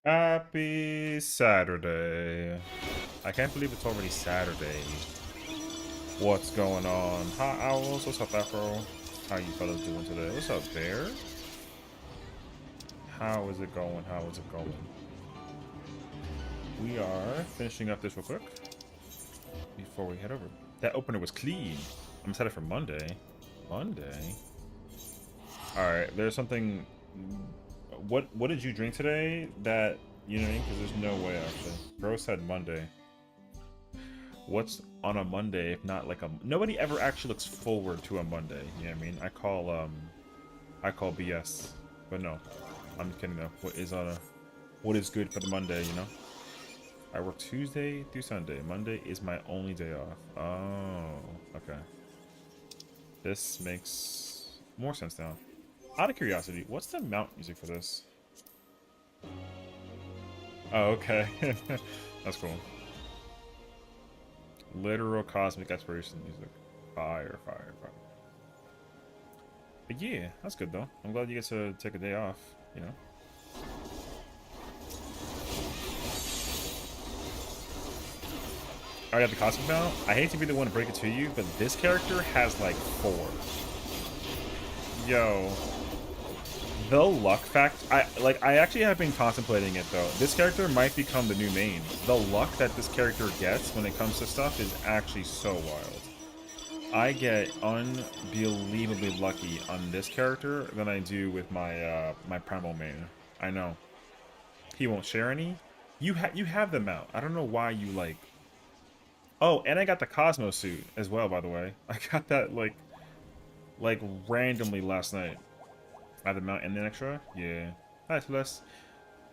Happy Saturday. I can't believe it's already Saturday. What's going on? Hi, Owls. What's up, Afro? How you fellas doing today? What's up, Bear? How is it going? How is it going? We are finishing up this real quick before we head over. That opener was clean. I'm excited for Monday. Monday? Alright, there's something... What did you drink today that... You know what I mean? Because there's no way, actually. Bro said Monday. What's on a Monday if not like a... Nobody ever actually looks forward to a Monday. You know what I mean? I call BS. But no. I'm kidding though. What is good for the Monday, you know? I work Tuesday through Sunday. Monday is my only day off. Oh, okay. This makes more sense now. Out of curiosity, what's the mount music for this? Oh, okay. That's cool. Literal cosmic exploration music. Fire, fire, fire. But yeah, that's good though. I'm glad you get to take a day off, you know? I got the cosmic mount. I hate to be the one to break it to you, but this character has like 4. Yo. The luck fact, I actually have been contemplating it though. This character might become the new main. The luck that this character gets when it comes to stuff is actually so wild. I get unbelievably lucky on this character than I do with my my primal main. I know. He won't share any. You have them out. I don't know why you like. Oh, and I got the Cosmo suit as well, by the way. I got that like randomly last night. I have the mount and the extra. Yeah. Nice, bless.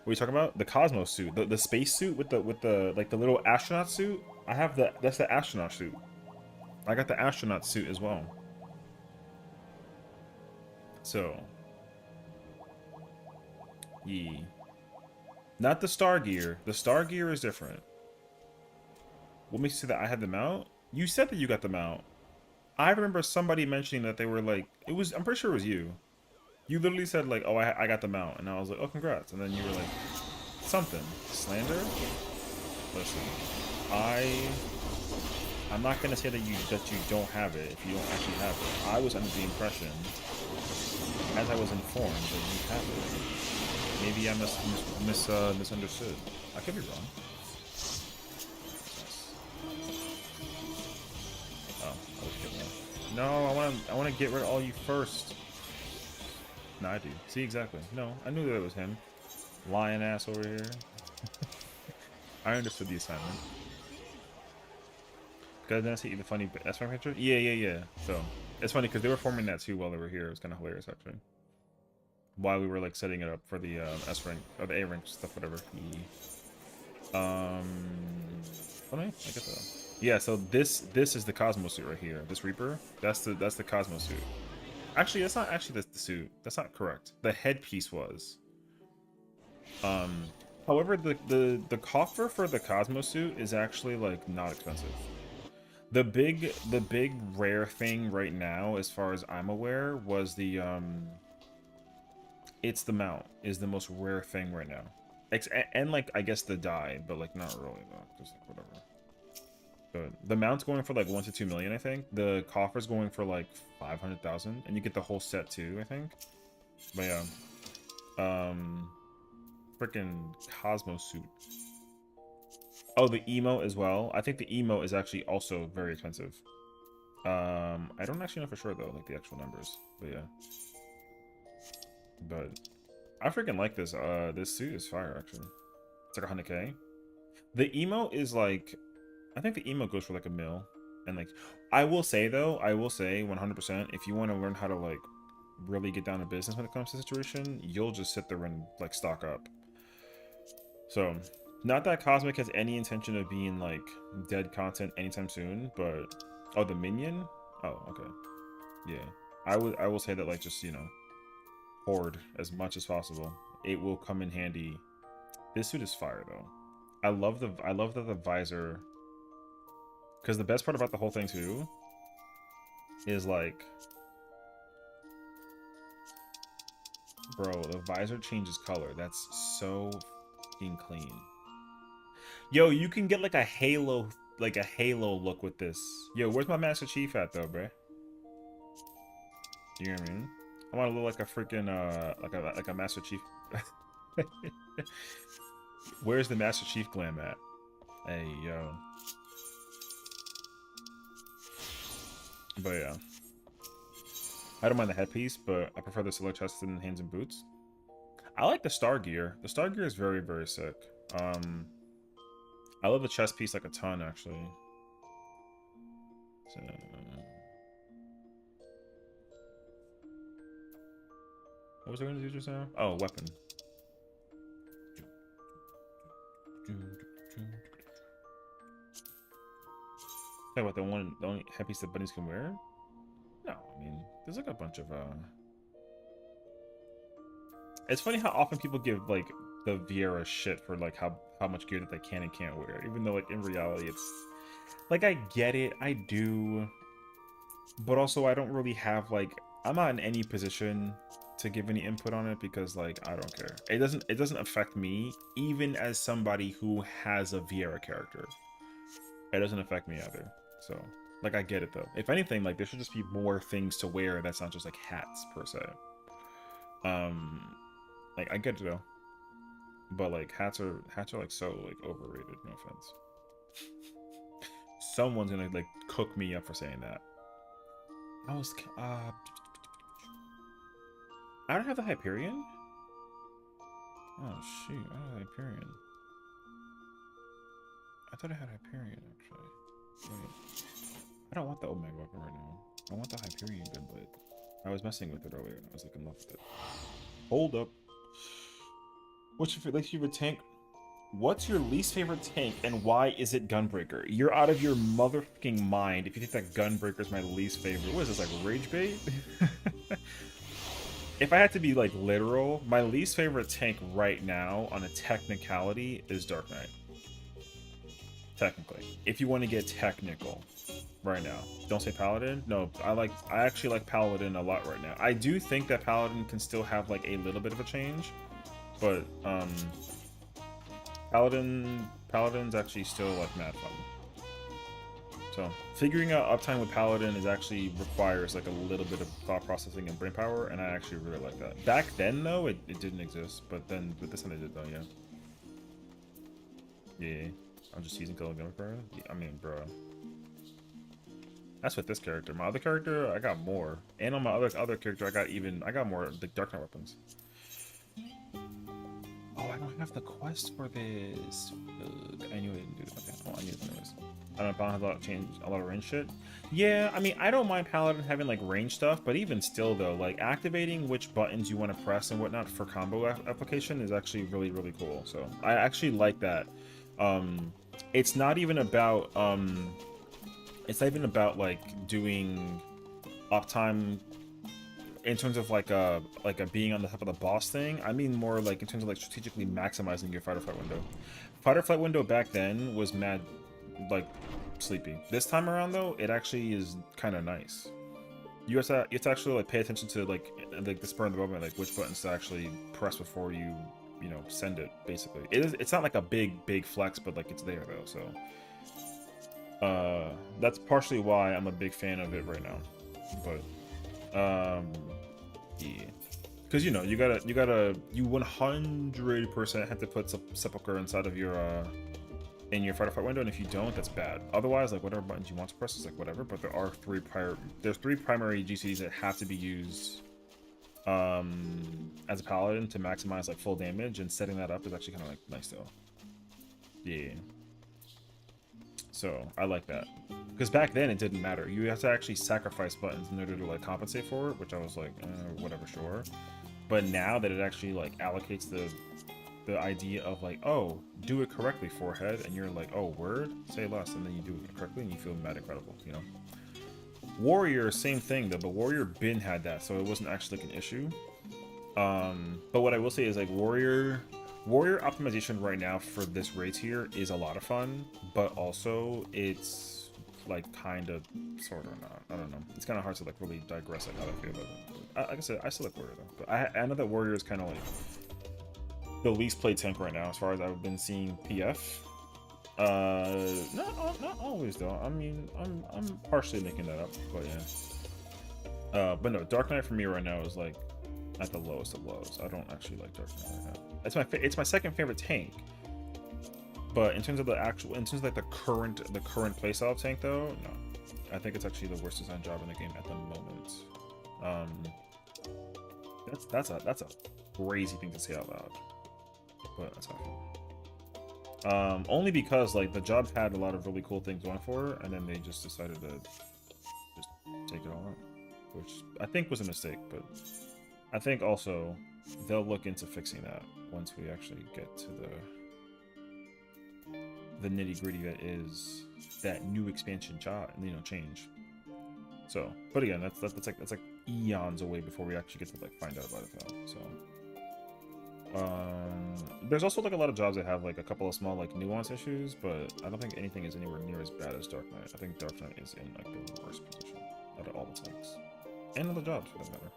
What are you talking about? The Cosmo suit, the space suit with the like the little astronaut suit. I have that's the astronaut suit. I got the astronaut suit as well. So, yeah. Not the star gear. The star gear is different. What makes you say that I had the mount? You said that you got the mount. I remember somebody mentioning that they were like, it was. I'm pretty sure it was you. You literally said like, oh, I got the mount, and I was like, oh, congrats. And then you were like, something slander. Listen, I'm not gonna say that you don't have it if you don't actually have it. I was under the impression, as I was informed, that you have it. Maybe I misunderstood. I could be wrong. Oh, I was kidding. No, I wanna get rid of all you first. No, I do. See, exactly. No, I knew that it was him. Lion ass over here. I understood the assignment. Guys, did I see the funny S-rank picture? Yeah. So, it's funny because they were forming that too while they were here. It was kind of hilarious, actually. While we were, like, setting it up for the S-rank, or the A-rank stuff, whatever. Funny? I get that. Yeah, so this is the Cosmo suit right here. This Reaper, that's the Cosmo suit. Actually, that's not actually the suit. That's not correct. The headpiece was. However, the coffer for the Cosmo suit is actually like not expensive. The big rare thing right now, as far as I'm aware, was the it's the mount is the most rare thing right now. And like I guess the die, but like not really though. Just like whatever. But the mount's going for like 1 to 2 million, I think. The coffer's going for like 500,000, and you get the whole set too, I think. But yeah, freaking Cosmo suit. Oh, the emo as well. I think the emo is actually also very expensive. I don't actually know for sure though, like the actual numbers. But yeah. But I freaking like this. This suit is fire actually. It's like 100K. The emo is like, I think the emo goes for like a mil. And like, I will say though, I will say 100%, if you want to learn how to like really get down to business when it comes to the situation, you'll just sit there and like stock up. So, not that Cosmic has any intention of being like dead content anytime soon, but oh, the minion? Oh, okay. Yeah. I will say that like just, you know, hoard as much as possible. It will come in handy. This suit is fire though. I love that the visor, because the best part about the whole thing too is like, bro, the visor changes color. That's so fucking clean. Yo, you can get like a halo look with this. Yo, where's my Master Chief at though, bruh? You know what I mean? I want to look like a freaking like a Master Chief. Where's the Master Chief glam at? Hey yo. But yeah, I don't mind the headpiece, but I prefer the silhouette chest and hands and boots. I like the star gear. The star gear is very, very sick. I love the chest piece like a ton, actually. So, what was I going to do just now? Oh, weapon. Talk about the only headpiece that bunnies can wear? No, I mean, there's like a bunch of It's funny how often people give like the Vieira shit for like how much gear that they can and can't wear, even though like in reality it's like I get it, I do, but also I don't really have like I'm not in any position to give any input on it because like I don't care. It doesn't affect me even as somebody who has a Vieira character. It doesn't affect me either. So like I get it though. If anything, like there should just be more things to wear that's not just like hats per se. Like I get it though, but like hats are like so like overrated. No offense. Someone's gonna like cook me up for saying that. I don't have the Hyperion. Oh shoot, I don't have Hyperion. I thought I had Hyperion actually. Wait, I don't want the Omega weapon right now. I want the Hyperion gunblade. I was messing with it earlier and I was like in love with it. Hold up. What's your least favorite tank? What's your least favorite tank and why is it Gunbreaker? You're out of your motherfucking mind if you think that Gunbreaker is my least favorite. What is this, like rage bait? If I had to be like literal, my least favorite tank right now on a technicality is Dark Knight. Technically. If you want to get technical right now. Don't say Paladin. No, I actually like Paladin a lot right now. I do think that Paladin can still have like a little bit of a change. But Paladin's actually still like mad fun. So figuring out uptime with Paladin is actually requires like a little bit of thought processing and brain power, and I actually really like that. Back then though, it didn't exist, but then with this one it did though, yeah. Yeah, I'm just using Kill Gunbreaker. Yeah, I mean, bro. That's with this character. My other character, I got more, and on my other character, I got more the Dark Knight weapons. Oh, I don't have the quest for this. I knew I didn't do it. Okay, well, I knew it anyways. I don't know, Paladin has a lot of range shit. Yeah, I mean, I don't mind Paladin having like range stuff, but even still though, like activating which buttons you want to press and whatnot for combo application is actually really, really cool. So I actually like that. It's not even about like doing uptime in terms of like a being on the top of the boss thing. I mean more like in terms of like strategically maximizing your fight or flight window. Fight or flight window back then was mad like sleepy. This time around though, it actually is kind of nice. You have to actually like pay attention to like the spur of the moment, like which buttons to actually press before you send it. Basically, it's not like a big flex, but like it's there though. So that's partially why I'm a big fan of it right now. But yeah, because you 100% have to put Sepulcher inside of your in your fight or flight window, and if you don't, that's bad. Otherwise, like whatever buttons you want to press is like whatever. But there's three primary GCs that have to be used as a paladin to maximize like full damage, and setting that up is actually kind of like nice though. Yeah. So I like that, because back then it didn't matter. You have to actually sacrifice buttons in order to like compensate for it, which I was like, whatever, sure. But now that it actually like allocates the idea of like, oh, do it correctly, forehead, and you're like, oh, word, say less, and then you do it correctly, and you feel mad incredible, you know. Warrior, same thing though, but Warrior bin had that, so it wasn't actually like an issue. But what I will say is like Warrior optimization right now for this race here is a lot of fun, but also it's like kind of sort of not. I don't know. It's kind of hard to like really digress like how I feel about it. But like I said, I still like Warrior though. But I know that Warrior is kind of like the least played tank right now, as far as I've been seeing PF. Not always though. I mean, I'm partially making that up, but yeah. But no, Dark Knight for me right now is like at the lowest of lows. I don't actually like Dark Knight right now. It's my second favorite tank. But in terms of in terms of like the current playstyle of tank though, no. I think it's actually the worst design job in the game at the moment. That's a crazy thing to say out loud. But that's how I feel. Only because like the job had a lot of really cool things going for it, and then they just decided to just take it all out, which I think was a mistake. But I think also they'll look into fixing that once we actually get to the nitty gritty that is that new expansion change. So, but again, that's like eons away before we actually get to like find out about it though. So. There's also like a lot of jobs that have like a couple of small like nuance issues, but I don't think anything is anywhere near as bad as Dark Knight. I think Dark Knight is in like the worst position out of all the tanks and other jobs for that matter.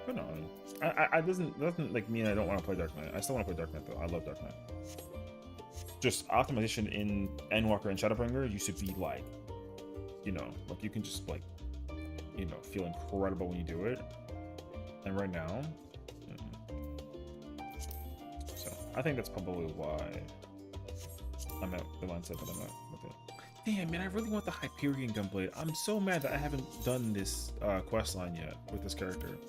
But no, I doesn't like mean I don't want to play Dark Knight. I still want to play Dark Knight though. I love Dark Knight. Just optimization in Endwalker and Shadowbringer used to be like, like you can just like, feel incredible when you do it. And right now, so I think that's probably why I'm at the mindset that I'm at with it. Damn, man, I really want the Hyperion Gunblade. I'm so mad that I haven't done this quest line yet with this character.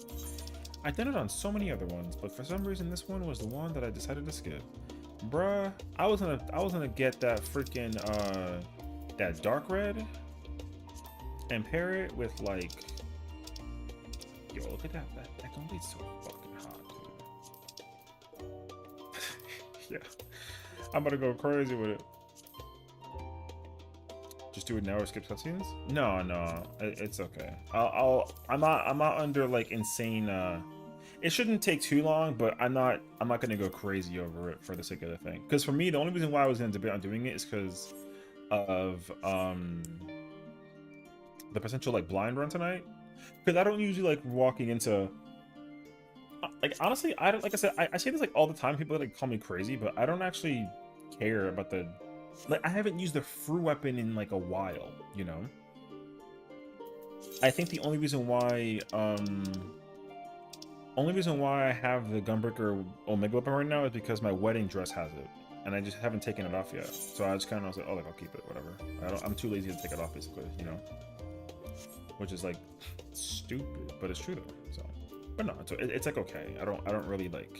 I've done it on so many other ones, but for some reason this one was the one that I decided to skip. Bruh, I was gonna get that freaking that dark red and pair it with like, yo, look at that Gunblade's so fucking hot, dude. Yeah, I'm about to go crazy with it. Just do it now or skip cutscenes? No, it's okay. I'm not under like insane. It shouldn't take too long, but I'm not gonna go crazy over it for the sake of the thing. Because for me, the only reason why I was gonna debate on doing it is because of the potential like blind run tonight. Because I don't usually like walking into. Like honestly, I don't, like I said, I say this like all the time. People like call me crazy, but I don't actually care about the. Like I haven't used the Fru weapon in like a while, I think the only reason why I have the Gunbreaker Omega weapon right now is because my wedding dress has it, and I just haven't taken it off yet. So I just kind of was like, oh, like I'll keep it, whatever. I'm too lazy to take it off, basically, which is like stupid, but it's true though. So, but no, it's like okay. I don't really like.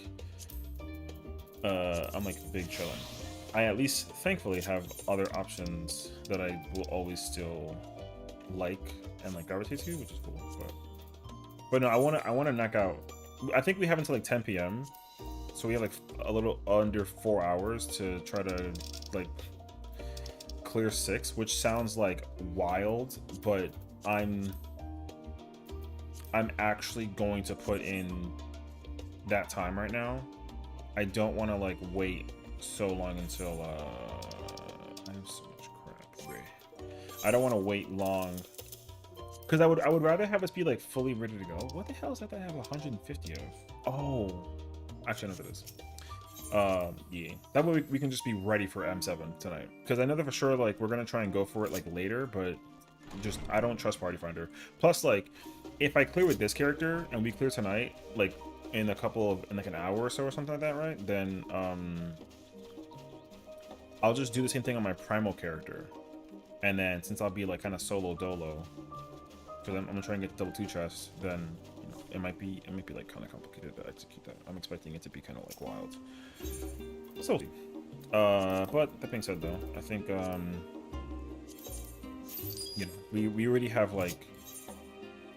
I'm like big chilling. I at least thankfully have other options that I will always still like and like gravitate to, which is cool. But no, I want to knock out. I think we have until like 10 p.m. So we have like a little under 4 hours to try to like clear 6, which sounds like wild, but I'm actually going to put in that time right now. I don't want to like wait so long until I have so much crap. Okay. I don't want to wait long because I would rather have us be like fully ready to go. What the hell is that I have 150 of? Oh, actually, I know what it is. Yeah, that way we can just be ready for M7 tonight, because I know that for sure like we're gonna try and go for it like later, but just I don't trust Party Finder. Plus, like if I clear with this character and we clear tonight, like in like an hour or so or something like that, right? Then I'll just do the same thing on my primal character, and then since I'll be like kind of solo dolo, because I'm gonna try and get double 2 chests, then it might be like kind of complicated to execute that. I'm expecting it to be kind of like wild. So, but that being said, though, I think we already have like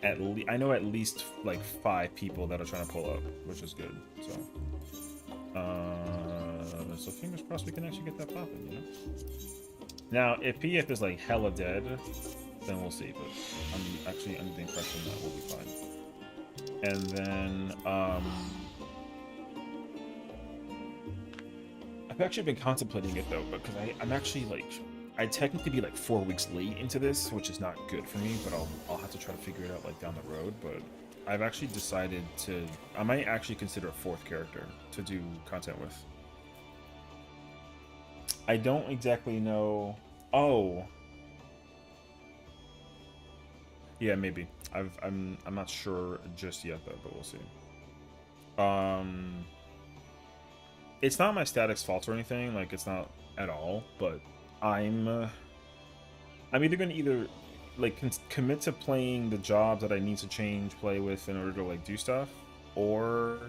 I know at least like 5 people that are trying to pull up, which is good. So fingers crossed we can actually get that popping, Now, if PF is like hella dead, then we'll see. But I'm actually under the impression that we'll be fine. And then I've actually been contemplating it though, because I'm actually like I'd technically be like 4 weeks late into this, which is not good for me. But I'll have to try to figure it out like down the road. But I've actually decided to. I might actually consider a fourth character to do content with. I don't exactly know. Oh, yeah, maybe. I'm not sure just yet though, but we'll see. Um, it's not my static's fault or anything. Like it's not at all. But I'm I'm either gonna like commit to playing the jobs that I need to play with in order to like do stuff, or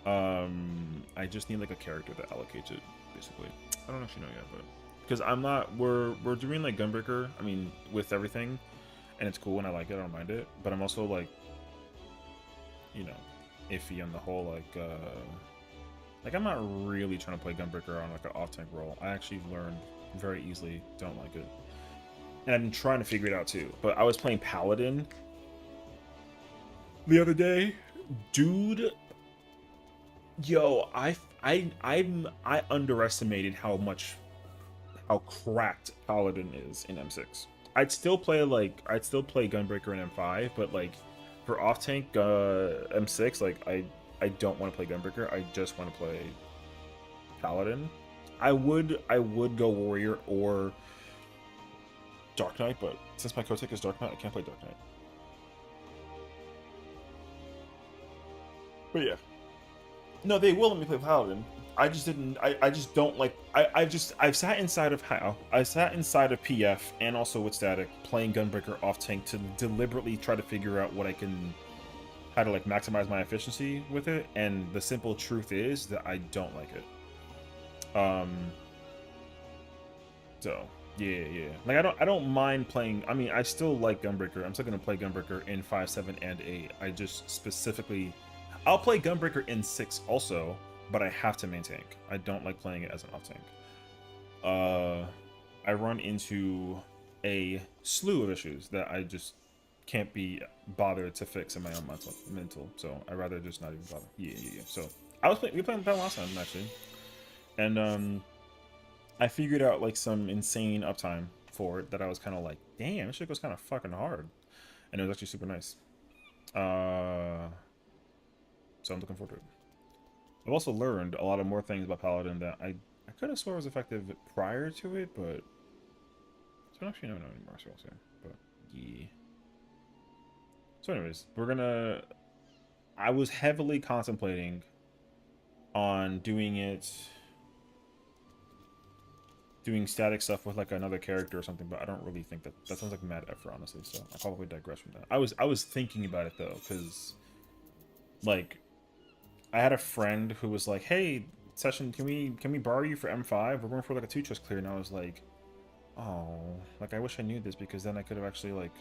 I just need like a character that allocates it basically. I don't actually know yet, but because I'm not we're doing like Gunbreaker. I mean with everything, and it's cool and I like it. I don't mind it, but I'm also like iffy on the whole like I'm not really trying to play Gunbreaker on like an off tank role. I actually learned very easily don't like it. And I've been trying to figure it out too. But I was playing Paladin the other day. Dude, yo, I underestimated how cracked Paladin is in M6. I'd still play Gunbreaker in M5, but like for off tank M6, like I don't want to play Gunbreaker. I just want to play Paladin. I would go Warrior or Dark Knight, but since my Kotek is Dark Knight, I can't play Dark Knight. But yeah. No, they will let me play Paladin. I just didn't. I just don't like. I've sat inside of how I sat inside of PF and also with Static playing Gunbreaker off tank to deliberately try to figure out what I can, how to like maximize my efficiency with it. And the simple truth is that I don't like it. So yeah. Like I don't mind playing. I mean, I still like Gunbreaker. I'm still gonna play Gunbreaker in 5, 7, and 8. I just specifically, I'll play Gunbreaker in 6 also, but I have to main tank. I don't like playing it as an off tank. I run into a slew of issues that I just can't be bothered to fix in my own mental. So I'd rather just not even bother. Yeah. So we playing the last time actually, and I figured out like some insane uptime for it that I was kind of like, damn, this shit goes kind of fucking hard, and it was actually super nice. So I'm looking forward to it. I've also learned a lot of more things about Paladin that I could have swore was effective prior to it, but I don't actually know anymore. So I'll say, but yeah. So, anyways, I was heavily contemplating on doing static stuff with like another character or something, but I don't really think that sounds like mad effort, honestly. So I'll probably digress from that. I was thinking about it though, because like I had a friend who was like, "Hey, Sessiion, can we borrow you for M5? We're going for like a 2-chest clear." And I was like, "Oh, like I wish I knew this because then I could have actually like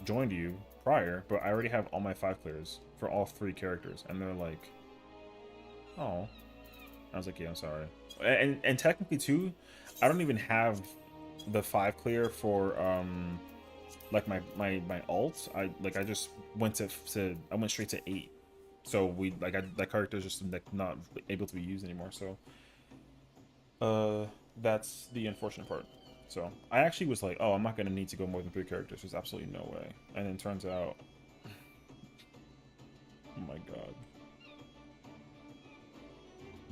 joined you prior." But I already have all my 5 clears for all 3 characters, and they're like, "Oh." I was like, "Yeah, I'm sorry." And technically too, I don't even have the 5 clear for like my alt. I just went I went straight to 8. So that character is just like not able to be used anymore. So that's the unfortunate part. So I actually was like, oh, I'm not gonna need to go more than 3 characters. There's absolutely no way. And then turns out, oh my god.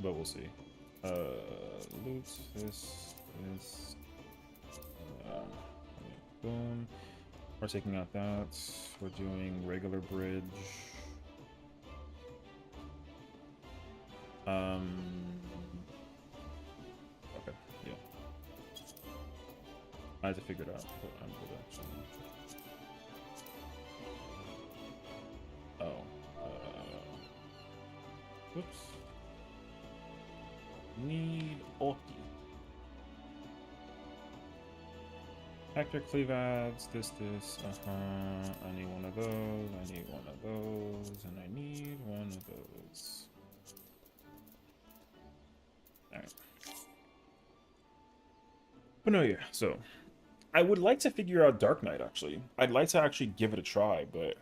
But we'll see. Loot this. Boom. We're taking out that. We're doing regular bridge. Okay, yeah. I had to figure it out, but I'm good actually. Oh. Whoops. Need Orki. Hector cleavads, this, I need one of those, I need one of those, and I need one of those. Alright. But no, yeah, so I would like to figure out Dark Knight actually. I'd like to actually give it a try, but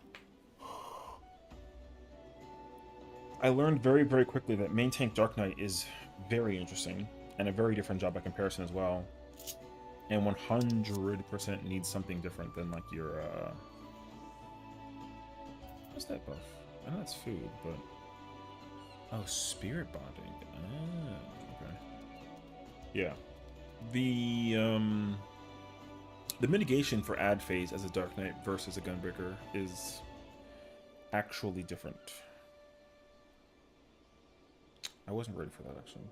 I learned very, very quickly that main tank Dark Knight is very interesting and a very different job by comparison as well. And 100% needs something different than like your What's that buff? I know that's food, but oh, spirit bonding. Ah, okay. Yeah. The mitigation for ad phase as a Dark Knight versus a Gunbreaker is actually different. I wasn't ready for that actually,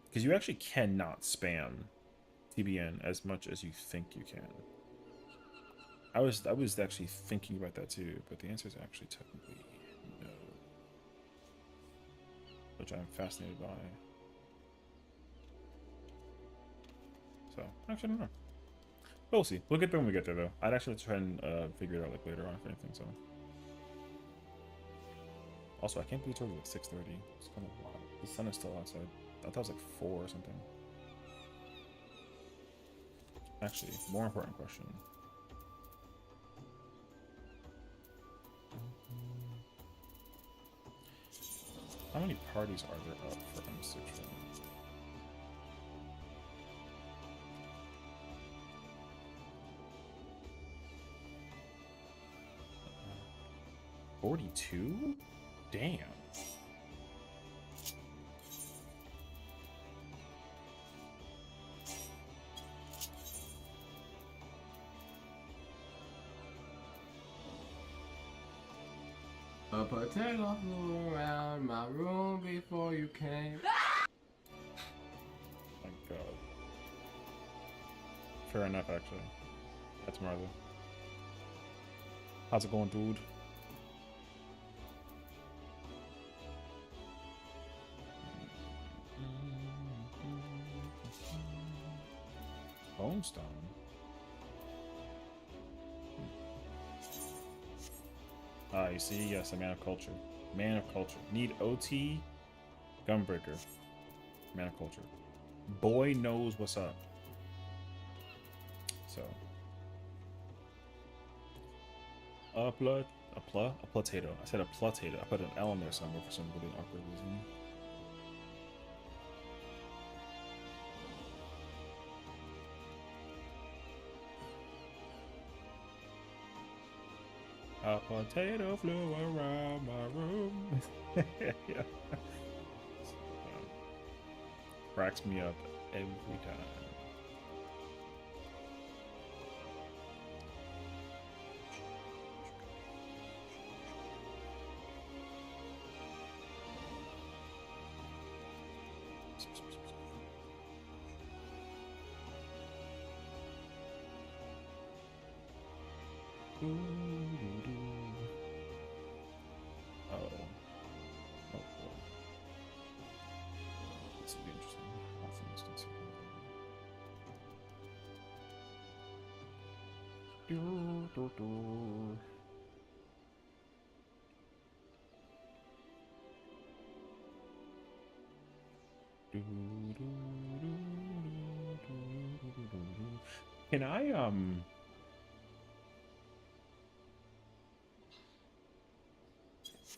because you actually cannot spam TBN as much as you think you can. I was actually thinking about that too, but the answer is actually technically no, which I'm fascinated by. So actually, I don't know. But we'll see. We'll get there when we get there, though. I'd actually try and figure it out like later on if anything. So also, I can't believe it's already like 6:30. It's kind of wild. The sun is still outside. I thought it was like 4 or something. Actually, more important question. How many parties are there up for M6 right now? 42? Damn. A potato flew around my room before you came. My god. Fair enough, actually. That's Martha. How's it going, dude? Bonestone. Ah, you see, yes, a man of culture. Man of culture. Need OT, Gunbreaker. Man of culture. Boy knows what's up. So. A potato. I said a potato. I put an L in there somewhere for some really awkward reason. A potato flew around my room. Yeah. Cracks me up every time. This will be interesting. Can I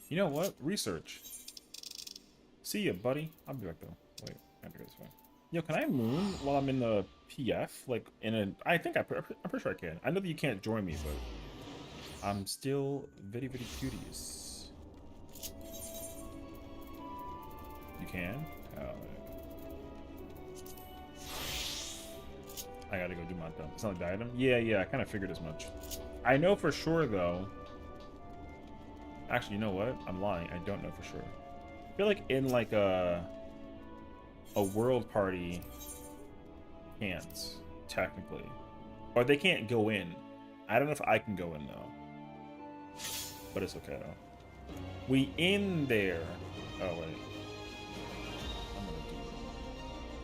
you know what? Research. See ya, buddy. I'll be back though. Wait, I have to go this way. Yo, can I moon while I'm in the PF? Like in a, I'm pretty sure I can. I know that you can't join me, but I'm still very, very curious. You can? Oh, I gotta go do my dump. It's not like the item? Yeah, I kind of figured as much. I know for sure though. Actually, you know what? I'm lying. I don't know for sure. I feel like in like a world party can't technically, or they can't go in. I don't know if I can go in though, but it's okay though. We in there. Oh wait, I'm gonna do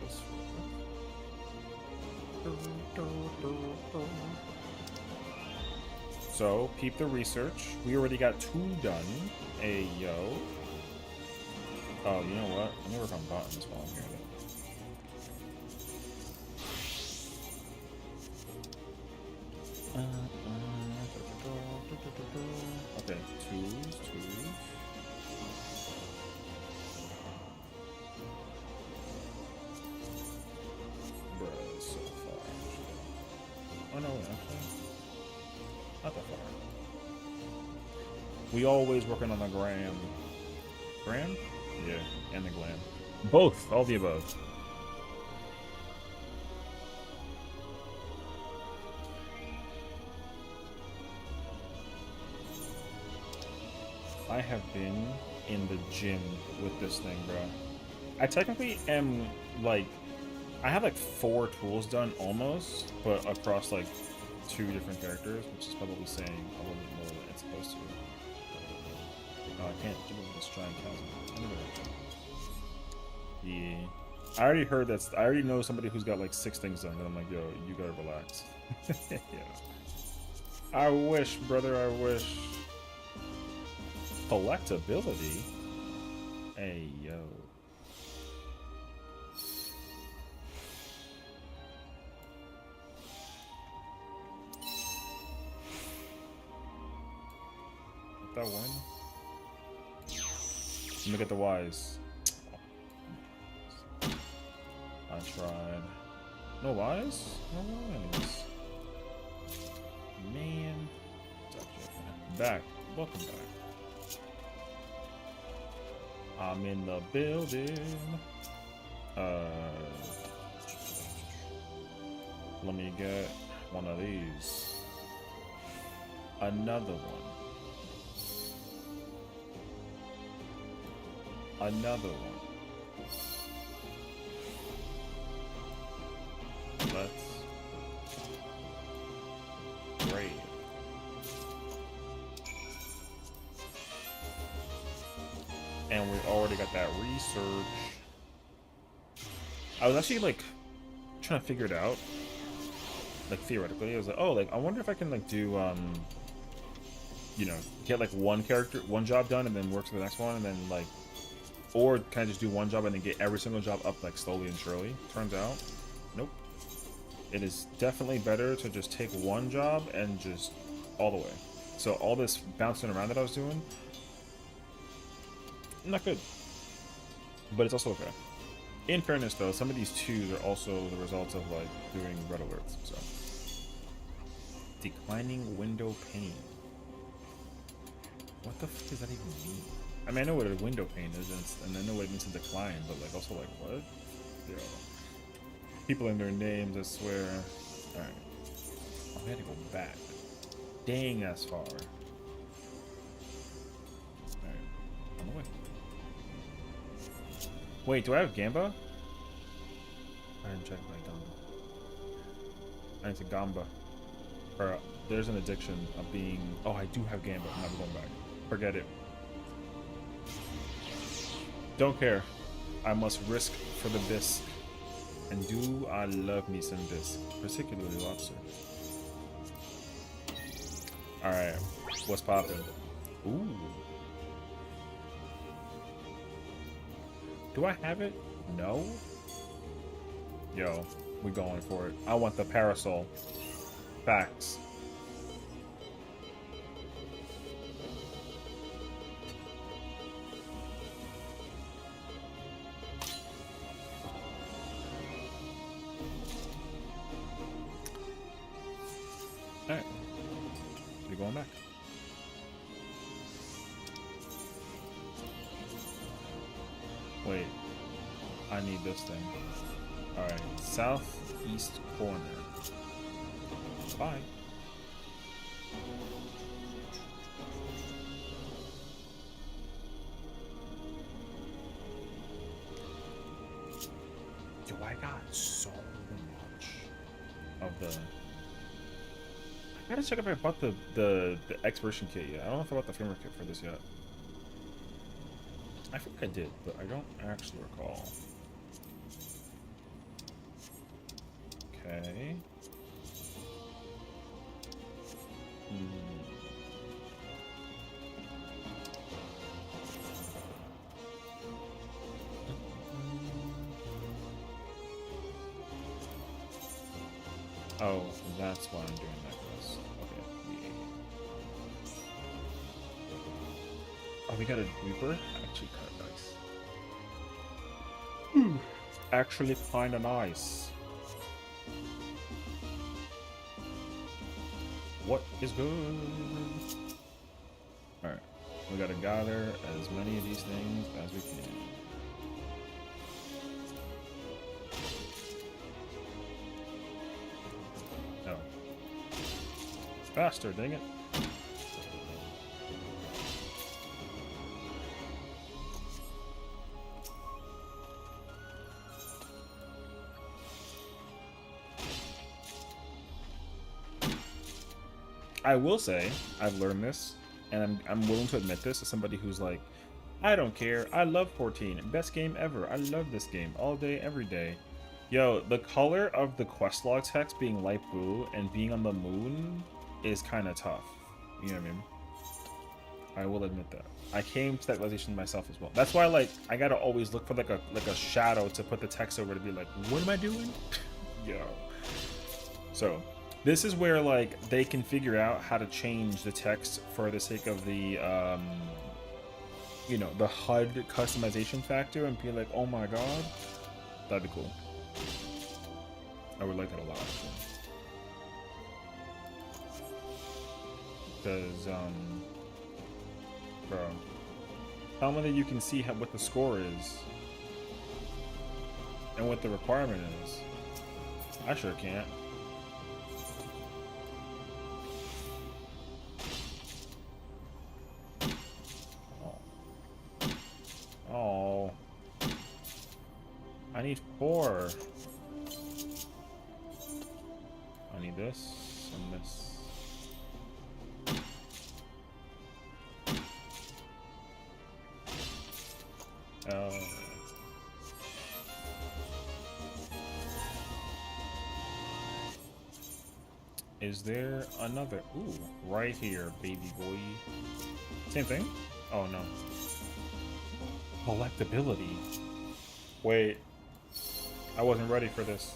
this real quick. So peep the research. We already got 2 done. Ayo. Oh, you know what? Let me work on buttons while I'm here. Okay, twos. Bruh, so far. Oh no, actually. Not that far. We always working on the gram. Gram? Yeah, and the glam. Both, all the above. I have been in the gym with this thing, bro. I technically am, like, I have like 4 tools done almost, but across like 2 different characters, which is probably saying a little bit more than it's supposed to. Oh, I can't do this giant chasm. Yeah. I already heard that. I already know somebody who's got like 6 things done, and I'm like, yo, you gotta relax. Yeah. I wish, brother, I wish. Collectability? Hey, yo. That one? Let me get the Y's. I tried. No Y's? No Y's. Man. Back. Welcome back. I'm in the building. Let me get one of these. Another one. Another one. Let's grade. And we already got that research. I was actually like trying to figure it out. Like theoretically, I was like, oh, like I wonder if I can like do you know, get like one job done and then work to the next one and then like, or can I just do one job and then get every single job up like slowly and surely? Turns out, nope. It is definitely better to just take one job and just all the way. So all this bouncing around that I was doing, not good. But it's also okay. In fairness though, some of these 2s are also the results of like doing red alerts, so. Declining window pane. What the fuck does that even mean? I mean, I know what a window pane is, and I know what it means to decline, but like also like what? Yo. People in their names, I swear. Alright. Oh, I had to go back. Dang, that's far. Alright. On the way. Wait, do I have Gamba? I didn't check my Gamba. I need to Gamba. Or, there's an addiction of being... Oh, I do have Gamba. I'm never going back. Forget it. Don't care. I must risk for the bisque. And do I love me some bisque. Particularly lobster. Alright. What's poppin'? Ooh. Do I have it? No? Yo, we going for it. I want the parasol. Facts. Alright. We're going back. Wait. I need this thing. Alright. Southeast corner. Bye. Yo, I got so much of the... I gotta check if I bought the expiration kit yet. I don't know if I bought the framework kit for this yet. I think I did, but I don't actually recall. Okay. Oh, that's why I'm doing necklace. Okay. Oh, we got a Reaper? Actually kind of nice. Actually kind of nice. What is good? Alright. We gotta gather as many of these things as we can. Oh. Faster, dang it. I will say, I've learned this, and I'm willing to admit this as somebody who's like, I don't care, I love 14, best game ever, I love this game, all day, every day. Yo, the color of the quest log text being light blue and being on the moon is kind of tough. You know what I mean? I will admit that. I came to that realization myself as well. That's why, like, I gotta always look for like a shadow to put the text over to be like, what am I doing? Yo. So, this is where, like, they can figure out how to change the text for the sake of the, you know, the HUD customization factor and be like, oh my god. That'd be cool. I would like that a lot, actually. Because, bro, tell me that you can see what the score is and what the requirement is. I sure can't. Oh, I need 4. I need this and this. Is there another? Ooh, right here, baby boy. Same thing? Oh no. Collectability. Wait. I wasn't ready for this.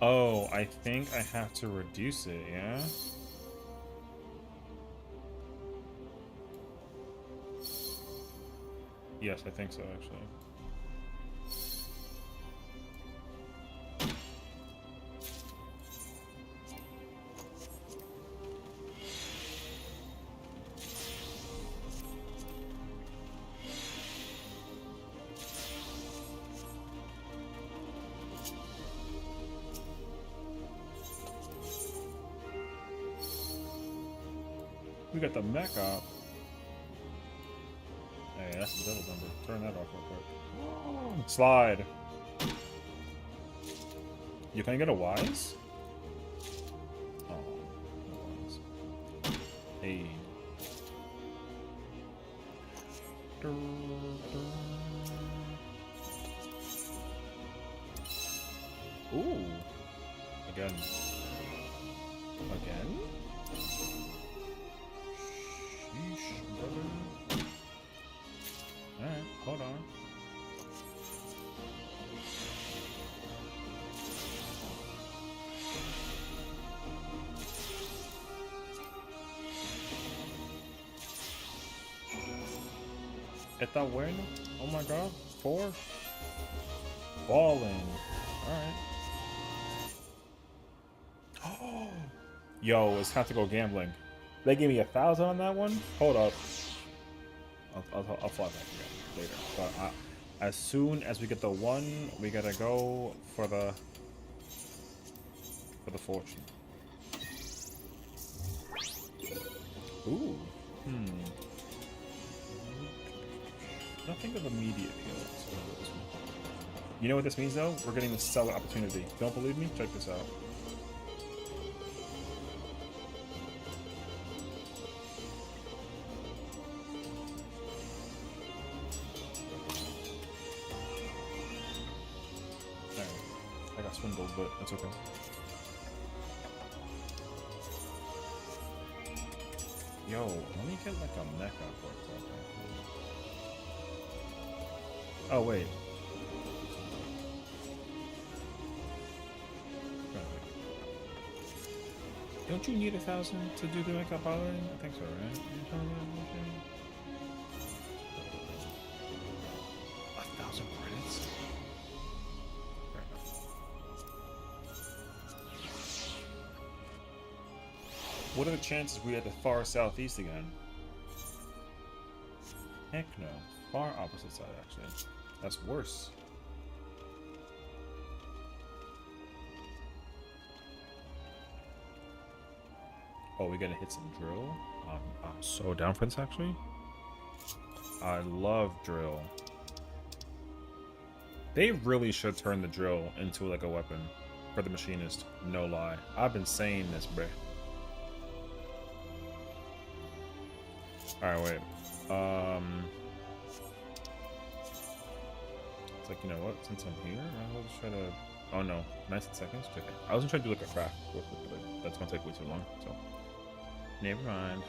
Oh, I think I have to reduce it, yeah? Yes, I think so, actually. We got the mech up. Hey, that's the devil number. Turn that off real quick. Slide. You can get a wise? Oh, no wise. Hey. Ooh. Again. Again? Sheesh, brother. Alright, hold on. Está bueno. Oh my god. 4. Balling. Alright. Yo, it's time to go gambling. They gave me 1,000 on that one? Hold up. I'll fly back again later. But as soon as we get the 1, we gotta go for the fortune. Ooh. Nothing of immediate appeal. So you know what this means, though? We're getting the seller opportunity. Don't believe me? Check this out. I got swindled, but that's okay. Yo, let me get like a mech up quick. Oh wait. Don't you need 1,000 to do the makeup piloting? I think so, right? 1,000 credits? What are the chances we're at the far southeast again? Heck no. Far opposite side, actually. That's worse. Oh, we gotta hit some drill? I'm so down for this, actually. I love drill. They really should turn the drill into like a weapon for the machinist. No lie. I've been saying this, bruh. Alright, wait. It's like, you know what? Since I'm here, I'll just try to... Oh no, 19 seconds? Okay. I was gonna try to do like a craft real quick, but that's gonna take way too long, so... Never mind.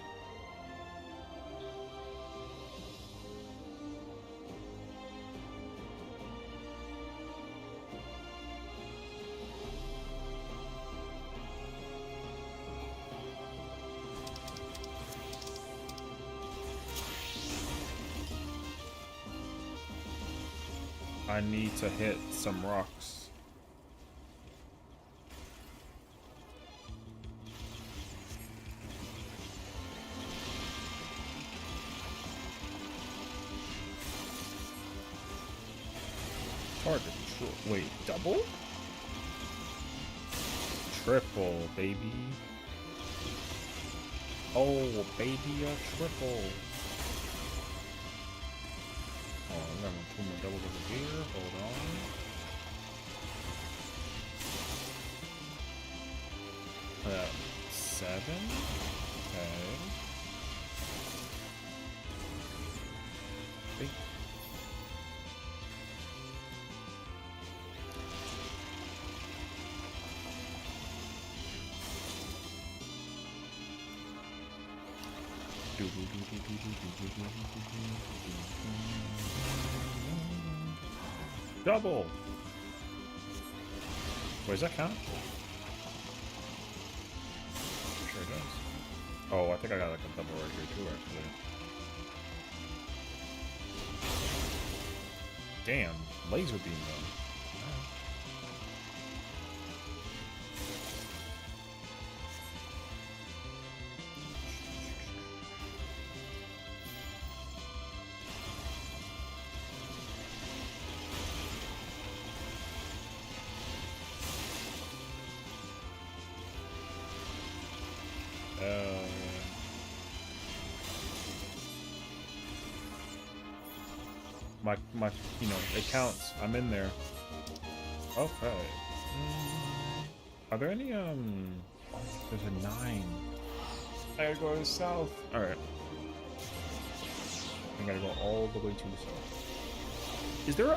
I need to hit some rocks. Target. Wait, double? Triple, baby. Oh, baby, a triple. Oh, I'm gonna two more doubles over here. Hold on. Uh, 7. Okay. Wait. Double. Wait, does that count? Sure it does. Oh, I think I got like a double right here too, actually. Damn, laser beam though. My, you know, it counts. I'm in there. Okay. Are there any, there's a 9. I gotta go to the south. Alright. I gotta go all the way to the south. Is there,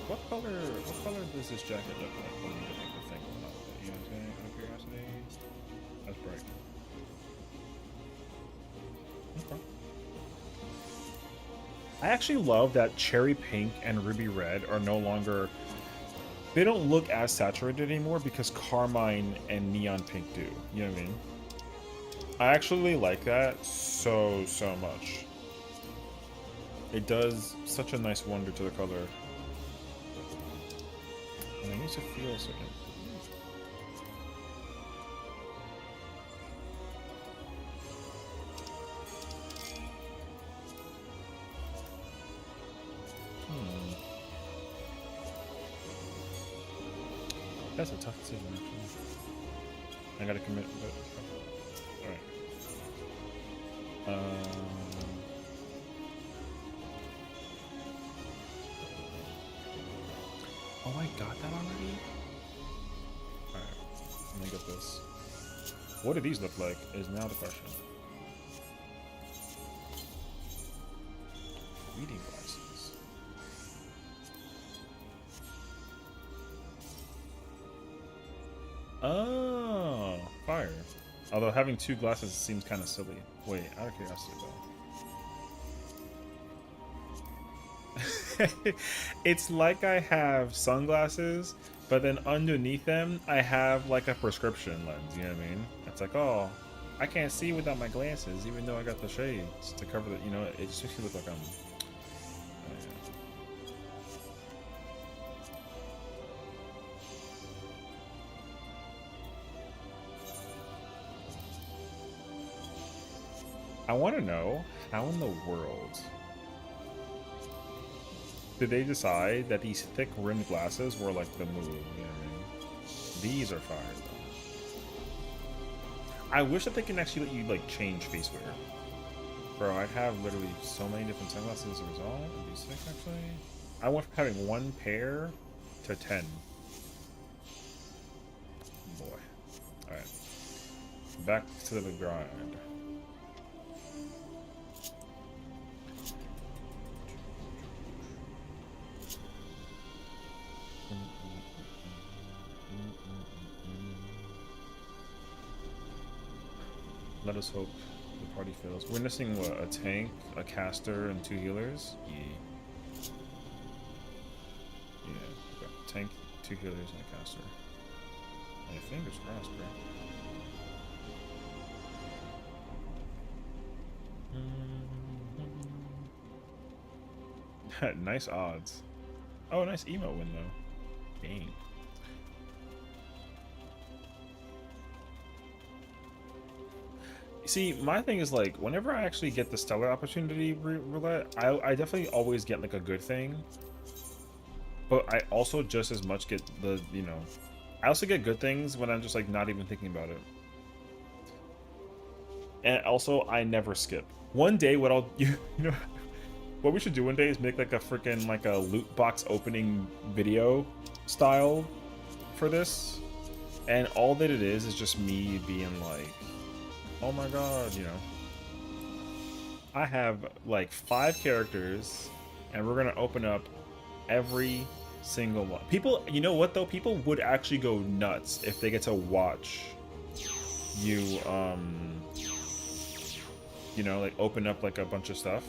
what color does this jacket look like when you make the thing going out with it? You know what I'm saying? Out of curiosity? That's bright. Okay. I actually love that cherry pink and ruby red are no longer... They don't look as saturated anymore because carmine and neon pink do. You know what I mean? I actually like that so much. It does such a nice wonder to the color. And I need to feel a second. That's a tough decision, actually. I gotta commit, but... Alright. Oh, I got that already? Alright. Let me get this. What do these look like is now the question. Reading glasses. Oh, fire. Although having 2 glasses seems kind of silly. Wait, out of curiosity though. It's like I have sunglasses, but then underneath them, I have like a prescription lens, you know what I mean? It's like, oh, I can't see without my glasses, even though I got the shades to cover the, you know, it just makes me look like I'm... I want to know how in the world did they decide that these thick rimmed glasses were like the move? You know what I mean? These are fire though. I wish that they can actually let you like change face wear. Bro, I have literally so many different sunglasses as a result. It'd be sick actually. I went from having 1 pair to 10. Boy. Alright. Back to the grind. Let us hope the party fails. We're missing what? A tank, a caster, and 2 healers? Yeah. Yeah. Okay. Tank, 2 healers, and a caster. Hey, fingers crossed, bro. Nice odds. Oh, nice emo win though. Dang. See, my thing is like, whenever I actually get the stellar opportunity roulette, I definitely always get like a good thing. But I also just as much get the, you know, I also get good things when I'm just like not even thinking about it. And also, I never skip. One day, what I'll, you know, what we should do one day is make like a freaking like a loot box opening video style for this. And all that it is just me being like, oh my god, you know. I have like 5 characters, and we're gonna open up every single one. People, you know what though? People would actually go nuts if they get to watch you, you know, like open up like a bunch of stuff.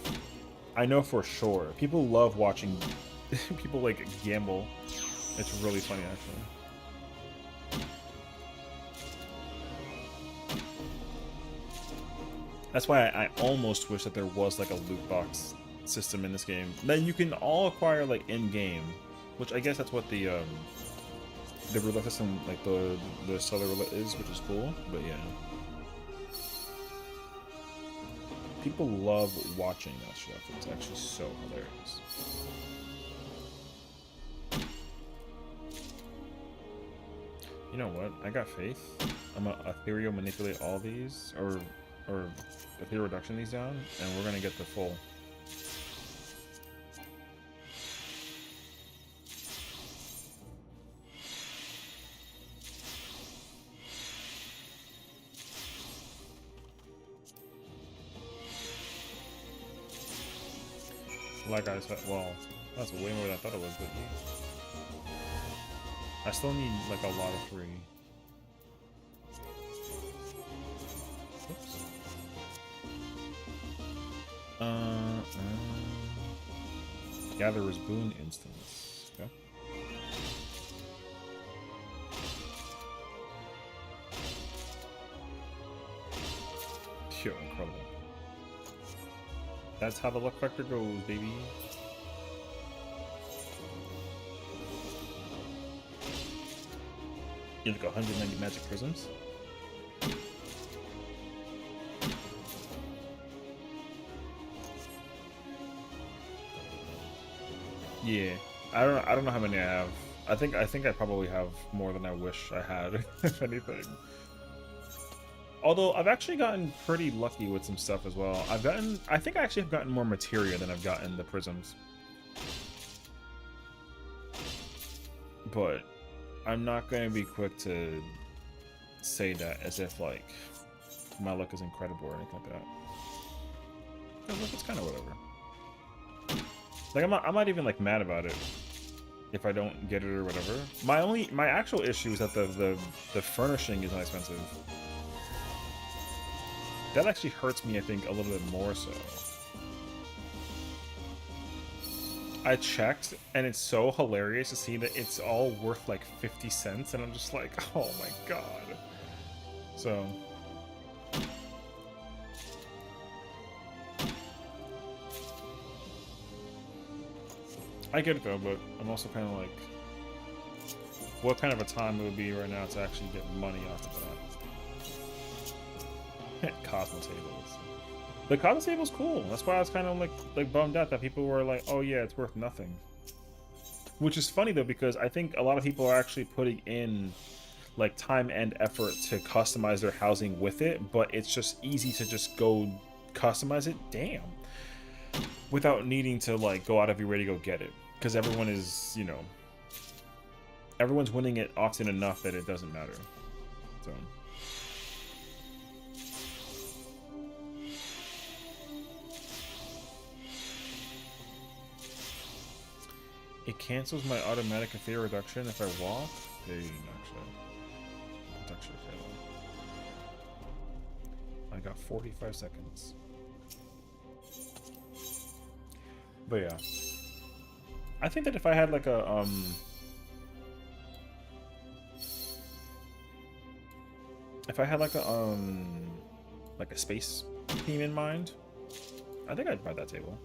I know for sure. People love watching people like gamble. It's really funny actually. That's why I almost wish that there was like a loot box system in this game that you can all acquire like in game, which I guess that's what the roulette system, like the stellar roulette is, which is cool. But yeah, people love watching that stuff. It's actually so hilarious. You know what? I got faith. I'm gonna ethereal manipulate all these, or ethereal reduction these down, and we're gonna get the full. Like I said, well, that's way more than I thought it was, but yeah. I still need like a lot of free. Oops. Gatherer's Boon instance. Okay. Yo, incredible. That's how the luck factor goes, baby. You have like 190 magic prisms. Yeah, I don't know how many I have. I think I probably have more than I wish I had, if anything. Although I've actually gotten pretty lucky with some stuff as well. I think I actually have gotten more materia than I've gotten the prisms. But I'm not going to be quick to say that as if like my luck is incredible or anything like that. Because look, it's kind of whatever. Like I'm not even like mad about it if I don't get it or whatever. My actual issue is that the furnishing is not expensive. That actually hurts me, I think, a little bit more so. I checked, and it's so hilarious to see that it's all worth like 50 cents, and I'm just like, oh my god. So. I get it though, but I'm also kind of like, what kind of a time it would be right now to actually get money off of that? Cosmo tables. The cosmic table's cool. That's why I was kind of like bummed out that people were like, "Oh yeah, it's worth nothing." Which is funny though, because I think a lot of people are actually putting in like time and effort to customize their housing with it, but it's just easy to just go customize it. Damn. Without needing to like go out of your way to go get it, because everyone is, you know, everyone's winning it often enough that it doesn't matter. So. It cancels my automatic Aether reduction if I walk. Dang, actually. It's actually failing. I got 45 seconds. But yeah. I think that if I had like a, if I had like a space theme in mind, I think I'd buy that table.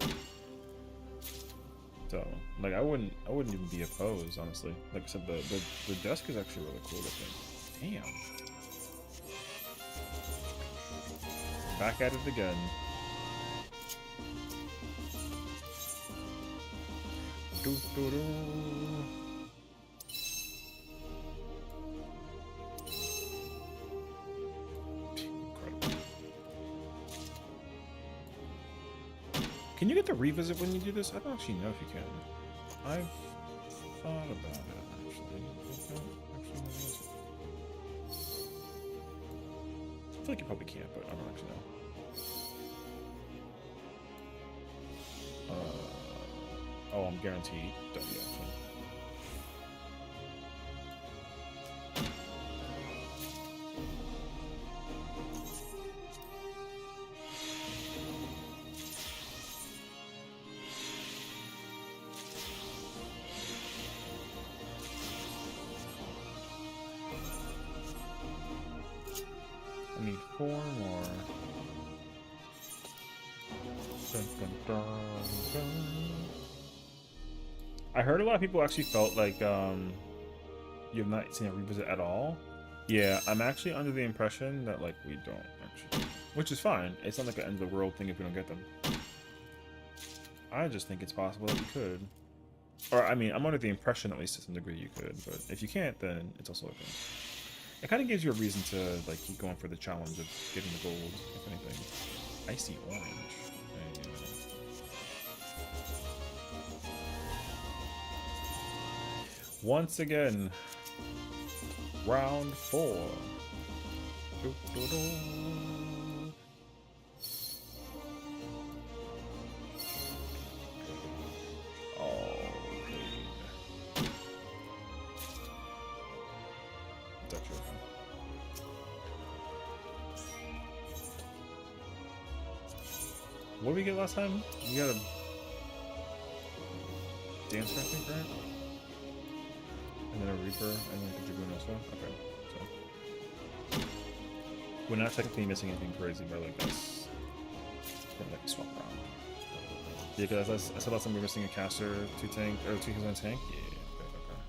So, like, I wouldn't even be opposed, honestly. Like I said, the desk is actually really cool looking. Damn. Back at it again. Doo -doo -doo. Incredible. Can you get the revisit when you do this? I don't actually know if you can. I've thought about it, actually. I don't actually know. I feel like you probably can't, but I don't actually know. Oh, I'm guaranteed W, actually. I need 4 more. Dun, dun, dun, dun. I heard a lot of people actually felt like you have not seen a revisit at all. Yeah, I'm actually under the impression that like we don't actually, which is fine. It's not like an end of the world thing if we don't get them. I just think it's possible that you could, or I mean, I'm under the impression at least to some degree you could, but if you can't, then it's also okay. It kind of gives you a reason to like keep going for the challenge of getting the gold, if anything. Icy orange. Once again, round 4. Doo -doo -doo. Oh, pain. It's actually okay. What did we get last time? We got a dancer, I think, right? And then a Reaper, and then the Dragoon also. Okay, so we're not technically missing anything crazy, but like that's kind of like a swap round. Yeah, because I said last time we were missing a caster, 2 tank, or 2 heals on tank. Yeah, okay.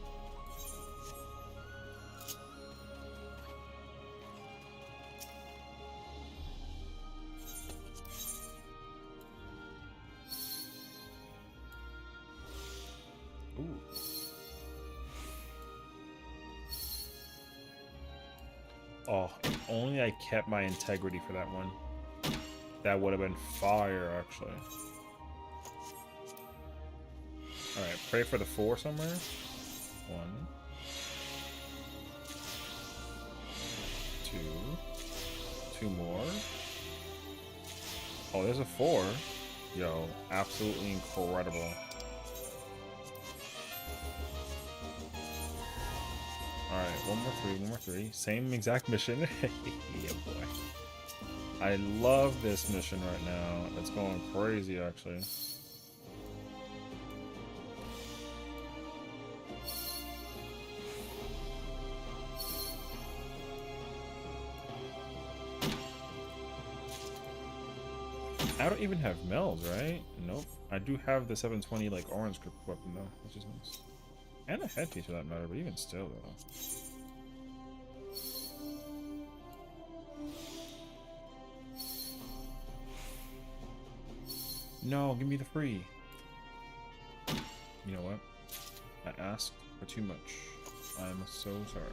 Ooh. Oh, if only I kept my integrity for that one. That would have been fire, actually. Alright, pray for the 4 somewhere. 1. 2. 2 more. Oh, there's a 4. Yo, absolutely incredible. Alright, 1 more 3, 1 more 3. Same exact mission. Yeah, boy. I love this mission right now. It's going crazy, actually. I don't even have Mel's, right? Nope. I do have the 720 like orange grip weapon though, which is nice. And a headpiece for that matter, but even still though. No, give me the free. You know what? I asked for too much. I'm so sorry.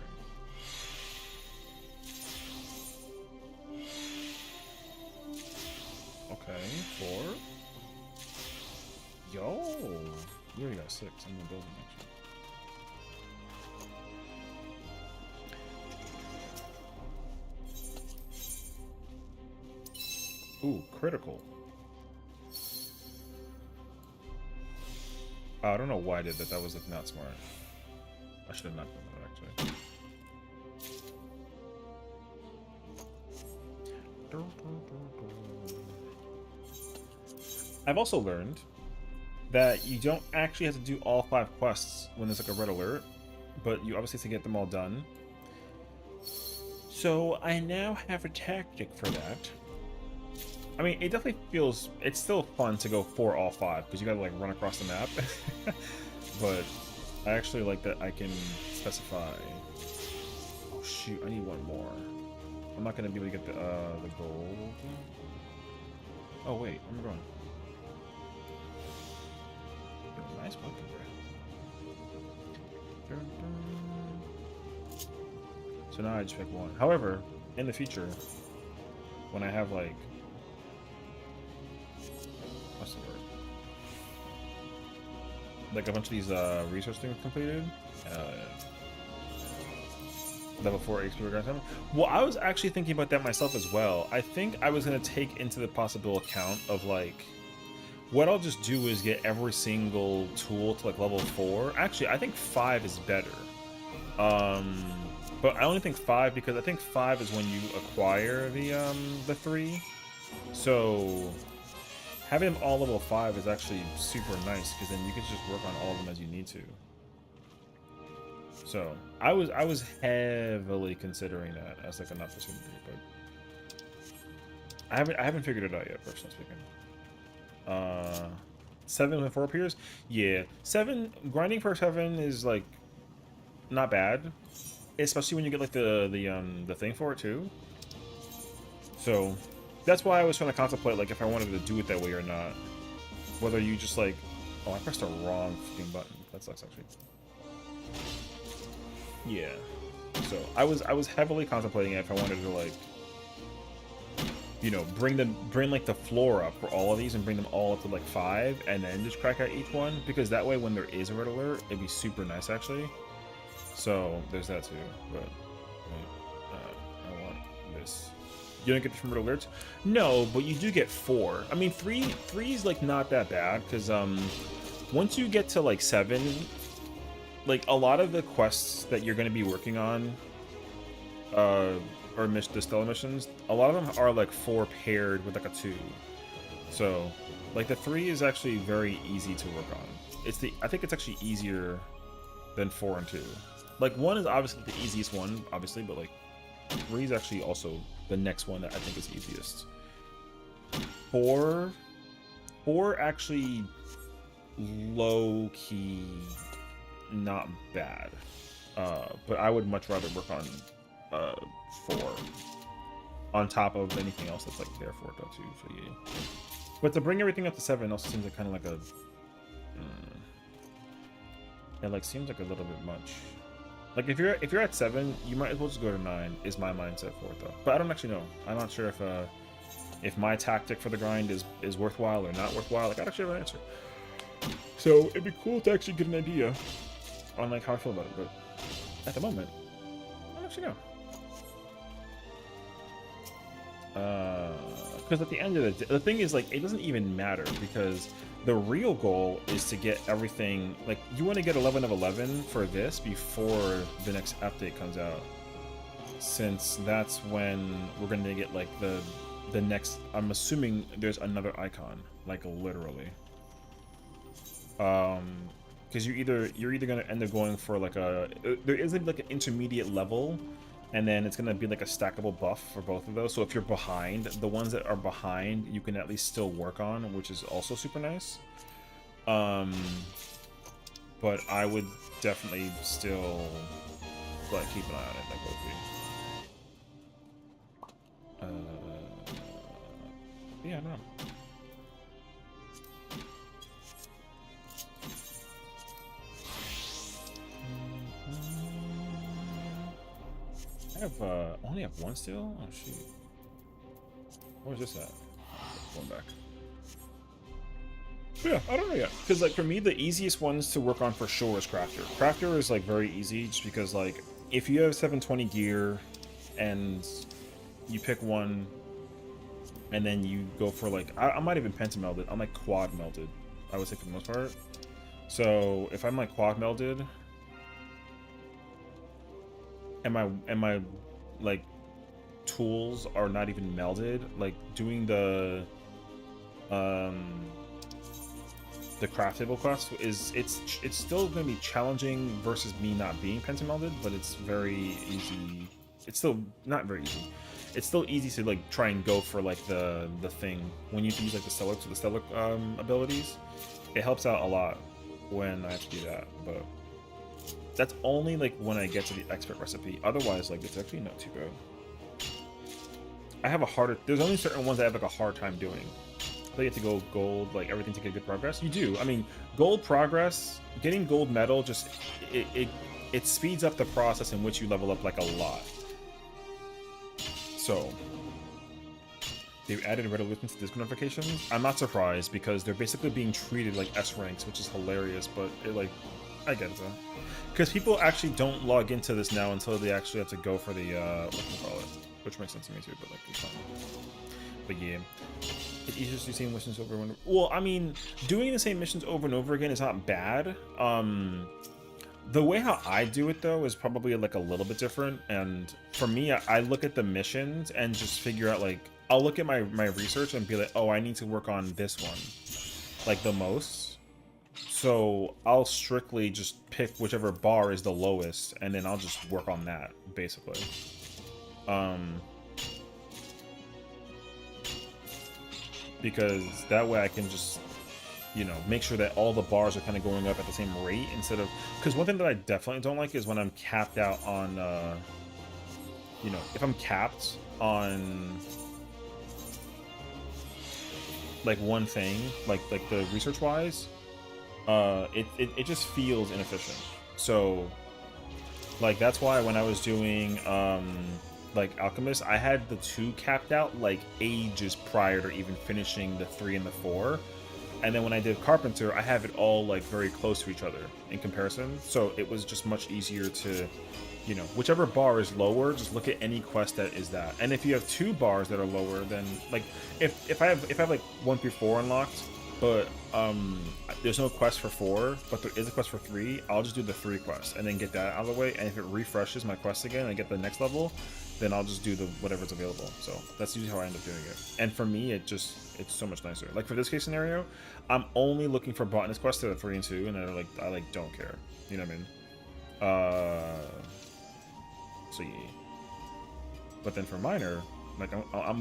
Okay, 4. Yo! You already got 6. I'm gonna build them actually. Ooh, critical. I don't know why I did that. That was like not smart. I should have not done that actually. I've also learned that you don't actually have to do all 5 quests when there's like a red alert, but you obviously have to get them all done. So I now have a tactic for that. I mean, it definitely feels, it's still fun to go for all 5 because you gotta like run across the map. But I actually like that I can specify. Oh shoot, I need one more. I'm not gonna be able to get the gold. Oh wait, I'm wrong. Yo, nice weapon, bro. So now I just pick one. However, in the future, when I have like, what's the word? Like a bunch of these research things completed. Level 4 HP regardless. Well, I was actually thinking about that myself as well. I think I was going to take into the possible account of like, what I'll just do is get every single tool to like level 4. Actually, I think 5 is better. But I only think 5 because I think 5 is when you acquire the 3. So having them all level 5 is actually super nice because then you can just work on all of them as you need to. So I was heavily considering that as like an opportunity, but I haven't figured it out yet, personally speaking. 7 with 4 appears? Yeah. 7 grinding for 7 is like not bad. Especially when you get like the thing for it too. So that's why I was trying to contemplate like if I wanted to do it that way or not. Whether you just like, oh, I pressed the wrong fucking button. That sucks actually. Yeah. So I was heavily contemplating if I wanted to like, you know, bring like the floor up for all of these and bring them all up to like 5 and then just crack out each one, because that way when there is a red alert, it'd be super nice actually. So there's that too. But wait, I want this. You don't get this from red alerts? No, but you do get 4. I mean, 3 is like not that bad because once you get to like 7, like a lot of the quests that you're going to be working on, or the stellar missions, a lot of them are like 4 paired with like a 2. So like the 3 is actually very easy to work on. I think it's actually easier than 4 and 2. Like 1 is obviously the easiest one, obviously, but like 3 is actually also the next one that I think is easiest. 4 actually low key not bad, but I would much rather work on 4 on top of anything else that's like there for it though too. So yeah, but to bring everything up to 7 also seems like kind of like a it like seems like a little bit much. Like if you're at 7, you might as well just go to 9. Is my mindset for it though, but I don't actually know. I'm not sure if my tactic for the grind is worthwhile or not worthwhile. Like I don't actually have an answer. So it'd be cool to actually get an idea on like how I feel about it, but at the moment, I don't actually know. Because at the end of the thing is like it doesn't even matter, because the real goal is to get everything, like you want to get 11 of 11 for this before the next update comes out, since that's when we're going to get like the next, I'm assuming there's another icon, like literally. Because you're either going to end up going for like there isn't like an intermediate level, and then it's going to be like a stackable buff for both of those. So if you're behind, the ones that are behind you can at least still work on, which is also super nice. But I would definitely still like keep an eye on it, like okay. Yeah, I don't know. have only have one still. Oh shoot. Where's this at? Going back. Yeah, I don't know yet. Because like for me, the easiest ones to work on for sure is Crafter. Crafter is like very easy just because like if you have 720 gear and you pick one and then you go for like I'm not even penta melded, I'm like quad melded, I would say for the most part. So if I'm like quad melded and my like tools are not even melded, like doing the craftable quest is it's still going to be challenging versus me not being pentamelded, but it's very easy. It's still not very easy. It's still easy to like try and go for like the thing when you use like the stellar abilities. It helps out a lot when I have to do that, but that's only like when I get to the expert recipe. Otherwise, like it's actually not too bad. I have a harder. There's only certain ones I have like a hard time doing. You have to go gold, like everything to get good progress. You do. I mean, gold progress, getting gold medal, just it speeds up the process in which you level up like a lot. So they've added resolution to Discord notifications. I'm not surprised because they're basically being treated like S ranks, which is hilarious. But it like, I get it though, because people actually don't log into this now until they actually have to go for the whatchamacallit, which makes sense to me too. But like, it's fine. But yeah. It's easier to do the same missions over and over. Well, I mean, doing the same missions over and over again is not bad. The way how I do it, though, is probably, like, a little bit different. And for me, I look at the missions and just figure out, like, I'll look at my research and be like, oh, I need to work on this one, like, the most. So I'll strictly just pick whichever bar is the lowest, and then I'll just work on that, basically. Because that way I can just, you know, make sure that all the bars are kind of going up at the same rate instead of... Because one thing that I definitely don't like is when I'm capped out on, you know, if I'm capped on, like, one thing, like the research-wise, it just feels inefficient. So, like, that's why when I was doing, like Alchemist, I had the 2 capped out like ages prior to even finishing the 3 and the 4, and then when I did Carpenter, I have it all like very close to each other in comparison, so it was just much easier to, you know, whichever bar is lower, just look at any quest that is that. And if you have 2 bars that are lower, then like if I have like 1 through 4 unlocked, but there's no quest for 4, but there is a quest for 3, I'll just do the 3 quests and then get that out of the way, and if it refreshes my quest again and I get the next level, then I'll just do the whatever's available. So that's usually how I end up doing it. And for me, it's so much nicer. Like for this case scenario, I'm only looking for botanist quests that are 3 and 2, and I don't care. You know what I mean? So yeah. But then for minor, like I'm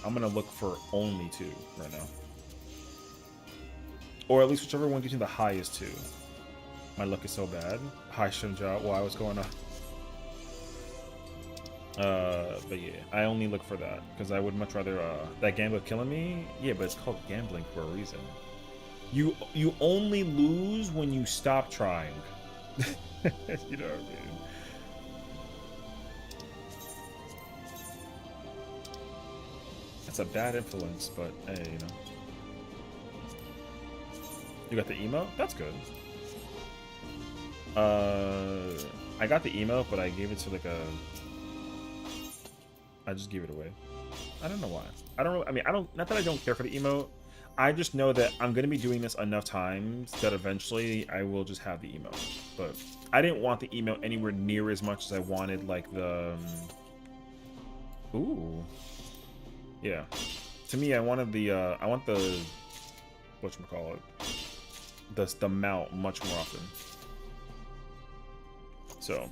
gonna look for only 2 right now. Or at least whichever one gives me the highest 2. My luck is so bad. Hi Shinja, why what's going on? But yeah, I only look for that because I would much rather that gambler killing me. Yeah, but it's called gambling for a reason. You only lose when you stop trying. You know what I mean? That's a bad influence, but hey, you know. You got the emo? That's good. I got the emo, but I gave it to like a... I just gave it away. I don't know why. I don't. I mean, I don't. Not that I don't care for the emote. I just know that I'm gonna be doing this enough times that eventually I will just have the emote. But I didn't want the emote anywhere near as much as I wanted, like the. Ooh. Yeah. To me, I wanted the. I want the. Whatchamacallit. The mount much more often. So.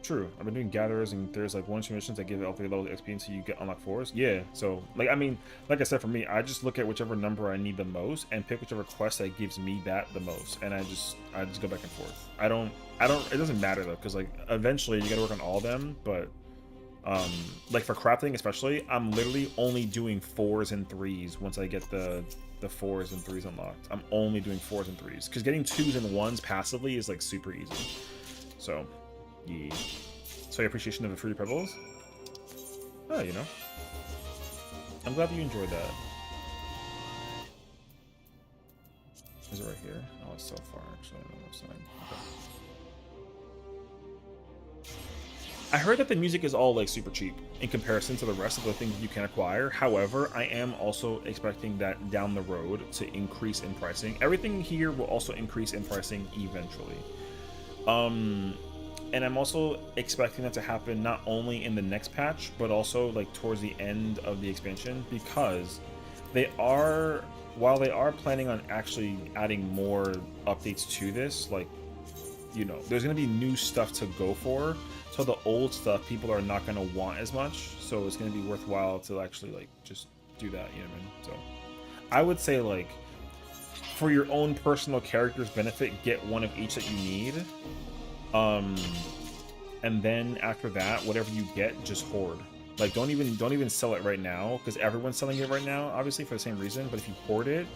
True. I've been doing gatherers, and there's like 1 or 2 missions that give all 3 levels XP until you get unlock 4s. Yeah. So like, I mean, like I said, for me, I just look at whichever number I need the most and pick whichever quest that gives me that the most, and I just go back and forth. I don't. It doesn't matter though, because like eventually you got to work on all of them. But like for crafting especially, I'm literally only doing 4s and 3s once I get the 4s and 3s unlocked. I'm only doing 4s and 3s because getting 2s and 1s passively is like super easy. So. Yeah. So your appreciation of the Fruity Pebbles? Oh, you know. I'm glad that you enjoyed that. Is it right here? Oh, it's so far, actually. On the left side. Okay. I heard that the music is all like super cheap in comparison to the rest of the things you can acquire. However, I am also expecting that down the road to increase in pricing. Everything here will also increase in pricing eventually. And I'm also expecting that to happen not only in the next patch, but also like towards the end of the expansion, because they are, while they are planning on actually adding more updates to this, like, you know, there's going to be new stuff to go for. So the old stuff people are not going to want as much. So it's going to be worthwhile to actually like just do that, you know what I mean? So I would say, like, for your own personal character's benefit, get one of each that you need. And then after that, whatever you get, just hoard. Like, don't even sell it right now, because everyone's selling it right now, obviously for the same reason. But if you hoard it,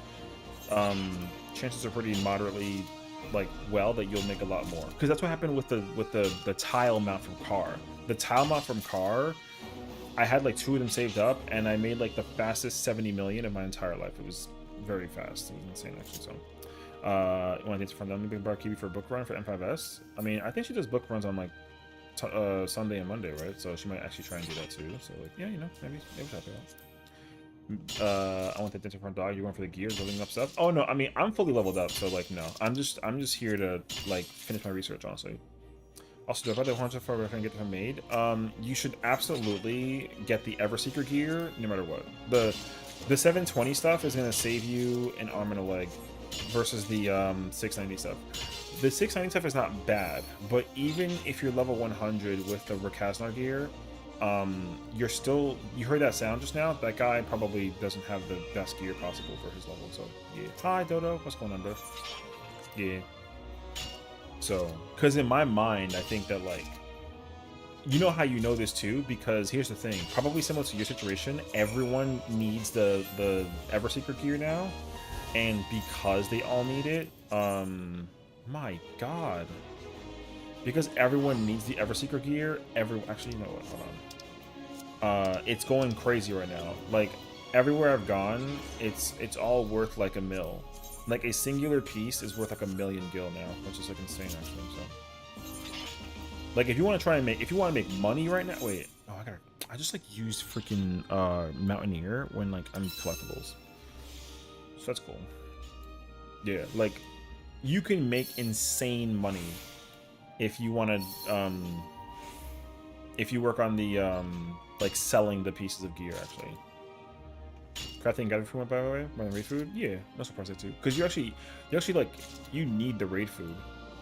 chances are pretty moderately like well that you'll make a lot more, because that's what happened with the tile mount from Car. The tile mount from Car, I had like 2 of them saved up, and I made like the fastest 70 million of my entire life. It was very fast. It was insane, actually. So one thing from them, big bar Kiwi for a book run for M7s. I mean, I think she does book runs on like Sunday and Monday, right? So she might actually try and do that too. So like, yeah, you know, maybe try that. I want the dental front dog. You're going for the gears, leveling up stuff. Oh no, I mean, I'm fully leveled up, so like, no, I'm just here to like finish my research, honestly. Also, do I buy the 100 for and get them made? You should absolutely get the Everseeker gear, no matter what. The 720 stuff is gonna save you an arm and a leg, versus the 690 stuff. The 690 stuff is not bad, but even if you're level 100 with the Rakaznar gear, you're still, you heard that sound just now? That guy probably doesn't have the best gear possible for his level, so yeah. Hi Dodo, what's going on, bro? Yeah. So, because in my mind, I think that, like, you know how you know this too, because here's the thing, probably similar to your situation, everyone needs the Everseeker gear now, and because they all need it, my god. Because everyone needs the Everseeker gear, actually, you know what, hold on. It's going crazy right now. Like, everywhere I've gone, it's all worth like a mil. Like, a singular piece is worth like 1,000,000 gil now, which is like insane, actually. So, like, if you want to make money right now, wait. Oh, I just like used freaking Mountaineer when like I'm collectibles. So that's cool. Yeah, like, you can make insane money if you want to, if you work on the like selling the pieces of gear, actually. Crafting guide food, by the way, by the raid food. Yeah, no surprise there too, because you actually like, you need the raid food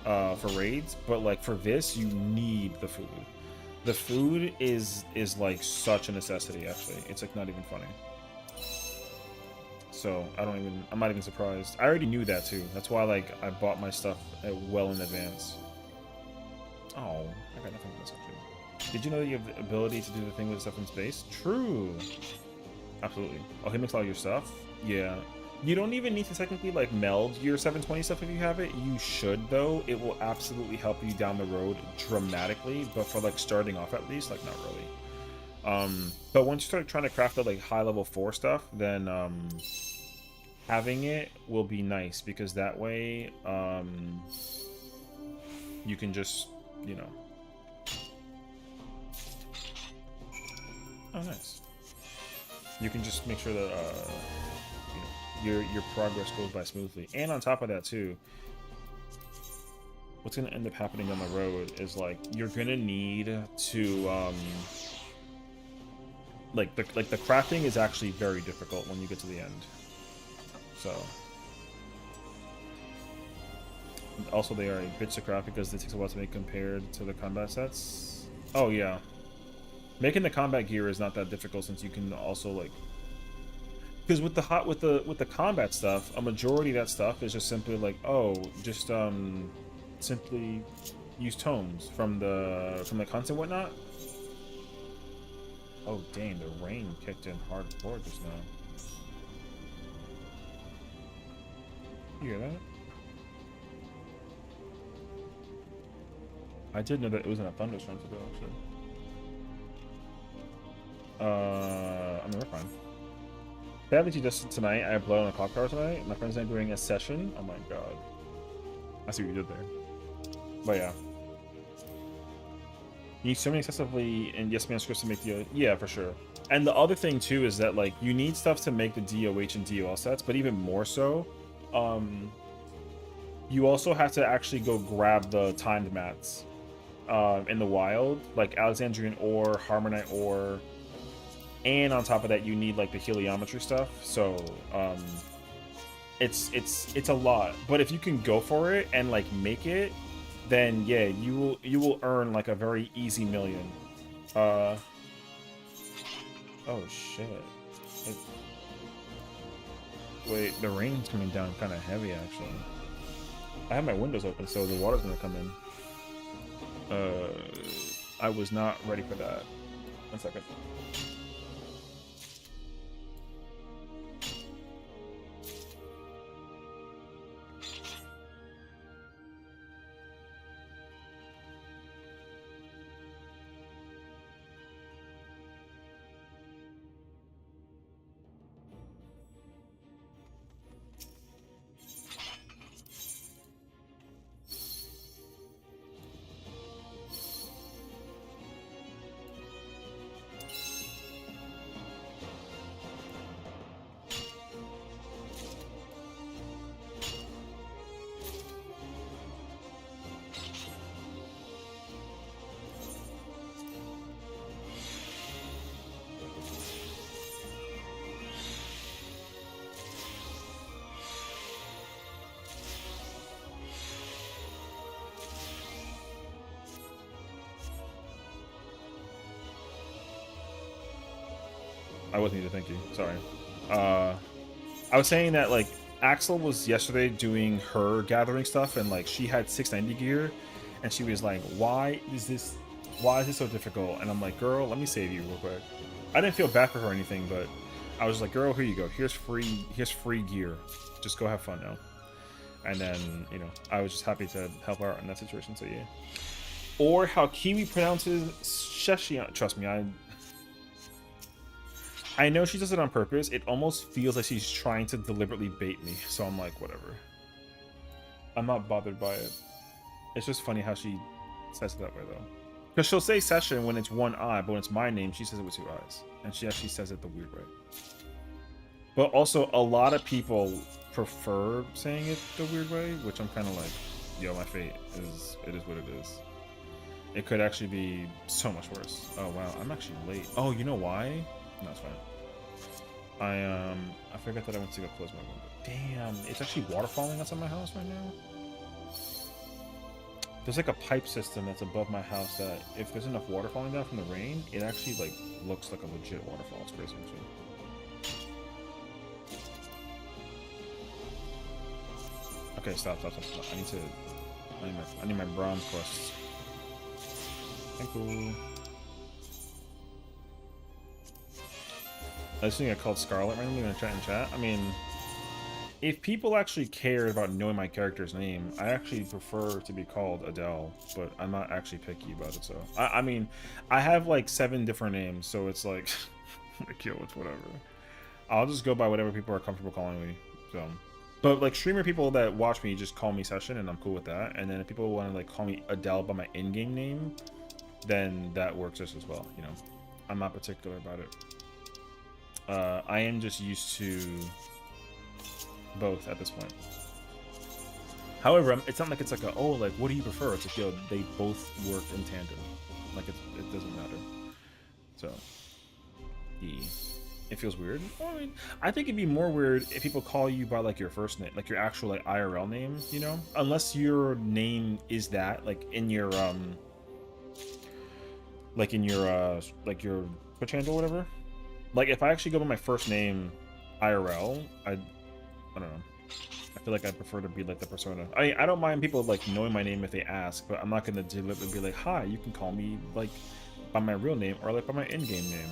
for raids, but like for this you need the food. The food is like such a necessity, actually. It's like not even funny. So I'm not even surprised. I already knew that too. That's why, like, I bought my stuff well in advance. Oh, I got nothing for this, actually. Did you know that you have the ability to do the thing with stuff in space? True. Absolutely. Oh, he makes all your stuff? Yeah. You don't even need to technically like meld your 720 stuff if you have it. You should, though. It will absolutely help you down the road dramatically, but for like starting off, at least, like, not really. But once you start trying to craft the like high level 4 stuff, then having it will be nice, because that way you can just, you know. Oh, nice. You can just make sure that you know, your progress goes by smoothly. And on top of that too, what's going to end up happening down the road is, like, you're going to need to like the crafting is actually very difficult when you get to the end. So also they are a bitch to craft because it takes a while to make compared to the combat sets. Oh yeah. Making the combat gear is not that difficult, since you can also, like, because with the combat stuff, a majority of that stuff is just simply like, oh, just simply use tomes from the hunts and whatnot. Oh dang, the rain kicked in hardcore just now. You hear that? I did know that it was in a thunderstorm today, actually. I mean, we're fine. Badly just tonight, I have blood on a clock tower tonight. My friends and I doing a session. Oh my god. I see what you did there. But yeah. You need so many excessively and yes man scripts to make the yeah, for sure. And the other thing too is that like you need stuff to make the DOH and DOL sets, but even more so, you also have to actually go grab the timed mats in the wild, like Alexandrian ore, Harmonite ore, and on top of that you need like the heliometry stuff. So it's a lot. But if you can go for it and like make it, then yeah, you will earn like a very easy million. Oh shit. Wait, the rain's coming down kind of heavy actually. I have my windows open, so the water's gonna come in. I was not ready for that. 1 second. I wasn't even thinking. Sorry. I was saying that like Axel was yesterday doing her gathering stuff, and like she had 690 gear, and she was like, why is this so difficult? And I'm like, girl, let me save you real quick. I didn't feel bad for her or anything, but I was like, girl, here you go. Here's free gear. Just go have fun now. And then, you know, I was just happy to help her out in that situation. So yeah. Or how Kiwi pronounces Sessiion. Trust me, I know she does it on purpose. It almost feels like she's trying to deliberately bait me. So I'm like, whatever. I'm not bothered by it. It's just funny how she says it that way, though. Because she'll say Sessiion when it's one eye, but when it's my name, she says it with 2 eyes. And she actually says it the weird way. But also, a lot of people prefer saying it the weird way, which I'm kind of like, yo, my fate is, it is what it is. It could actually be so much worse. Oh, wow. I'm actually late. Oh, you know why? No, it's fine. I forgot that I went to go close my window. Damn, it's actually water falling outside my house right now. There's like a pipe system that's above my house that if there's enough water falling down from the rain, it actually like looks like a legit waterfall. It's crazy actually. Okay, stop. I need my bronze quests. Thank you. I just think I called Scarlet randomly when I chat in chat. I mean, if people actually cared about knowing my character's name, I actually prefer to be called Adele, but I'm not actually picky about it. So I mean, I have like 7 different names, so it's like, like yo, it's whatever. I'll just go by whatever people are comfortable calling me. So, but like streamer people that watch me just call me Sessiion, and I'm cool with that. And then if people want to like call me Adele by my in-game name, then that works just as well. You know, I'm not particular about it. I am just used to both at this point. However, it's not like it's like a, oh, like, what do you prefer? It's like, yo, they both work in tandem. Like, it doesn't matter. So, it feels weird. Well, I mean, I think it'd be more weird if people call you by, like, your first name, like, your actual, like, IRL name, you know? Unless your name is that, like, in your, like, your Twitch handle or whatever. Like, if I actually go by my first name IRL, I don't know. I feel like I prefer to be like the persona. I don't mind people like knowing my name if they ask, but I'm not gonna deliberately be like, hi, you can call me like by my real name or like by my in-game name.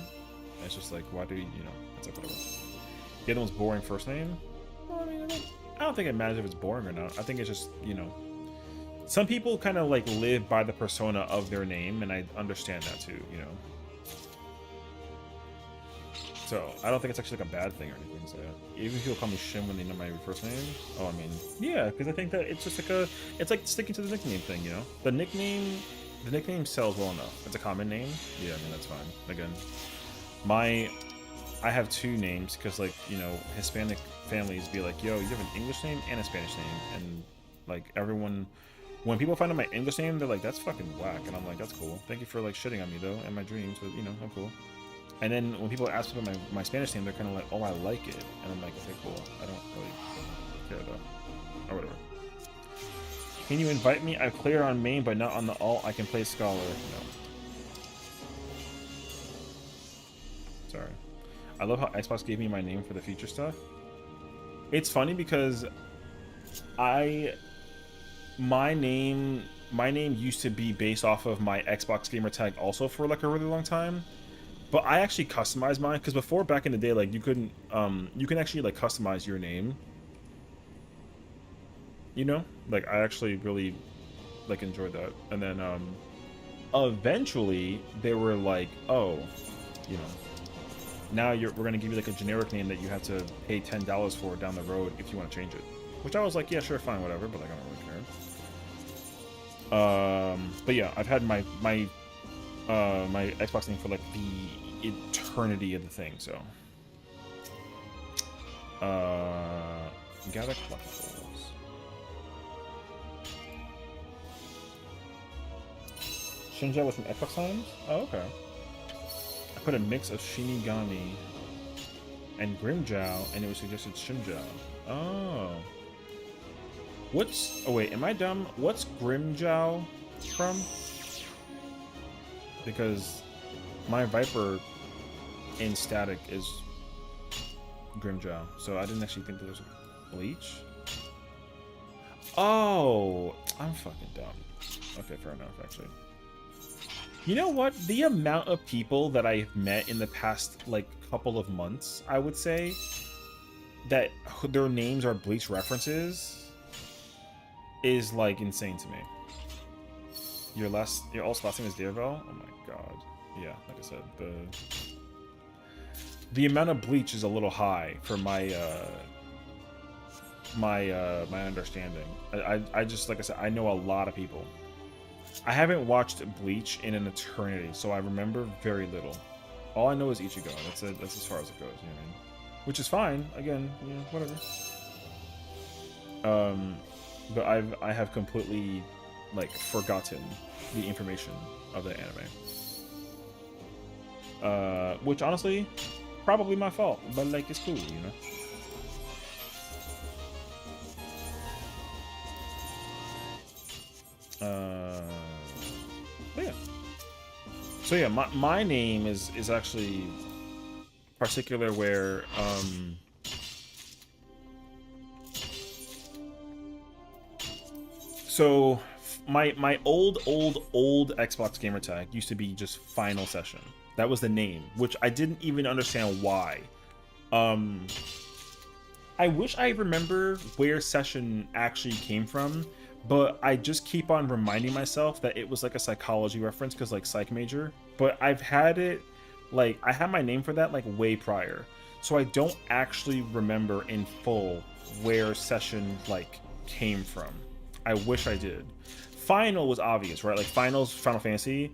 And it's just like, why do you know? It's like whatever. The other one's boring first name. Well, I mean, I don't think it matters if it's boring or not. I think it's just, you know, some people kind of like live by the persona of their name, and I understand that too, you know. So I don't think it's actually like a bad thing or anything. So yeah. Even if people call me Shim when they know my first name, oh, I mean, yeah, because I think that it's just like it's like sticking to the nickname thing, you know. The nickname sells well enough. It's a common name. Yeah, I mean that's fine. Again, I have two names because like you know Hispanic families be like, yo, you have an English name and a Spanish name, and like everyone. When people find out my English name, they're like, "That's fucking whack," and I'm like, "That's cool. Thank you for like shitting on me though, and my dreams, but you know, I'm cool." And then when people ask me about my Spanish name, they're kind of like, "Oh, I like it," and I'm like, "Okay, cool. I don't really care though, or whatever." Can you invite me? I clear on main, but not on the alt. I can play scholar. No. Sorry. I love how Xbox gave me my name for the future stuff. It's funny because my name used to be based off of my Xbox gamer tag also for like a really long time, but I actually customized mine because before, back in the day, like you couldn't you can actually like customize your name, you know, like I actually really like enjoyed that. And then eventually they were like, oh, you know, now we're gonna give you like a generic name that you have to pay $10 for down the road if you want to change it, which I was like, yeah, sure, fine, whatever, but like I don't really care. But yeah, I've had my Xbox name for like the eternity of the thing. So, gather collectibles. Shinja was from Xbox times. Oh, okay. I put a mix of Shinigami and Grimjow, and it was suggested Shinja. Oh. Oh wait, am I dumb? What's Grimjow from? Because my Viper in static is Grimjow, so I didn't actually think there was a Bleach. Oh, I'm fucking dumb. Okay, fair enough, actually. You know what? The amount of people that I've met in the past, like, couple of months, I would say, that their names are Bleach references is like insane to me. Your also last name is Deervel? Oh my god. Yeah, like I said, the amount of Bleach is a little high for my my understanding. I just, like I said, I know a lot of people. I haven't watched Bleach in an eternity, so I remember very little. All I know is Ichigo. That's it. That's as far as it goes, you know what I mean? Which is fine. Again, you know, whatever. But I have completely like forgotten the information of the anime. Which honestly, probably my fault, but like it's cool, you know. But yeah. So yeah, my name is actually particular where so my old Xbox gamer tag used to be just Final Session. That was the name, which I didn't even understand why. I wish I remember where Session actually came from, but I just keep on reminding myself that it was like a psychology reference because like psych major. But I've had it, like I had my name for that like way prior, so I don't actually remember in full where Session like came from. I wish I did. Final was obvious, right? Like Final's Final Fantasy,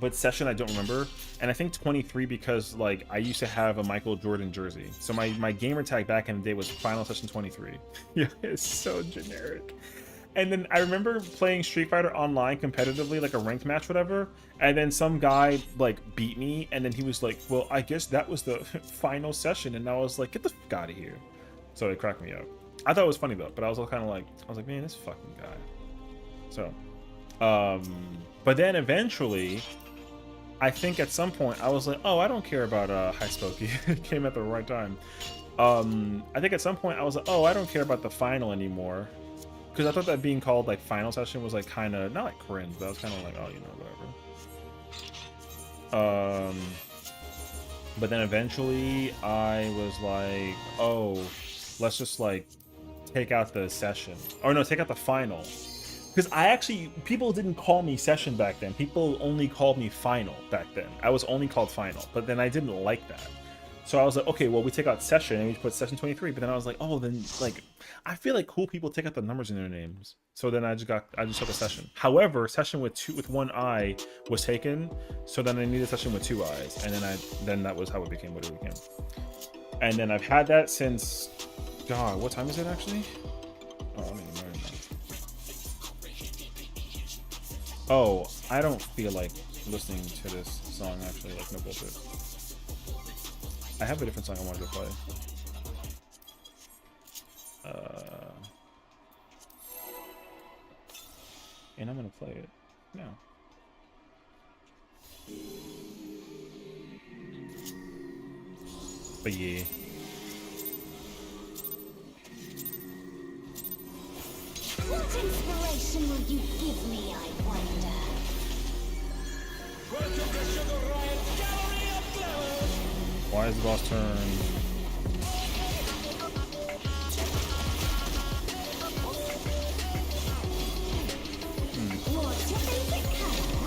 but Session I don't remember. And I think 23 because like I used to have a Michael Jordan jersey, so my gamer tag back in the day was Final Session 23. Yeah, it's so generic. And then I remember playing Street Fighter online competitively, like a ranked match, whatever. And then some guy like beat me, and then he was like, "Well, I guess that was the final session." And I was like, "Get the fuck out of here!" So it cracked me up. I thought it was funny though, but I was kind of like, "Man, this fucking guy." So, but then eventually, I think at some point I was like, "Oh, I don't care about High Spokey." It came at the right time. I think at some point I was like, "Oh, I don't care about the final anymore." Because I thought that being called like Final Session was like kind of not like cringe, but I was kind of like, oh, you know, whatever. But then eventually I was like, oh, let's just like take out the session. Or no, take out the final. Because I actually, people didn't call me session back then. People only called me final back then. I was only called final, but then I didn't like that. So I was like, okay, well, we take out session and we put session 23. But then I was like, oh, then like, I feel like cool people take out the numbers in their names. So then I just took a session. However, session with one eye was taken. So then I needed a session with 2 eyes. And then that was how it became what it became. And then I've had that since, God, what time is it actually? Oh, I don't even know. Oh, I don't feel like listening to this song actually, like no bullshit. I have a different song I wanted to play. And I'm gonna play it now. But yeah. What inspiration will you give me, I wonder? Why is the boss turn? What's your favorite color?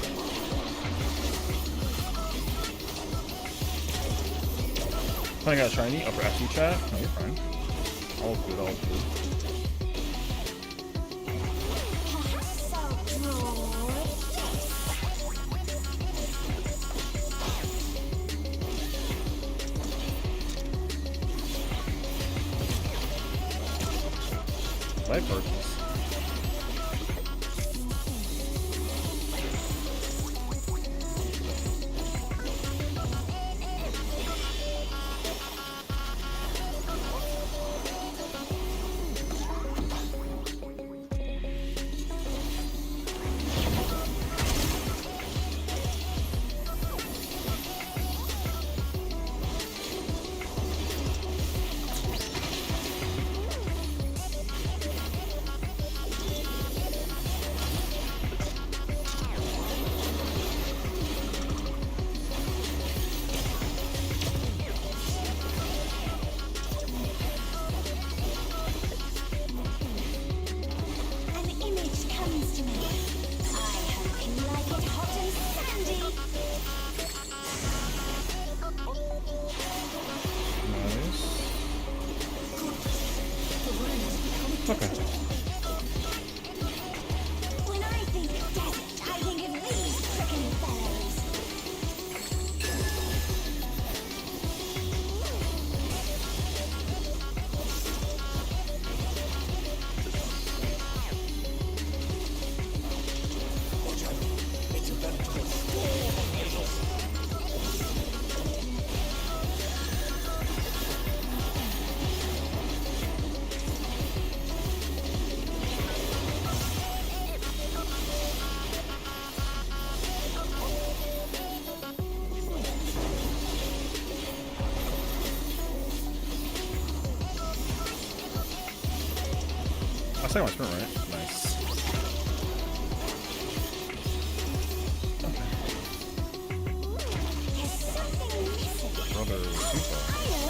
I got a shiny upper FT chat. No, you're fine. All good, all good. Perhaps I'll draw Life purchase. an image comes to me. I hope you like it hot and sandy. Nice. Okay. When I think desert, I think of these frickin' fellows. I second my sprint, right? Nice. Okay. There's something missing. Brother, too far. I know.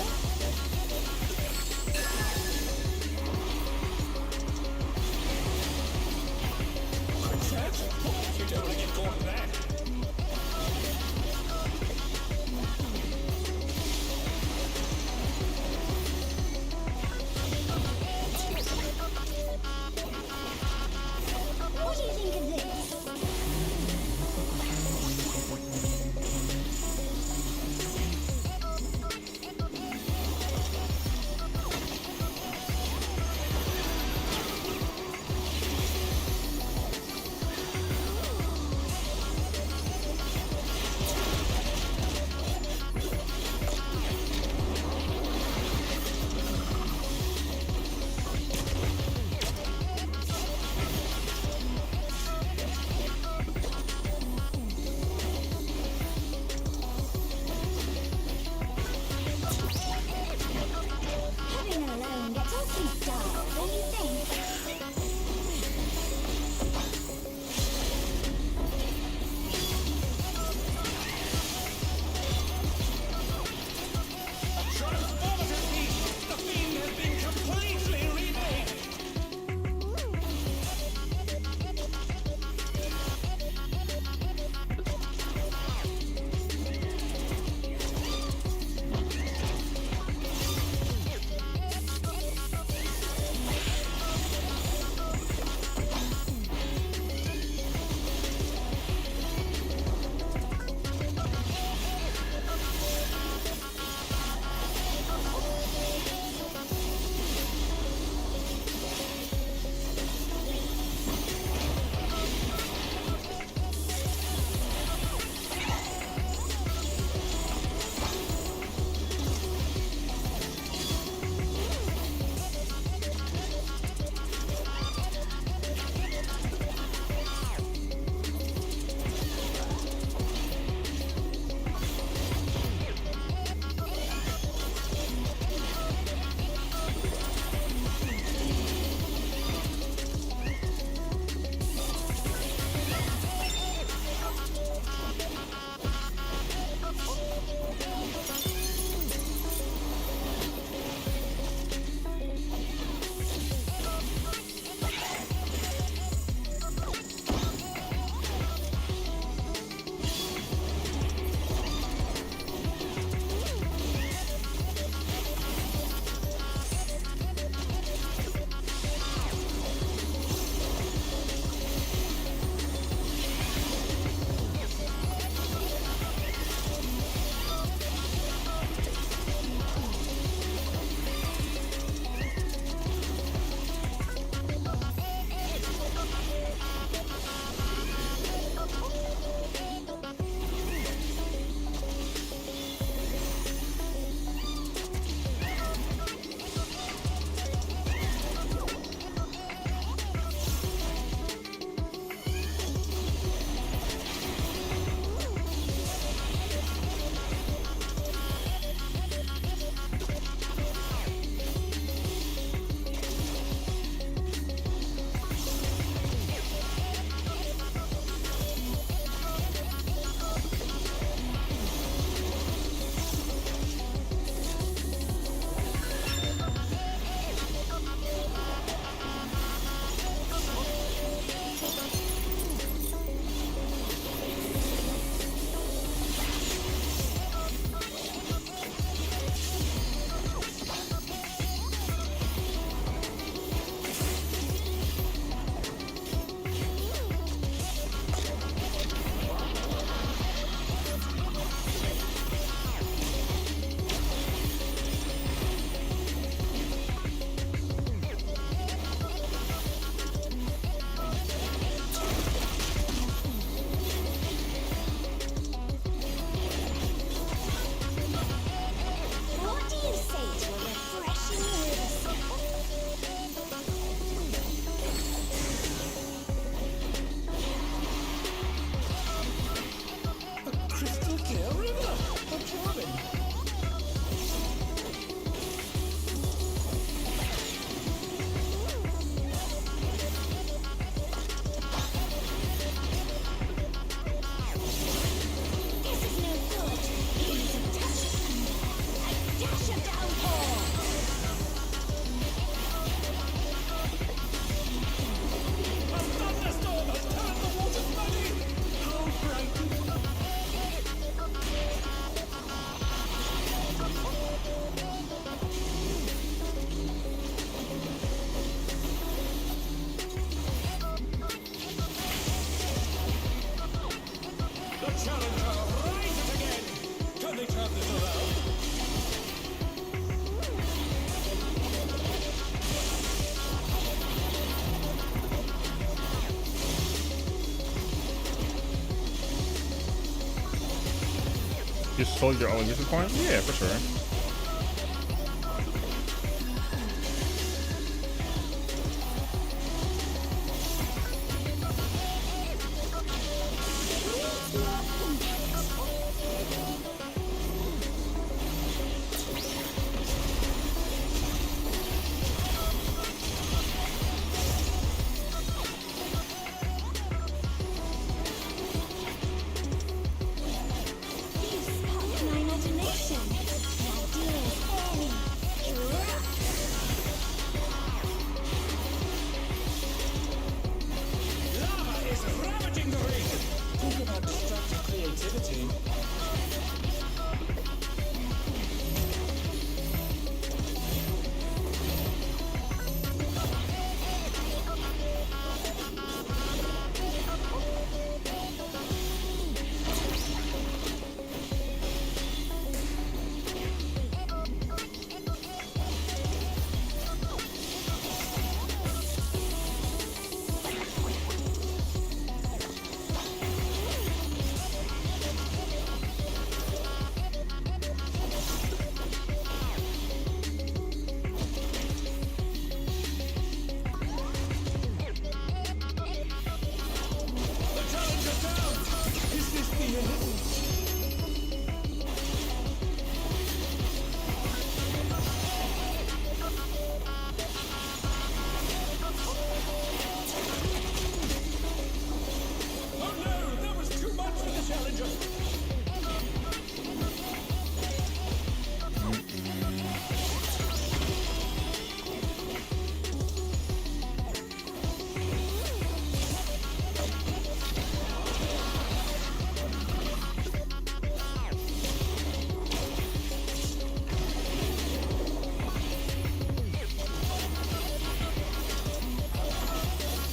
just sold your all user point? Yeah, for sure.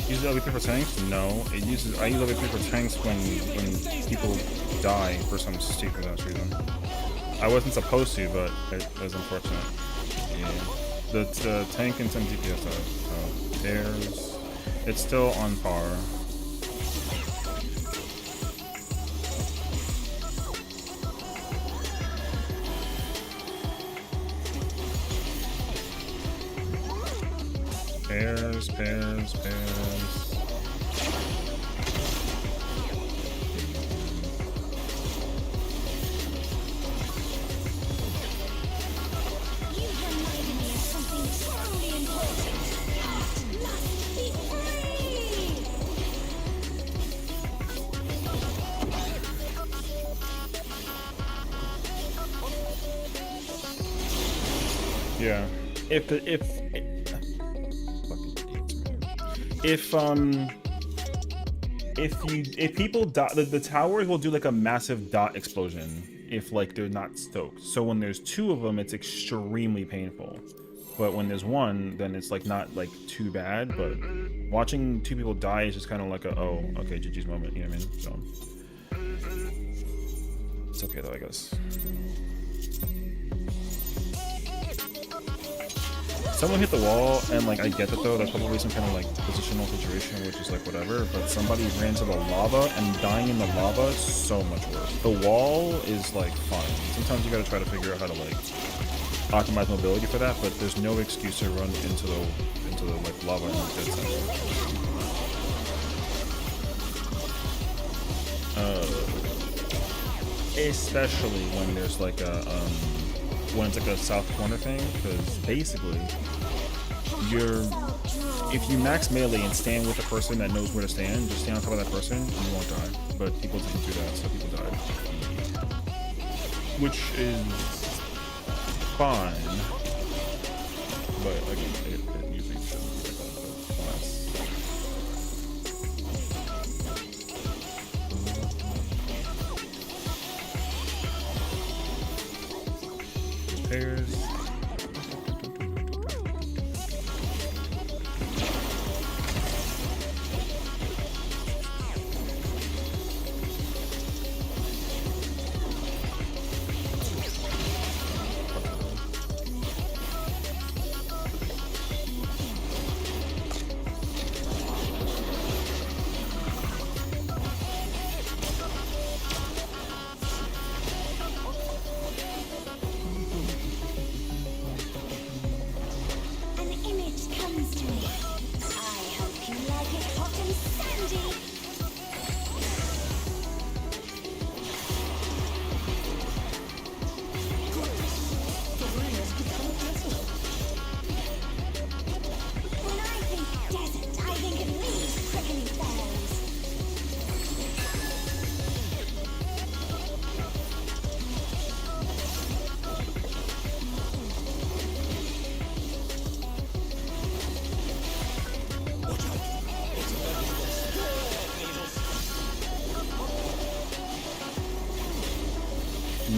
Uses LVP for tanks? No. I use LVP for tanks when people die for some stupid ass reason. I wasn't supposed to, but it was unfortunate. Yeah. The tank and some DPS are pairs. It's still on par. Pairs. Yeah. If people die, the towers will do like a massive dot explosion if like they're not stoked. So when there's two of them, it's extremely painful. But when there's one, then it's like not like too bad. But watching two people die is just kind of like a oh okay GG's moment. You know what I mean? So it's okay though, I guess. Someone hit the wall, and like I get that though, that's probably some kind of like positional situation, which is like whatever, but somebody ran to the lava, and dying in the lava is so much worse. The wall is like fine. Sometimes you gotta try to figure out how to like optimize mobility for that, but there's no excuse to run into the like lava in the dead center. Especially when there's like a when it's like a south corner thing, because basically if you max melee and stand with a person that knows where to stand, just stand on top of that person and you won't die. But people didn't do that, so people died, which is fine, but like it usually shouldn't be like that. Pairs.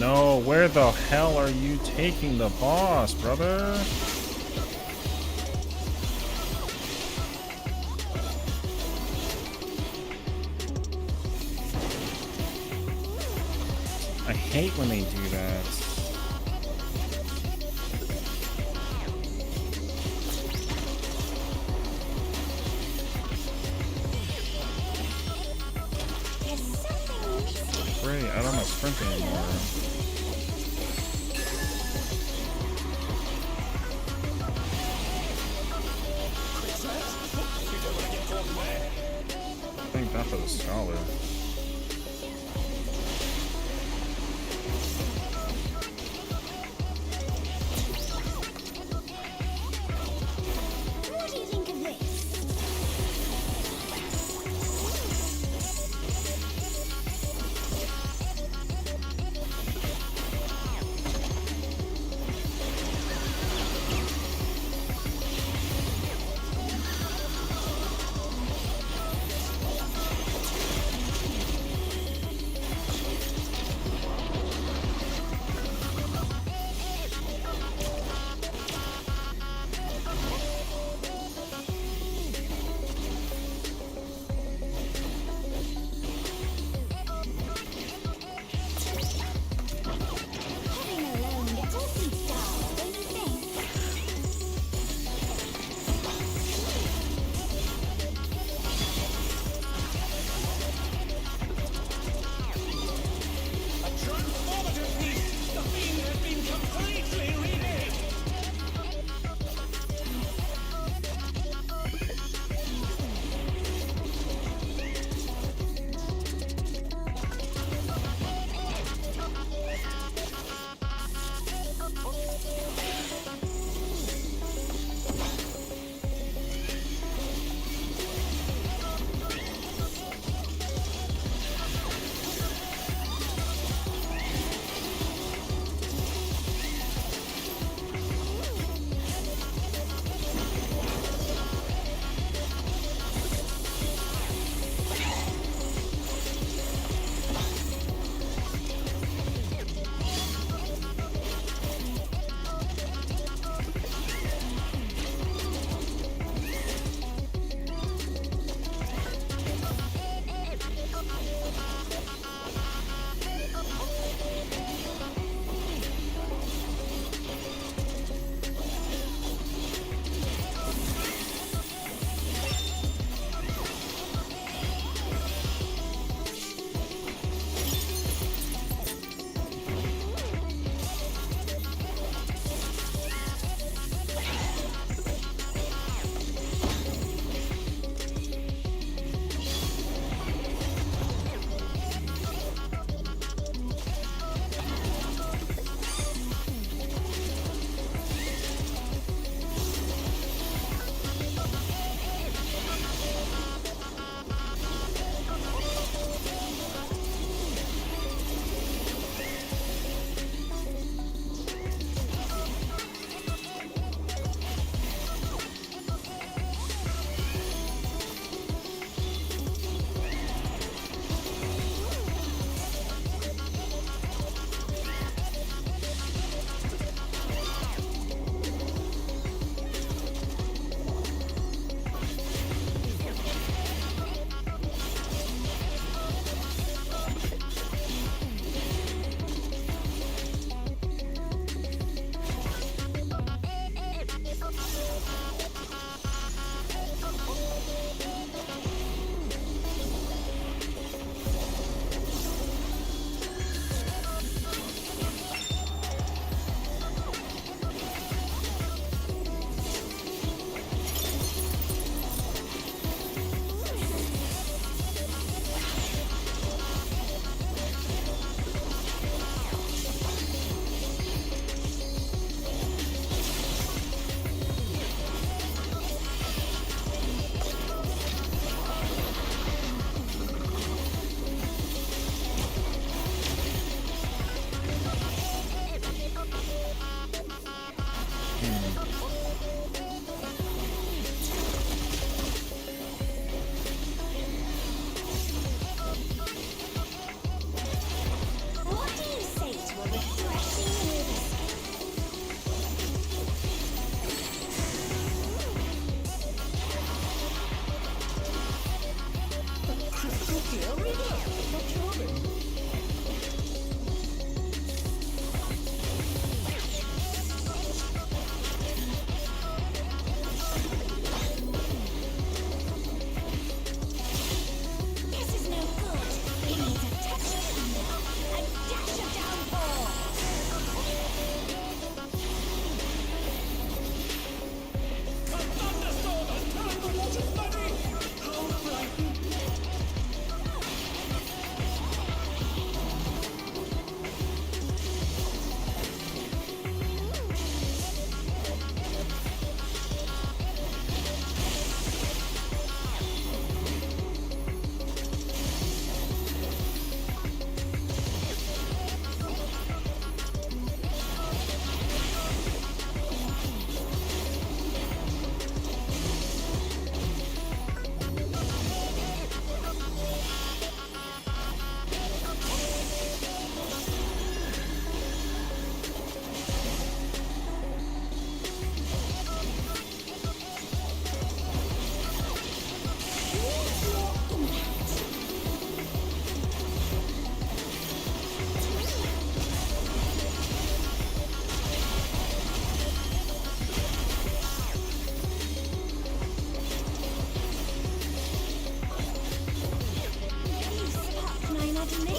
no. Where the hell are you taking the boss, brother? I hate when they do that. There's something missing. Great, I don't have sprint anymore. Thank God for the scholar. What do you think of this?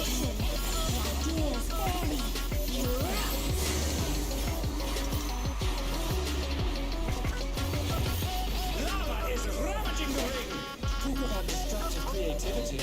potion. The idea's very youre. Lava is ravaging the ring. Talk about destructive creativity.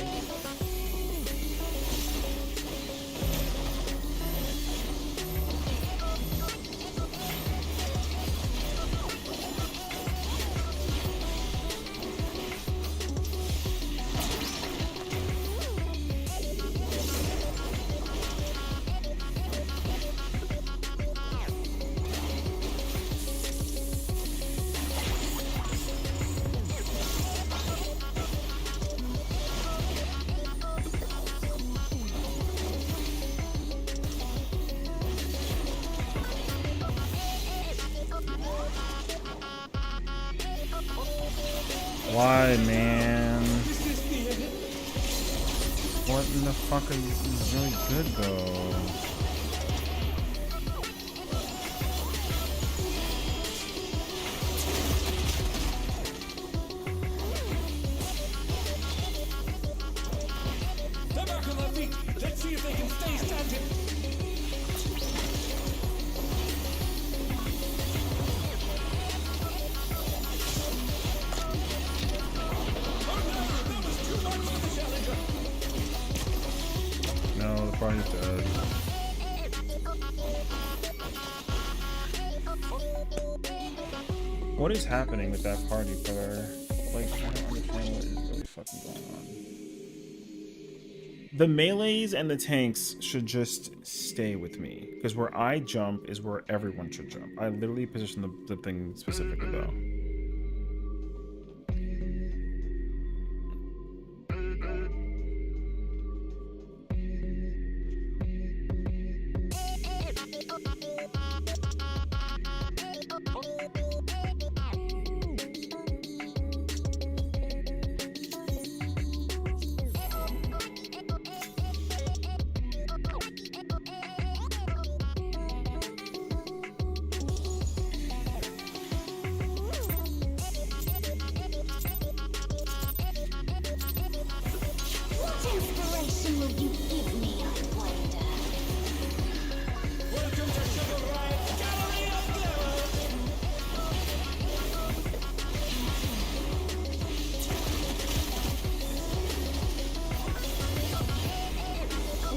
Why, man? What in the fuck are you? He's really good though. They're back on their feet. Let's see if they can stay standing. No, the party's dead. What is happening with that party, brother? Like, I don't understand what is really fucking going on. The melees and the tanks should just stay with me, because where I jump is where everyone should jump. I literally position the thing specifically though. What inspiration will you give me, I wonder? Welcome to Sugar Riot's Gallery of Glamour.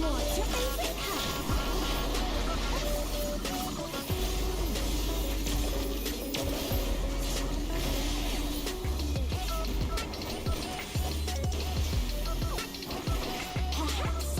What's your favorite color? Perhaps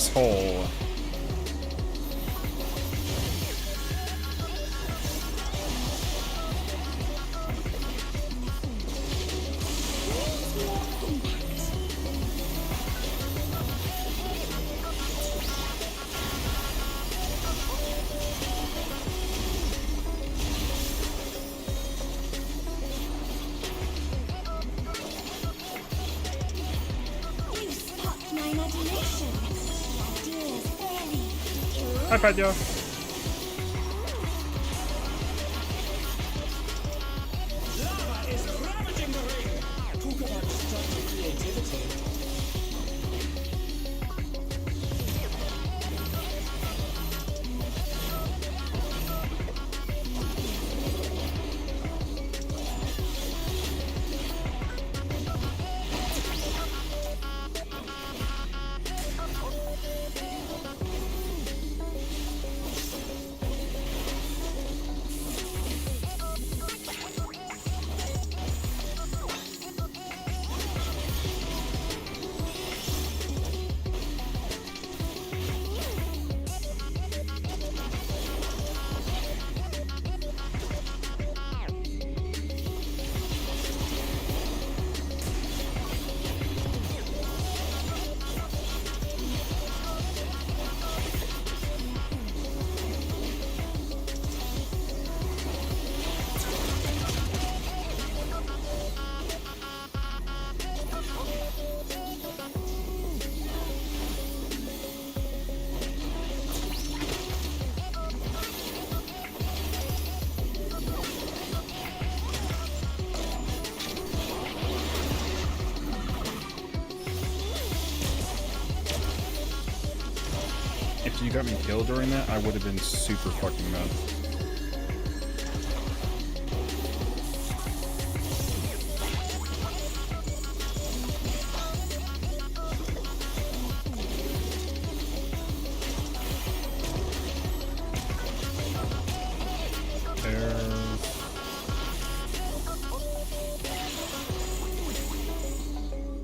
asshole. You sparked my imagination. Ideas very Hi, Padyo. Lava is ravaging the ring. Talk about destructive creativity. If you got me killed during that, I would have been super fucking mad.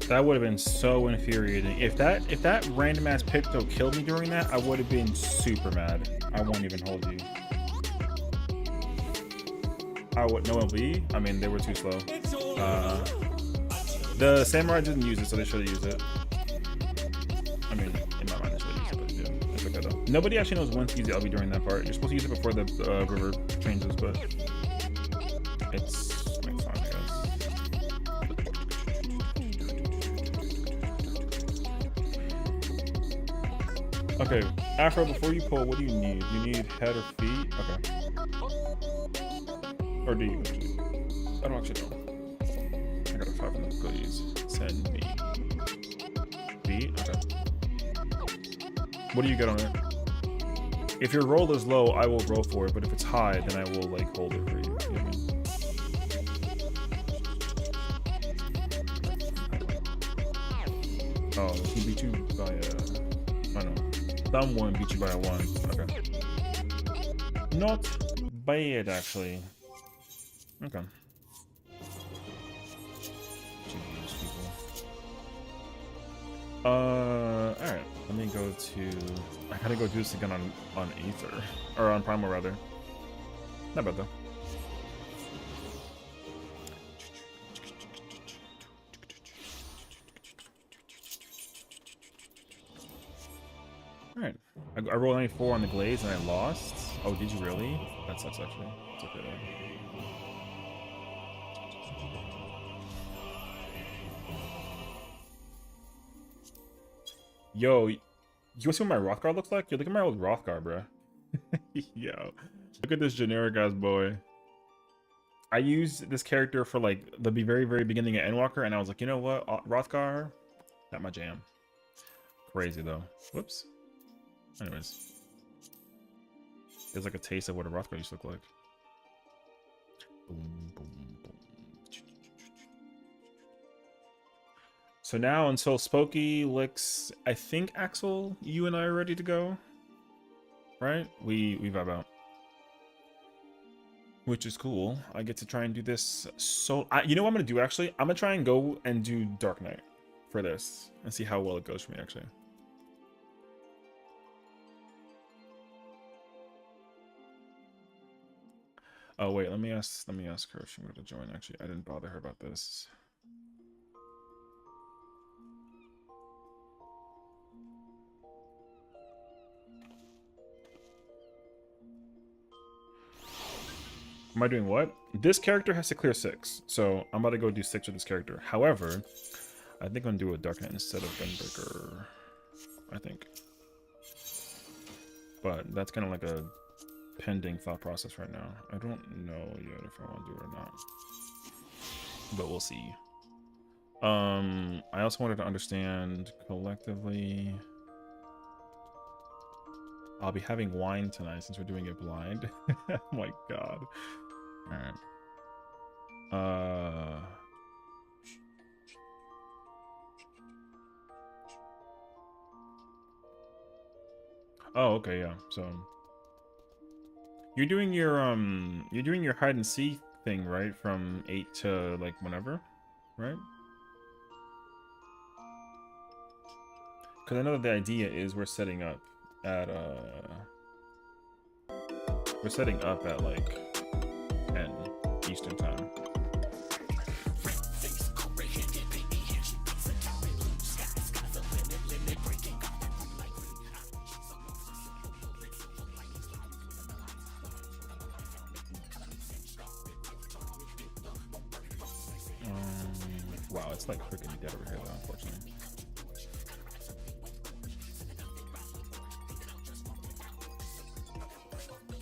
That would have been so infuriating. If that random ass Picto killed me during that, I would have been super mad. I won't even hold you. I would no LB. I mean, they were too slow. The samurai didn't use it, so they should have used it. I mean, in my mind, they should have used it, but yeah, it's okay though. Nobody actually knows when to use the LB during that part. You're supposed to use it before the river changes, but it's fine, I guess. Okay, Afro, before you pull, what do you need? You need head or feet? Okay. Or do you? I don't actually know. I got a 5 of those goodies. Send me. Feet? Okay. What do you get on it? If your roll is low, I will roll for it, but if it's high, then I will, like, hold it for you. You know what I mean? Oh, he beat you by a... I don't know. Someone beat you by a 1. Okay. Not bad, actually. Okay. Alright. Let me go to... I gotta go do this again on Aether. Or on Primal, rather. Not bad, though. Alright. I rolled 94 on the Glaze and I lost. Oh, did you really? That sucks, actually. It's okay, though. Yo, you wanna see what my Rothgar looks like? Yo, look at my old Rothgar, bro. Yo, look at this generic ass boy. I used this character for like the very, very beginning of Endwalker, and I was like, you know what? Rothgar, not my jam. Crazy though. Whoops. Anyways, there's like a taste of what a Rothgar used to look like. Boom, boom, boom. So now until Spooky licks, I think Axel, you and I are ready to go, right? We vibe out, which is cool. I get to try and do this. So you know what I'm gonna do actually? I'm gonna try and go and do Dark Knight for this and see how well it goes for me actually. Oh wait, let me ask her if she wanted to join. Actually, I didn't bother her about this. Am I doing what? This character has to clear 6, so I'm about to go do 6 with this character. However, I think I'm gonna do a Dark Knight instead of Gunbreaker. I think. But that's kind of like a pending thought process right now. I don't know yet if I want to do it or not. But we'll see. I also wanted to understand collectively. I'll be having wine tonight since we're doing it blind. Oh my god. Alright. Oh, okay, yeah. So you're doing your hide and seek thing, right? From 8 to like whenever, right? Because I know that the idea is we're setting up at like 10 Eastern time. Wow, it's like freaking dead over here though, unfortunately.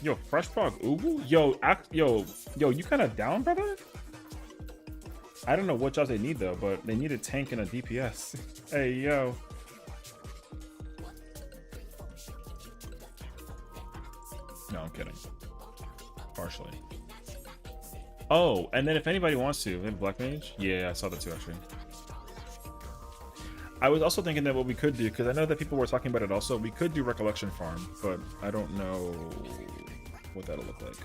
Yo, Fresh Frog Ubu? Yo, you kind of down, brother? I don't know what jobs they need though, but they need a tank and a DPS. Hey, yo. No, I'm kidding. Partially. Oh, and then if anybody wants to, they have Black Mage? Yeah, I saw that too, actually. I was also thinking that what we could do, because I know that people were talking about it also, we could do Recollection Farm, but I don't know what that'll look like.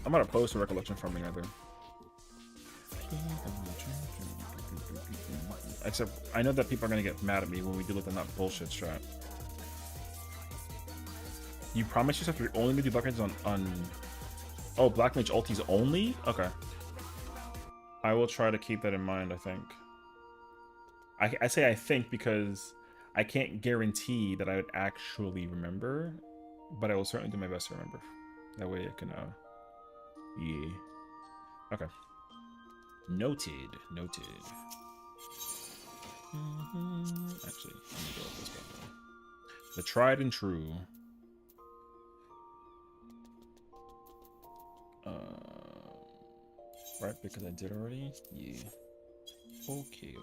I'm not opposed to Recollection Farming either. Except, I know that people are going to get mad at me when we do like that bullshit strat. You promise yourself you're only going to do Black Mages on... Oh, Black Mage ultis only? Okay. I will try to keep that in mind, I think. I say I think because I can't guarantee that I would actually remember, but I will certainly do my best to remember. That way I can, yeah. Okay. Noted. Noted. Actually, I'm gonna go with this one. The tried and true. Right, because I did already? Yeah. Okay.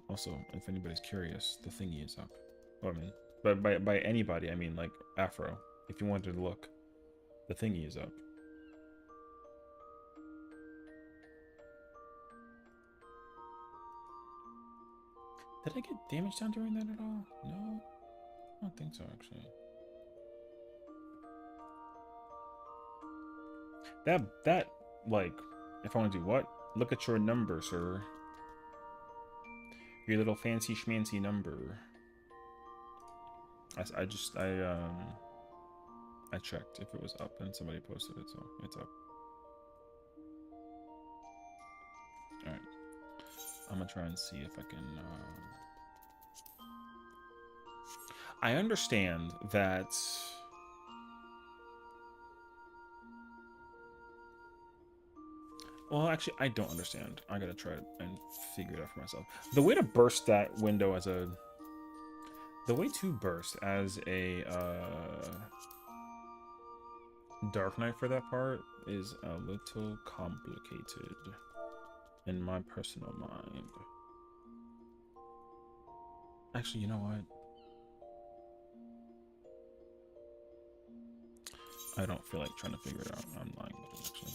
Also, if anybody's curious, the thingy is up. Well, I mean, but by anybody, I mean like Afro. If you wanted to look, the thingy is up. Did I get damage down during that at all? No, I don't think so, actually. That like, if I want to do what? Look at your number, sir. Your little fancy schmancy number. I checked if it was up, and somebody posted it, so it's up. All right, I'm gonna try and see if I can. I understand that. Well, actually, I don't understand. I gotta try and figure it out for myself. The way to burst that window as a... The way to burst as a Dark Knight for that part is a little complicated in my personal mind. Actually, you know what? I don't feel like trying to figure it out. I'm lying about it, actually.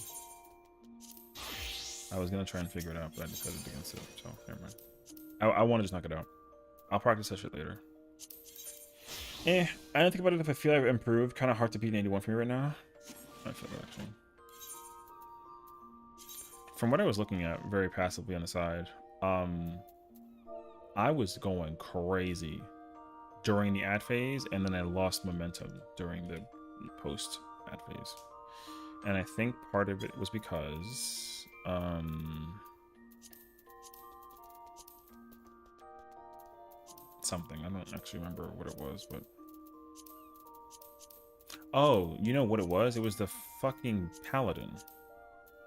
I was gonna try and figure it out, but I decided against it, so never mind. I want to just knock it out. I'll practice that shit later. I don't think about it if I feel I've improved. Kind of hard to beat 81 for me right now. I feel that, actually. From what I was looking at very passively on the side, I was going crazy during the ad phase, and then I lost momentum during the post ad phase. And I think part of it was because something. I don't actually remember what it was, but oh, you know what it was? It was the fucking paladin.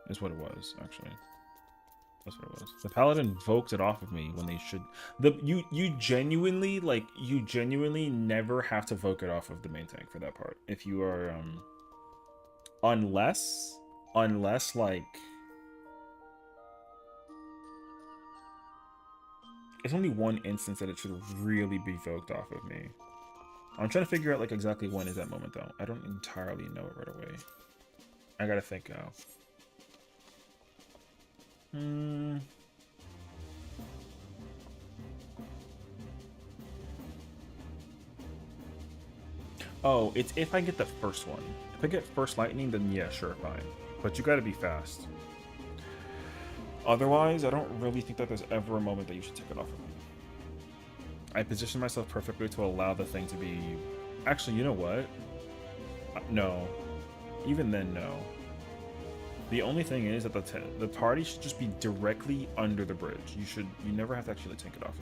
Is what it was, actually. That's what it was. The paladin voked it off of me when they should. You genuinely never have to voke it off of the main tank for that part. If you are unless like it's only one instance that it should really be voked off of me. I'm trying to figure out like exactly when is that moment though. I don't entirely know it right away. I gotta think now. Oh, it's if I get the first one. If I get first lightning, then yeah, sure, fine. But you gotta be fast. Otherwise, I don't really think that there's ever a moment that you should take it off of me. I position myself perfectly to allow the thing to be... Actually, you know what? No. Even then, no. The only thing is that the party should just be directly under the bridge. You never have to actually take it off of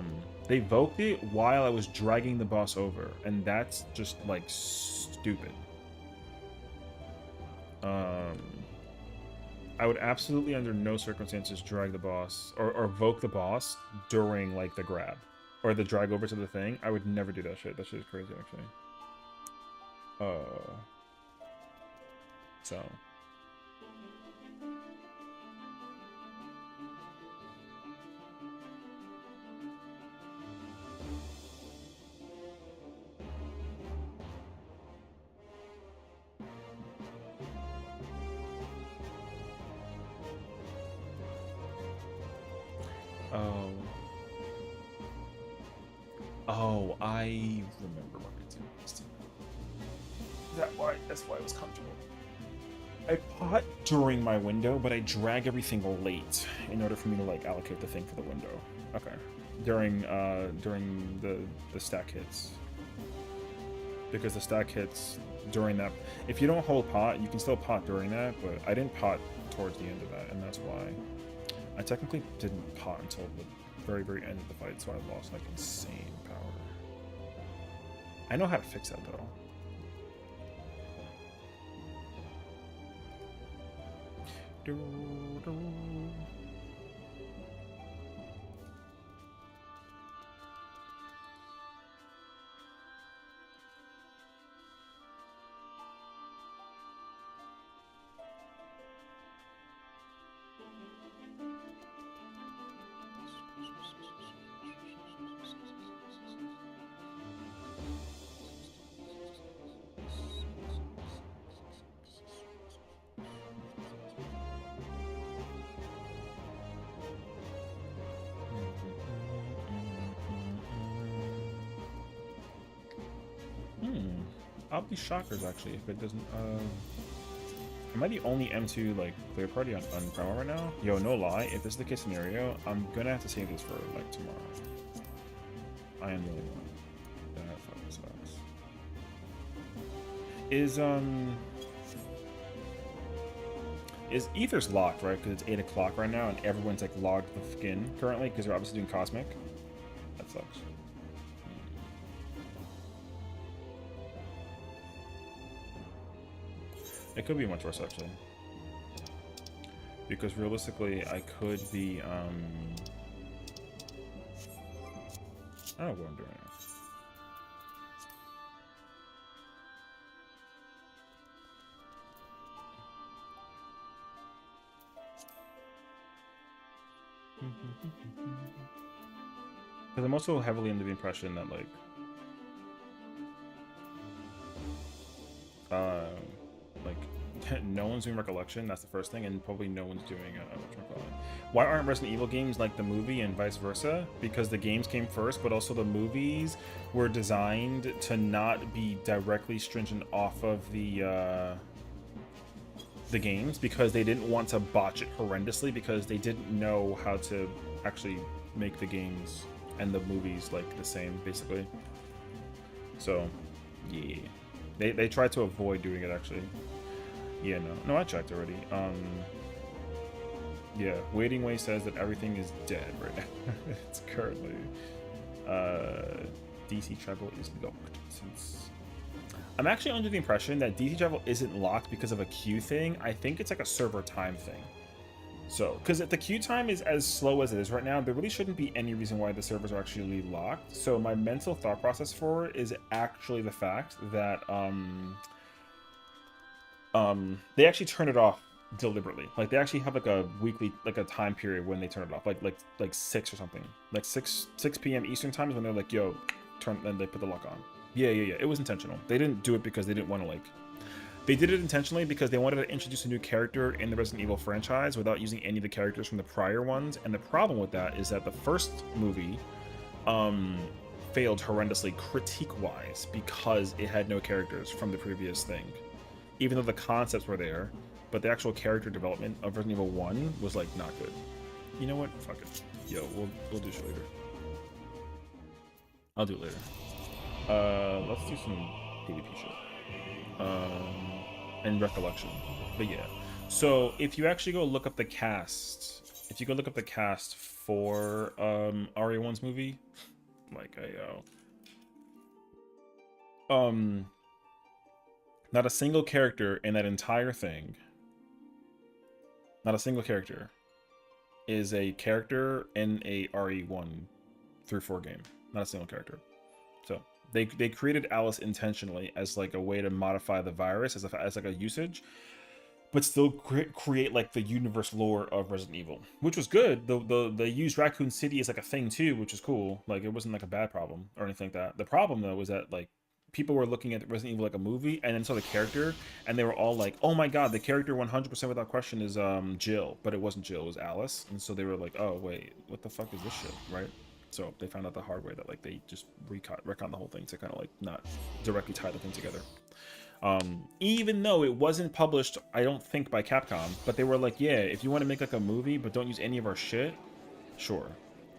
it. They voked it while I was dragging the boss over, and that's just like stupid. I would absolutely under no circumstances drag the boss or voke the boss during like the grab or the drag over to the thing. I would never do that shit. That shit is crazy, actually. So. Oh, I remember what I did. That's why it was comfortable. I pot during my window, but I drag everything late in order for me to like allocate the thing for the window. Okay. During the stack hits. Because the stack hits during that. If you don't hold pot, you can still pot during that, but I didn't pot towards the end of that, and that's why I technically didn't pot until the very, very end of the fight, so I lost like insane power. I know how to fix that though. I'll be shockers actually if it doesn't. Am I the only M2 like clear party on promo right now? Yo, no lie. If this is the case scenario, I'm gonna have to save this for like tomorrow. I am really one. That fucking sucks. Is Ether's locked, right? Because it's 8 o'clock right now, and everyone's like logged the skin currently because they're obviously doing Cosmic. That sucks. It could be much worse, actually. Because realistically, I could be, I don't know what I'm doing now. Because I'm also heavily under the impression that, like, no one's doing Recollection, that's the first thing, and probably no one's doing, whatchamacallit. Why aren't Resident Evil games like the movie and vice versa? Because the games came first, but also the movies were designed to not be directly stringent off of the games, because they didn't want to botch it horrendously, because they didn't know how to actually make the games and the movies, like, the same, basically. So, Yeah. They tried to avoid doing it, actually. Yeah, no, I checked already. Yeah, Waiting Way says that everything is dead right now. It's currently DC travel is locked since. I'm actually under the impression that DC travel isn't locked because of a queue thing. I think it's like a server time thing. So, because if the queue time is as slow as it is right now, there really shouldn't be any reason why the servers are actually locked. So my mental thought process for it is actually the fact that they actually turn it off deliberately. Like they actually have like a weekly, like a time period when they turn it off, like 6 or something, like 6 p.m. Eastern time is when they're like, yo, turn, and they put the lock on. Yeah. It was intentional. They didn't do it because they didn't want to like. They did it intentionally because they wanted to introduce a new character in the Resident Evil franchise without using any of the characters from the prior ones. And the problem with that is that the first movie failed horrendously critique-wise because it had no characters from the previous thing. Even though the concepts were there, but the actual character development of Resident Evil 1 was like not good. You know what? Fuck it. Yo, we'll do shit later. I'll do it later. Let's do some PvP shit. And recollection. But yeah. So if you actually go look up the cast, for RE1's movie, like not a single character in that entire thing, not a single character is a character in a RE1 through 4 game. Not a single character. So they created Alice intentionally as like a way to modify the virus as like a usage, but still create like the universe lore of Resident Evil, which was good. They used Raccoon City as like a thing too, which is cool. Like it wasn't like a bad problem or anything like that. The problem though was that like people were looking at Resident Evil like a movie and then saw the character and they were all like, oh my god, the character 100% without question is Jill, but it wasn't Jill, it was Alice. And so they were like, oh wait, what the fuck is this shit, right? So they found out the hard way that like they just retcon the whole thing to kind of like not directly tie the thing together. Even though it wasn't published, I don't think by Capcom, but they were like, yeah, if you want to make like a movie but don't use any of our shit, sure.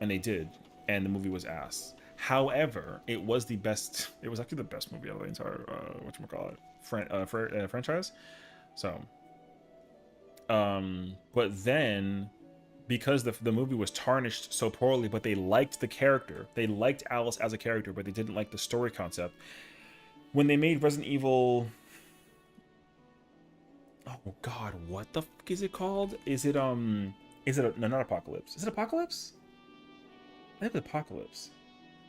And they did, and the movie was ass. However, it was the best. It was actually the best movie out of the entire franchise. So, but then, because the movie was tarnished so poorly, but they liked the character, they liked Alice as a character, but they didn't like the story concept. When they made Resident Evil, oh god, what the fuck is it called? Is it no, not Apocalypse? Is it Apocalypse? I think it's Apocalypse.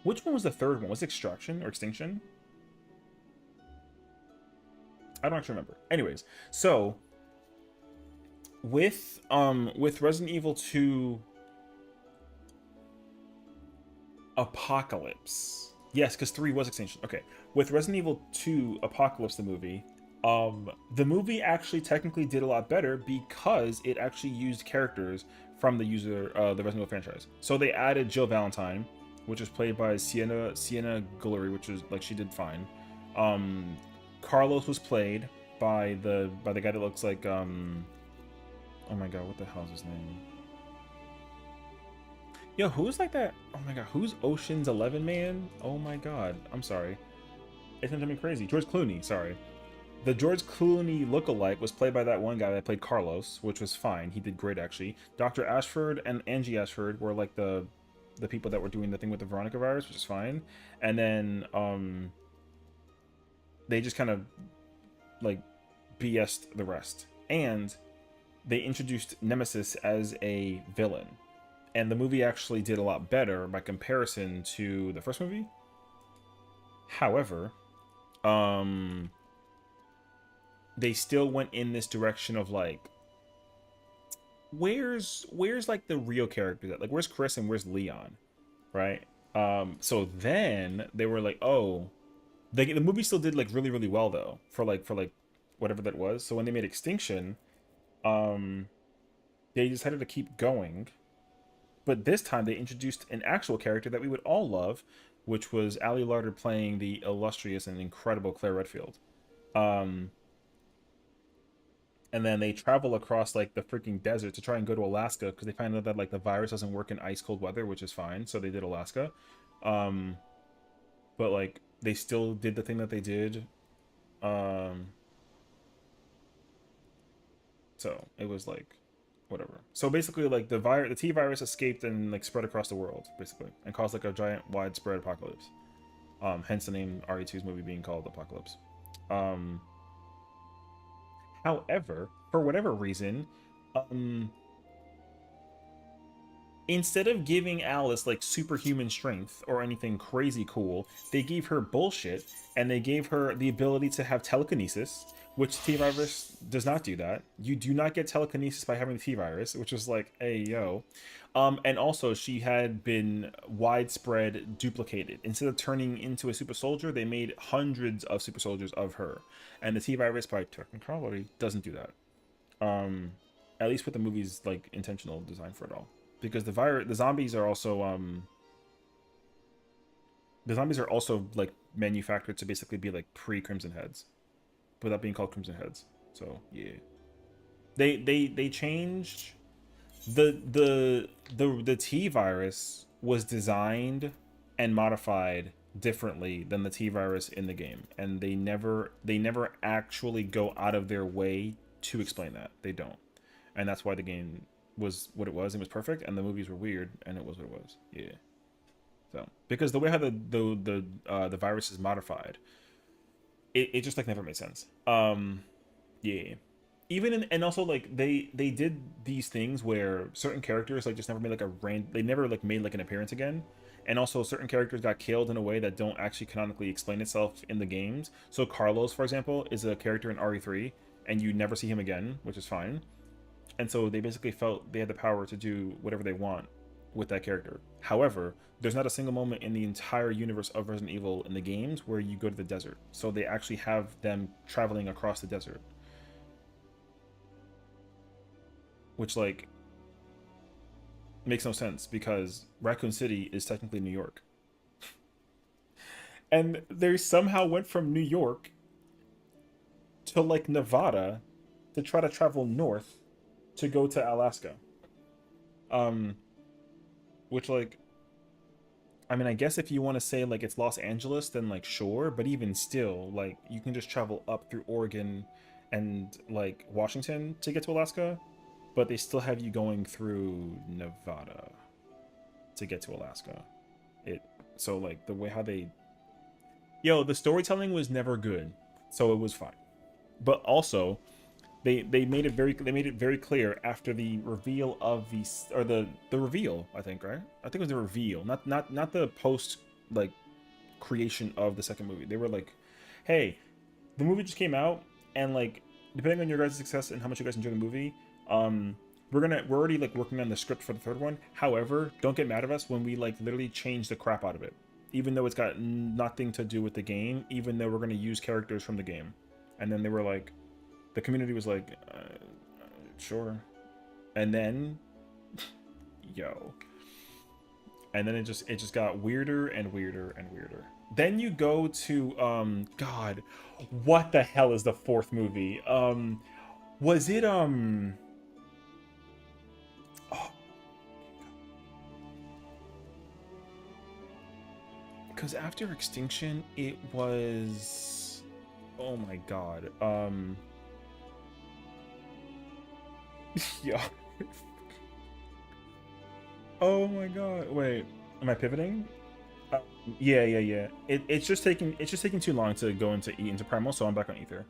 Which one was the third one? Was it Extraction or Extinction? I don't actually remember. Anyways, so with Resident Evil 2 Apocalypse. Yes, because 3 was Extinction. Okay. With Resident Evil 2 Apocalypse, the movie actually technically did a lot better because it actually used characters from the Resident Evil franchise. So they added Jill Valentine, which was played by Sienna Guillory, which was like she did fine. Carlos was played by the guy that looks like oh my god, what the hell is his name? Yo, who's like that? Oh my god, who's Ocean's 11 man? Oh my god, I'm sorry. It's driving me crazy. George Clooney, sorry. The George Clooney lookalike was played by that one guy that played Carlos, which was fine. He did great, actually. Dr. Ashford and Angie Ashford were like the people that were doing the thing with the Veronica virus, which is fine. And then they just kind of like BS'd the rest. And they introduced Nemesis as a villain. And the movie actually did a lot better by comparison to the first movie. However, they still went in this direction of like, where's like the real characters at? Like, where's Chris and where's Leon, right? So then they were like, oh, the movie still did like really well though for like whatever that was. So when they made Extinction, they decided to keep going, but this time they introduced an actual character that we would all love, which was Ali Larter playing the illustrious and incredible Claire Redfield. And then they travel across like the freaking desert to try and go to Alaska because they find out that like the virus doesn't work in ice cold weather, which is fine. So they did Alaska. But like they still did the thing that they did. So it was like whatever. So basically, like the T virus escaped and like spread across the world, basically, and caused like a giant widespread apocalypse. Hence the name RE2's movie being called Apocalypse. Um, However, for whatever reason, instead of giving Alice like superhuman strength or anything crazy cool, they gave her bullshit, and they gave her the ability to have telekinesis, which T-Virus does not do that. You do not get telekinesis by having the T-Virus, which was like, hey, yo. And also, she had been widespread duplicated. Instead of turning into a super soldier, they made hundreds of super soldiers of her. And the T-Virus, by technicality, doesn't do that. At least with the movie's like intentional design for it all. Because the zombies are also like manufactured to basically be like pre-Crimson Heads, without being called Crimson Heads. So yeah, they changed the T virus was designed and modified differently than the T virus in the game, and they never actually go out of their way to explain that. They don't, and that's why the game was what it was. It was perfect, and the movies were weird, and it was what it was. Yeah. So because the way how the virus is modified, it just like never made sense. Yeah. Even in, and also like they did these things where certain characters like just never made like they never like made like an appearance again, and also certain characters got killed in a way that don't actually canonically explain itself in the games. So Carlos, for example, is a character in RE3, and you never see him again, which is fine. And so they basically felt they had the power to do whatever they want with that character. However, there's not a single moment in the entire universe of Resident Evil in the games where you go to the desert. So they actually have them traveling across the desert. Which, like, makes no sense because Raccoon City is technically New York. And they somehow went from New York to, like, Nevada to try to travel north to go to Alaska. Which, like, I mean, I guess if you want to say, like, it's Los Angeles, then, like, sure. But even still, like, you can just travel up through Oregon and, like, Washington to get to Alaska. But they still have you going through Nevada to get to Alaska. So, like, the way how they... Yo, the storytelling was never good. So it was fine. But also... They made it very clear after the reveal of the reveal, I think, right? I think it was the reveal, not the post like creation of the second movie. They were like, hey, the movie just came out, and like depending on your guys' success and how much you guys enjoy the movie, we're already like working on the script for the third one. However, don't get mad at us when we like literally change the crap out of it, even though it's got nothing to do with the game, even though we're gonna use characters from the game. And then they were like, the community was like, sure. And then, yo. And then it just got weirder and weirder and weirder. Then you go to, God, what the hell is the fourth movie? Was it, oh. Because after Extinction, it was, oh my God, yeah. Oh my God. Wait, am I pivoting? Yeah. It's just taking too long to go into Primal, so I'm back on Ether.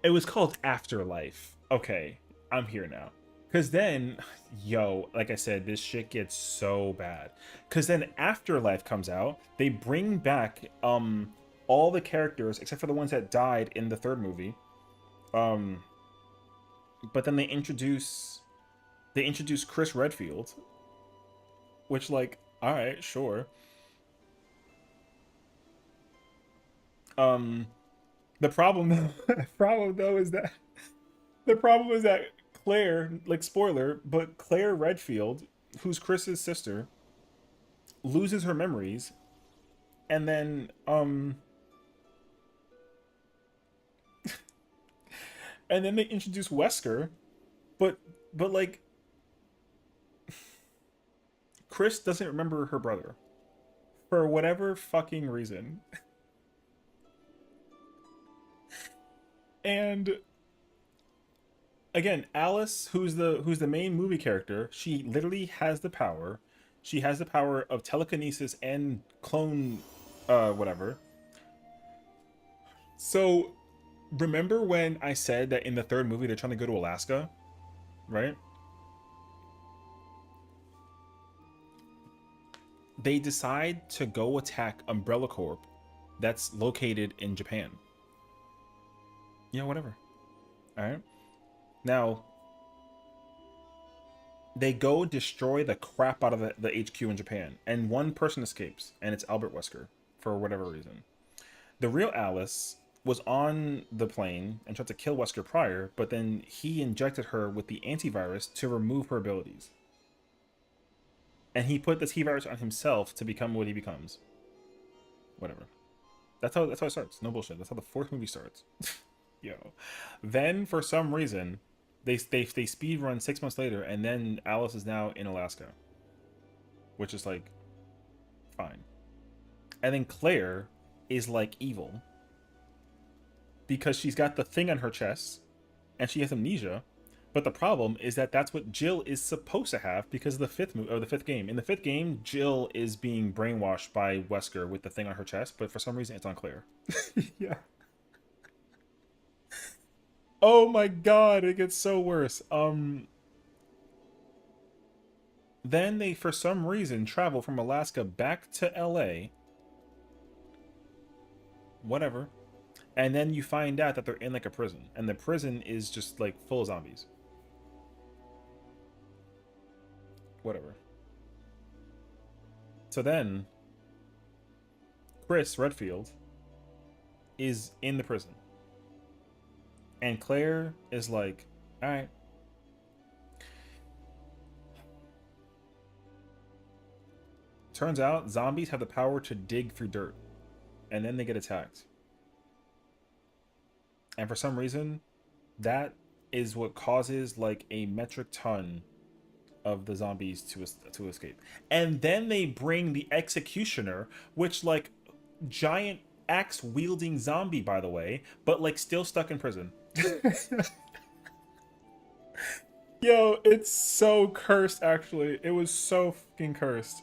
It was called Afterlife. Okay, I'm here now. Because then, yo, like I said, this shit gets so bad. Because then Afterlife comes out. They bring back all the characters, except for the ones that died in the third movie. But then they introduce Chris Redfield. Which, like, alright, sure. The problem though is that Claire, like, spoiler, but Claire Redfield, who's Chris's sister, loses her memories, and then and then they introduce Wesker, but But like, Chris doesn't remember her brother for whatever fucking reason. And again, Alice, who's the main movie character, she literally has the power. She has the power of telekinesis and clone, whatever. So, remember when I said that in the third movie they're trying to go to Alaska, right? They decide to go attack Umbrella Corp that's located in Japan. Yeah, whatever. All right. Now, they go destroy the crap out of the HQ in Japan, and one person escapes, and it's Albert Wesker for whatever reason. The real Alice was on the plane and tried to kill Wesker prior, but then he injected her with the antivirus to remove her abilities. And he put the T-virus on himself to become what he becomes. Whatever. That's how it starts. No bullshit. That's how the fourth movie starts. Yo. Then for some reason, they speed run 6 months later, and then Alice is now in Alaska, which is like fine. And then Claire is like evil because she's got the thing on her chest and she has amnesia. But the problem is that that's what Jill is supposed to have because of the fifth game. In the fifth game, Jill is being brainwashed by Wesker with the thing on her chest, but for some reason it's on Claire. Yeah. Oh my god, it gets so worse. Then they, for some reason, travel from Alaska back to LA. Whatever. And then you find out that they're in like a prison. And the prison is just like full of zombies. Whatever. So then, Chris Redfield is in the prison. And Claire is like, alright. Turns out zombies have the power to dig through dirt. And then they get attacked. And for some reason, that is what causes like a metric ton of the zombies to escape. And then they bring the executioner, which like giant axe wielding zombie, by the way, but like still stuck in prison. Yo, it's so cursed. Actually, it was so fucking cursed.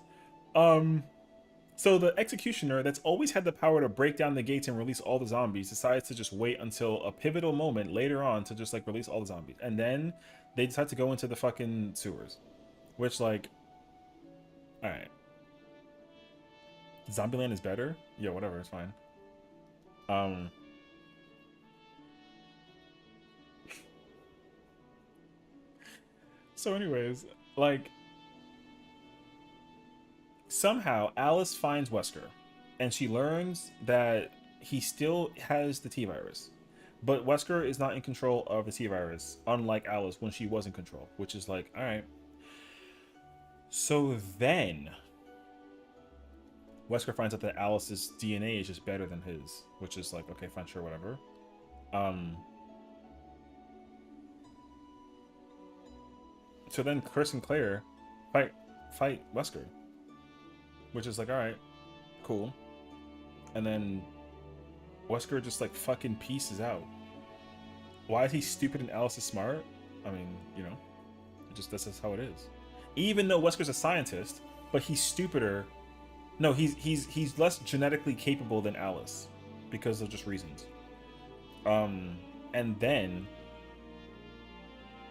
So the executioner that's always had the power to break down the gates and release all the zombies decides to just wait until a pivotal moment later on to just like release all the zombies, and then they decide to go into the fucking sewers, which like, all right, Zombieland is better. Yeah, whatever, it's fine. So anyways, like, somehow Alice finds Wesker and she learns that he still has the T-virus, but Wesker is not in control of the T-virus, unlike Alice when she was in control, which is like, all right. So then Wesker finds out that Alice's DNA is just better than his, which is like, okay, fine, sure, whatever. So then Chris and Claire fight Wesker, which is like, all right, cool. And then Wesker just like fucking pieces out. Why is he stupid and Alice is smart? I mean, you know, this is how it is. Even though Wesker's a scientist, but he's stupider. No, he's less genetically capable than Alice because of just reasons. And then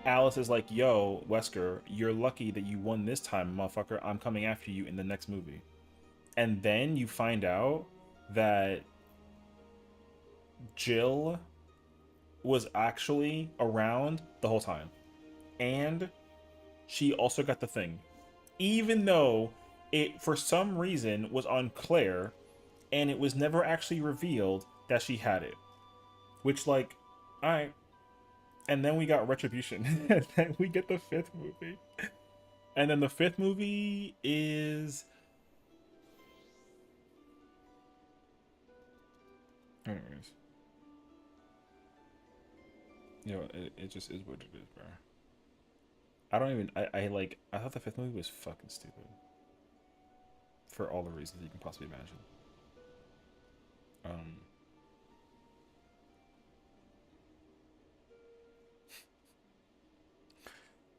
Alice is like, yo, Wesker, you're lucky that you won this time, motherfucker. I'm coming after you in the next movie. And then you find out that Jill was actually around the whole time. And she also got the thing. Even though it, for some reason, was on Claire, and it was never actually revealed that she had it. Which, like, alright. And then we got Retribution. And then we get the fifth movie. And then the fifth movie is... Anyways. Yo, it just is what it is, bro. I don't even. I thought the fifth movie was fucking stupid. For all the reasons you can possibly imagine.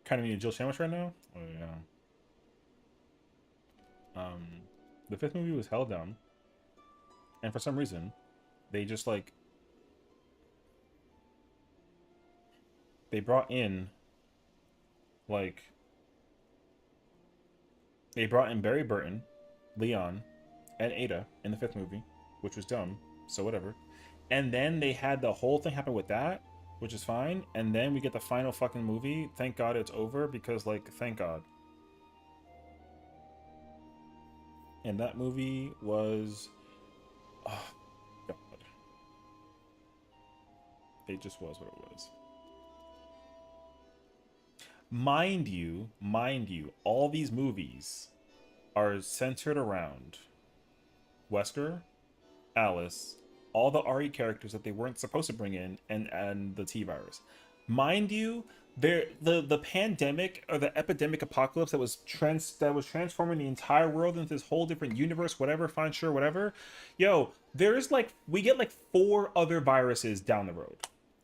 Kind of need a Jill sandwich right now. Oh yeah. The fifth movie was held down, and for some reason, they just like they brought in like they brought in Barry Burton, Leon, and Ada in the fifth movie, which was dumb. So whatever. And then they had the whole thing happen with that, which is fine. And then we get the final fucking movie. Thank God it's over because, like, thank God. And that movie was, oh God, it just was what it was. Mind you, all these movies are centered around Wesker, Alice, all the RE characters that they weren't supposed to bring in, and the T-virus. Mind you, the pandemic or the epidemic apocalypse that was transforming the entire world into this whole different universe, whatever, fine, sure, whatever. Yo, there's like we get like 4 other viruses down the road,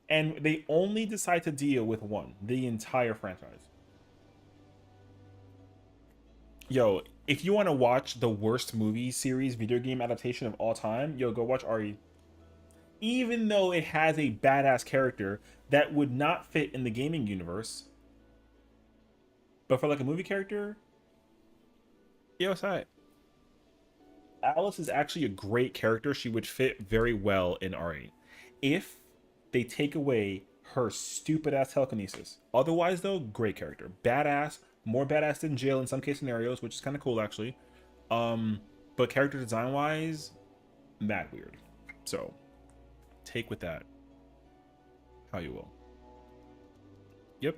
and they only decide to deal with one the entire franchise. Yo, if you want to watch the worst movie series video game adaptation of all time, yo, go watch RE. Even though it has a badass character that would not fit in the gaming universe, but for like a movie character, yo, it's alright. Alice is actually a great character. She would fit very well in RE if they take away her stupid ass telekinesis. Otherwise, though, great character, badass, more badass than Jill in some case scenarios, which is kind of cool actually. But character design wise, mad weird. So take with that how you will. Yep.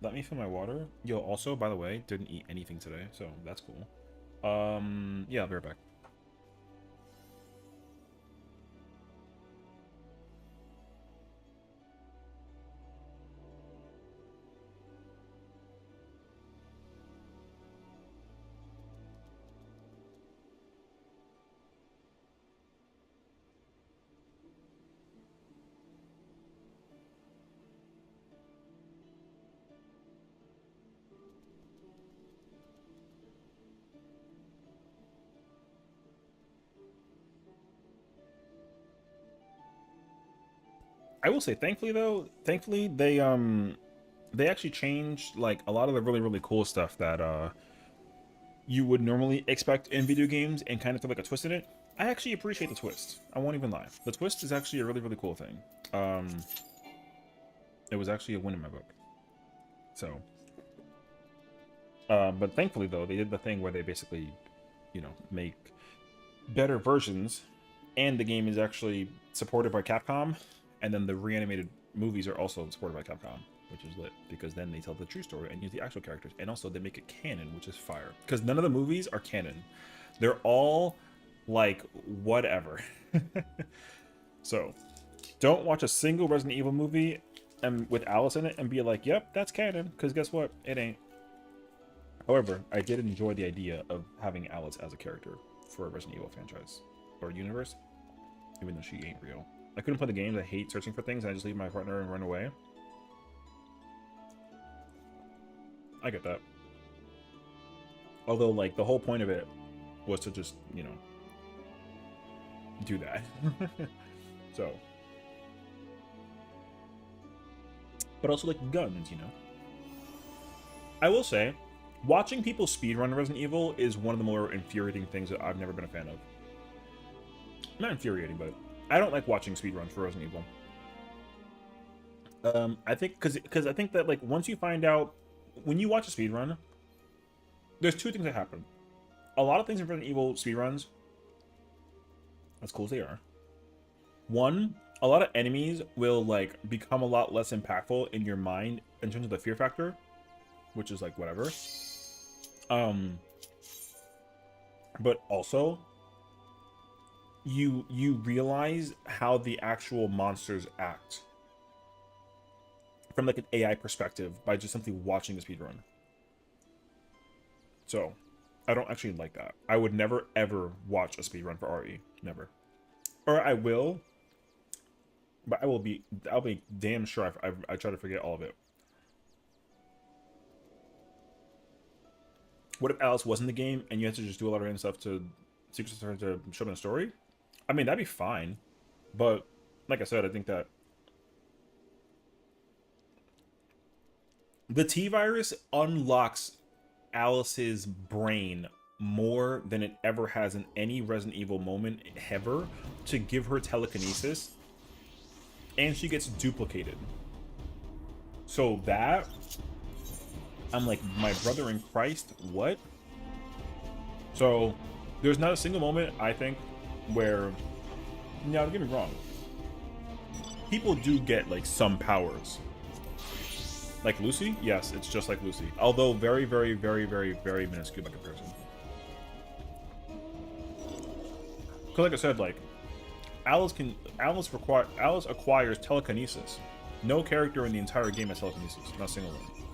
Let me fill my water. Yo, also, by the way, didn't eat anything today, so that's cool. Yeah, I'll be right back. I will say, thankfully they actually changed like a lot of the really cool stuff that you would normally expect in video games and kind of throw like a twist in it. I actually appreciate the twist. I won't even lie. The twist is actually a really cool thing. It was actually a win in my book. So, but thankfully though, they did the thing where they basically, you know, make better versions, and the game is actually supported by Capcom, and then the reanimated movies are also supported by Capcom, which is lit, because then they tell the true story and use the actual characters, and also they make it canon, which is fire. Because none of the movies are canon. They're all, like, whatever. So, don't watch a single Resident Evil movie and with Alice in it and be like, yep, that's canon, because guess what? It ain't. However, I did enjoy the idea of having Alice as a character for a Resident Evil franchise or universe, even though she ain't real. I couldn't play the games. I hate searching for things, and I just leave my partner and run away. I get that. Although, like, the whole point of it was to just, you know, do that. So. But also, like, guns, you know? I will say, watching people speedrun Resident Evil is one of the more infuriating things that I've never been a fan of. Not infuriating, but I don't like watching speedruns for Resident Evil. I think because I think that, like, once you find out, when you watch a speedrun, there's 2 things that happen. A lot of things in Resident Evil speedruns, as cool as they are, one, a lot of enemies will, like, become a lot less impactful in your mind in terms of the fear factor, which is like whatever. But also, you realize how the actual monsters act. from like an AI perspective by just simply watching the speedrun. So I don't actually like that. I would never ever watch a speedrun for RE. Never. Or I will, but I'll be damn sure I try to forget all of it. What if Alice was in the game and you had to just do a lot of random stuff to secrets to show them a story? I mean, that'd be fine. But like I said, I think that the T-Virus unlocks Alice's brain more than it ever has in any Resident Evil moment ever to give her telekinesis, and she gets duplicated. So that, I'm like, my brother in Christ, what? So there's not a single moment, I think, where, now don't get me wrong, people do get like some powers. Like Lucy? Yes, it's just like Lucy. Although very, very, very, very, very minuscule by comparison. Because like I said, like, Alice acquires telekinesis. No character in the entire game has telekinesis. Not a single one.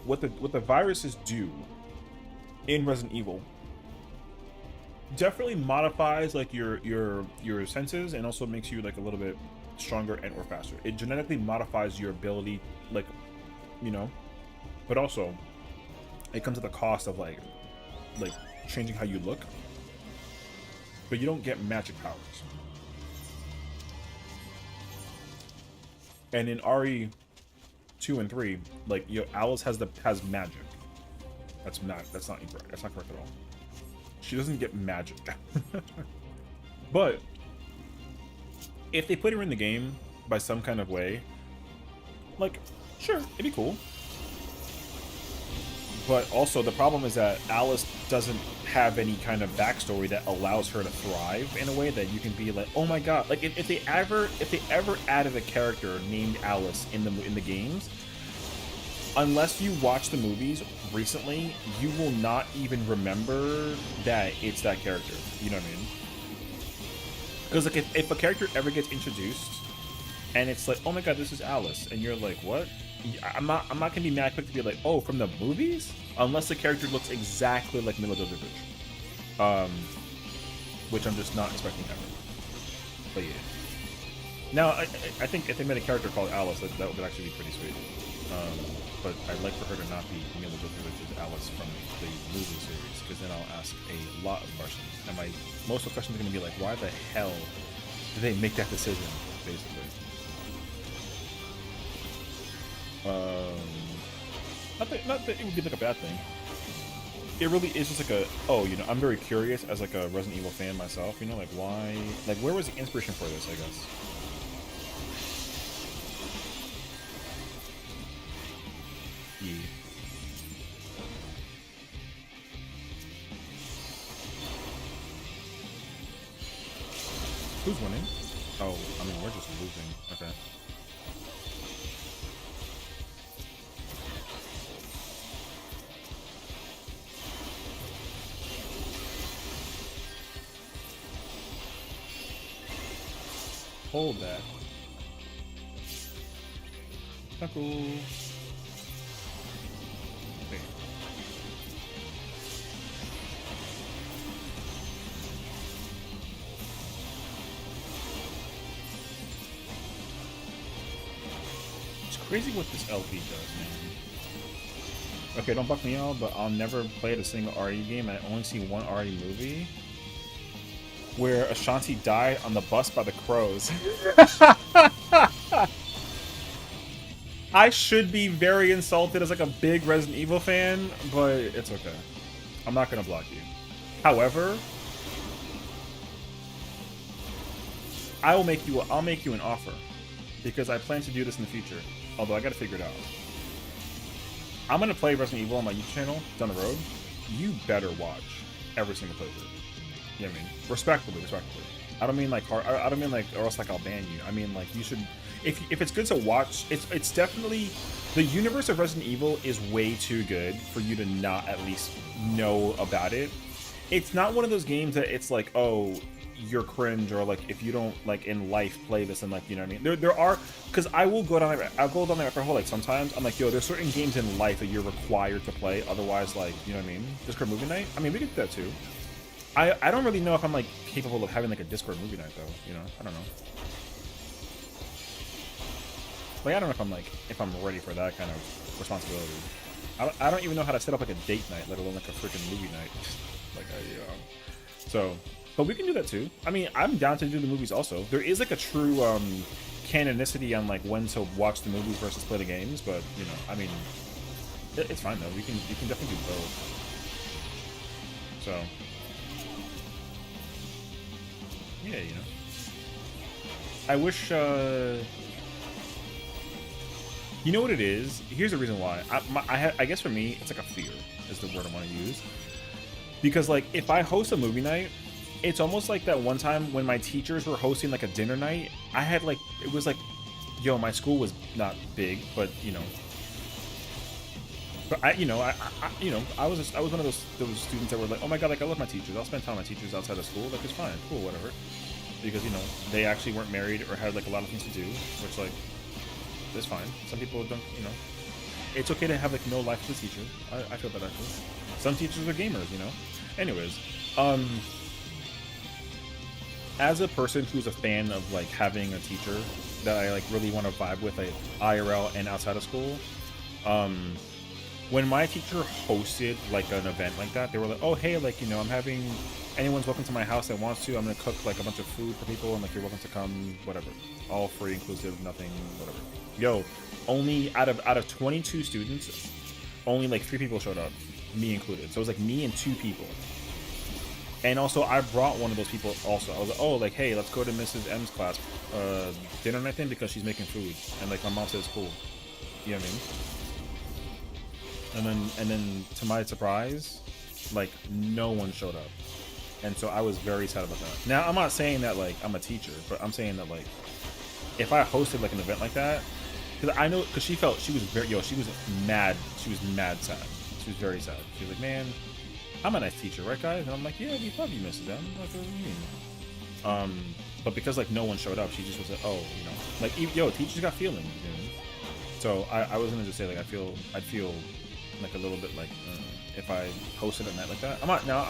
What the viruses do in Resident Evil definitely modifies like your senses, and also makes you like a little bit stronger and or faster. It genetically modifies your ability, like, you know, but also it comes at the cost of like changing how you look. But you don't get magic powers. And in RE 2 and 3, like, you know, Alice has magic. That's not incorrect. That's not correct at all. She doesn't get magic. But if they put her in the game by some kind of way, like, sure, it'd be cool. But also the problem is that Alice doesn't have any kind of backstory that allows her to thrive in a way that you can be like, oh my god, like if they ever added a character named Alice in the games, unless you watch the movies recently, you will not even remember that it's that character. You know what I mean? Because like if a character ever gets introduced and it's like, oh my god, this is Alice, and you're like, what? I'm not gonna be mad quick to be like, oh, from the movies, unless the character looks exactly like Mila Jovovich, which I'm just not expecting ever. But yeah. Now I think if they made a character called Alice, that would actually be pretty sweet. But I'd like for her to not be Mila Jovovich's Alice from the movie series, because then I'll ask a lot of questions, and most of the questions are gonna be like, why the hell did they make that decision, basically. Not that it would be like a bad thing. It really is just like a, oh, you know, I'm very curious as like a Resident Evil fan myself, you know, like why, like where was the inspiration for this, I guess. Yeah. Who's winning? Oh, I mean, we're just losing. Okay. Hold that. Tackle. Okay. It's crazy what this LP does, man. Okay, don't buck me out, but I'll never play a single RE game. I only see one RE movie where Ashanti died on the bus by the crows. I should be very insulted as like a big Resident Evil fan, but it's okay. I'm not gonna block you. However, I'll make you an offer, because I plan to do this in the future. Although I gotta figure it out. I'm gonna play Resident Evil on my YouTube channel down the road. You better watch every single playthrough. You know what I mean? Respectfully. I don't mean like hard. I don't mean like, or else like I'll ban you. I mean like you should, if it's good to watch, it's definitely, the universe of Resident Evil is way too good for you to not at least know about it. It's not one of those games that it's like, oh, you're cringe, or like if you don't like in life play this, and like, you know what I mean. There are, because I'll go down that rabbit hole. Like sometimes I'm like, yo, there's certain games in life that you're required to play, otherwise, like, you know what I mean. Discord movie night. I mean, we could do that too. I don't really know if I'm like capable of having like a Discord movie night though. You know, I don't know. Like I don't know if I'm ready for that kind of responsibility. I don't even know how to set up like a date night, let alone like a freaking movie night. Like so, but we can do that too. I mean, I'm down to do the movies also. There is like a true canonicity on like when to watch the movies versus play the games, but you know, I mean, it's fine though. You can definitely do both. So. Yeah, you know. I wish, you know what it is? Here's the reason why. I guess for me, it's like a fear is the word I want to use. Because, like, if I host a movie night, it's almost like that one time when my teachers were hosting, like, a dinner night. I had, like, it was like, yo, my school was not big, but, you know. But I was one of those students that were like, oh my god, like I love my teachers. I'll spend time with my teachers outside of school. Like it's fine, cool, whatever. Because you know they actually weren't married or had like a lot of things to do, which like it's fine. Some people don't, you know. It's okay to have like no life as a teacher. I feel that actually. Some teachers are gamers, you know. Anyways, as a person who's a fan of like having a teacher that I like really want to vibe with, like IRL and outside of school, when my teacher hosted like an event like that, they were like, oh hey, like, you know, I'm having, anyone's welcome to my house that wants to. I'm gonna cook like a bunch of food for people, and like you're welcome to come, whatever. All free, inclusive, nothing, whatever. Yo, only out of 22 students, only like 3 people showed up, me included. So it was like me and 2 people. And also I brought one of those people also. I was like, oh, like, hey, let's go to Mrs. M's class dinner night thing because she's making food, and like my mom said it's cool. You know what I mean? And then to my surprise, like no one showed up, and so I was very sad about that. Now I'm not saying that like I'm a teacher, but I'm saying that like if I hosted like an event like that, because I know, because she was mad. She was mad sad. She was very sad. She was like, man, I'm a nice teacher, right guys? And I'm like, yeah, we love you, Mrs. M. Like, what do you mean? But because like no one showed up, she just was like, oh, you know, like, yo, teachers got feelings, you know? So I was gonna just say like I'd feel like a little bit like if I hosted a night like that. I'm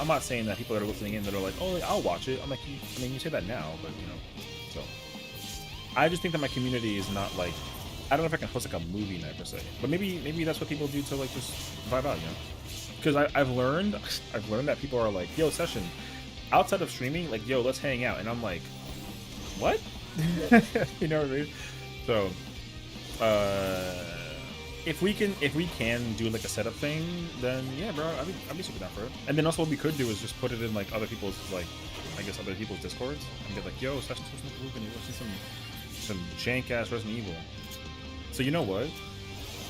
not saying that people that are listening in that are like, oh, I'll watch it. I'm like, I mean, you say that now, but you know. So I just think that my community is not like, I don't know if I can host like a movie night per se, but maybe that's what people do to like just vibe out, you know. Because I've learned that people are like, yo, Sessiion, outside of streaming, like, yo, let's hang out, and I'm like, what? You know what I mean? So if we can do like a setup thing, then yeah, bro, I'd be super down for it. And then also what we could do is just put it in like other people's, like, I guess other people's discords, and get like, yo, Sessiion's hosting a group and you're watching some jank ass Resident Evil. So you know what?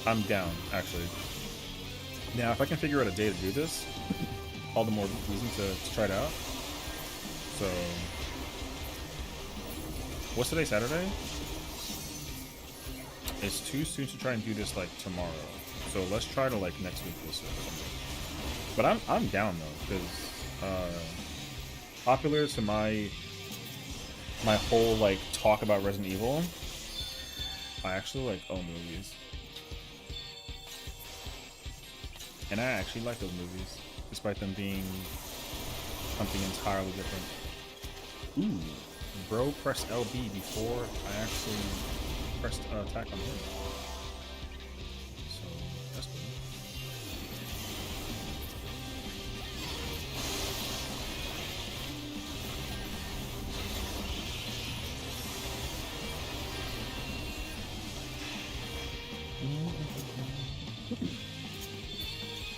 I'm down, actually. Now if I can figure out a day to do this, all the more reason to try it out. So what's today, Saturday? It's too soon to try and do this like tomorrow, so let's try to like next week or something. But I'm down though, because popular to my whole like talk about Resident Evil, I actually like own movies, and I actually like those movies, despite them being something entirely different. Ooh, bro, press LB before I actually pressed attack on him. So that's good.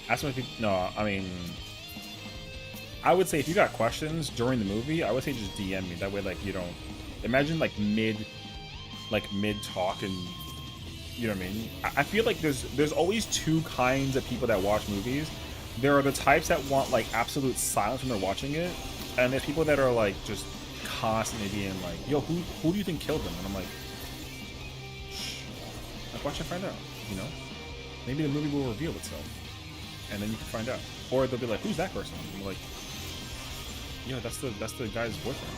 Ask me if you, no, I mean, I would say if you got questions during the movie, I would say just DM me. That way, like, you don't imagine like mid talk, and you know what I mean. I feel like there's always 2 kinds of people that watch movies. There are the types that want like absolute silence when they're watching it, and there's people that are like just constantly being like, yo, who do you think killed them? And I'm like, shh, like, watch and find out, you know. Maybe the movie will reveal itself, and then you can find out. Or they'll be like, who's that person? And I'm like, Yo, that's the guy's boyfriend.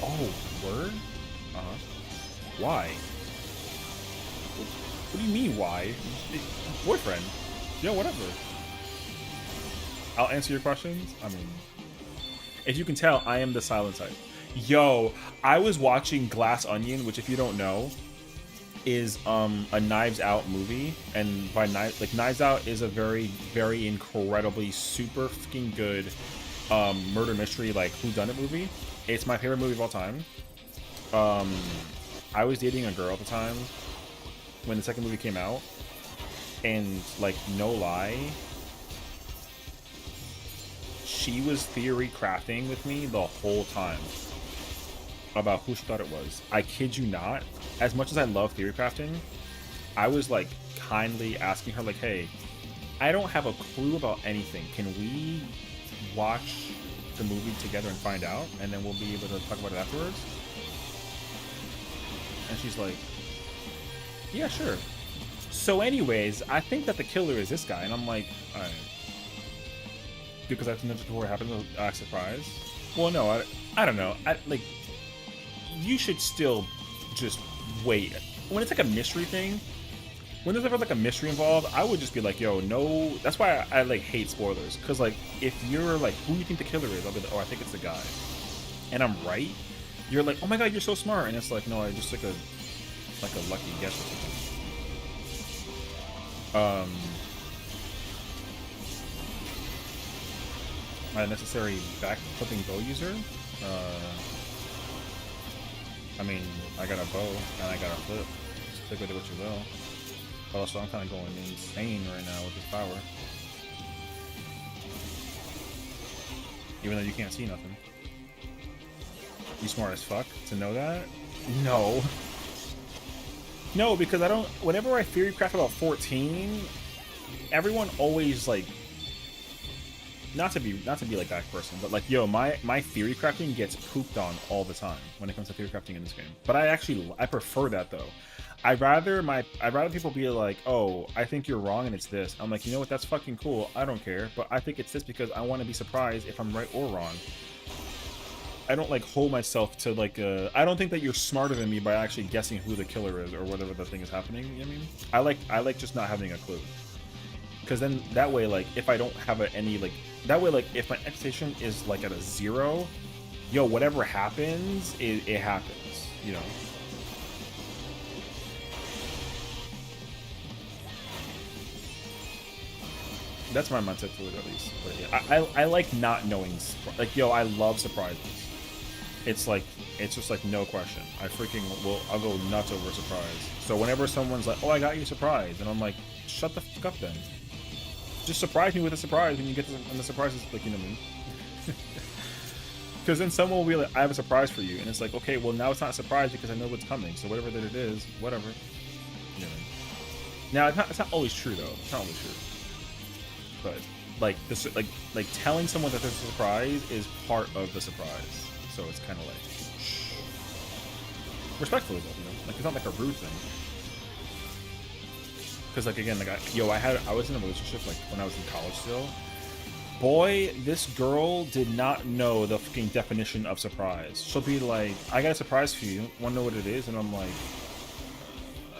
Oh, word? Uh-huh. Why? What do you mean, why? Boyfriend. Yo, whatever. I'll answer your questions. I mean, if you can tell, I am the silent type. Yo, I was watching Glass Onion, which, if you don't know, is a Knives Out movie, and by Knives Out is a very, very incredibly super fucking good murder mystery, like whodunit movie. It's my favorite movie of all time. I was dating a girl at the time when the second movie came out, and like no lie, she was theory crafting with me the whole time about who she thought it was. I kid you not. As much as I love theory crafting, I was like kindly asking her, like, hey, I don't have a clue about anything. Can we watch the movie together and find out, and then we'll be able to talk about it afterwards? And she's like, yeah, sure. So anyways, I think that the killer is this guy. And I'm like, alright. Because I've seen this before it happened, surprise. Well, no, I don't know. Like, you should still just wait. When it's like a mystery thing, when there's ever like a mystery involved, I would just be like, yo, no. That's why I like hate spoilers. Because like, if you're like, who do you think the killer is? I'll be like, oh, I think it's the guy. And I'm right. You're like, oh my god, you're so smart. And it's like, no, I just took a lucky guess or something. My necessary back flipping bow user. I mean, I got a bow and I got a flip. Just take with it what you will. Also, I'm kind of going insane right now with this power. Even though you can't see nothing. You smart as fuck to know that? No. No, because I don't. Whenever I theory craft about 14, everyone always like. Not to be like that person, but like, yo, my theory crafting gets pooped on all the time when it comes to theory crafting in this game. But I prefer that though. I'd rather people be like, oh, I think you're wrong and it's this. I'm like, you know what? That's fucking cool. I don't care, but I think it's this because I want to be surprised if I'm right or wrong. I don't like hold myself to like I don't think that you're smarter than me by actually guessing who the killer is or whatever the thing is happening. You know what I mean? I like just not having a clue. Because then that way, like, if I don't have any, like, that way, like, if my expectation is, like, at a 0, yo, whatever happens, it happens, you know? That's my mindset to it, at least. But yeah, I like not knowing, like, yo, I love surprises. It's like, it's just like, no question. I'll go nuts over a surprise. So whenever someone's like, oh, I got you a surprise, and I'm like, shut the fuck up then. Just surprise me with a surprise when you get to the surprise is like, you know what I mean? Because then someone will be like, I have a surprise for you, and it's like, okay, well now it's not a surprise because I know what's coming, so whatever that it is, whatever. You know what I mean? Now it's not always true though. It's not always true. But like this, like telling someone that there's a surprise is part of the surprise, so it's kind of like shh. Respectfully though, you know, like it's not like a rude thing. Because like again, like I was in a relationship like when I was in college still. Boy, this girl did not know the fucking definition of surprise. She'll be like, I got a surprise for you. Want to know what it is? And I'm like,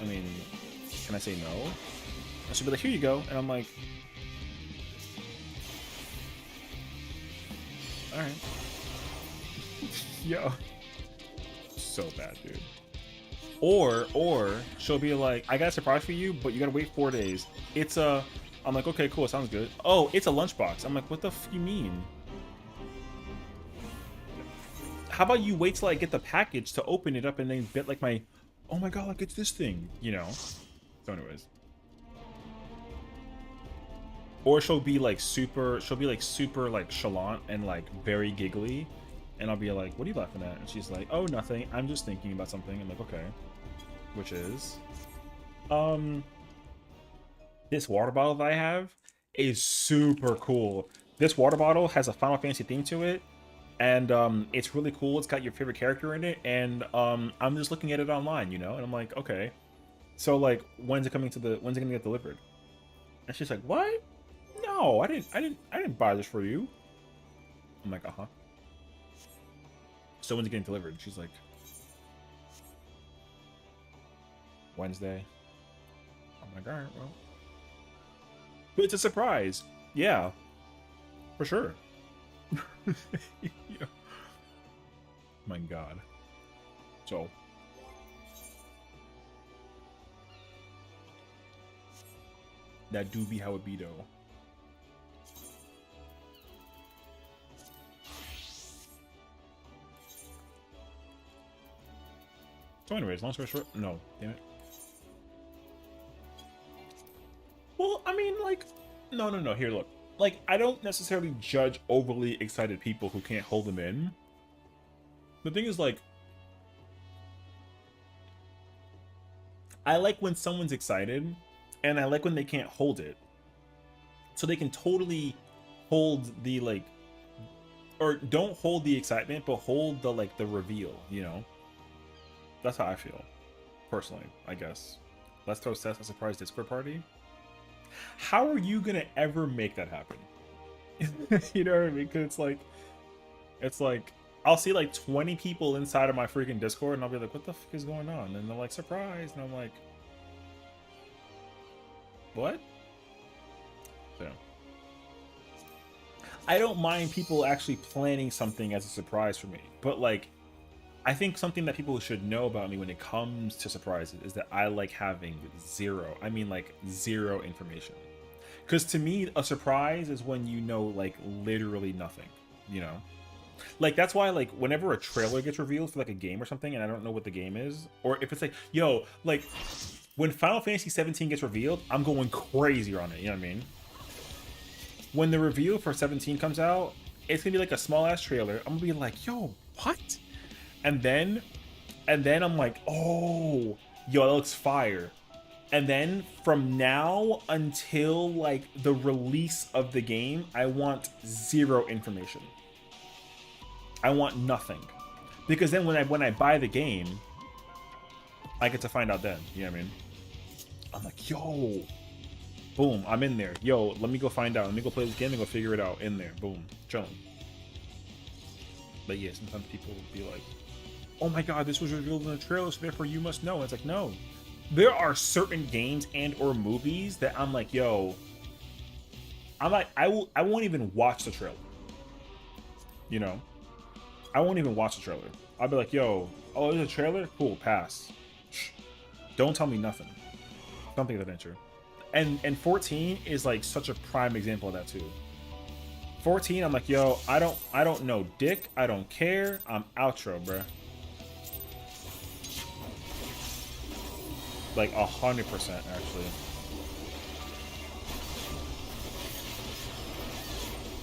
I mean, can I say no? And she'll be like, here you go. And I'm like, all right. Yo. So bad, dude. Or she'll be like, I got a surprise for you, but you gotta wait 4 days. I'm like, okay, cool, sounds good. Oh, it's a lunchbox. I'm like, what the f you mean? How about you wait till I get the package to open it up and then bet like oh my god, like it's this thing, you know? So anyways. Or she'll be like super like chalant and like very giggly. And I'll be like, what are you laughing at? And she's like, oh, nothing. I'm just thinking about something. I'm like, okay. Which is, this water bottle that I have is super cool. This water bottle has a Final Fantasy theme to it. And it's really cool. It's got your favorite character in it. And I'm just looking at it online, you know? And I'm like, okay. So like, when's it gonna get delivered? And she's like, what? No, I didn't buy this for you. I'm like, uh-huh. So when's it getting delivered? She's like, Wednesday. I'm like, all right, well. But it's a surprise. Yeah, for sure. Yeah. My God. So. That do be how it be, though. So anyways, long story short, no, damn it. Well, I mean, like, no, here, look. Like, I don't necessarily judge overly excited people who can't hold them in. The thing is, like, I like when someone's excited, and I like when they can't hold it. So they can totally hold the, like, or don't hold the excitement, but hold the, like, the reveal, you know? That's how I feel, personally, I guess. Let's throw Seth a surprise Discord party. How are you gonna ever make that happen? You know what I mean? Because it's like, I'll see like 20 people inside of my freaking Discord, and I'll be like, what the fuck is going on? And they're like, surprise, and I'm like, what? So, I don't mind people actually planning something as a surprise for me, but like, I think something that people should know about me when it comes to surprises is that I like having zero information. Because to me, a surprise is when you know, like, literally nothing, you know? Like, that's why, like, whenever a trailer gets revealed for, like, a game or something, and I don't know what the game is, or if it's like, yo, like, when Final Fantasy 17 gets revealed, I'm going crazy on it, you know what I mean? When the reveal for 17 comes out, it's gonna be like a small-ass trailer. I'm gonna be like, yo, what? And then I'm like, oh, yo, that looks fire. And then from now until like the release of the game, I want zero information. I want nothing. Because then when I buy the game, I get to find out then. You know what I mean? I'm like, yo, boom, I'm in there. Yo, let me go find out. Let me go play this game and go figure it out. In there, boom, chilling. But yeah, sometimes people will be like, oh my god, this was revealed in the trailer, so therefore you must know. And it's like, no. There are certain games and or movies that I'm like, yo, I'm like, I won't even watch the trailer. You know? I won't even watch the trailer. I'll be like, yo, oh, there's a trailer? Cool, pass. Shh. Don't tell me nothing. Something of that nature. And 14 is like such a prime example of that too. 14, I'm like, yo, I don't know dick, I don't care, I'm outro, bruh. Like 100% actually.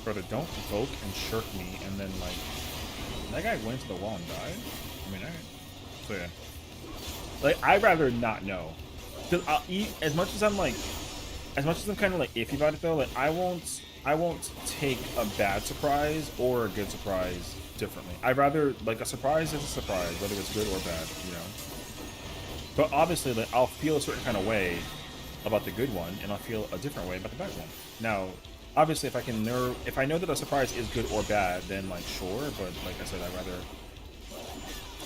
Brother, don't invoke and shirk me and then like that guy went to the wall and died. I mean, alright. So yeah. Like I'd rather not know. Cause I'll eat as much as I'm kind of like iffy about it though, like I won't take a bad surprise or a good surprise differently. I'd rather like a surprise is a surprise, whether it's good or bad, you know. But obviously, like, I'll feel a certain kind of way about the good one, and I'll feel a different way about the bad one. Now, obviously, if I know that a surprise is good or bad, then like sure. But like I said,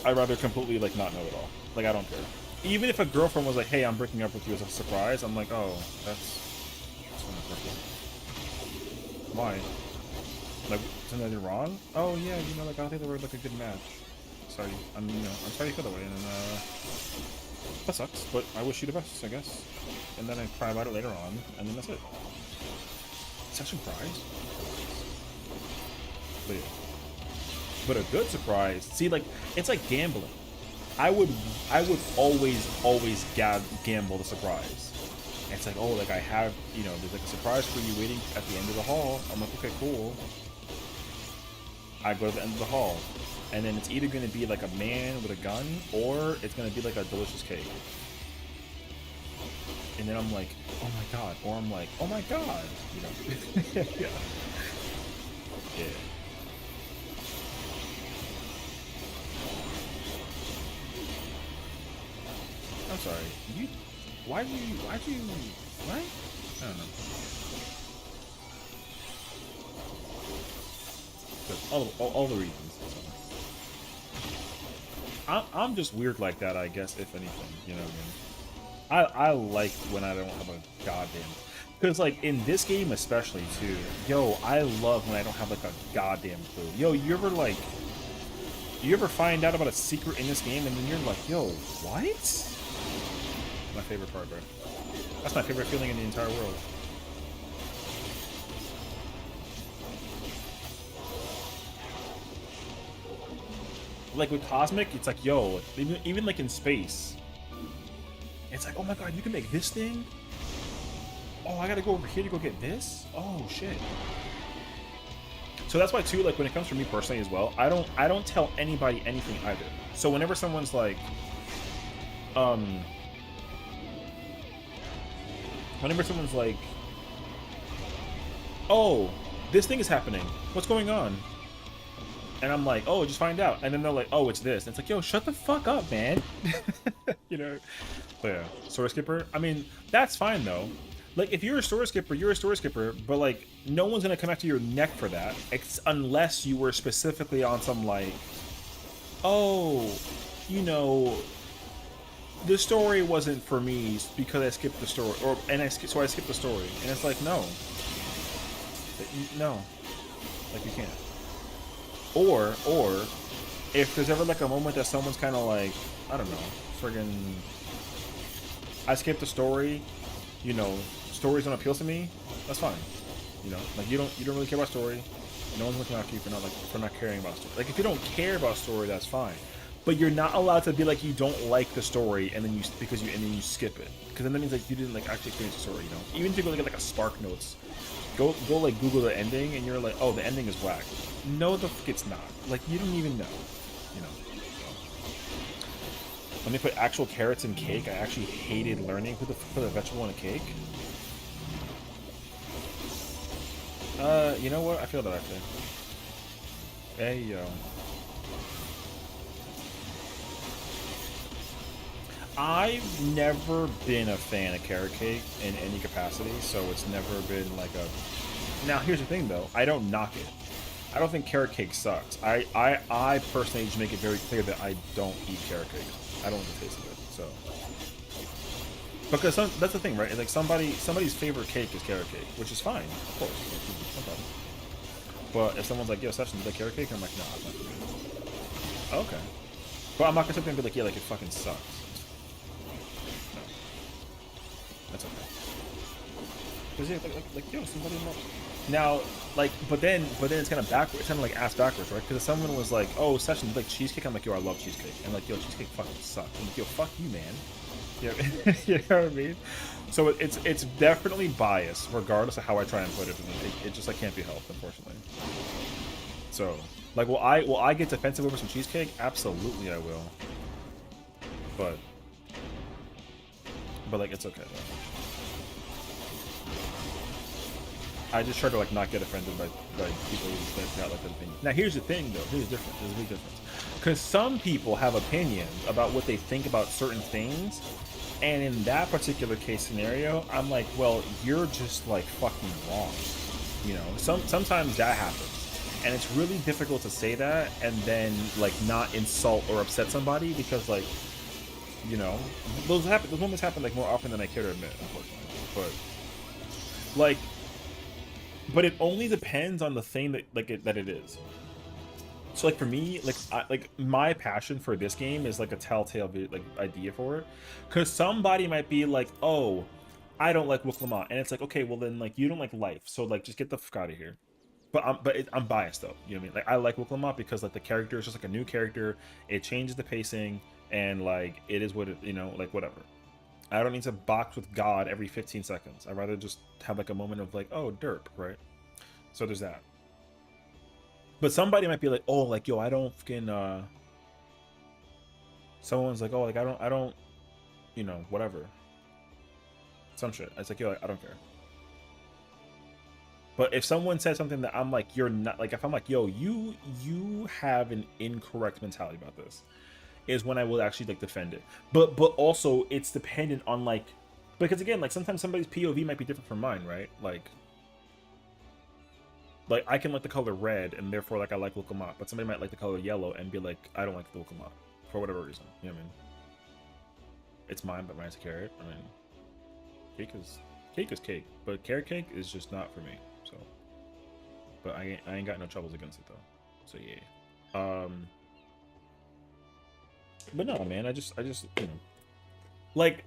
I'd rather completely like not know at all. Like I don't care. Even if a girlfriend was like, "Hey, I'm breaking up with you" as a surprise, I'm like, "Oh, that's unfortunate." Why? Like something I did wrong? Oh yeah, you know, like I don't think they were like a good match. Sorry, I'm sorry you feel that way, and that sucks, but I wish you the best, I guess. And then I cry about it later on, and then that's it. It's a surprise. But yeah. But a good surprise, see, like, it's like gambling. I would always gamble the surprise. And it's like, oh, like I have, you know, there's like a surprise for you waiting at the end of the hall. I'm like, okay, cool. I go to the end of the hall. And then it's either going to be like a man with a gun, or it's going to be like a delicious cake. And then I'm like, oh my god. Or I'm like, oh my god. You know? Yeah. Yeah. I'm sorry. Why'd you, what? I don't know. all the reasons. I'm just weird like that, I guess, if anything. You know what I mean? I like when I don't have a goddamn. Because, like, in this game especially, too, yo, I love when I don't have, like, a goddamn clue. Yo, you ever find out about a secret in this game and then you're like, yo, what? My favorite part, bro. That's my favorite feeling in the entire world. Like with Cosmic, it's like, yo, even like in space, it's like, oh my god, you can make this thing? Oh, I gotta go over here to go get this? Oh shit. So that's why too, like when it comes from me personally as well, I don't tell anybody anything either. So whenever someone's like, oh, this thing is happening. What's going on? And I'm like, oh, just find out. And then they're like, oh, it's this. And it's like, yo, shut the fuck up, man. You know? But yeah, story skipper. I mean, that's fine though. Like, if you're a story skipper, you're a story skipper. But like, no one's gonna come after your neck for that, unless you were specifically on some like, oh, you know, the story wasn't for me because I skipped the story, so I skipped the story. And it's like, no, like you can't. Or if there's ever like a moment that someone's kind of like, I don't know, friggin', I skipped the story, you know, stories don't appeal to me, that's fine. You know, like you don't really care about story. No one's looking after you for not caring about story. Like if you don't care about story, that's fine. But you're not allowed to be like you don't like the story and then you skip it, because then that means like you didn't like actually experience the story. You know, even if you go look at like a Spark Notes, go like Google the ending and you're like, oh, the ending is whack. No, the fuck it's not. Like you didn't even know. You know. When they put actual carrots in cake, I actually hated learning who the fuck put a vegetable in a cake. You know what? I feel that actually. Hey yo. I've never been a fan of carrot cake in any capacity, so it's never been like a... Now, here's the thing, though. I don't knock it. I don't think carrot cake sucks. I personally just make it very clear that I don't eat carrot cake. I don't like the taste of it, so... Because that's the thing, right? Like, somebody's favorite cake is carrot cake, which is fine, of course. No problem. But if someone's like, yo, Sessiion, you like carrot cake? I'm like, no, I'm not gonna do it. Okay. But I'm not gonna sit there and be like, yeah, like, it fucking sucks. That's okay. Cause yeah, like yo, somebody now, like, but then it's kind of backwards. It's kind of like ass backwards, right? Because if someone was like, "Oh, Sessiion, like cheesecake," I'm like, "Yo, I love cheesecake," and like, "Yo, cheesecake fucking sucks." I'm like, "Yo, fuck you, man." You know, you know what I mean? So it's definitely biased, regardless of how I try and put it. It just like can't be helped, unfortunately. So, like, will I get defensive over some cheesecake? Absolutely, I will. But like, it's okay though. I just try to like not get offended by people who got like an opinion. Now here's the thing though, here's different. There's a big difference. Because some people have opinions about what they think about certain things, and in that particular case scenario, I'm like, well, you're just like fucking wrong. You know, sometimes that happens, and it's really difficult to say that and then like not insult or upset somebody, because like, you know, those moments happen like more often than I care to admit, unfortunately. But like, but it only depends on the thing that that it is. So like for me, like my passion for this game is like a telltale like idea for it, because somebody might be like, oh, I don't like Wuklamont, and it's like, okay, well then like you don't like life, so like just get the fuck out of here. But I'm biased though, you know what I mean? Like I like Wuklamont because like the character is just like a new character, it changes the pacing, and like it is what it, you know, like whatever. I don't need to box with God every 15 seconds. I'd rather just have like a moment of like, oh, derp, right? So there's that. But somebody might be like, oh, like, yo, I don't fucking, someone's like, oh, like, I don't, you know, whatever. Some shit. It's like, yo, I don't care. But if someone says something that I'm like, you're not, like, if I'm like, yo, you have an incorrect mentality about this, is when I will actually like defend it. But also it's dependent on like, because again, like sometimes somebody's POV might be different from mine, right? Like Like, I can like the color red, and therefore, like, I like Lokomat, but somebody might like the color yellow and be like, I don't like the Lokomat, for whatever reason. You know what I mean? It's mine, but mine's a carrot. I mean, cake is cake, but carrot cake is just not for me, so. But I ain't got no troubles against it, though. So, yeah. But no, man, I just, you know. Like,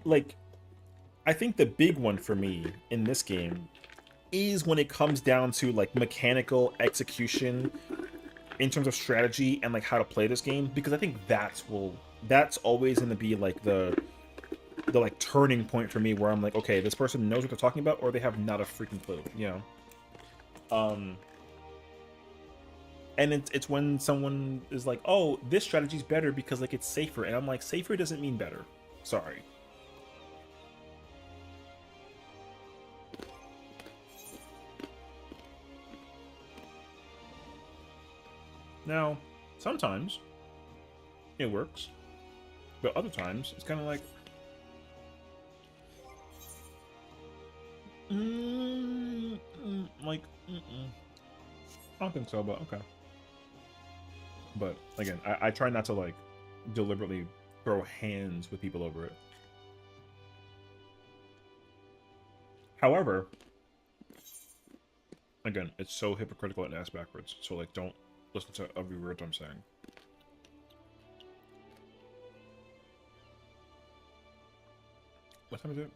I think the big one for me in this game is when it comes down to like mechanical execution in terms of strategy and like how to play this game, because I think that's always going to be like the like turning point for me, where I'm like, okay, this person knows what they're talking about, or they have not a freaking clue, you know. And it's when someone is like, oh, this strategy's better because like it's safer, and I'm like, safer doesn't mean better, sorry. Now, sometimes it works, but other times it's kind of like, I don't think so, but okay. But again, I try not to like deliberately throw hands with people over it. However, again, it's so hypocritical and ass backwards, so like don't listen to every word I'm saying. What time is it?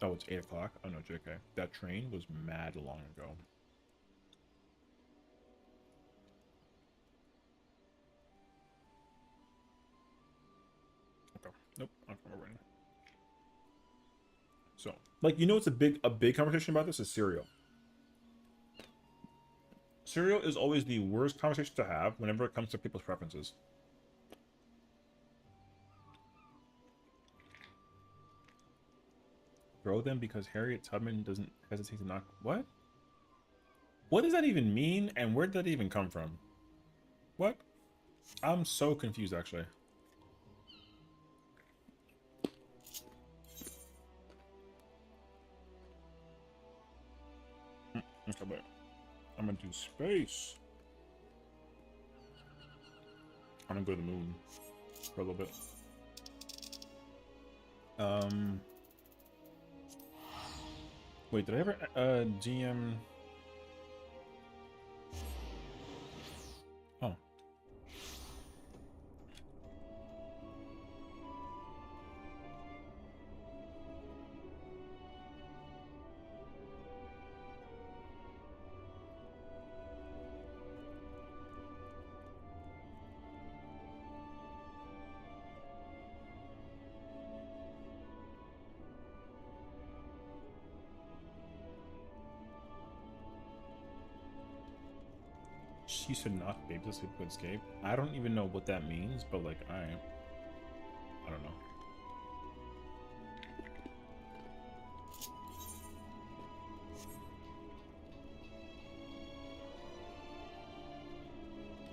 Oh, it's 8 o'clock? Oh no, JK. That train was mad long ago. Okay. Nope, I'm right now. So, like, you know, it's a big conversation about this is cereal. Cereal is always the worst conversation to have whenever it comes to people's preferences. Throw them because Harriet Tubman doesn't hesitate to knock. What? What does that even mean, and where did that even come from? What? I'm so confused, actually. Okay, but I'm gonna do space. I'm gonna go to the moon for a little bit. Wait, did I ever GM? Oh. She should not be able to escape. I don't even know what that means, but like I don't know.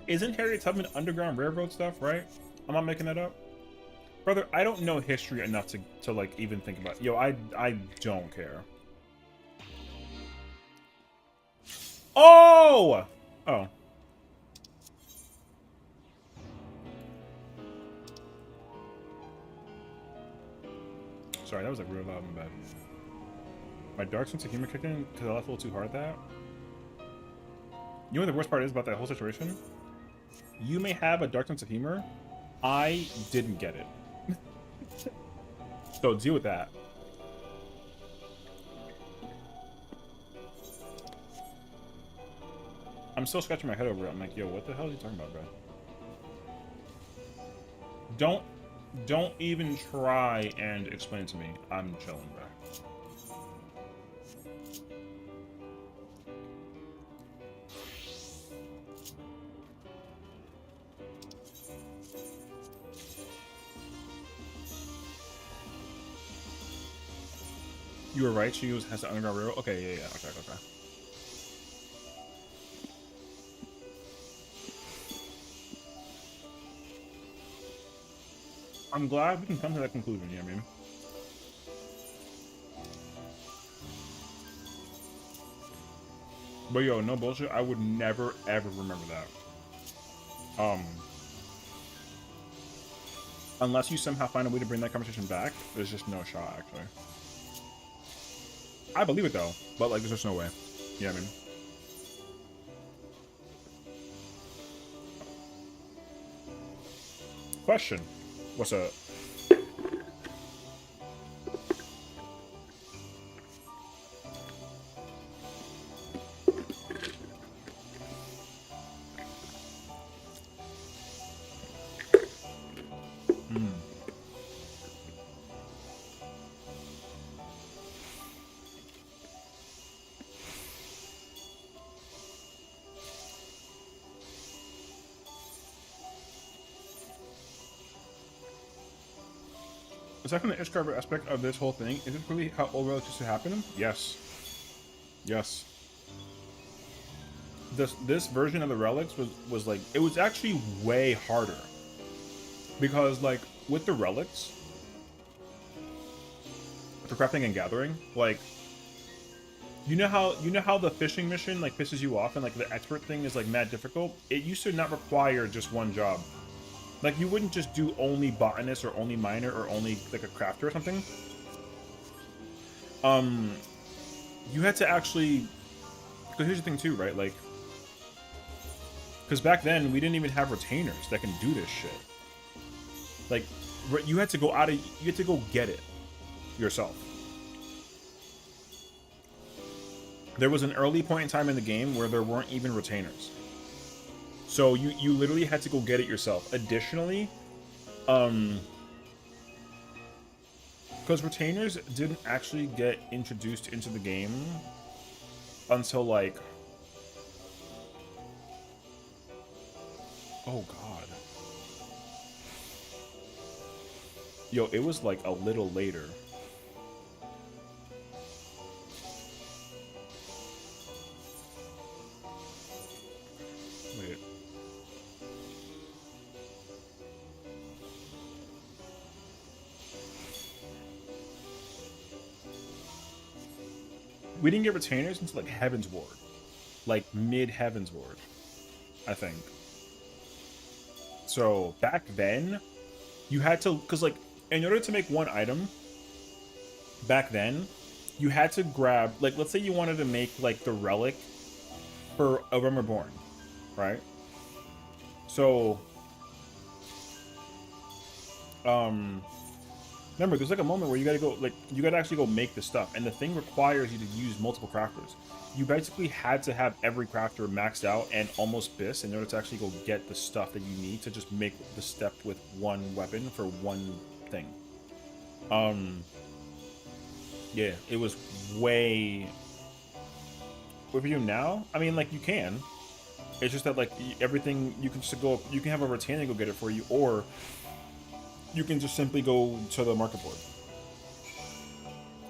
Isn't Harriet Tubman Underground Railroad stuff, right? I'm not making that up. Brother, I don't know history enough to like even think about it. Yo, I don't care. Oh! Oh. Sorry, that was like real loud and bad. My dark sense of humor kicked in because I laughed a little too hard at that. You know what the worst part is about that whole situation? You may have a dark sense of humor. I didn't get it. So deal with that. I'm still scratching my head over it. I'm like, yo, what the hell are you talking about, bro? Don't even try and explain it to me. I'm chilling, bro. You were right. She has the underground railroad. Okay, yeah. Okay. I'm glad we can come to that conclusion. You know what I mean? But yo, no bullshit. I would never ever remember that. Unless you somehow find a way to bring that conversation back, there's just no shot, actually. I believe it, though. But, like, there's just no way. Yeah, I mean. Question. What's up? Aside from the Ishkarver aspect of this whole thing, is it really how old relics used to happen? Yes. Yes. This version of the relics was like, it was actually way harder. Because like with the relics for crafting and gathering, like you know how the fishing mission like pisses you off and like the expert thing is like mad difficult? It used to not require just one job. Like, you wouldn't just do only botanist or only miner or only, like, a crafter or something. You had to actually... Because here's the thing, too, right? Like... Because back then, we didn't even have retainers that can do this shit. Like, you had to go out of... You had to go get it yourself. There was an early point in time in the game where there weren't even retainers. So you literally had to go get it yourself. Additionally, because retainers didn't actually get introduced into the game until like, oh god, yo, it was like a little later. Wait. We didn't get retainers until like Heaven's Ward. Like mid Heaven's Ward, I think. So back then, you had to, because like in order to make one item, back then, you had to grab, like let's say you wanted to make like the relic for A Realm Reborn, right? So, remember, there's like a moment where you gotta go, like, you gotta actually go make the stuff, and the thing requires you to use multiple crafters. You basically had to have every crafter maxed out and almost bis in order to actually go get the stuff that you need to just make the step with one weapon for one thing. Yeah, it was way... What for you now? I mean, like, you can. It's just that, like, everything, you can just go, you can have a retainer go get it for you, or you can just simply go to the market board.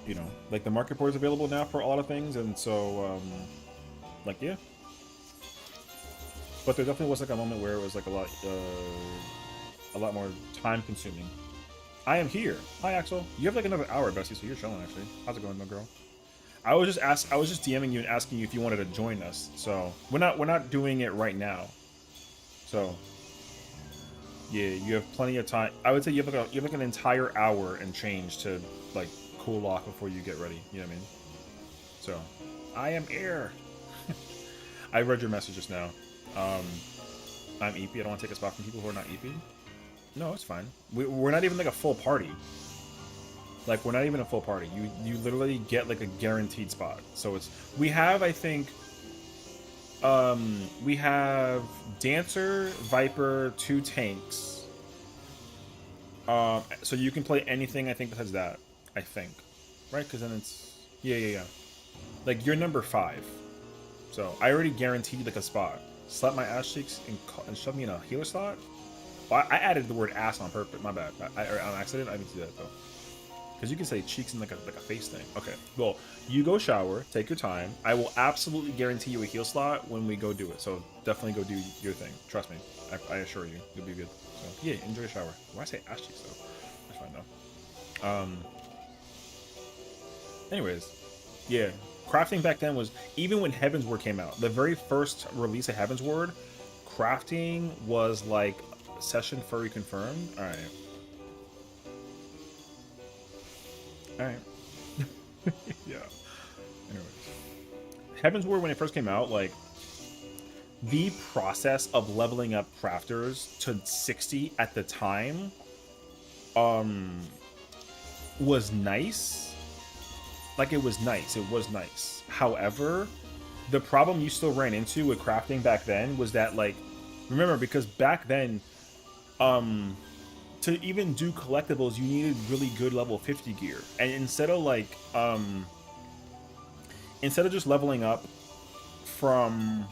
You know, like, the market board is available now for a lot of things, and so, like, yeah. But there definitely was, like, a moment where it was, like, a lot more time-consuming. I am here. Hi, Axel. You have, like, another hour, Bessie, so you're chilling, actually. How's it going, my girl? I was just DMing you and asking you if you wanted to join us. So we're not doing it right now. So yeah, you have plenty of time. I would say you have like an entire hour and change to like cool off before you get ready. You know what I mean? So I am here. I read your message just now. I'm EP. I don't want to take a spot from people who are not EP. No, it's fine. We're not even like a full party. Like, we're not even a full party. You literally get, like, a guaranteed spot. So it's... We have, I think... we have Dancer, Viper, 2 tanks. So you can play anything, I think, besides that. I think. Right? Because then it's... Yeah. Like, you're number 5. So, I already guaranteed, like, a spot. Slap my ass cheeks and shove me in a healer slot? Well, I added the word ass on purpose. My bad. On accident, I didn't do that, though. Because you can say cheeks in like a face thing. Okay, well, you go shower, take your time. I will absolutely guarantee you a heal slot when we go do it. So definitely go do your thing. Trust me. I assure you, you'll be good. So yeah, enjoy your shower. Why I say ass cheeks though? That's fine though. Anyways, yeah. crafting back then was, even when Heaven's Word came out, the very first release of Heaven's Word, crafting was like session furry confirmed. All right. All right. Yeah. Anyways, Heaven's Word when it first came out, like the process of leveling up crafters to 60 at the time, was nice. Like it was nice. It was nice. However, the problem you still ran into with crafting back then was that, like, remember, because back then, to even do collectibles, you needed really good level 50 gear. And instead of like, instead of just leveling up from,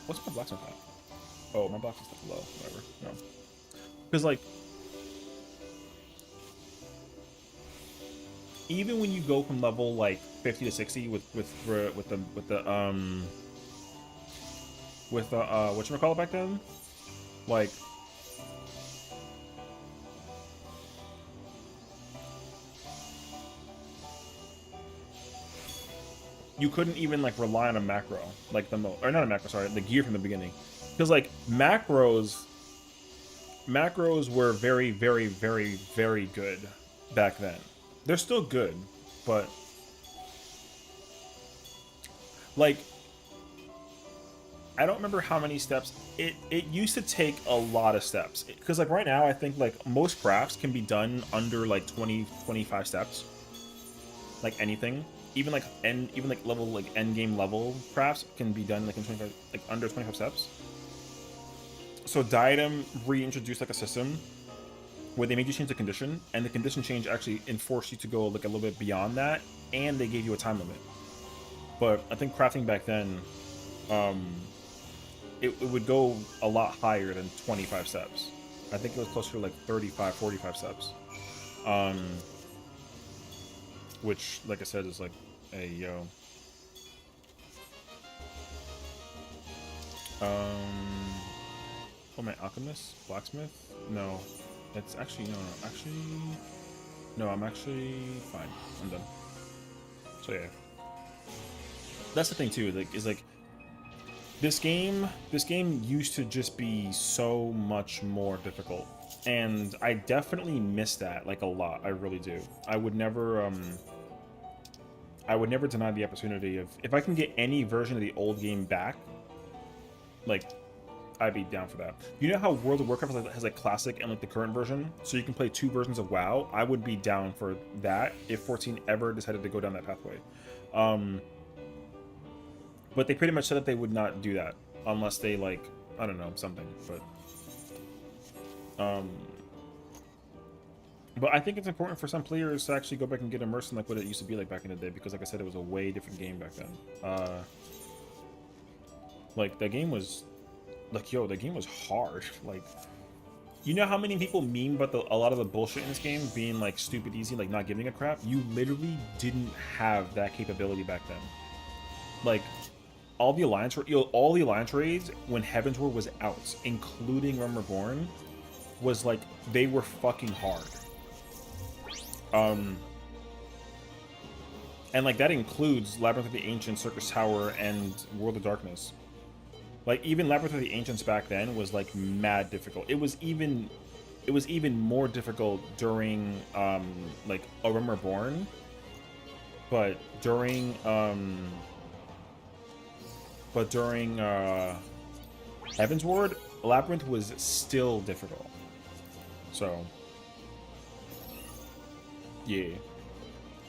what's my blacksmith at? Oh, my blacksmith is low. Whatever. No, because like, even when you go from level like 50 to 60 with the whatchamacallit back then, like, you couldn't even like rely on a macro, like or not a macro, sorry, the gear from the beginning, because like macros were very, very, very, very good back then. They're still good, but like, I don't remember how many steps. It used to take a lot of steps, because like right now I think like most crafts can be done under like 20-25 steps. Like anything, even like level, like end game level crafts can be done like in 25, like under 25 steps. So Diadem reintroduced like a system where they made you change the condition, and the condition change actually enforced you to go like a little bit beyond that, and they gave you a time limit. But I think crafting back then, it would go a lot higher than 25 steps. I think it was closer to like 35, 45 steps. Which, like I said, is like, hey, yo. Oh, my alchemist? Blacksmith? No. It's actually, no, I'm actually fine. I'm done. So yeah. That's the thing too, like, is like, this game used to just be so much more difficult. And I definitely miss that, like, a lot. I really do. I would never deny the opportunity of, if I can get any version of the old game back, like, I'd be down for that. You know how World of Warcraft has like classic and like the current version, so you can play two versions of WoW? I would be down for that if 14 ever decided to go down that pathway. But they pretty much said that they would not do that unless they, like, I don't know, something. But I think it's important for some players to actually go back and get immersed in like what it used to be like back in the day, because like I said, it was a way different game back then. Like, the game was like, yo, the game was hard. Like, you know how many people meme about a lot of the bullshit in this game being like stupid easy, like not giving a crap? You literally didn't have that capability back then. Like, all the alliance raids when Heaven's Word was out, including Realm Reborn, was like, they were fucking hard. And like that includes Labyrinth of the Ancients, Circus Tower, and World of Darkness. Like, even Labyrinth of the Ancients back then was like mad difficult. It was even more difficult during like A Realm Reborn, but during Heaven's Ward, Labyrinth was still difficult. So yeah.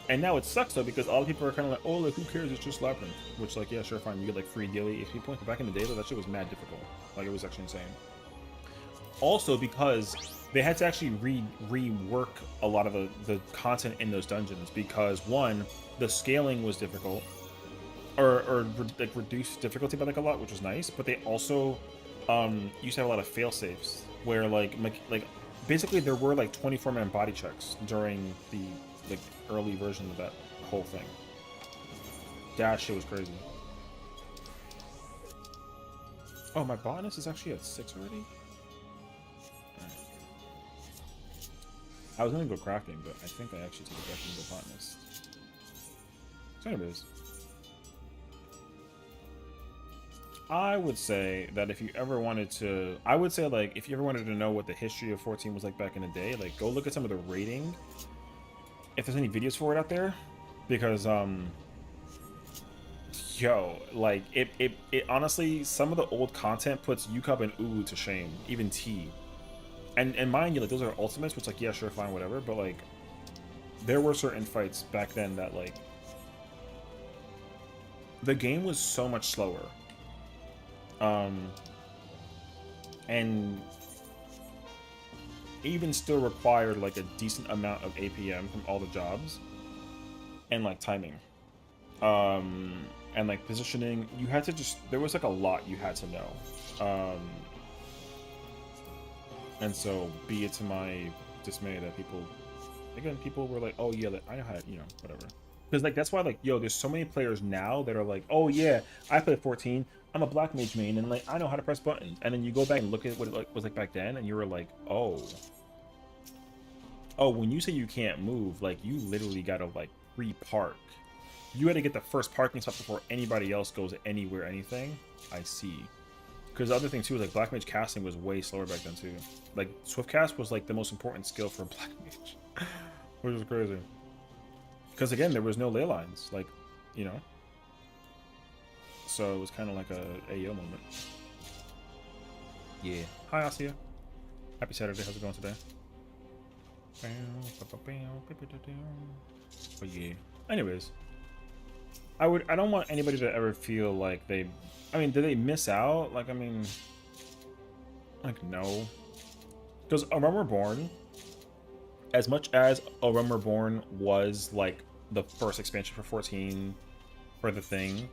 And now it sucks though, because all the people are kind of like, oh, like, who cares? It's just Labyrinth. Which, like, yeah, sure, fine. You get like free daily XP points. But back in the day, though, that shit was mad difficult. Like, it was actually insane. Also, because they had to actually rework a lot of the content in those dungeons, because one, the scaling was difficult, or like reduced difficulty by like a lot, which was nice. But they also used to have a lot of fail safes where like basically there were like 24-man body checks during the like early version of that whole thing. That shit was crazy. Oh, my botanist is actually at 6 already? Right. I was gonna go crafting, but I think I actually took it back to the botanist. So anyways, I would say that if you ever wanted to, I would say like if you ever wanted to know what the history of 14 was like back in the day, like go look at some of the rating, if there's any videos for it out there, because yo, like it honestly, some of the old content puts Yukab and Ulu to shame, even T. And mind you, like those are ultimates, which like yeah, sure, fine, whatever, but like there were certain fights back then that like the game was so much slower. And even still required like a decent amount of APM from all the jobs and like timing. And like positioning, you had to just, there was like a lot you had to know. And so be it to my dismay that people were like, oh yeah, like, I know how to, you know, whatever. Because like that's why like yo, there's so many players now that are like, oh yeah, I played 14. I'm a black mage main, and like I know how to press buttons. And then you go back and look at what it was like back then, and you were like, oh, when you say you can't move, like you literally gotta like pre-park. You had to get the first parking spot before anybody else goes anywhere, anything. I see. Because the other thing too is like black mage casting was way slower back then too. Like swift cast was like the most important skill for a black mage, which was crazy. Because again, there was no ley lines, like, you know. So it was kind of like a AO moment. Yeah. Hi, Asia. Happy Saturday. How's it going today? But yeah. Anyways, I don't want anybody to ever feel like they. I mean, did they miss out? Like, I mean, like no. Because A Realm Reborn, as much as A Realm Reborn was like the first expansion for 14 for the thing,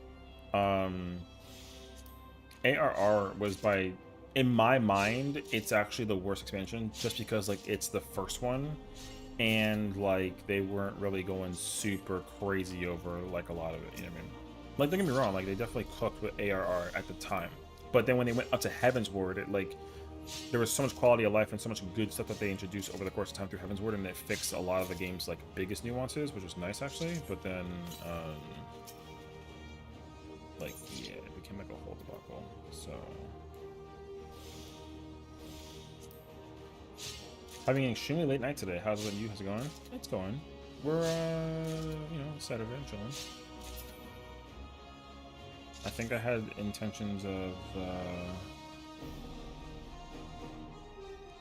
ARR was by, in my mind, it's actually the worst expansion just because like it's the first one and like they weren't really going super crazy over like a lot of it, you know what I mean? Like don't get me wrong, like they definitely cooked with ARR at the time, but then when they went up to Heaven's Ward, it like there was so much quality of life and so much good stuff that they introduced over the course of time through Heaven's Ward, and it fixed a lot of the game's like biggest nuances, which was nice actually. But then like yeah, it became like a whole debacle. So having an extremely late night today. How's it you? How's it going? It's going. We're you know, Saturday, chilling. I think I had intentions of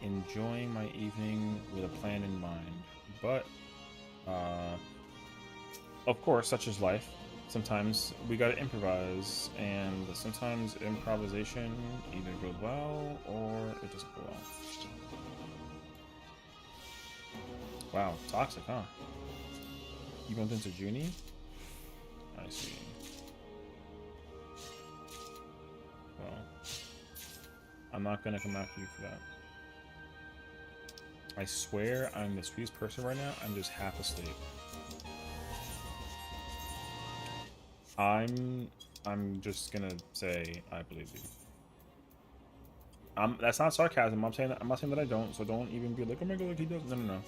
enjoying my evening with a plan in mind, but of course, such is life. Sometimes we gotta improvise, and sometimes improvisation either goes well or it doesn't go well. Wow, toxic, huh? You bumped into Junie? I see. Well, I'm not gonna come after you for that. I swear I'm the sweetest person right now. I'm just half asleep. I'm just gonna say I believe you. That's not sarcasm. I'm not saying that I don't. So don't even be like, oh my god, like he does. No, no, no.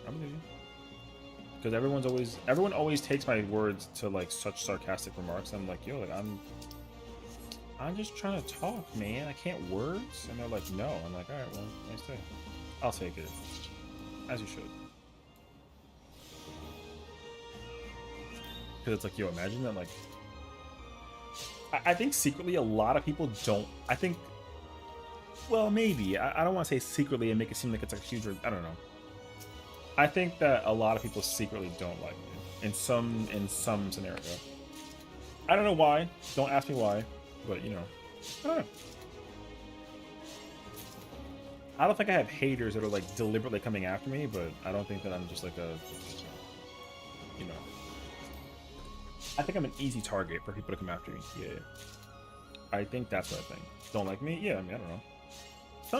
I believe you. Because everyone always takes my words to like such sarcastic remarks. I'm like, yo, like I'm just trying to talk, man. I can't words. And they're like, no. I'm like, all right, well, nice day. I'll take it. As you should. Because it's like, yo, imagine that, like... I think secretly a lot of people don't... I think... Well, maybe. I don't want to say secretly and make it seem like it's like a huge... I don't know. I think that a lot of people secretly don't like me. In some scenario. I don't know why. Don't ask me why. But, you know. I don't know. I don't think I have haters that are like deliberately coming after me, but I don't think that I'm just like a, you know, I think I'm an easy target for people to come after me. Yeah, I think that's what I think. Don't like me? Yeah, I mean, I don't know.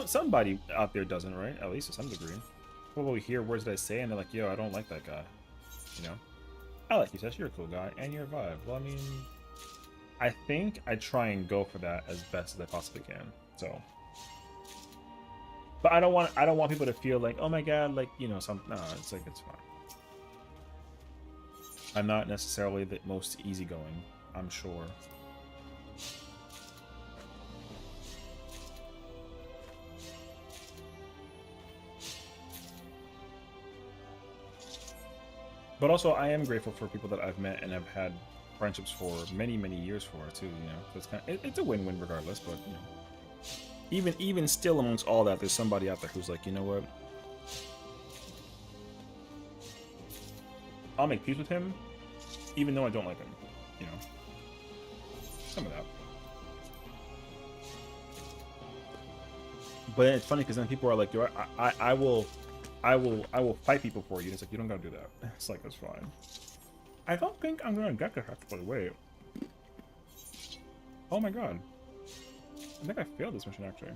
Somebody out there doesn't, right? At least to some degree. People will hear words that I say and they're like, yo, I don't like that guy. You know? I like you, Sess. You're a cool guy and you're a vibe. Well, I mean, I think I try and go for that as best as I possibly can. So. But I don't want people to feel like, oh my god, like, you know, no, it's like, it's fine. I'm not necessarily the most easygoing, I'm sure. But also, I am grateful for people that I've met and have had friendships for many, many years for too. You know, so it's kind of, it's a win-win regardless. But you know, even still amongst all that, there's somebody out there who's like, you know what, I'll make peace with him, even though I don't like him. You know, some of that. But it's funny because then people are like, "Yo, I will fight people for you." And it's like, you don't gotta do that. It's like, that's fine. I don't think I'm gonna get this actually. Wait. Oh my god. I think I failed this mission actually.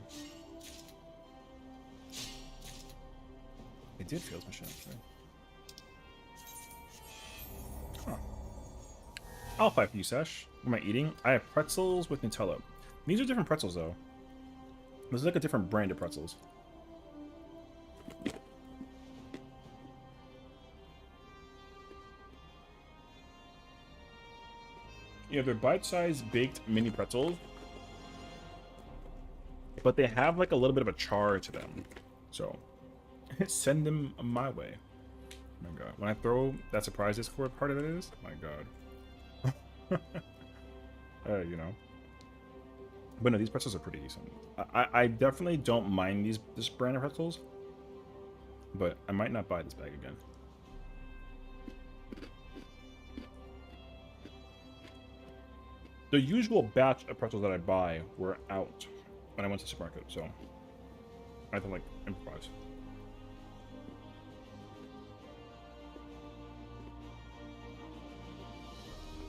I did fail this mission actually. Huh. I'll fight for you, Sesh. What am I eating? I have pretzels with Nutella. These are different pretzels though. This is like a different brand of pretzels. Yeah, they're bite-sized baked mini pretzels, but they have like a little bit of a char to them. So send them my way. Oh my god. When I throw that surprise Discord part of it is, my god. You know. But no, these pretzels are pretty decent. I definitely don't mind this brand of pretzels, but I might not buy this bag again. The usual batch of pretzels that I buy were out when I went to the supermarket, so I had to like improvise.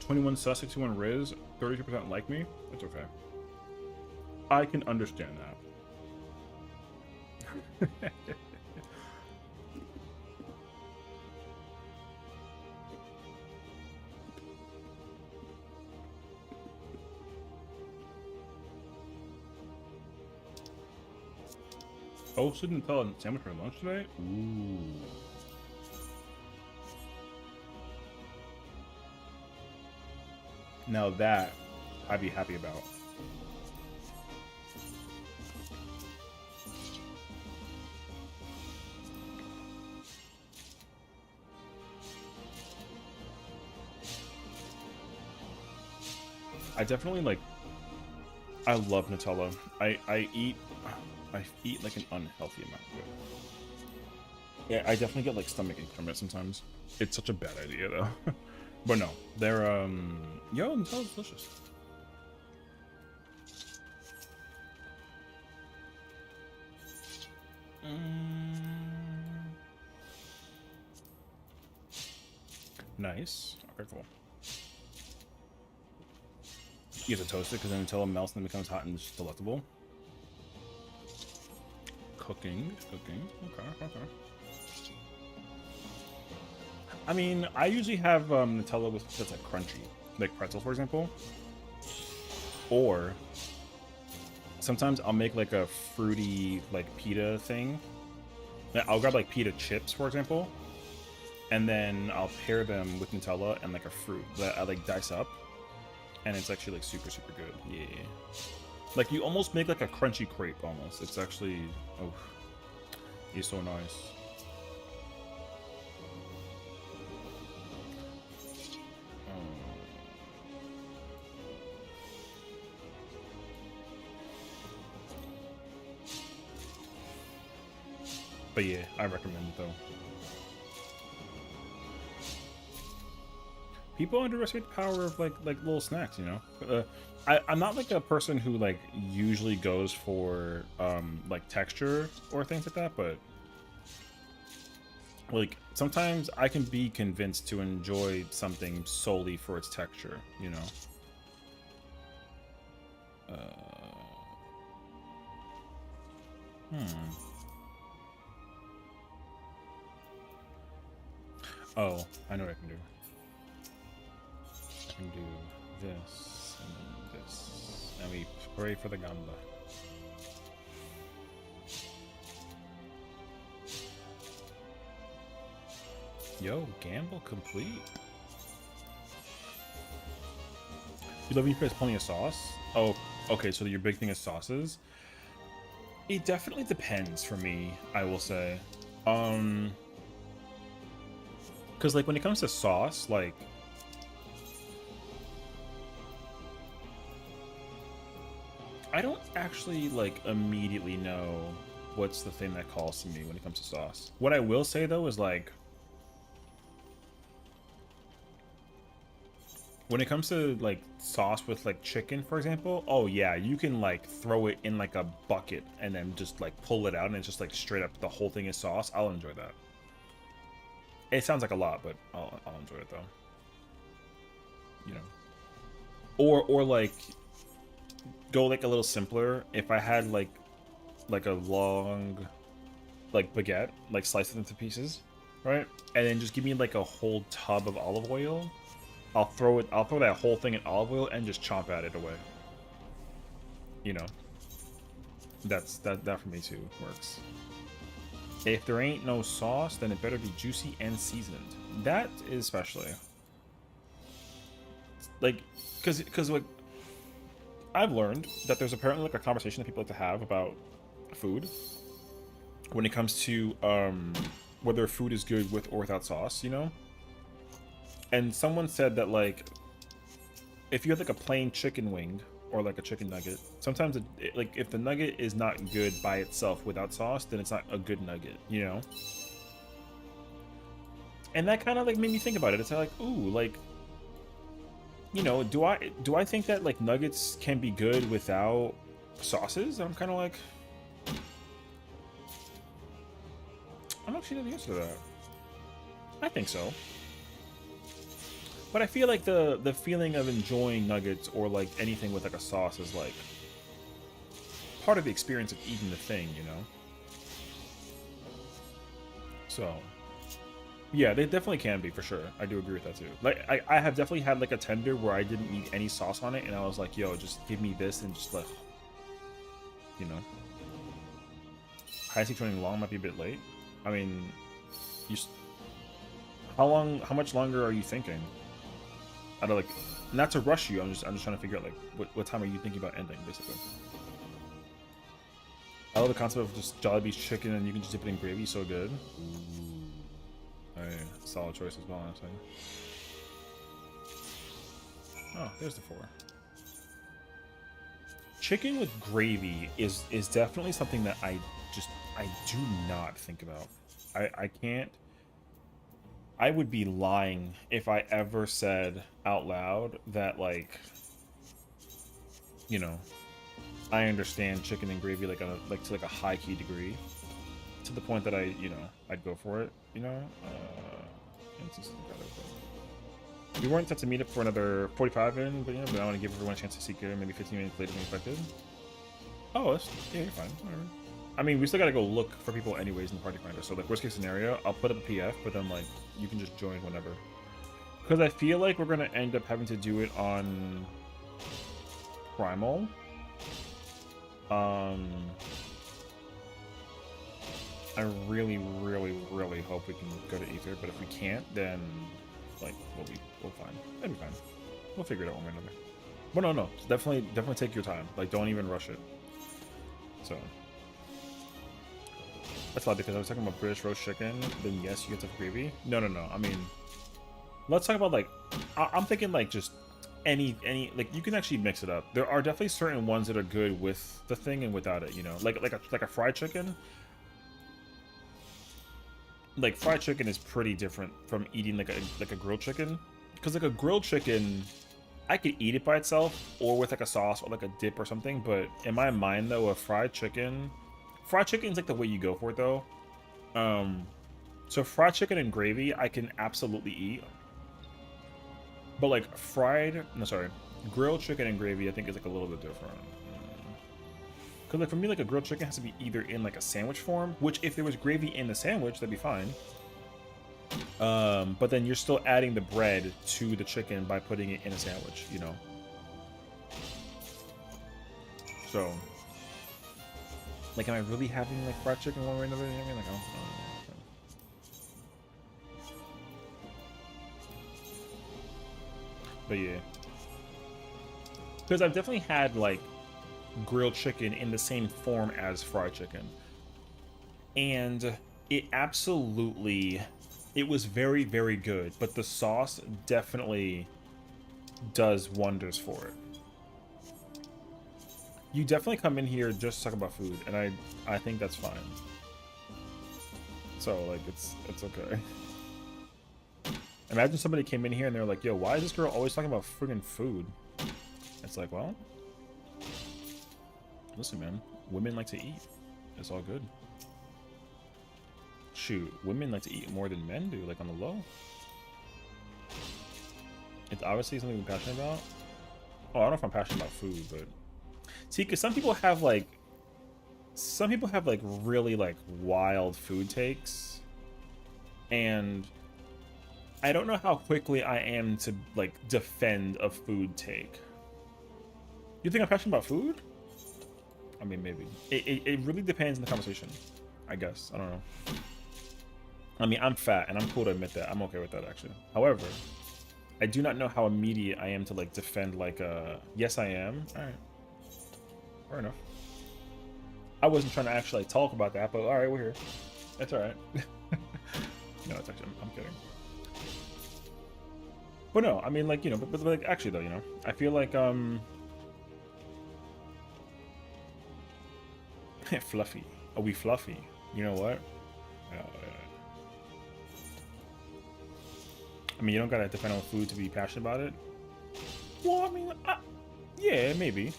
"21 sus, 61 Riz, 32% like me." It's okay. I can understand that. Oh, so didn't tell a sandwich for lunch today? Ooh. Now that I'd be happy about. I definitely like. I love Nutella. I eat like an unhealthy amount of it. Yeah, I definitely get like stomach ache from it sometimes. It's such a bad idea though. But no, they're yo, Nutella's delicious. Nice. Okay, cool. You have to toast it because then Nutella melts and then becomes hot and it's delectable. Cooking. Okay. I mean, I usually have Nutella with that's like crunchy, like pretzels, for example. Or sometimes I'll make like a fruity like pita thing. I'll grab like pita chips, for example, and then I'll pair them with Nutella and like a fruit that I like dice up, and it's actually like super good. Yeah. Like you almost make like a crunchy crepe almost. It's actually, oh, it's so nice. But yeah, I recommend it though. People underestimate the power of like little snacks, you know. I'm not like a person who like usually goes for like texture or things like that, but like sometimes I can be convinced to enjoy something solely for its texture, you know. Oh, I know what I can do. I can do this and then this, and we pray for the gamba. Yo, gamble complete. Living you guys plenty of sauce. Oh, okay. So your big thing is sauces. It definitely depends for me, I will say. Because like when it comes to sauce, like I don't actually like immediately know what's the thing that calls to me when it comes to sauce. What I will say though is like when it comes to like sauce with like chicken, for example, oh yeah, you can like throw it in like a bucket and then just like pull it out and it's just like straight up the whole thing is sauce. I'll enjoy that. It sounds like a lot, but I'll enjoy it though. You know. Or like go like a little simpler. If I had like a long like baguette, like slice it into pieces, right? And then just give me like a whole tub of olive oil. I'll throw that whole thing in olive oil and just chomp at it away. You know. That for me too works. If there ain't no sauce, then it better be juicy and seasoned. That is especially like because like I've learned that there's apparently like a conversation that people like to have about food when it comes to whether food is good with or without sauce, you know? And someone said that like if you have like a plain chicken wing or like a chicken nugget, sometimes like if the nugget is not good by itself without sauce, then it's not a good nugget, you know? And that kind of like made me think about it. It's like, ooh, like, you know, do I think that like nuggets can be good without sauces? I'm kind of like, I don't actually know the answer to that. I think so. But I feel like the feeling of enjoying nuggets or like anything with like a sauce is like part of the experience of eating the thing, you know? So, yeah, they definitely can be, for sure. I do agree with that too. Like, I have definitely had like a tender where I didn't need any sauce on it, and I was like, yo, just give me this and just like, you know. High seek running long might be a bit late. I mean, how much longer are you thinking? I don't like, not to rush you. I'm just trying to figure out like what time are you thinking about ending, basically. I love the concept of just Jollibee's chicken and you can just dip it in gravy. So good. Ooh. Hey, solid choice as well, honestly. Oh, there's the 4. Chicken with gravy is definitely something that I do not think about. I can't. I would be lying if I ever said out loud that, like, you know, I understand chicken and gravy like to like a high key degree, to the point that I'd go for it. You know, we weren't set to meet up for another 45 in, but but I want to give everyone a chance to seek it maybe 15 minutes later than expected. Oh, yeah, you're fine. Whatever. I mean, we still gotta go look for people anyways in the party finder. So like worst case scenario, I'll put up a PF, but then like you can just join whenever. Because I feel like we're gonna end up having to do it on Primal. I really, really, really hope we can go to Ether, but if we can't, then like we'll fine. That'll be fine. We'll figure it out one way or another. But no, definitely take your time. Like, don't even rush it. So. That's odd because I was talking about British roast chicken. Then yes, you get the gravy. No. I mean, let's talk about like I'm thinking like just any like you can actually mix it up. There are definitely certain ones that are good with the thing and without it. You know, like a fried chicken. Like fried chicken is pretty different from eating like a grilled chicken, because like a grilled chicken, I could eat it by itself or with like a sauce or like a dip or something. But in my mind though, a fried chicken is like the way you go for it though. So fried chicken and gravy I can absolutely eat, but like grilled chicken and gravy I think is like a little bit different. Because like for me, like a grilled chicken has to be either in like a sandwich form, which if there was gravy in the sandwich, that'd be fine. But then you're still adding the bread to the chicken by putting it in a sandwich, you know. So, like, am I really having like fried chicken one way or another? You know what I mean? Like, I don't know. But yeah. Because I've definitely had like grilled chicken in the same form as fried chicken, and it absolutely, it was very, very good, but the sauce definitely does wonders for it. You definitely come in here just to talk about food, and I think that's fine. So like it's okay. Imagine somebody came in here and they're like, yo, why is this girl always talking about friggin' food? It's like, well, listen, man, women like to eat. It's all good. Shoot, women like to eat more than men do, like on the low. It's obviously something we're passionate about. Oh, I don't know if I'm passionate about food, but see, because some people have like really like wild food takes, and I don't know how quickly I am to like defend a food take. You think I'm passionate about food? I mean, maybe. It really depends on the conversation, I guess. I don't know. I mean, I'm fat, and I'm cool to admit that. I'm okay with that, actually. However, I do not know how immediate I am to like defend like yes, I am. All right. Fair enough. I wasn't trying to actually talk about that, but all right, we're here. That's all right. No, it's actually, I'm kidding. But no, I mean, like, you know, but like, actually though, you know, I feel like, fluffy. Are we fluffy? You know what? I mean, you don't gotta depend on food to be passionate about it. Well, I mean, yeah, maybe.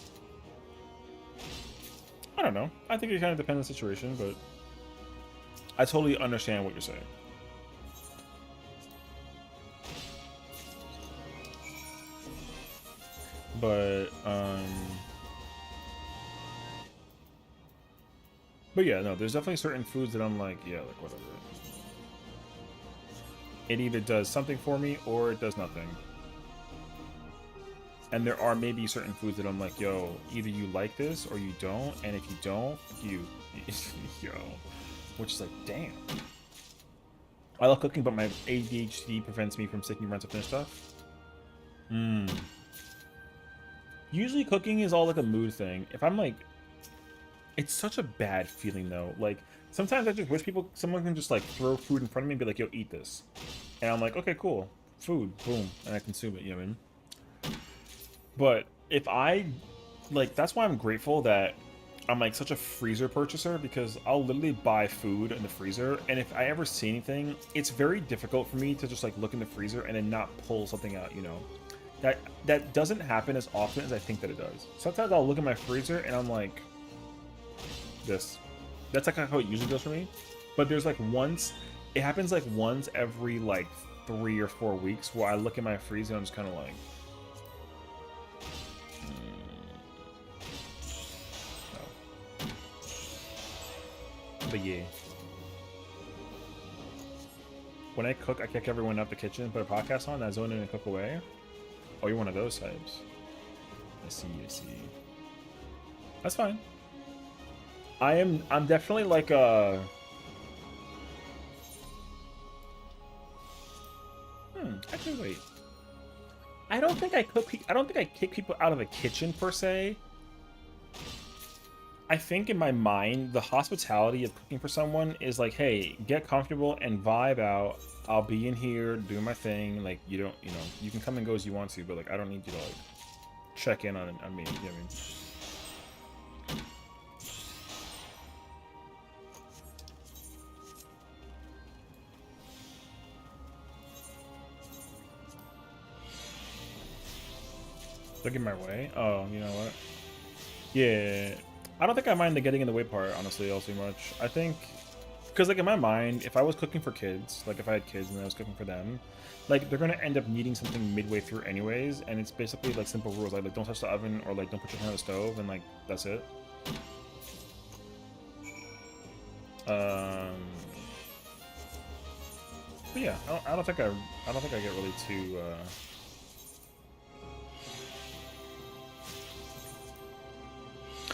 I don't know. I think it kind of depends on the situation, but I totally understand what you're saying. But yeah, no, there's definitely certain foods that I'm like, yeah, like whatever. It either does something for me or it does nothing. And there are maybe certain foods that I'm like, yo, either you like this or you don't, and if you don't, you, yo, which is like, damn. I love cooking, but my ADHD prevents me from sticking around to finish stuff. Usually cooking is all like a mood thing. If I'm like, it's such a bad feeling though. Like sometimes I just wish someone can just like throw food in front of me and be like, yo, eat this. And I'm like, okay, cool, food, boom, and I consume it, you know what I mean? But if I, like, that's why I'm grateful that I'm like such a freezer purchaser, because I'll literally buy food in the freezer, and if I ever see anything, it's very difficult for me to just like look in the freezer and then not pull something out, you know? That doesn't happen as often as I think that it does. Sometimes I'll look in my freezer and I'm like, this. That's like how it usually goes for me. But there's like once, it happens like once every like 3 or 4 weeks where I look in my freezer and I'm just kind of like, no. But yeah. When I cook, I kick everyone out the kitchen, put a podcast on, I zone in and cook away. Oh, you're one of those types. I see, I see. That's fine. I'm definitely like a... actually, wait. I don't think I kick people out of the kitchen, per se. I think in my mind, the hospitality of cooking for someone is like, hey, get comfortable and vibe out. I'll be in here doing my thing. Like, you don't, you know, you can come and go as you want to, but like, I don't need you to like check in on me. You know what I mean? Look in my way. Oh, you know what? Yeah, I don't think I mind the getting in the way part, honestly, all too much. I think, because like in my mind, if I was cooking for kids, like if I had kids and I was cooking for them, like they're gonna end up needing something midway through anyways, and it's basically like simple rules, like don't touch the oven, or like don't put your hand on the stove, and like that's it. But yeah, I don't think I get really too.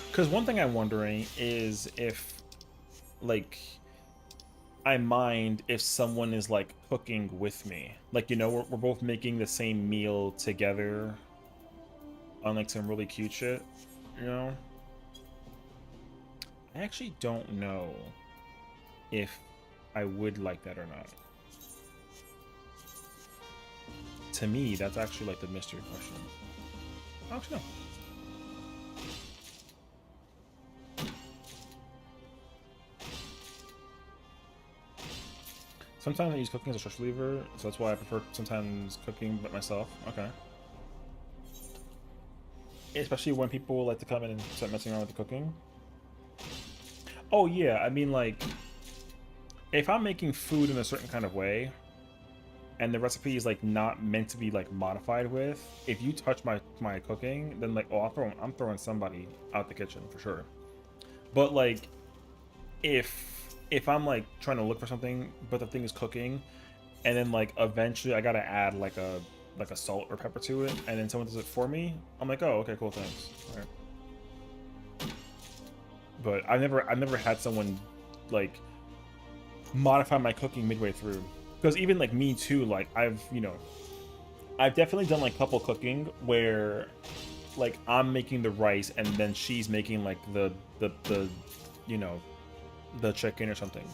Because one thing I'm wondering is if, like, I mind if someone is, like, cooking with me. Like, you know, we're both making the same meal together. on like some really cute shit, you know. I actually don't know if I would like that or not. To me, that's actually like the mystery question. Actually, no. Sometimes I use cooking as a stress reliever, so that's why I prefer sometimes cooking but myself. Okay. Especially when people like to come in and start messing around with the cooking. Oh yeah, I mean like, if I'm making food in a certain kind of way, and the recipe is like not meant to be like modified with, if you touch my cooking, then like, oh, I'm throwing somebody out the kitchen for sure. But like, if I'm like trying to look for something, but the thing is cooking, and then like eventually I gotta add like a salt or pepper to it, and then someone does it for me, I'm like, oh, okay, cool, thanks. All right. But I've never had someone like modify my cooking midway through, because even like me too, like I've definitely done like couple cooking where like I'm making the rice and then she's making like the you know, the chicken or something.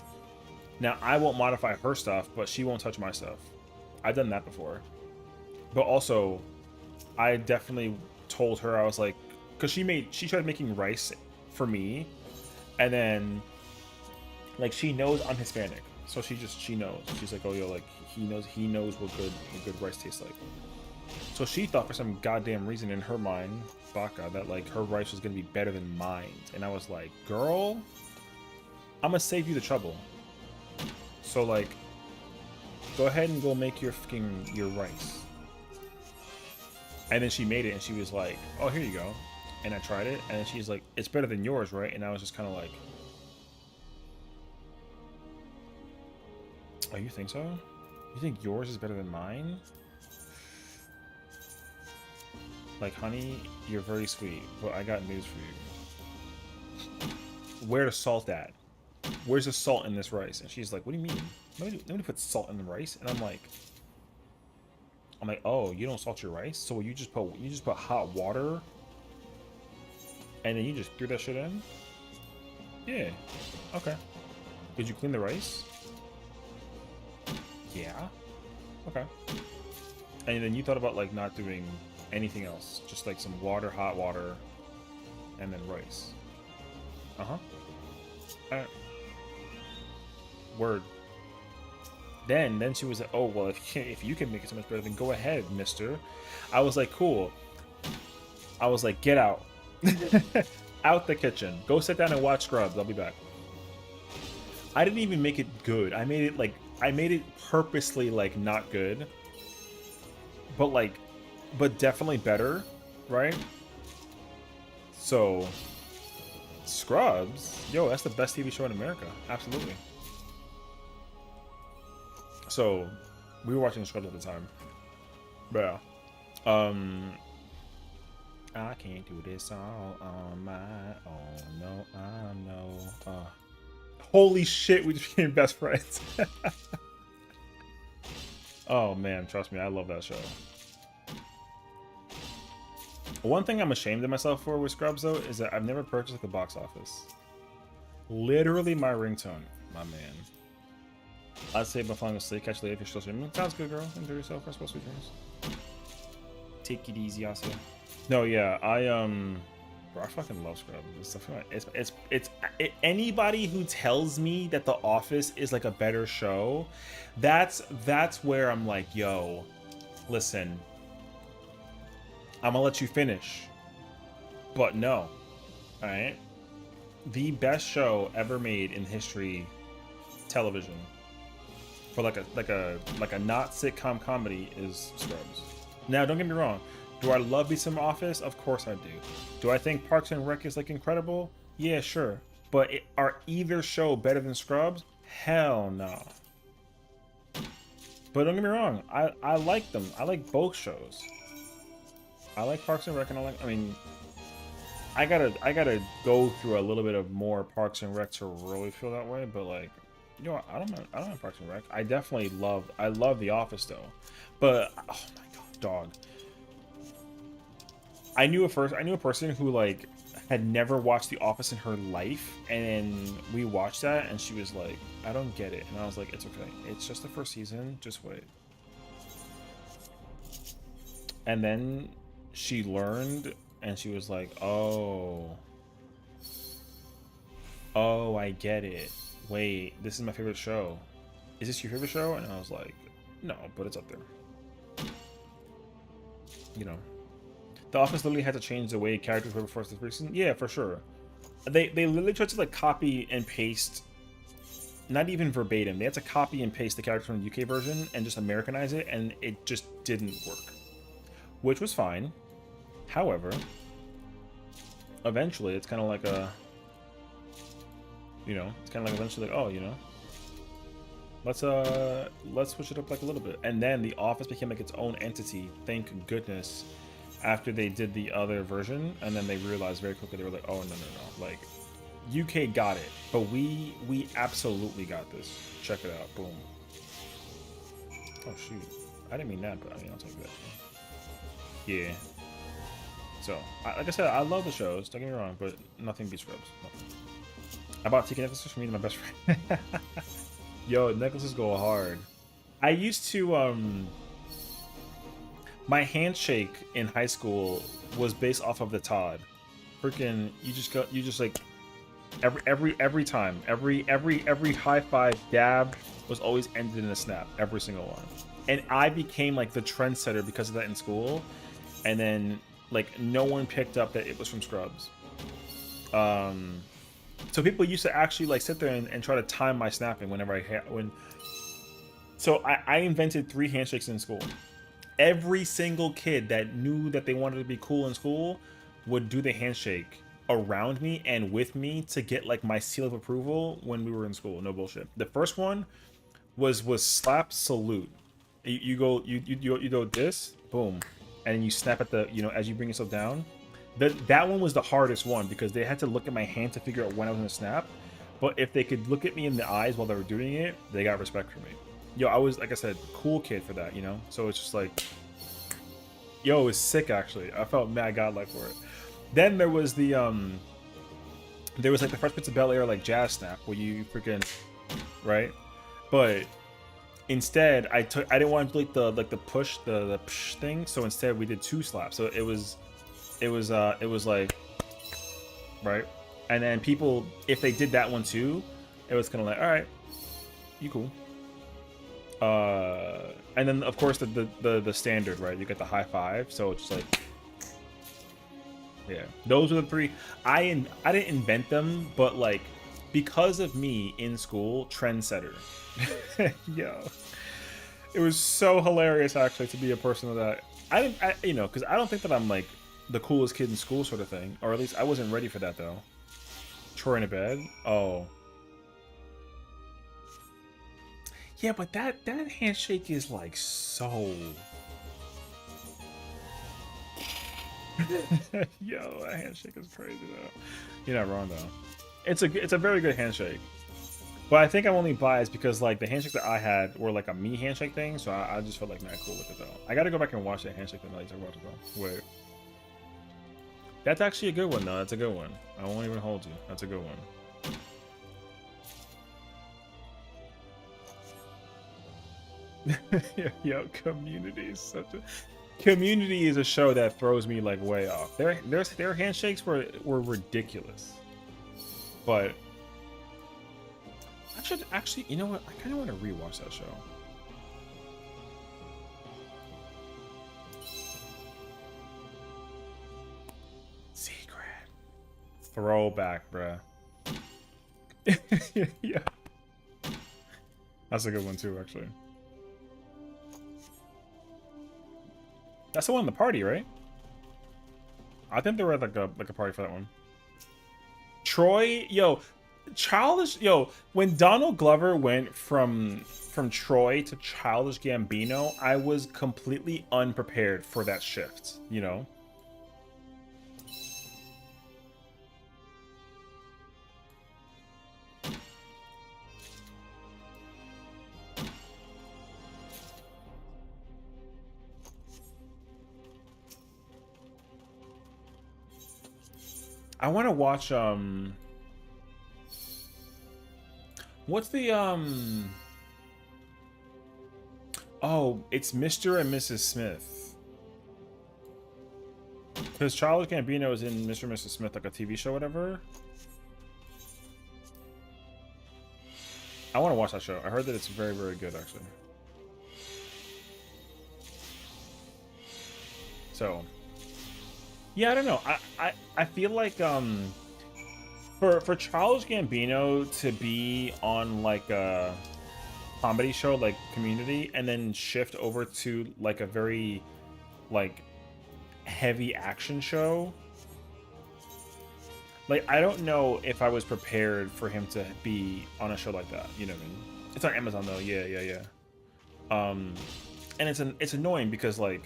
Now I won't modify her stuff, but she won't touch my stuff. I've done that before. But also, I definitely told her, I was like, because she tried making rice for me, and then like she knows I'm Hispanic, so she knows. She's like, oh yo, like he knows what good rice tastes like. So she thought for some goddamn reason in her mind, Baka, that like her rice was gonna be better than mine, and I was like, girl, I'm gonna save you the trouble. So like, go ahead and go make your rice. And then she made it, and she was like, oh, here you go. And I tried it, and then she's like, it's better than yours, right? And I was just kind of like, oh, you think so? You think yours is better than mine? Like, honey, you're very sweet, but I got news for you. Where the salt at? Where's the salt in this rice? And she's like, what do you mean? Nobody puts salt in the rice. And I'm like, oh, you don't salt your rice? So you just put hot water and then you just threw that shit in? Yeah. Okay. Did you clean the rice? Yeah. Okay. And then you thought about like not doing anything else, just like some water, hot water, and then rice. Uh-huh. Alright. Word. Then she was like, oh, well, if you can make it so much better, then go ahead, mister. I was like, cool. I was like, get out. Out the kitchen. Go sit down and watch Scrubs. I'll be back. I didn't even make it good. I made it purposely, like, not good. But definitely better, right? So, Scrubs, yo, that's the best TV show in America. Absolutely. So, we were watching Scrubs at the time. But yeah. I can't do this all on my own. No, I know. Holy shit, we just became best friends. Oh man, trust me, I love that show. One thing I'm ashamed of myself for with Scrubs though is that I've never purchased at the box office. Literally my ringtone, my man. I'd say by falling asleep, catch later if you're still streaming. Sounds good, girl. Enjoy yourself. Rest well, sweet dreams. Take it easy, Asa. No, yeah, bro, I fucking love Scrubs. It's anybody who tells me that The Office is like a better show, that's where I'm like, yo, listen, I'm gonna let you finish, but no, all right. The best show ever made in history, television, for like a not sitcom comedy is Scrubs. Now, don't get me wrong. Do I love me some Office? Of course I do. Do I think Parks and Rec is like incredible? Yeah, sure. But are either show better than Scrubs? Hell no. But don't get me wrong. I like them. I like both shows. I like Parks and Rec, and I gotta go through a little bit of more Parks and Rec to really feel that way. But like, you know, I don't know Parks and Rec. I definitely love The Office though. But oh my god, dog. I knew a person who like had never watched The Office in her life, and we watched that, and she was like, "I don't get it," and I was like, "It's okay. It's just the first season. Just wait." And then she learned, and she was like, "Oh, oh, I get it. Wait, this is my favorite show. Is this your favorite show?" And I was like, "No, but it's up there." You know, The Office literally had to change the way characters were before the first season. Yeah, for sure. They literally tried to like copy and paste, not even verbatim. They had to copy and paste the character from the UK version and just Americanize it, and it just didn't work, which was fine. However, eventually, it's kind of like a, you know, it's kind of like eventually like, oh, you know, let's switch it up like a little bit. And then The Office became like its own entity. Thank goodness. After they did the other version, and then they realized very quickly, they were like, oh, no, like UK got it, but we absolutely got this. Check it out. Boom. Oh shoot, I didn't mean that, but I mean, I'll take that. Yeah. So like I said, I love the shows, don't get me wrong, but nothing beats Scrubs. Nothing. I bought ticket necklaces for me and my best friend. Yo, necklaces go hard. I used to my handshake in high school was based off of the Todd. Freaking, you just like every time, every high five dab was always ended in a snap, every single one. And I became like the trendsetter because of that in school. And then like no one picked up that it was from Scrubs. So people used to actually like sit there and try to time my snapping whenever so I invented 3 handshakes in school. Every single kid that knew that they wanted to be cool in school would do the handshake around me and with me to get like my seal of approval when we were in school. No bullshit. The first one was slap salute. You go this, boom, and you snap at the, you know, as you bring yourself down. That one was the hardest one because they had to look at my hand to figure out when I was gonna snap. But if they could look at me in the eyes while they were doing it, they got respect for me. Yo, I was, like I said, cool kid for that, you know? So it's just like, yo, it was sick, actually. I felt mad godlike for it. Then there was the, there was like the Fresh Prince of Bel-Air, like, jazz snap, where you freaking, right? But instead, I didn't want to do like the push, the psh thing, so instead we did 2 slaps. So it was like, right? And then people, if they did that one too, it was kind of like, all right, you cool. And then of course the standard, right? You get the high five, so it's like, yeah, those are the 3. I didn't invent them, but like because of me in school, trendsetter. Yo, it was so hilarious actually to be a person of that. You know, because I don't think that I'm like the coolest kid in school sort of thing, or at least I wasn't ready for that though. Troy in a bed, oh. Yeah, but that handshake is like so. Yo, that handshake is crazy though. You're not wrong though. It's a very good handshake. But I think I'm only biased because like the handshake that I had were like a me handshake thing, so I just felt like mad cool with it though. I gotta go back and watch that handshake thing that you talk about though. Wait. That's actually a good one though. That's a good one. I won't even hold you. That's a good one. Yo, Community is such a Community is a show that throws me like way off. Their handshakes were ridiculous. But I should actually, you know what? I kind of want to rewatch that show. Secret. Throwback, bruh. Yeah. That's a good one too, actually. That's the one in the party, right? I think they were at like a party for that one. Troy, yo, Childish, yo, when Donald Glover went from Troy to Childish Gambino, I was completely unprepared for that shift, you know? I want to watch what's the oh, it's Mr. and Mrs. Smith. Because Childish Gambino is in Mr. and Mrs. Smith, like a TV show, whatever. I want to watch that show. I heard that it's very, very good, actually. So, yeah, I don't know. I feel like for Childish Gambino to be on like a comedy show like Community and then shift over to like a very like heavy action show, like I don't know if I was prepared for him to be on a show like that, you know what I mean? It's on Amazon though. Yeah. And it's annoying because like,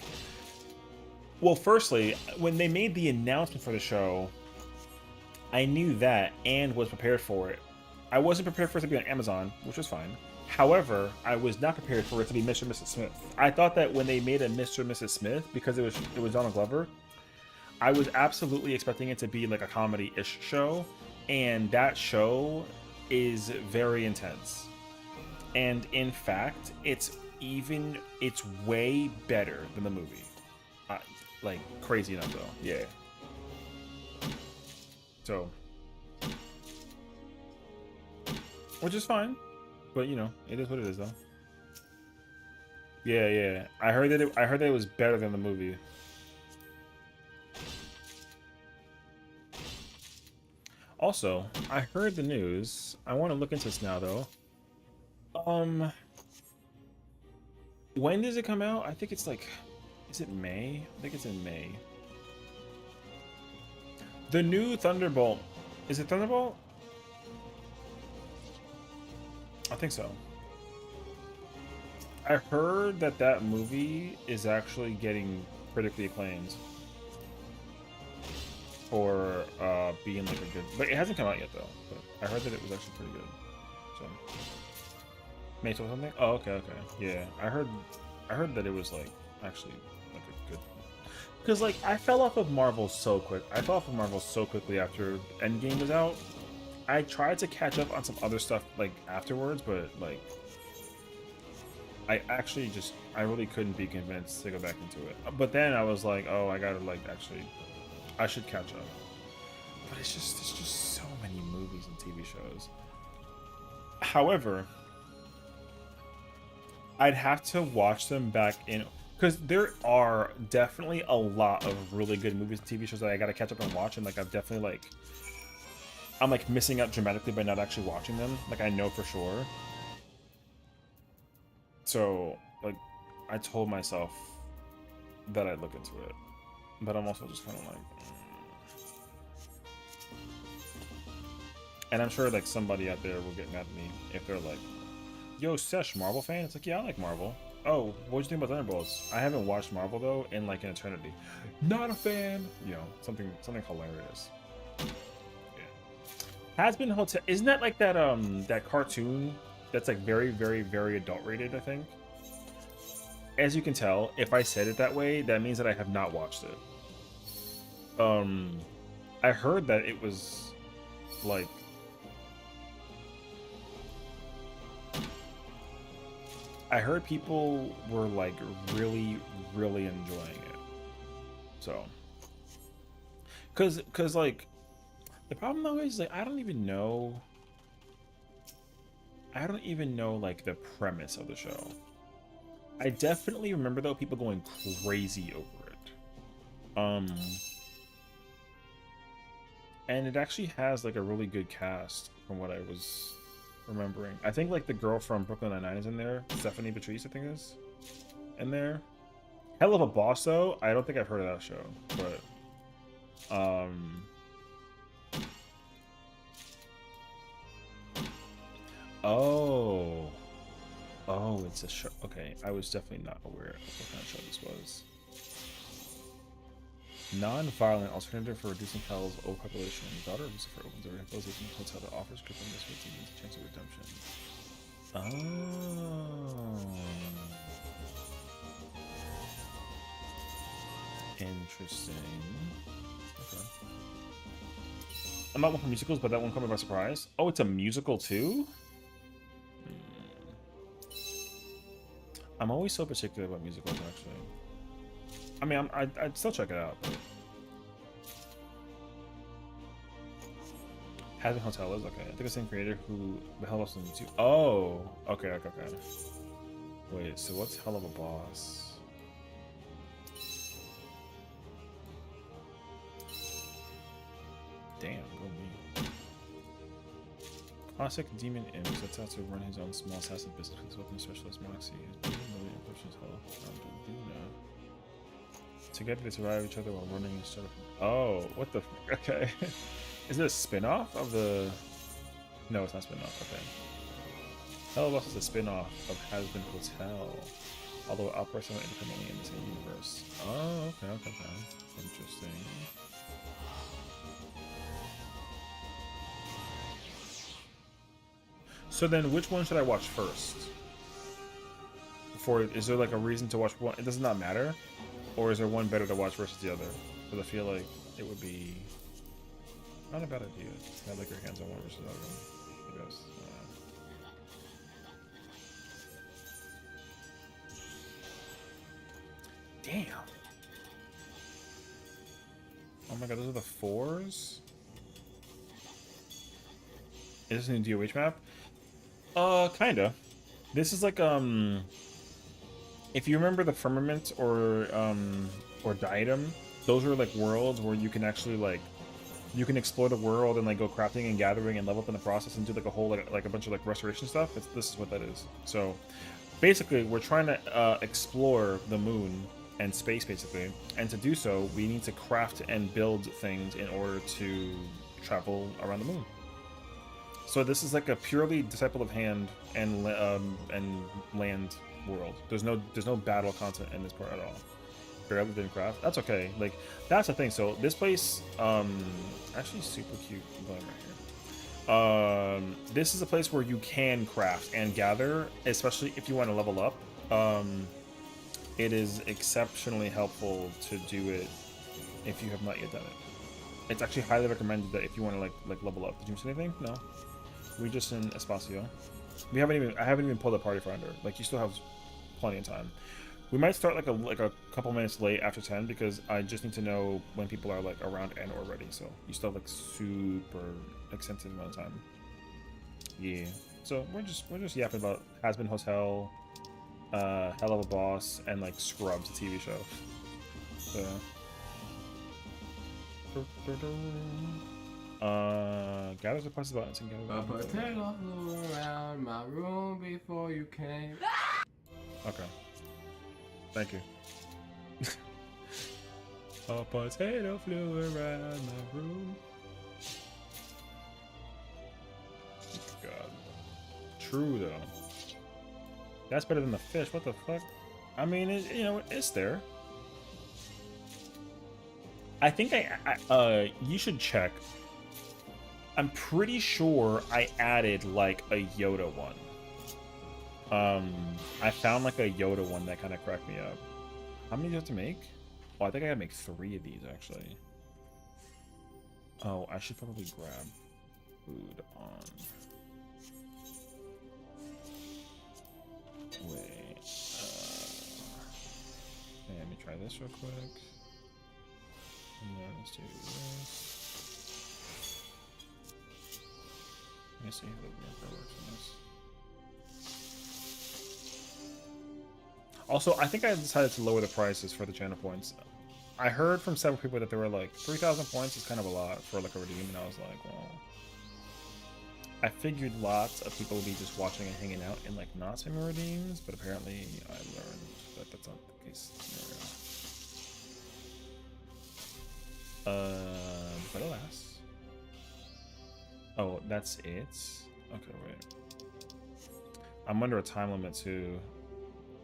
well, firstly, when they made the announcement for the show, I knew that and was prepared for it. I wasn't prepared for it to be on Amazon, which was fine. However, I was not prepared for it to be Mr. and Mrs. Smith. I thought that when they made a Mr. and Mrs. Smith, because it was Donald Glover, I was absolutely expecting it to be like a comedy-ish show, and that show is very intense. And in fact, it's way better than the movie. Like crazy enough though. Yeah. So, which is fine, but you know, it is what it is though. Yeah. I heard that it was better than the movie. Also, I heard the news. I want to look into this now though. When does it come out? I think it's like, is it May? I think it's in May. The new Thunderbolt. Is it Thunderbolt? I think so. I heard that movie is actually getting critically acclaimed for being like a good, but it hasn't come out yet though. But I heard that it was actually pretty good. So May 12 something? Oh, okay. Yeah, I heard that it was like actually like a good. Because like I fell off of Marvel so quick. I fell off of Marvel so quickly after Endgame was out. I tried to catch up on some other stuff like afterwards, but like I really couldn't be convinced to go back into it. But then I was like, oh, I gotta like actually, I should catch up. But it's just so many movies and TV shows. However, I'd have to watch them back in, because there are definitely a lot of really good movies and TV shows that I gotta catch up and watch, and like I'm like missing out dramatically by not actually watching them. Like I know for sure. So like I told myself that I'd look into it, but I'm also just kind of like, and I'm sure like somebody out there will get mad at me if they're like, yo, Sesh, Marvel fan? It's like, yeah, I like Marvel. Oh, what'd you think about Thunderbolts? I haven't watched Marvel though in like an eternity. Not a fan. You know, something hilarious. Has Been Hotel, isn't that like that that cartoon that's like very, very, very adult rated, I think? As you can tell, if I said it that way, that means that I have not watched it. I heard that it was like, I heard people were like really, really enjoying it. So, cause like, the problem though is like I don't even know like the premise of the show. I definitely remember though people going crazy over it. And it actually has like a really good cast from what I was remembering. I think like the girl from Brooklyn Nine-Nine is in there. Stephanie Beatrice, I think is in there. Hell of a Boss though. I don't think I've heard of that show, but Oh, it's a show. Okay, I was definitely not aware of what kind of show this was. Non-violent alternative for reducing Cal's overpopulation. Daughter of Lucifer opens a rehabilitation hotel that offers crippled misfits and a chance of redemption. Oh. Interesting. Okay. I'm not one for musicals, but that one caught me by surprise. Oh, it's a musical too? I'm always so particular about musicals, actually. I mean, I'd still check it out. But... Has Been Hotel is okay. I think the same creator who the Hell of a Boss too. Oh, okay. Wait, so what's Hell of a Boss? Damn, go me. Classic demon imp sets out to run his own small assassin business with his weapon specialist Moxie. Together they survive each other while running and startup. Oh, what the? Okay. Is it a spin-off of the... No, it's not spin-off. Okay. Hell of Us is a spin-off of Has Been Hotel, although it operates somewhat independently in the same universe. Oh, okay. Interesting. So then, which one should I watch first? Is there like a reason to watch one? It does not matter? Or is there one better to watch versus the other? Because I feel like it would be... Not a bad idea. Have like your hands on one versus the other. I guess. Damn. Oh my god, those are the 4s? Is this a new DOH map? Kinda. This is like, if you remember the Firmament or Diadem, those are like worlds where you can actually like you can explore the world and like go crafting and gathering and level up in the process and do like a whole like a bunch of like restoration stuff. This is what that is. So basically we're trying to explore the moon and space basically, and to do so we need to craft and build things in order to travel around the moon. So this is like a purely Disciple of Hand and land world. There's no battle content in this part at all. Barely didn't craft. That's okay. Like that's the thing. So this place, actually super cute. I'm going right here. This is a place where you can craft and gather, especially if you want to level up. It is exceptionally helpful to do it if you have not yet done it. It's actually highly recommended that if you want to like level up. Did you miss anything? No. We just in Sessiion. I haven't even pulled a party finder. Like you still have plenty of time. We might start like a couple minutes late after 10 because I just need to know when people are like around and or ready. So you still have like super extensive amount of time. Yeah. So we're just yapping about Has Been Hotel, Hell of a Boss, and like Scrubs, the TV show. So. Gathers the quests about instant gather. Potato flew around my room before you came. Okay. Thank you. A potato flew around my room. God. True though. That's better than the fish. What the fuck? I mean, it's there. I think you should check. I'm pretty sure I added like a Yoda one. I found like a Yoda one that kind of cracked me up. How many do you have to make? Oh, I think I gotta make 3 of these actually. Oh, I should probably grab food on. Wait. Okay, let me try this real quick. And then let's do this. Let me see how the works on this. Also, I think I decided to lower the prices for the channel points. I heard from several people that they were like, 3,000 points is kind of a lot for like a redeem, and I was like, well... I figured lots of people would be just watching and hanging out in like not semi redeems, but apparently I learned that that's not the case scenario. But alas. Oh, that's it? Okay, wait. I'm under a time limit too.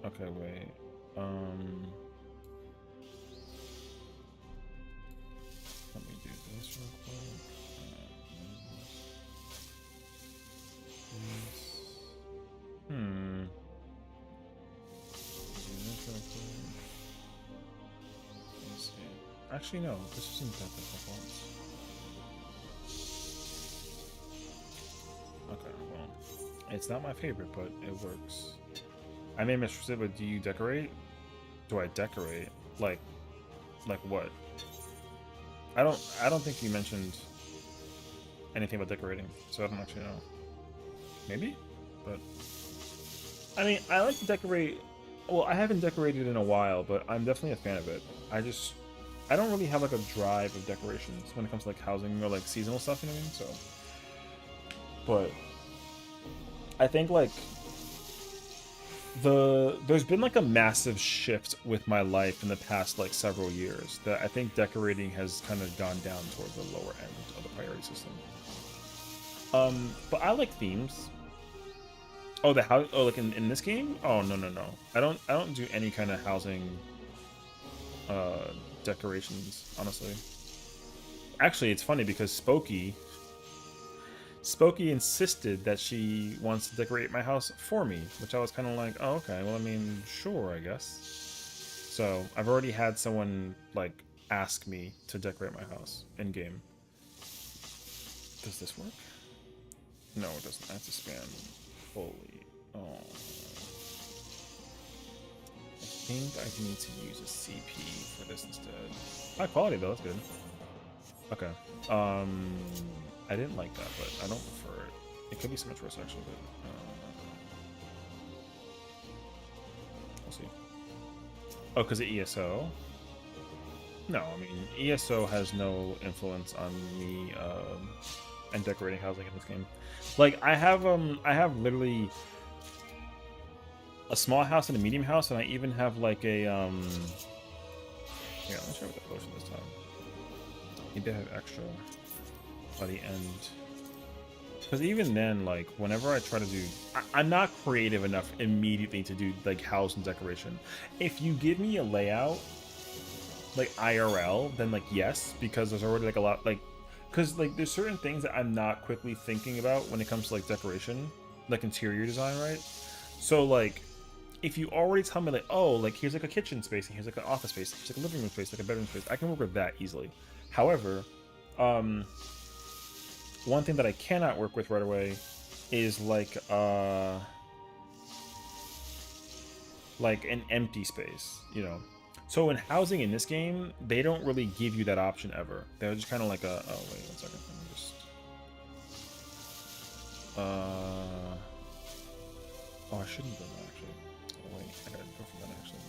Okay, wait. Let me do this real quick. Actually, no. This isn't that difficult. It's not my favorite, but it works. I may miss it, but do you decorate? Do I decorate? Like what? I don't think you mentioned anything about decorating, so I don't actually know. Maybe? But I mean, I like to decorate. Well, I haven't decorated in a while, but I'm definitely a fan of it. I don't really have like a drive of decorations when it comes to like housing or like seasonal stuff, you know what I mean? So, but I think like there's been like a massive shift with my life in the past like several years that I think decorating has kind of gone down toward the lower end of the priority system. But I like themes. Oh, the house. Oh, like in this game? Oh, no. I don't do any kind of housing decorations, honestly. Actually, it's funny because Spooky insisted that she wants to decorate my house for me, which I was kind of like, oh, okay. Well, I mean, sure, I guess. So I've already had someone like ask me to decorate my house in game. Does this work? No, it doesn't. I have to spam. Holy. Oh. I think I need to use a CP for this instead. High quality though, that's good. Okay. I didn't like that, but I don't prefer it. It could be so much worse actually, but we'll see. Oh, because of ESO? No, I mean ESO has no influence on me and decorating housing in this game. Like I have literally a small house and a medium house, and I even have like a yeah, let's try with the potion this time. Maybe I have extra by the end. Because even then, like whenever I try to do I'm not creative enough immediately to do like house and decoration. If you give me a layout like IRL, then like yes, because there's already like a lot like because like there's certain things that I'm not quickly thinking about when it comes to like decoration, like interior design, right? So like if you already tell me like, oh, like here's like a kitchen space and here's like an office space, here's like a living room space, like a bedroom space, I can work with that easily. However, one thing that I cannot work with right away is like an empty space, you know. So in housing in this game, they don't really give you that option ever. They're just kind of like a, oh wait, 1 second, let me just oh, I shouldn't have done that actually. Oh wait, I gotta go for that actually.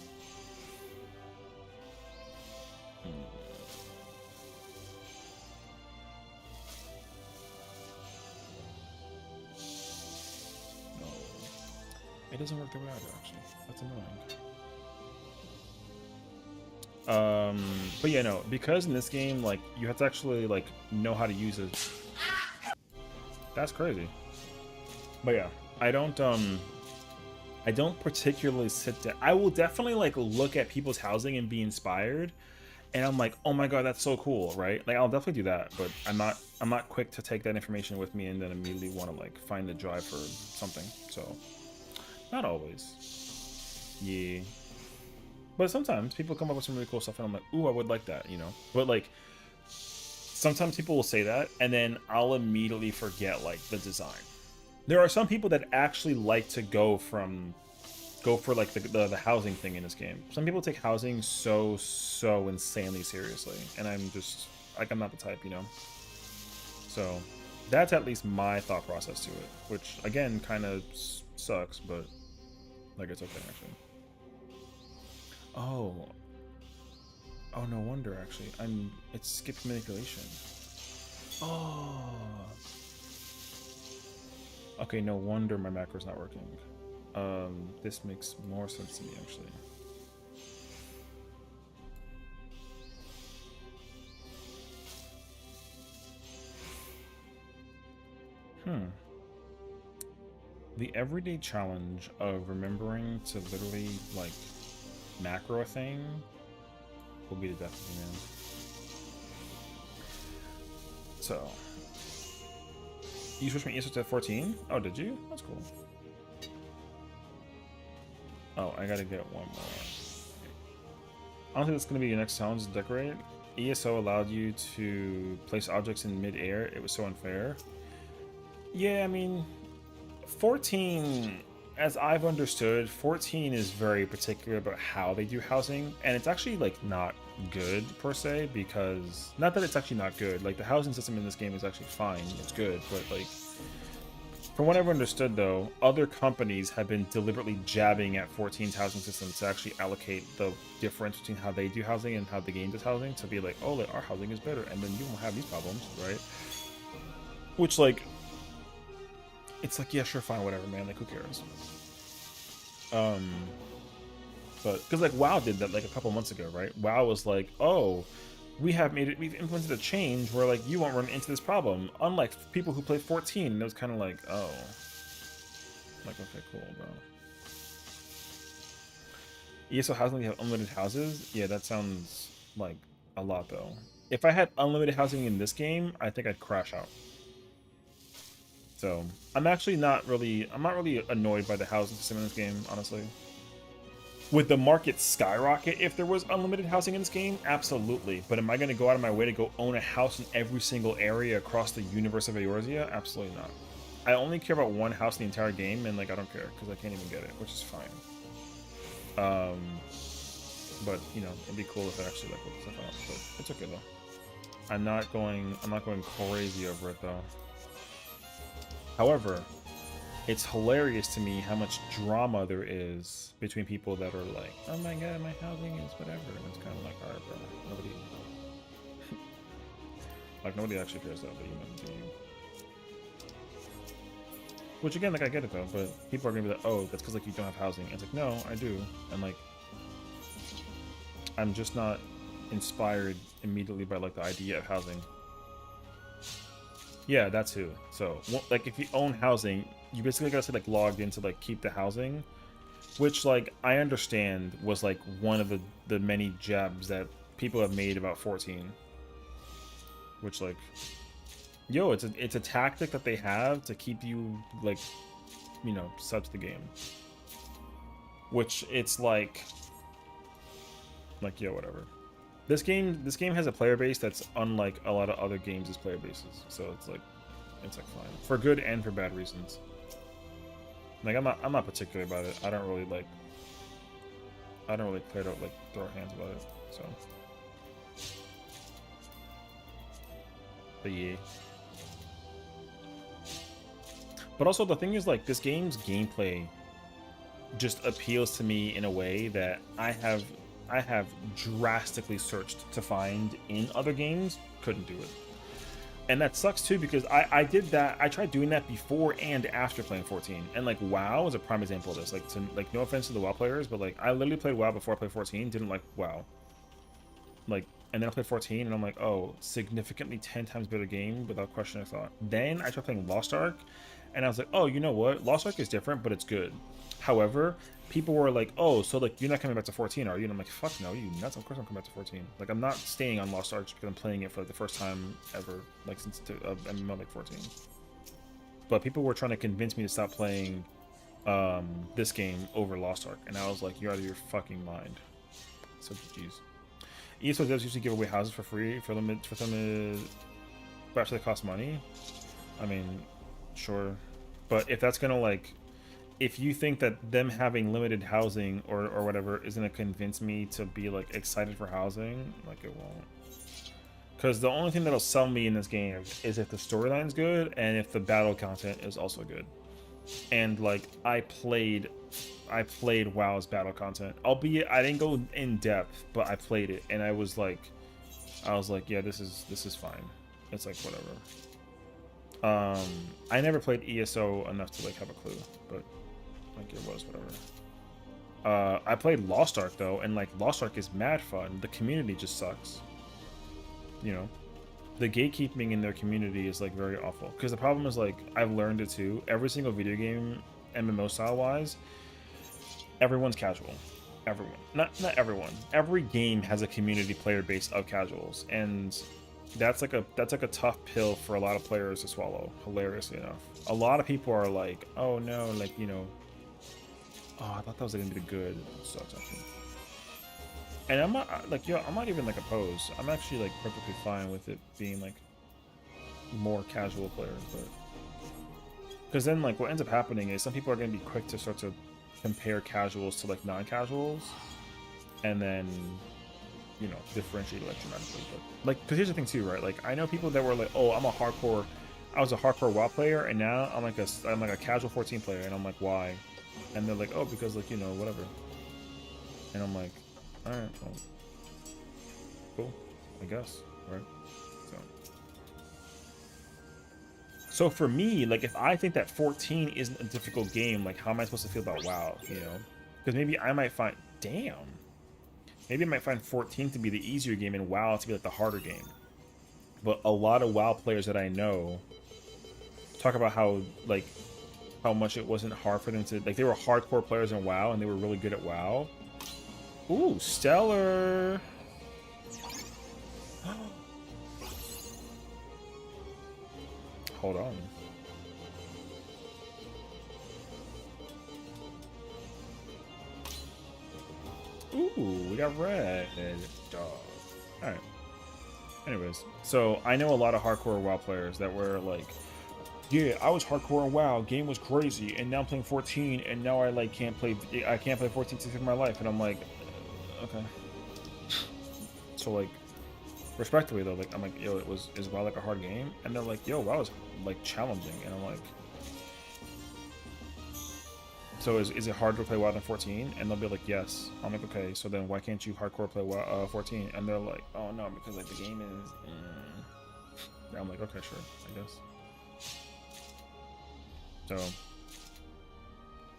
No, it doesn't work the way I do actually. That's annoying. But yeah, no, because in this game, like, you have to actually, like, know how to use it. That's crazy. But yeah, I don't particularly sit down. I will definitely, like, look at people's housing and be inspired, and I'm like, oh my god, that's so cool, right? Like, I'll definitely do that, but I'm not quick to take that information with me and then immediately want to, like, find the drive for something, so, not always. Yeah. But sometimes people come up with some really cool stuff and I'm like, ooh, I would like that, you know? But like, sometimes people will say that and then I'll immediately forget like the design. There are some people that actually like to go for like the housing thing in this game. Some people take housing so insanely seriously. And I'm just, like, I'm not the type, you know? So, that's at least my thought process to it. Which, again, kind of sucks, but like, it's okay, actually. Oh, no wonder actually. It's skipped manipulation. Oh. Okay, no wonder my macro's not working. This makes more sense to me actually. The everyday challenge of remembering to literally like macro thing will be the death of me, man. So, you switched my ESO to 14? Oh, did you? That's cool. Oh, I gotta get one more. I don't think that's gonna be your next challenge to decorate. ESO allowed you to place objects in mid-air. It was so unfair. Yeah, I mean, 14, as I've understood, 14 is very particular about how they do housing, and it's actually like not good per se, because not that it's actually not good. Like the housing system in this game is actually fine, it's good, but like from what I've understood though, other companies have been deliberately jabbing at 14's housing system to actually allocate the difference between how they do housing and how the game does housing, to be like, oh, like our housing is better, and then you won't have these problems, right? Which, like, it's like, yeah, sure, fine, whatever, man, like, who cares? But because like WoW did that like a couple months ago, right? WoW was like, oh, we've implemented a change where like you won't run into this problem, unlike people who play 14. And it was kind of like, oh, like, okay, cool, bro. ESO housing, you have unlimited houses. Yeah, that sounds like a lot though. If I had unlimited housing in this game, I think I'd crash out. So I'm not really annoyed by the housing system in this game, honestly. Would the market skyrocket if there was unlimited housing in this game? Absolutely. But am I going to go out of my way to go own a house in every single area across the universe of Eorzea? Absolutely not. I only care about one house in the entire game, and like I don't care because I can't even get it, which is fine. But you know, it'd be cool if I actually like worked stuff out. But it's okay though. I'm not going crazy over it though. However, it's hilarious to me how much drama there is between people that are like, oh my god, my housing is whatever. And it's kind of like, alright, bro. Nobody... like, nobody actually cares that, but you know, do you? Which, again, like, I get it, though. But people are going to be like, oh, that's because, like, you don't have housing. And it's like, no, I do. And, like, I'm just not inspired immediately by, like, the idea of housing. Yeah, that's who. So, like, if you own housing, you basically gotta say, like, logged in to, like, keep the housing, which, like, I understand was, like, one of the many jabs that people have made about 14. Which, like, yo, it's a tactic that they have to keep you, like, you know, sub to the game. Which, it's like, yo, whatever. This game has a player base that's unlike a lot of other games' player bases, so it's like fine for good and for bad reasons. Like I'm not particular about it. I don't really play to like throw hands about it. So, but yeah. But also the thing is, like, this game's gameplay just appeals to me in a way that I have drastically searched to find in other games, couldn't do it. And that sucks too, because I did that, I tried doing that before and after playing 14. And like WoW is a prime example of this. Like no offense to the WoW players, but like I literally played WoW before I played 14, didn't like WoW. Like, and then I played 14 and I'm like, oh, significantly 10 times better game without question of thought. Then I tried playing Lost Ark and I was like, oh, you know what? Lost Ark is different, but it's good. However, people were like, oh, so like you're not coming back to 14, are you? And I'm like, fuck no, you nuts? Of course I'm coming back to 14. Like, I'm not staying on Lost Ark because I'm playing it for like the first time ever, like since MMO like 14. But people were trying to convince me to stop playing this game over Lost Ark, and I was like, you're out of your fucking mind. So jeez. ESO devs usually give away houses for free for them to but actually they cost money. I mean, sure, but if that's gonna like, if you think that them having limited housing or whatever is gonna convince me to be like excited for housing, like it won't. Because the only thing that'll sell me in this game is if the storyline's good and if the battle content is also good. And like I played WoW's battle content, albeit I didn't go in depth, but I played it and I was like, yeah, this is fine. It's like whatever. I never played ESO enough to like have a clue, but like it was whatever. I played Lost Ark though, and like Lost Ark is mad fun. The community just sucks. You know, the gatekeeping in their community is like very awful. Because the problem is, like, I've learned it too. Every single video game, MMO style wise, everyone's casual. Everyone, not everyone. Every game has a community player base of casuals, and that's like a tough pill for a lot of players to swallow. Hilariously enough, a lot of people are like, oh no, like, you know, oh, I thought that was gonna be good. It sucks actually. And I'm not like, yo, I'm not even like opposed. I'm actually like perfectly fine with it being like more casual players, but Because then, like, what ends up happening is some people are going to be quick to start to compare casuals to, like, non-casuals. And then, you know, differentiate, like, dramatically. But, like, because here's the thing, too, right? Like, I know people that were like, oh, I was a hardcore WoW player, and now I'm like a casual 14 player. And I'm like, why? And they're like, oh, because, like, you know, whatever. And I'm like, all right, well, cool, I guess, right? So for me, like, if I think that 14 isn't a difficult game, like, how am I supposed to feel about WoW, you know? Because maybe I might find, damn, maybe I might find 14 to be the easier game and WoW to be, like, the harder game. But a lot of WoW players that I know talk about how, like, how much it wasn't hard for them to, like, they were hardcore players in WoW and they were really good at WoW. Ooh, Stellar. Hold on. Ooh, we got red. Dog. Alright. Anyways, so I know a lot of hardcore WoW players that were like, yeah, I was hardcore in WoW, game was crazy, and now I'm playing 14, and now I like can't play 14 to save my life, and I'm like, okay. So like, respectively though, like I'm like, yo, is WoW like a hard game? And they're like, yo, WoW is like challenging, and I'm like, so is it harder to play WoW than 14? And they'll be like, yes. I'm like, okay, so then why can't you hardcore play WoW 14? And they're like, oh no, because like the game is. I'm like, okay, sure, I guess. So,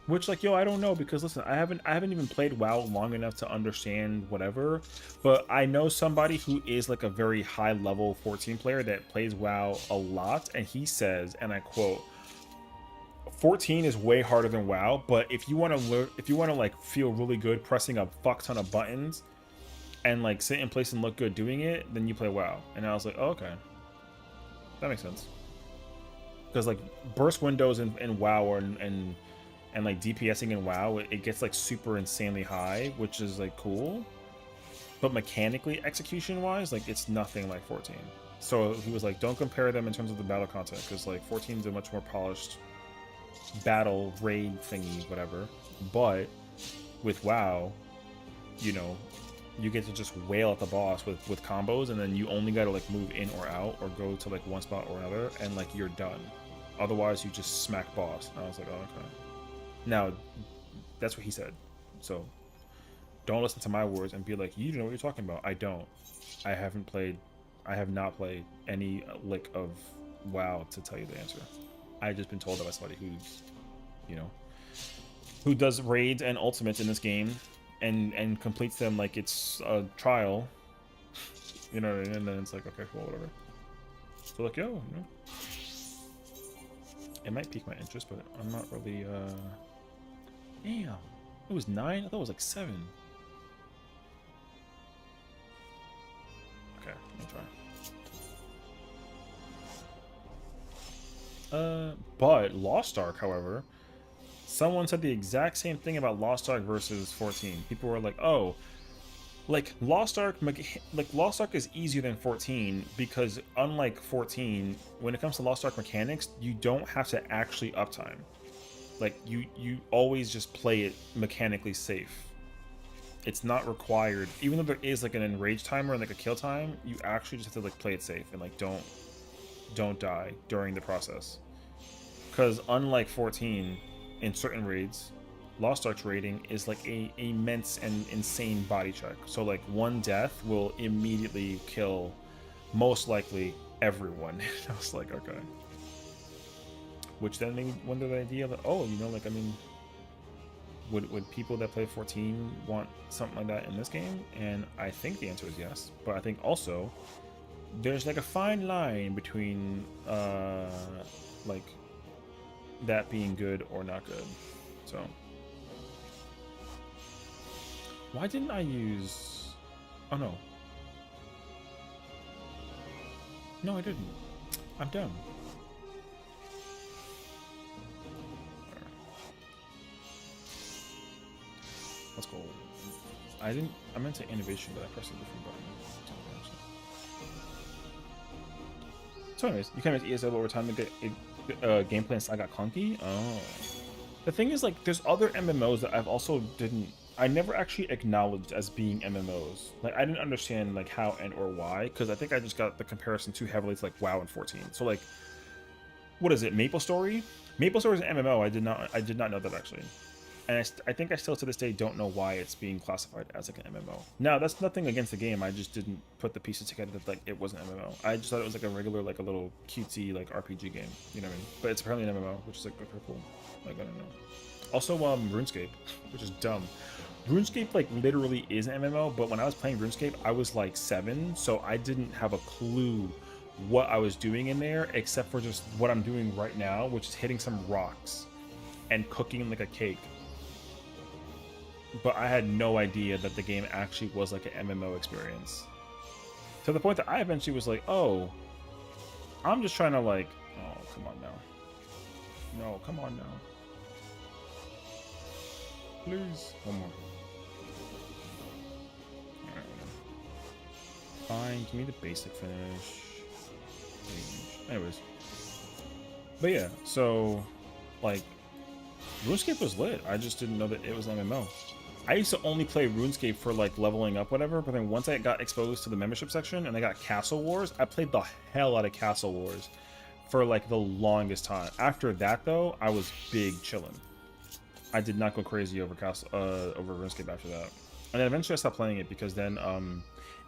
which like, yo, I don't know, because listen, I haven't even played WoW long enough to understand whatever, but I know somebody who is like a very high level 14 player that plays WoW a lot, and he says, and I quote, 14 is way harder than WoW, but if you want to like feel really good pressing a fuck ton of buttons and like sit in place and look good doing it, then you play WoW. And I was like, oh, okay, that makes sense. Because like burst windows in WoW and like DPSing in WoW, it gets like super insanely high, which is like cool. But mechanically, execution wise, like it's nothing like 14. So he was like, don't compare them in terms of the battle content, because like 14 is a much more polished battle raid thingy, whatever. But with WoW, you know, you get to just wail at the boss with combos, and then you only got to like move in or out or go to like one spot or another, and like you're done. Otherwise, you just smack boss. And I was like, oh, okay. Now, that's what he said. So, don't listen to my words and be like, you know what you're talking about. I don't. I have not played any lick of WoW to tell you the answer. I've just been told that by somebody who's, you know, who does raids and ultimates in this game and completes them like it's a trial. You know what I mean? And then it's like, okay, well, whatever. So like, yo, you know. It might pique my interest, but I'm not really, damn. It was 9? I thought it was like 7. Okay, let me try. But Lost Ark, however, someone said the exact same thing about Lost Ark versus 14. People were like, oh, like Lost Ark is easier than 14 because unlike 14, when it comes to Lost Ark mechanics, you don't have to actually uptime. Like you always just play it mechanically safe. It's not required, even though there is like an enrage timer and like a kill time, you actually just have to like play it safe and like don't die during the process. Because unlike 14, in certain raids, Lost Ark's rating is like a immense and insane body check. So like one death will immediately kill most likely everyone. I was like, okay. Which then made me wonder the idea that, oh, you know, like, I mean, would people that play 14 want something like that in this game? And I think the answer is yes. But I think also there's like a fine line between like that being good or not good. So why didn't I use... Oh no. No, I didn't. I'm done. Let's go. I meant to innovation, but I pressed a different button. So anyways, you can make ESL over time to get gameplay and style got clunky. Oh, the thing is, like, there's other MMOs that I've also I never actually acknowledged as being MMOs. Like, I didn't understand like how and or why, because I think I just got the comparison too heavily to like WoW and 14. So like, what is it? MapleStory? MapleStory is an MMO. I did not know that actually. And I think I still to this day don't know why it's being classified as like an MMO. Now, that's nothing against the game. I just didn't put the pieces together that like it was an MMO. I just thought it was like a regular, like a little cutesy like RPG game. You know what I mean? But it's apparently an MMO, which is like pretty cool. Like, I don't know. Also, RuneScape, which is dumb. RuneScape like literally is an MMO, but when I was playing RuneScape, I was like 7, so I didn't have a clue what I was doing in there, except for just what I'm doing right now, which is hitting some rocks and cooking like a cake. But I had no idea that the game actually was like an MMO experience. To the point that I eventually was like, oh, I'm just trying to like, oh, come on now. No, come on now. Please. One more. Alright, fine, give me the basic finish. Anyways. But yeah, so, like, RuneScape was lit. I just didn't know that it was an MMO. I used to only play RuneScape for like leveling up, whatever, but then once I got exposed to the membership section and I got Castle Wars, I played the hell out of Castle Wars for like the longest time. After that though, I was big chilling. I did not go crazy over over RuneScape after that. And then eventually I stopped playing it because then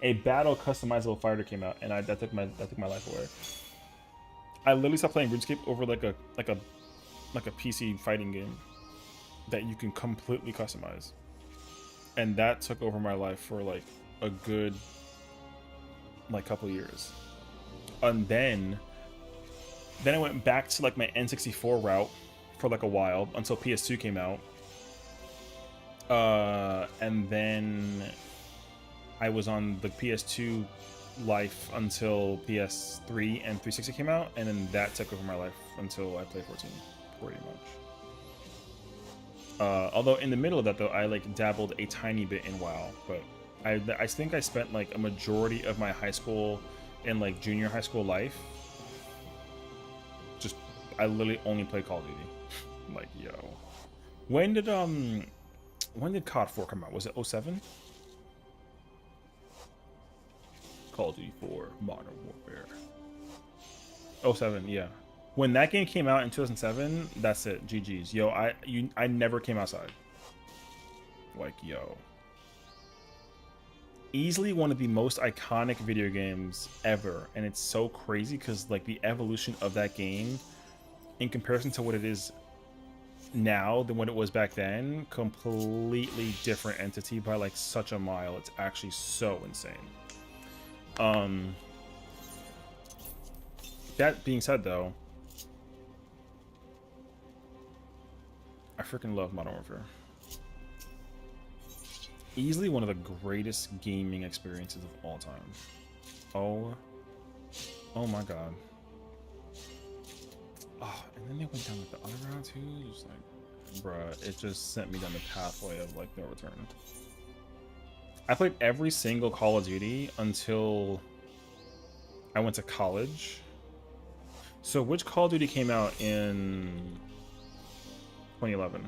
a battle customizable fighter came out and that took my life away. I literally stopped playing RuneScape over like a PC fighting game that you can completely customize. And that took over my life for like a good like couple years. And then I went back to like my N64 route for like a while until PS2 came out. And then I was on the PS2 life until PS3 and 360 came out, and then that took over my life until I played 14, pretty much. Although in the middle of that though, I like dabbled a tiny bit in WoW, but I think I spent like a majority of my high school and like junior high school life just I literally only played Call of Duty. Like, yo, when did COD 4 come out? Was it 07? Call of Duty 4 Modern Warfare 07, yeah. When that game came out in 2007, that's it. GG's. Yo, I never came outside. Like, yo. Easily one of the most iconic video games ever. And it's so crazy because, like, the evolution of that game in comparison to what it is now than what it was back then, completely different entity by, like, such a mile. It's actually so insane. That being said, though, I freaking love Modern Warfare. Easily one of the greatest gaming experiences of all time. Oh my god. Oh, and then they went down like the other round too. Just like, bruh, it just sent me down the pathway of like no return. I played every single Call of Duty until I went to college. So which Call of Duty came out in 2011?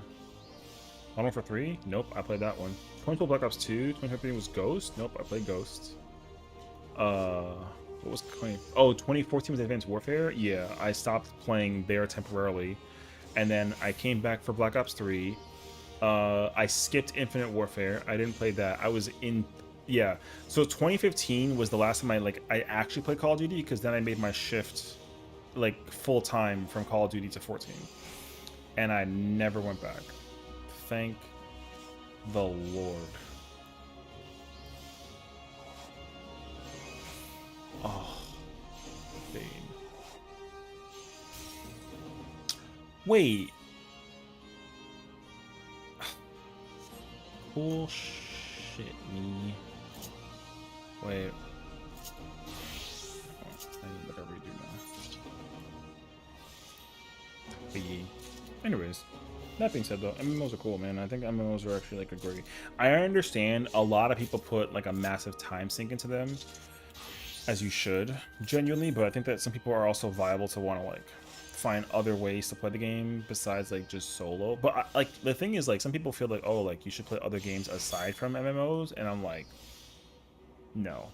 Modern Warfare 3? Nope, I played that one. 2012 Black Ops 2. 2013 was Ghost? Nope, I played Ghost. What was 2014 was Advanced Warfare? Yeah, I stopped playing there temporarily. And then I came back for Black Ops 3. I skipped Infinite Warfare. I didn't play that. I was in... Yeah. So 2015 was the last time I actually played Call of Duty, because then I made my shift like full time from Call of Duty to 14. And I never went back. Thank the Lord. Oh, Bane. Wait. Bullshit me. Wait. I need to redo now. But yeah. Anyways, that being said though, MMOs are cool, man. I think MMOs are actually like a great... I understand a lot of people put like a massive time sink into them, as you should, genuinely, but I think that some people are also viable to want to like find other ways to play the game besides like just solo. But like the thing is, like some people feel like, oh, like you should play other games aside from MMOs, and I'm like, no.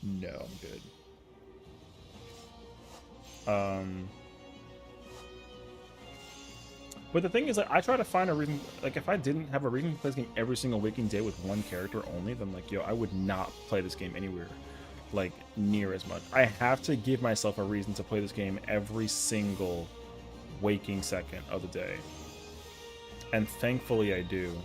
No, I'm good. But the thing is, like, I try to find a reason. Like, if I didn't have a reason to play this game every single waking day with one character only, then like, yo, I would not play this game anywhere, like, near as much. I have to give myself a reason to play this game every single waking second of the day, and thankfully I do.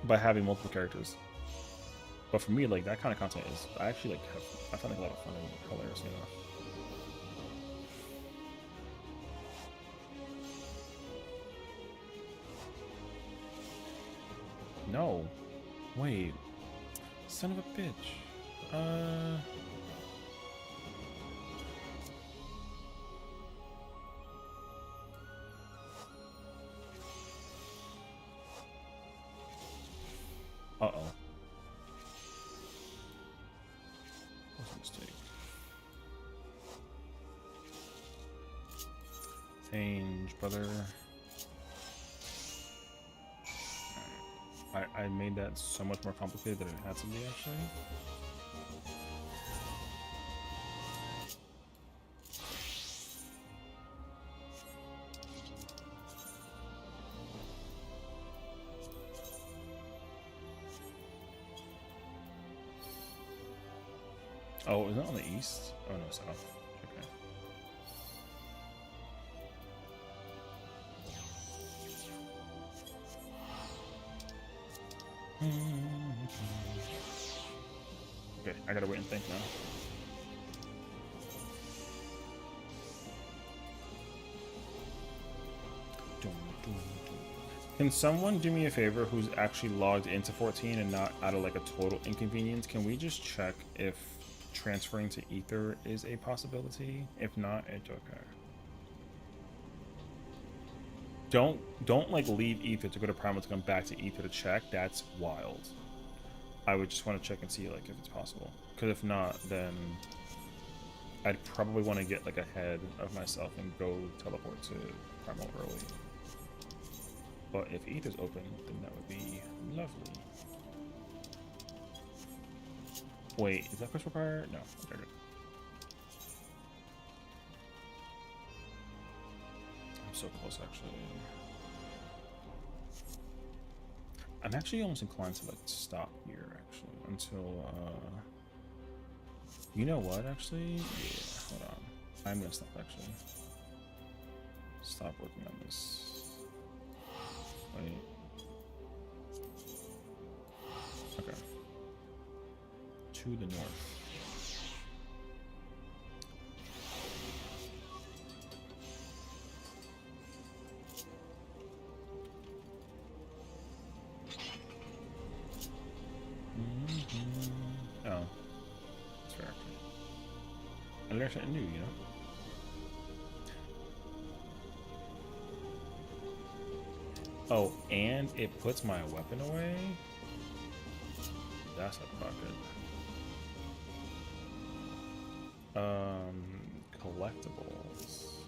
By having multiple characters. But for me, like, that kind of content is, I actually like I find it a lot of fun and hilarious, you know. No. Wait. Son of a bitch. Uh-oh. What's a mistake? Change, brother. I made that so much more complicated than it had to be, actually. Oh, is it on the east? Oh no, south. Okay. Okay, I gotta wait and think now. Can someone do me a favor who's actually logged into 14 and not out of like a total inconvenience? Can we just check if transferring to Ether is a possibility? If not, it's okay. Don't like leave Ether to go to Primal to come back to Ether to check. That's wild. I would just want to check and see like if it's possible. Because if not, then I'd probably want to get like ahead of myself and go teleport to Primal early. But if Ether's open, then that would be lovely. Wait, is that quest required? No, they're good. I'm so close, actually. I'm actually almost inclined to like stop here, actually, until you know what, actually? Yeah, hold on. I'm gonna stop, actually. Stop working on this. Wait. Okay. To the north. Oh. That's fair. I learned something new, you know? Oh, and it puts my weapon away? That's a bucket. Collectibles.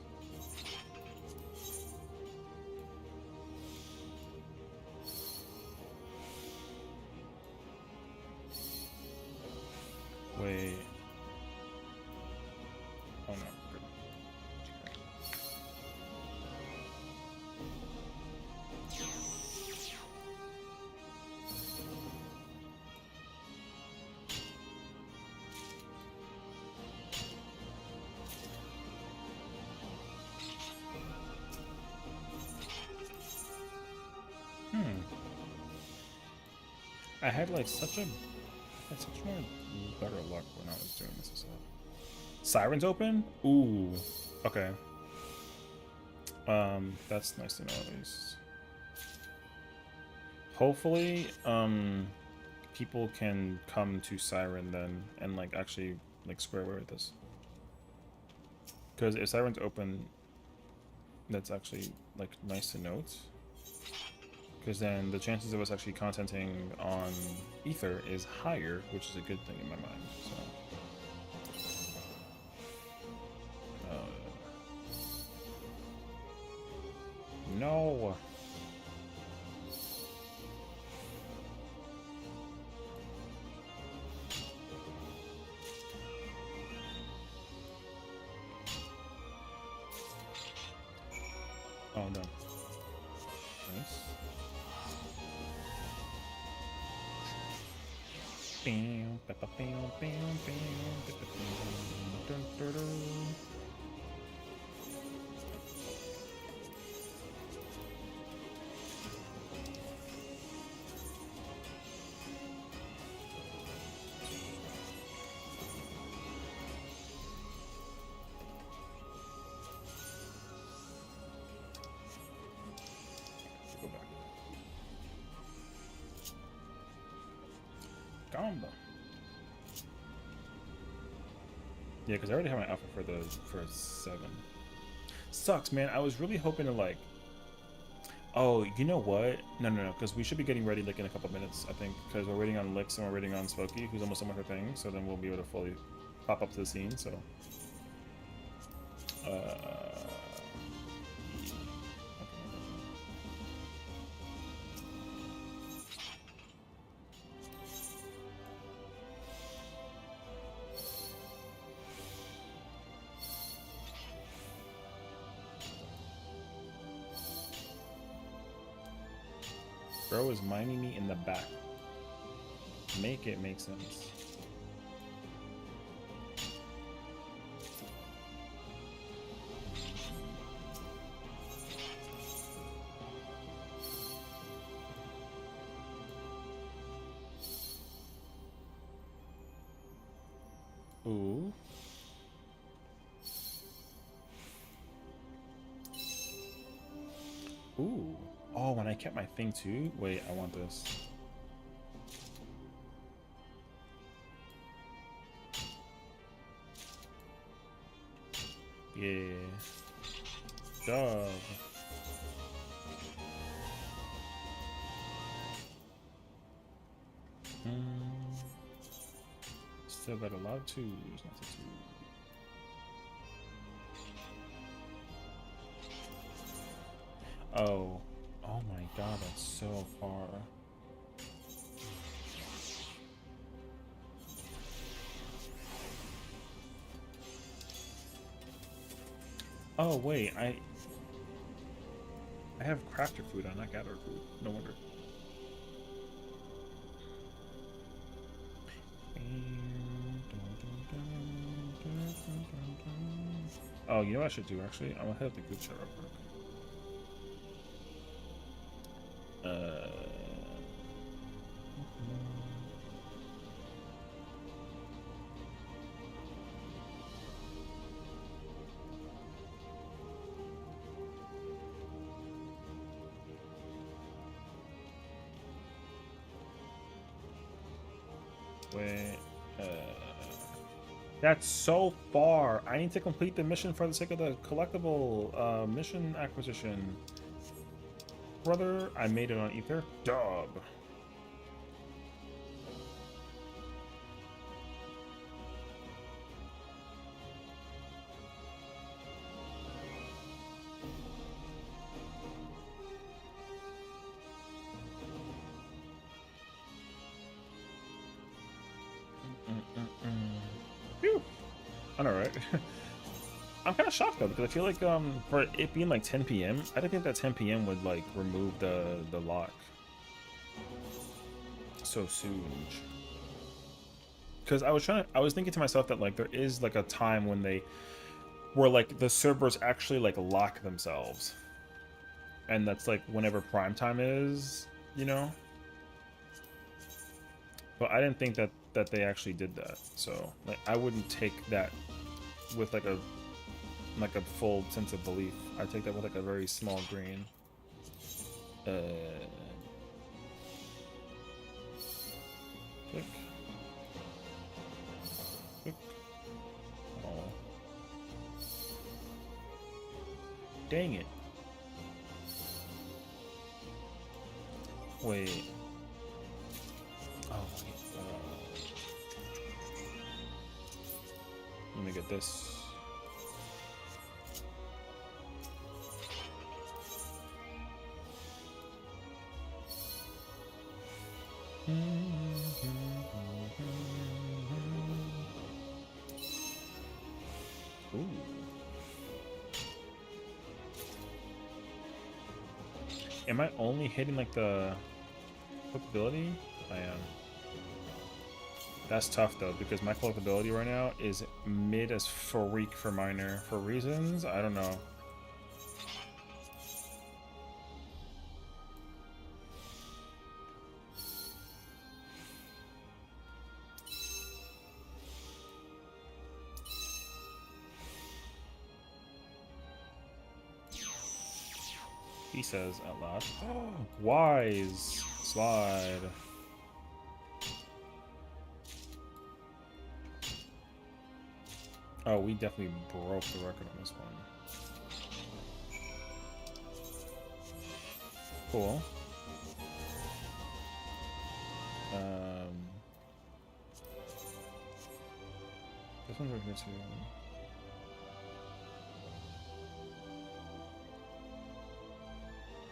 Wait. Oh no. Good. I had like such more better luck when I was doing this as well. Sirens open? Ooh. Okay. That's nice to know at least. Hopefully, people can come to Siren then and like actually like square away with this. Because if Siren's open, that's actually like nice to note. because then the chances of us actually contenting on Ether is higher, which is a good thing in my mind. So, no. Oh, no. Nice. Bam, ba, ba, bam, bam, bam, ba, ba, bam, dun, dun, dun. Go back. Gamba. Yeah, because I already have my outfit for 7. Sucks, man. I was really hoping to like. Oh, you know what? No, because we should be getting ready like in a couple minutes, I think, because we're waiting on Lix and we're waiting on Smokey, who's almost done with her thing. So then we'll be able to fully pop up to the scene. So. Bro is minding me in the back. Make it make sense. Ooh. Ooh. Oh, and I kept my thing too? Wait, I want this. Yeah. Dog. Still got a lot of twos, not the two. Oh. Oh my god, that's so far. Oh wait, I have crafter food on, not gather food. No wonder. Oh, you know what I should do actually? I'm gonna head up the group chat real quick. Wait, that's so far. I need to complete the mission for the sake of the collectible mission acquisition. Brother, I made it on Ether. Dub. Phew. I know, right? I'm kind of shocked though because I feel like for it being like 10 p.m. I didn't think that 10 p.m. would like remove the lock so soon. Because I was thinking to myself that like there is like a time when where like the servers actually like lock themselves, and that's like whenever prime time is, you know. But I didn't think that they actually did that. So like I wouldn't take that with like a full sense of belief. I take that with like a very small grain. Click. Click. Oh. Dang it. Wait. Oh, wait. Let me get this. Ooh. Am I only hitting like the collectability? I am. That's tough though, because my collectability right now is mid as freak for minor. For reasons, I don't know. He says out loud. Wise slide. Oh, we definitely broke the record on this one. Cool. This one's right too.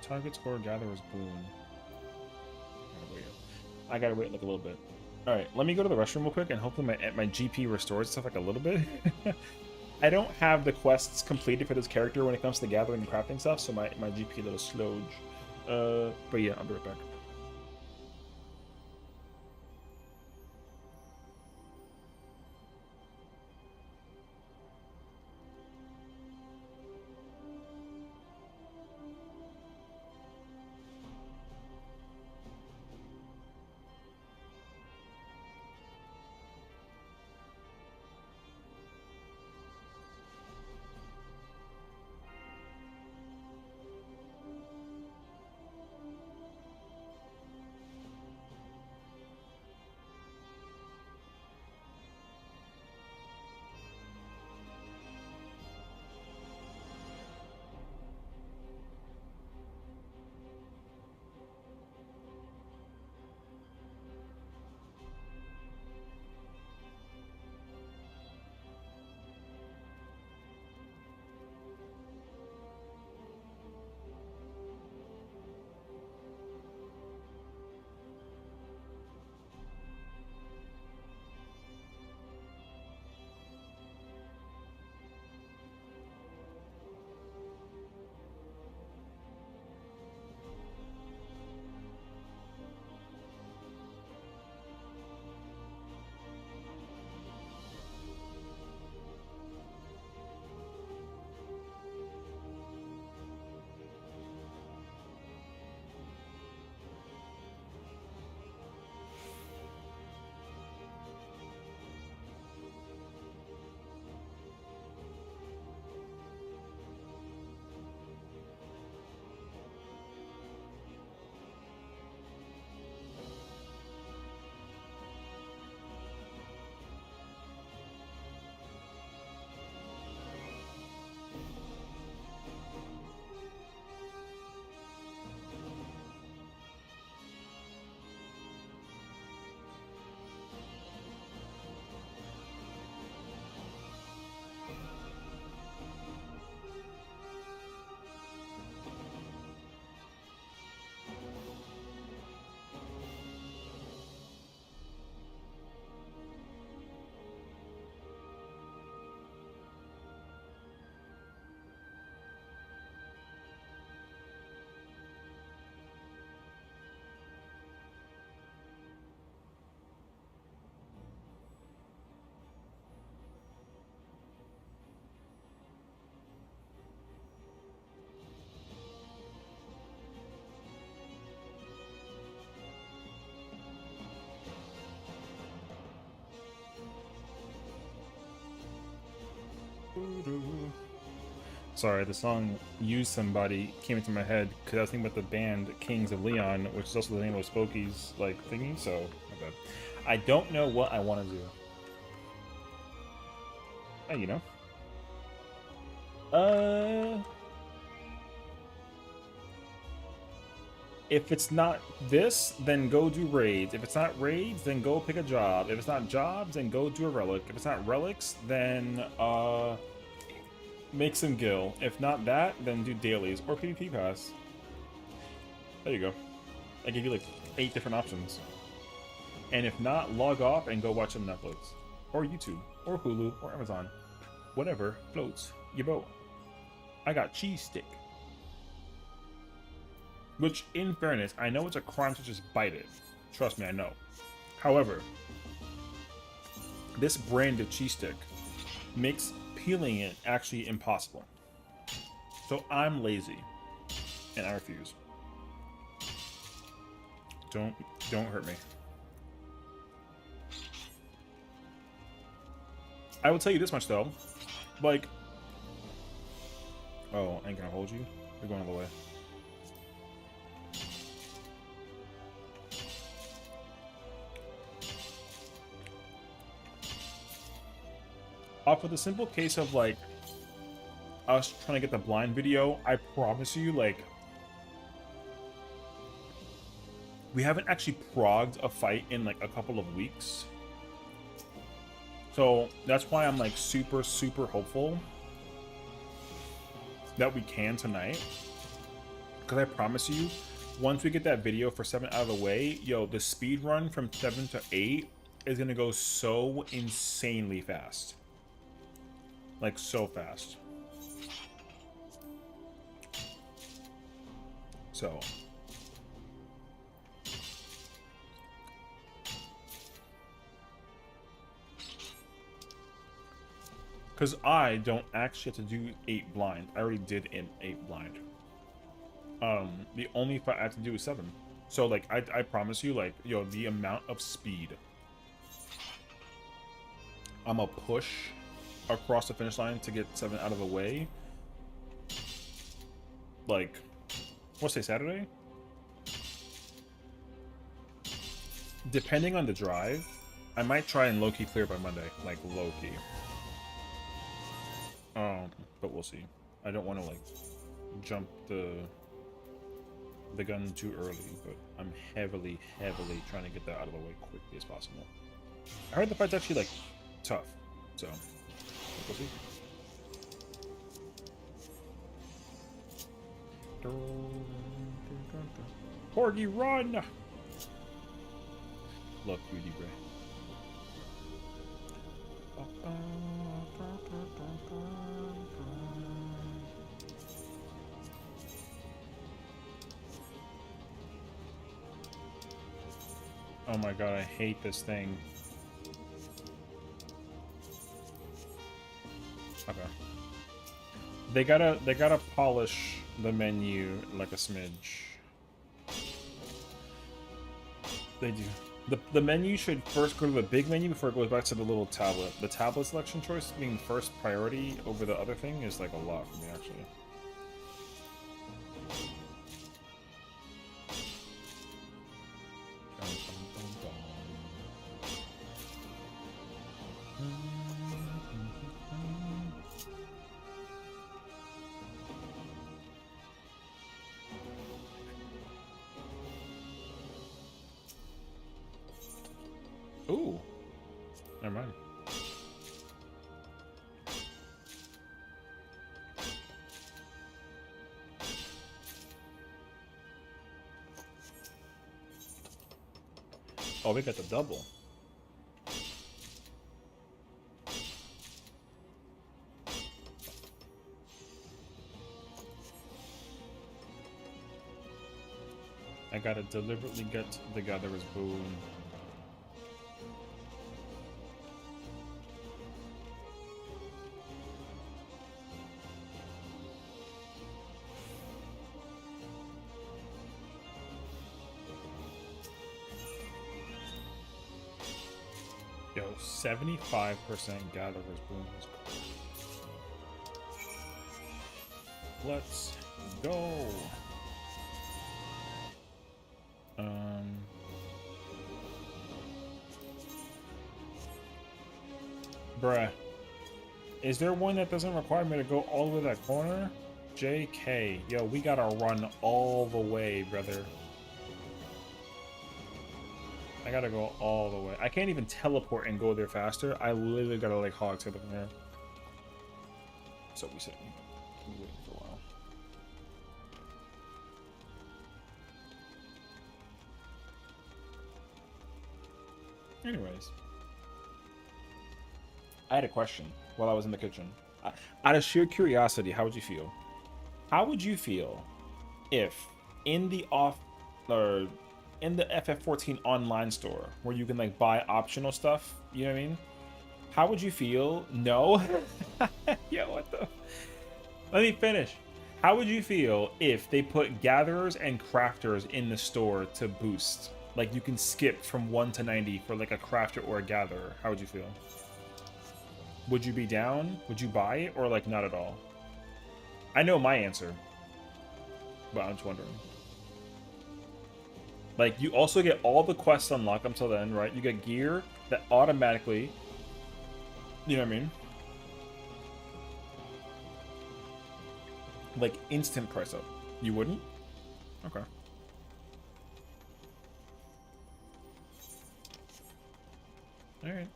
Target score gatherer's boon. I gotta wait like a little bit. All right, let me go to the restroom real quick, and hopefully my GP restores stuff like a little bit. I don't have the quests completed for this character when it comes to gathering and crafting stuff, so my GP a little slowed. But yeah, I'll be right back. Sorry, the song "Use Somebody" came into my head because I was thinking about the band Kings of Leon, which is also the name of Spokey's like thingy. So, my bad. I don't know what I want to do. You know. If it's not this, then go do raids. If it's not raids, then go pick a job. If it's not jobs, then go do a relic. If it's not relics, then make some gil. If not that, then do dailies or PvP pass. There you go. I give you like 8 different options. And if not, log off and go watch some Netflix or YouTube or Hulu or Amazon. Whatever floats your boat. I got cheese stick. Which, in fairness, I know it's a crime to just bite it. Trust me, I know. However, this branded cheese stick makes peeling it actually impossible. So I'm lazy, and I refuse. Don't hurt me. I will tell you this much though, like, oh, I ain't gonna hold you. You're going all the way. Off of the simple case of like us trying to get the blind video, I promise you, like, we haven't actually progged a fight in like a couple of weeks. So that's why I'm like super hopeful that we can tonight. Because I promise you, once we get that video for 7 out of the way, yo, the speed run from 7 to 8 is gonna go so insanely fast. Like, so fast. So. Because I don't actually have to do 8 blind. I already did in 8 blind. The only fight I have to do is 7. So, like, I promise you, like, yo, the amount of speed I'm gonna push across the finish line to get 7 out of the way. Like, what's today, Saturday? Depending on the drive, I might try and low-key clear by Monday. Like, low-key. But we'll see. I don't want to, like, jump the gun too early, but I'm heavily trying to get that out of the way quickly as possible. I heard the fight's actually, like, tough, so we'll see. Porgy, run! Love you, Libre. Oh my god, I hate this thing. Okay. They gotta polish the menu like a smidge. They do. The menu should first go to the big menu before it goes back to the little tablet. The tablet selection choice being first priority over the other thing is like a lot for me, actually. Ooh, never mind. Oh, we got the double. I gotta deliberately get the gatherer's boon. Yo, 75% gatherer's boon is cool. Let's go. Bruh. Is there one that doesn't require me to go all the way to that corner? JK. Yo, we gotta run all the way, brother. I gotta go all the way. I can't even teleport and go there faster. I literally gotta like hog to them there. So we said we're waiting for a while. Anyways, I had a question while I was in the kitchen. Out of sheer curiosity, how would you feel? How would you feel if in the or in the FF14 online store where you can like buy optional stuff, you know what I mean? How would you feel? No. Yeah, what the? Let me finish. How would you feel if they put gatherers and crafters in the store to boost? Like you can skip from 1 to 90 for like a crafter or a gatherer. How would you feel? Would you be down? Would you buy it or like not at all? I know my answer, but I'm just wondering. Like you also get all the quests unlocked until then, right? You get gear that automatically, you know what I mean? Like instant price up. You wouldn't? Okay. Alright.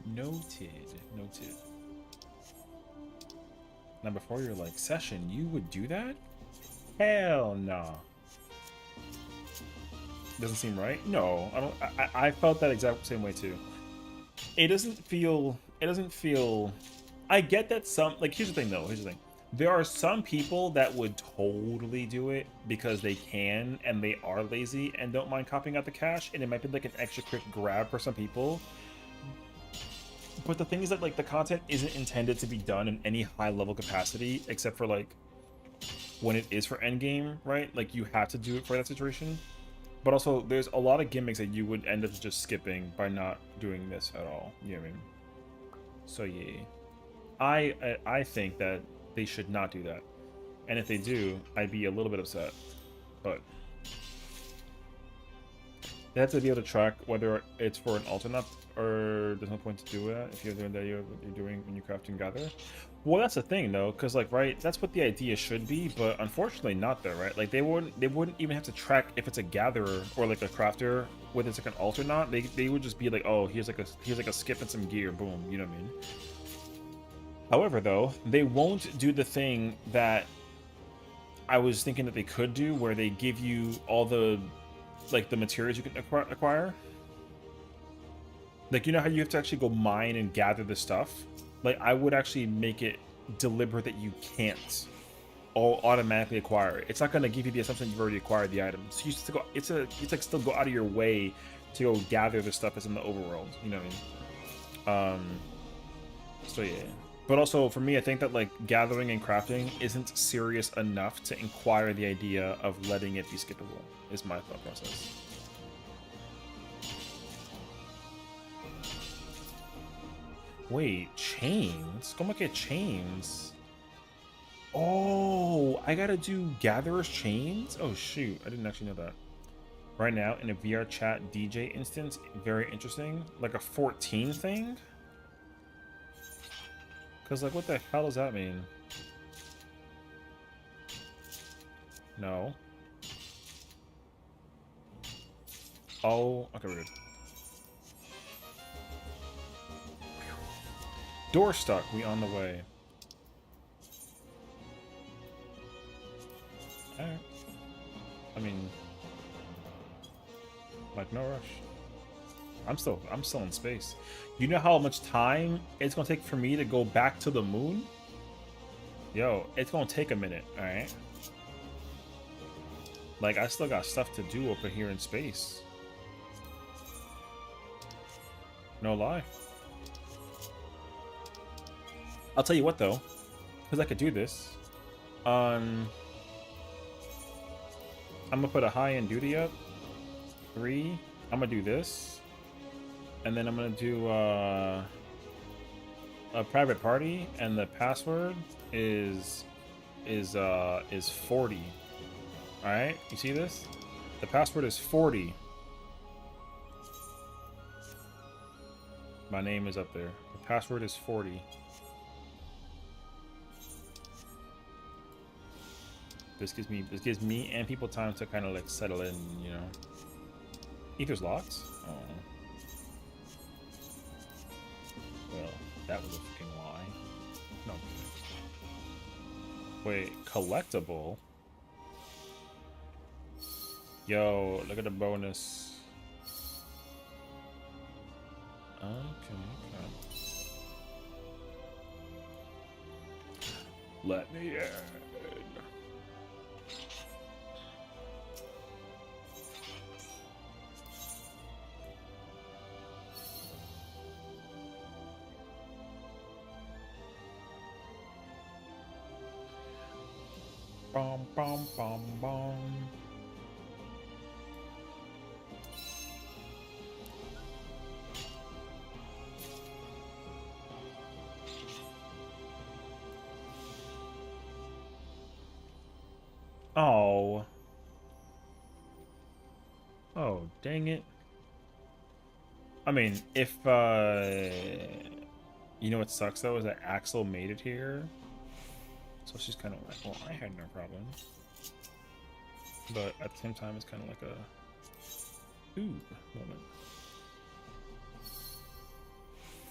Noted. Noted. Now before you're like, Sessiion, you would do that? Hell nah. Doesn't seem right? No, I don't. I felt that exact same way too. It doesn't feel. I get that some. Like, here's the thing though. Here's the thing. There are some people that would totally do it because they can and they are lazy and don't mind copying out the cash, and it might be like an extra quick grab for some people. But the thing is that like the content isn't intended to be done in any high level capacity except for like when it is for endgame, right? Like you have to do it for that situation. But also there's a lot of gimmicks that you would end up just skipping by not doing this at all. You know what I mean? So yeah. I think that they should not do that. And if they do, I'd be a little bit upset. But they have to be able to track whether it's for an alternate or there's no point to do that if you're doing that what you're doing when you craft and gather. Well, that's the thing though, because like right, that's what the idea should be, but unfortunately not there, right? Like they wouldn't even have to track if it's a gatherer or like a crafter, whether it's like an alternate. They would just be like, oh, here's like a skip and some gear, boom, you know what I mean? However, though, they won't do the thing that I was thinking that they could do, where they give you all the like the materials you can acquire. Like, you know how you have to actually go mine and gather the stuff? Like, I would actually make it deliberate that you can't all automatically acquire it. It's not going to give you the assumption you've already acquired the item. So you still go, it's like still go out of your way to go gather the stuff that's in the overworld. You know what I mean? So yeah. But also, for me, I think that, like, gathering and crafting isn't serious enough to inquire the idea of letting it be skippable, is my thought process. Wait, chains? Come look at chains. Oh, I gotta do gatherer's chains? Oh, shoot. I didn't actually know that. Right now, in a VR chat DJ instance, very interesting. Like a 14 thing? Because, like, what the hell does that mean? No. Oh, okay, we're good. Door stuck. We on the way. Alright. I mean, like, no rush. I'm still in space. You know how much time it's gonna take for me to go back to the moon? Yo, it's gonna take a minute, alright? Like, I still got stuff to do over here in space. No lie. I'll tell you what though, because I could do this. I'm gonna put a high-end duty up. 3. I'm gonna do this. And then I'm gonna do a private party, and the password is 40. All right, you see this? The password is 40. My name is up there. The password is 40. This gives me and people time to kind of like settle in, you know. Ether's locked? Oh. Well, that was a freaking lie. No. Wait, collectible? Yo, look at the bonus. Okay, okay. Let me in. Bum bum bum bum. Oh. Oh, dang it. I mean, if, you know what sucks, though, is that Axel made it here. So she's kind of like, well, I had no problem. But at the same time, it's kind of like a... Ooh, moment.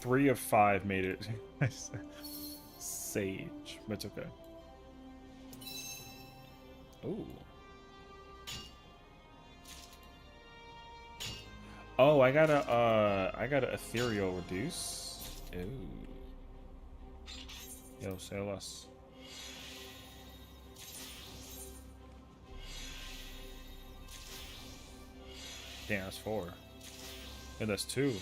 3 of 5 made it. Sage, but it's okay. Ooh. Oh, I got a ethereal reduce. Ooh. Yo, say less. Damn, that's 4. And that's 2.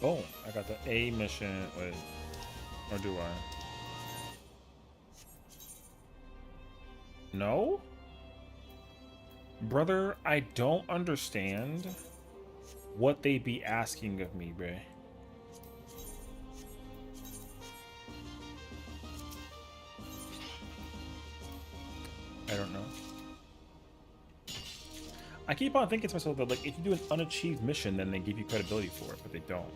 Boom. I got the A mission. Wait. Or do I? No? Brother, I don't understand what they be asking of me, bruh. I don't know. I keep on thinking to myself that, like, if you do an unachieved mission, then they give you credibility for it, but they don't.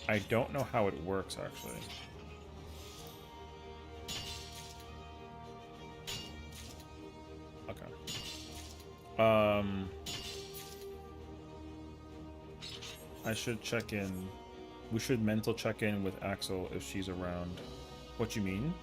I don't know how it works, actually. I should check in. We should mental check in with Axel if she's around. What you mean?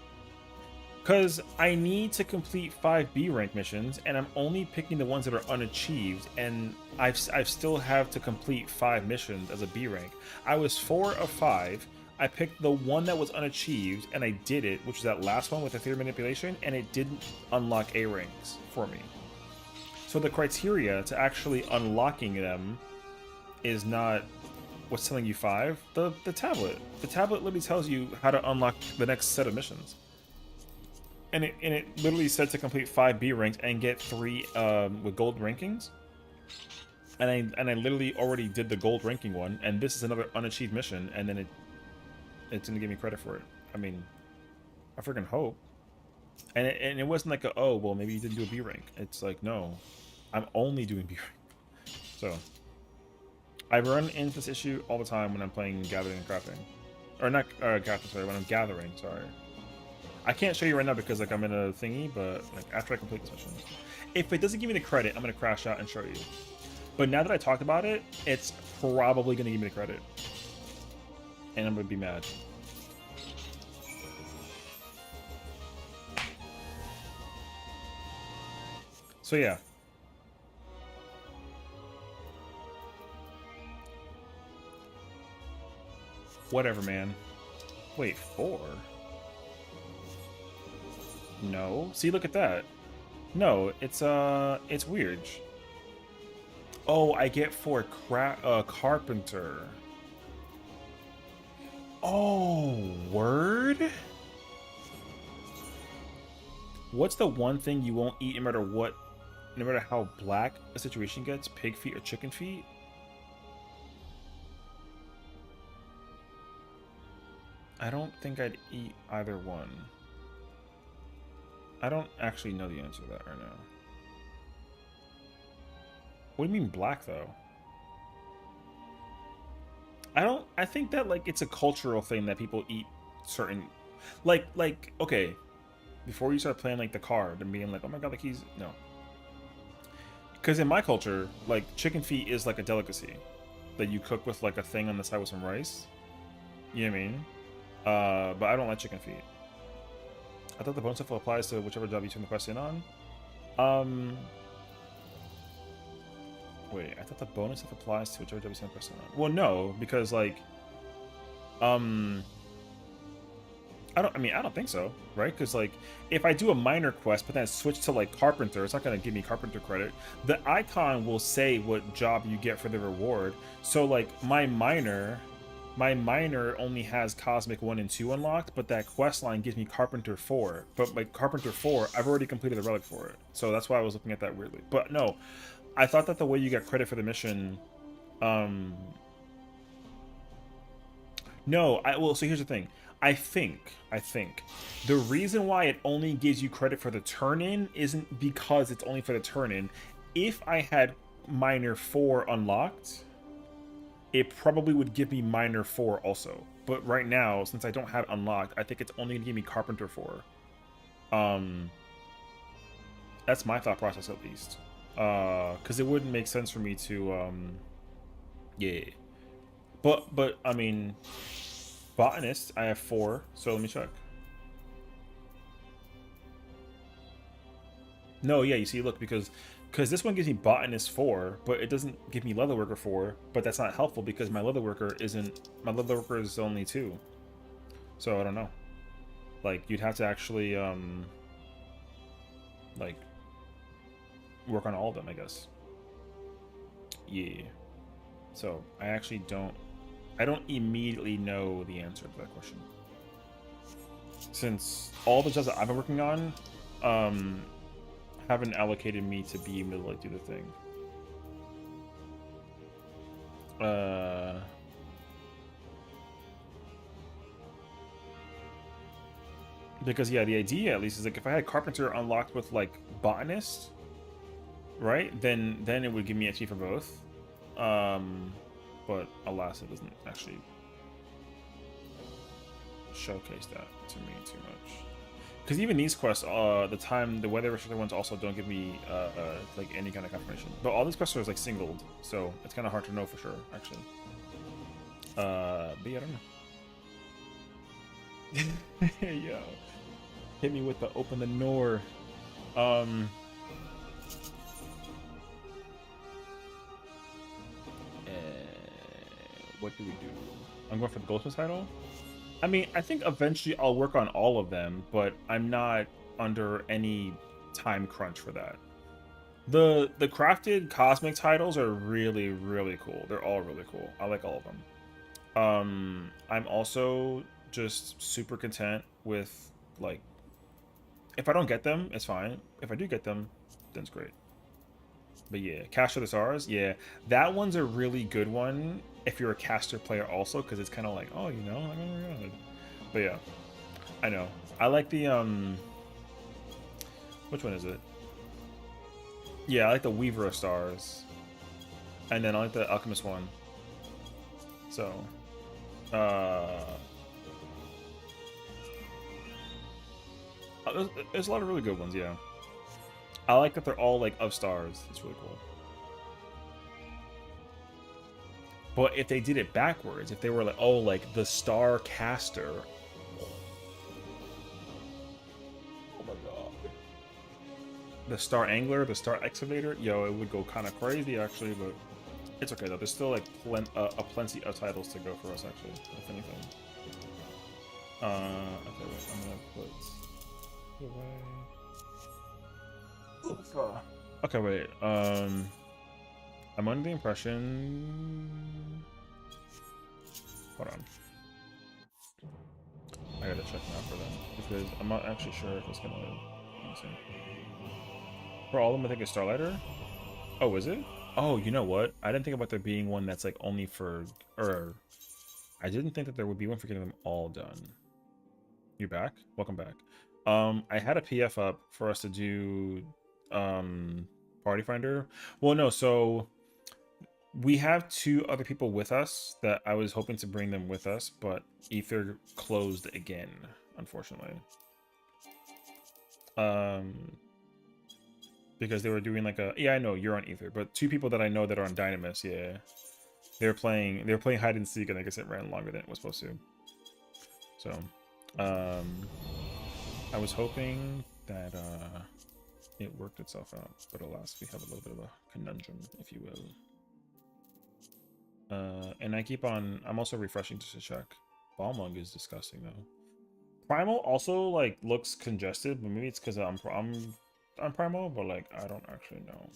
Because I need to complete 5 B rank missions, and I'm only picking the ones that are unachieved, and I've still have to complete 5 missions as a B rank. I was 4 of 5. I picked the one that was unachieved, and I did it, which is that last one with the theory manipulation, and it didn't unlock A ranks for me. So the criteria to actually unlocking them is not what's telling you 5. The tablet. The tablet literally tells you how to unlock the next set of missions. And it literally said to complete 5 B ranks and get 3 with gold rankings. And I literally already did the gold ranking one, and this is another unachieved mission, and then it didn't give me credit for it. I mean, I freaking hope. And it wasn't like a, oh, well, maybe you didn't do a B rank. It's like, no, I'm only doing B rank. So I run into this issue all the time when I'm playing gathering and crafting, or not crafting. Sorry, when I'm gathering. Sorry. I can't show you right now because like I'm in a thingy, but like after I complete this mission, if it doesn't give me the credit, I'm gonna crash out and show you. But now that I talked about it, it's probably gonna give me the credit, and I'm gonna be mad. So yeah. Whatever, man. Wait, 4? No. See, look at that. No, it's weird. Oh, I get for carpenter. Oh, word? What's the one thing you won't eat no matter what, no matter how black a situation gets? Pig feet or chicken feet? I don't think I'd eat either one. I don't actually know the answer to that right now. What do you mean black, though? I think that, like, it's a cultural thing that people eat certain... Like, okay, before you start playing, like, the card and being like, oh my god, the keys... No. Because in my culture, like, chicken feet is like a delicacy that you cook with like a thing on the side with some rice. You know what I mean? But I don't like chicken feet. I thought the bonus info applies to whichever job you turn the quest in on. Wait, I thought the bonus info applies to whichever job you turn the quest in on. Well, no, because like, I don't think so, right? Because like, if I do a minor quest, but then switch to like carpenter, it's not gonna give me carpenter credit. The icon will say what job you get for the reward. So like, my minor only has Cosmic 1 and 2 unlocked, but that quest line gives me Carpenter 4. But like Carpenter 4, I've already completed the relic for it. So that's why I was looking at that weirdly. But no, I thought that the way you get credit for the mission, no, well, so here's the thing. I think the reason why it only gives you credit for the turn-in isn't because it's only for the turn-in. If I had Minor 4 unlocked, it probably would give me Minor 4 also. But right now, since I don't have it unlocked, I think it's only gonna give me Carpenter 4. That's my thought process at least. Because it wouldn't make sense for me to, yeah. But I mean, Botanist, I have 4, so let me check. No, yeah, you see, look, because this one gives me Botanist 4, but it doesn't give me Leatherworker 4, but that's not helpful because my Leatherworker is only 2. So I don't know. Like, you'd have to actually, like, work on all of them, I guess. Yeah. So, I actually don't immediately know the answer to that question. Since all the jobs that I've been working on, haven't allocated me to be able to like do the thing. Because yeah, the idea at least is like if I had Carpenter unlocked with like Botanist, right? Then it would give me XP for both. But alas, it doesn't actually showcase that to me too much. Because even these quests, the weather restricted ones also don't give me like any kind of confirmation. But all these quests are like singled, so it's kind of hard to know for sure, actually. But yeah, I don't know. Yo, hit me with the open the door. What do we do? I'm going for the Goldsmith title. I mean, I think eventually I'll work on all of them, but I'm not under any time crunch for that. The crafted cosmic titles are really, really cool. They're all really cool. I like all of them. I'm also just super content with, like, if I don't get them, it's fine. If I do get them, then it's great. But yeah, Caster the Stars, yeah, that one's a really good one if you're a caster player also, because it's kind of like, oh, you know, like, oh my god. But yeah, I know. I like the, which one is it? Yeah, I like the Weaver of Stars. And then I like the Alchemist one. So, there's a lot of really good ones, yeah. I like that they're all, like, of stars. It's really cool. But if they did it backwards, if they were like, oh, like, the Star Caster. Oh my god. The Star Angler, the Star Excavator. Yo, it would go kind of crazy, actually, but it's okay, though. There's still, like, plenty of titles to go for us, actually, if anything. Okay, wait. I'm gonna put... Okay, wait. I'm under the impression. Hold on. I gotta check now for them because I'm not actually sure if it's gonna. Let me see. For all of them, I think it's Starlighter. Oh, is it? Oh, you know what? I didn't think about there being one that's like only for. Or I didn't think that there would be one for getting them all done. You're back. Welcome back. I had a PF up for us to do. Party Finder. Well, no, so we have 2 other people with us that I was hoping to bring them with us, but Ether closed again, unfortunately. because they were doing like a, yeah, I know you're on Ether, but two people that I know that are on Dynamis, yeah, they were playing hide and seek, and I guess it ran longer than it was supposed to. So, I was hoping that it worked itself out, but alas, we have a little bit of a conundrum, if you will. And I keep on, I'm also refreshing just to check. Balmung is disgusting though. Primal also like looks congested, but maybe it's because I'm Primal, but like I don't actually know.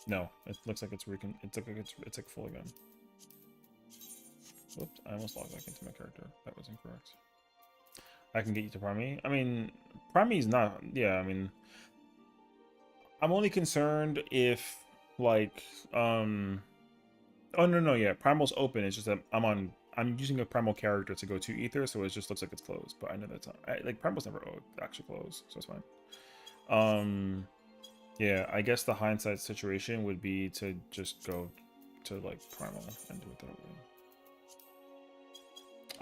No, it looks like it's it's like full again. Whoops, I almost logged back into my character. That was incorrect. I can get you to Prime. I mean, Prime's not, yeah, I mean, I'm only concerned if like oh no, yeah, Primal's open. It's just that I'm using a Primal character to go to Ether, so it just looks like it's closed, but I know that's not, like Primal's never actually closed, so it's fine. Yeah, I guess the hindsight situation would be to just go to like Primal and do it that way.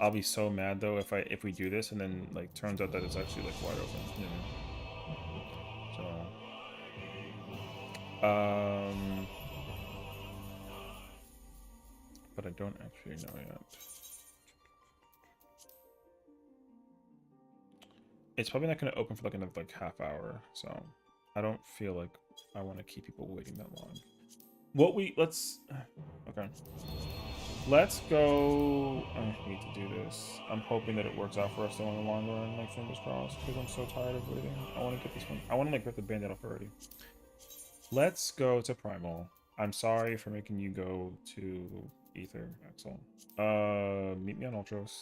I'll be so mad though if we do this and then like turns out that it's actually like wide open, you know. So but I don't actually know yet. It's probably not going to open for like another like half hour, so I don't feel like I want to keep people waiting that long. Okay. Let's go. I need to do this. I'm hoping that it works out for us though in the long run, like fingers crossed, because I'm so tired of waiting. I want to get this one. I want to like rip the bandit off already. Let's go to Primal. I'm sorry for making you go to Ether, Axel. Meet me on Ultros,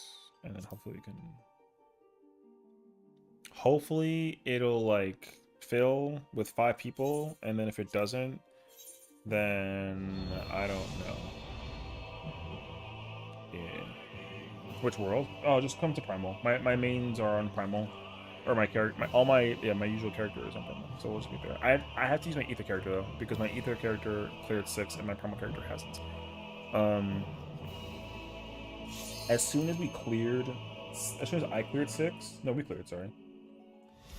and then hopefully we can. Hopefully it'll like fill with 5 people, and then if it doesn't, then I don't know. Yeah. Which world? Oh, just come to Primal. My mains are on Primal, or my character. My usual character is on Primal, so we'll just be there. I have to use my Ether character though, because my Ether character cleared 6 and my Primal character hasn't. As soon as I cleared 6, no, we cleared. Sorry.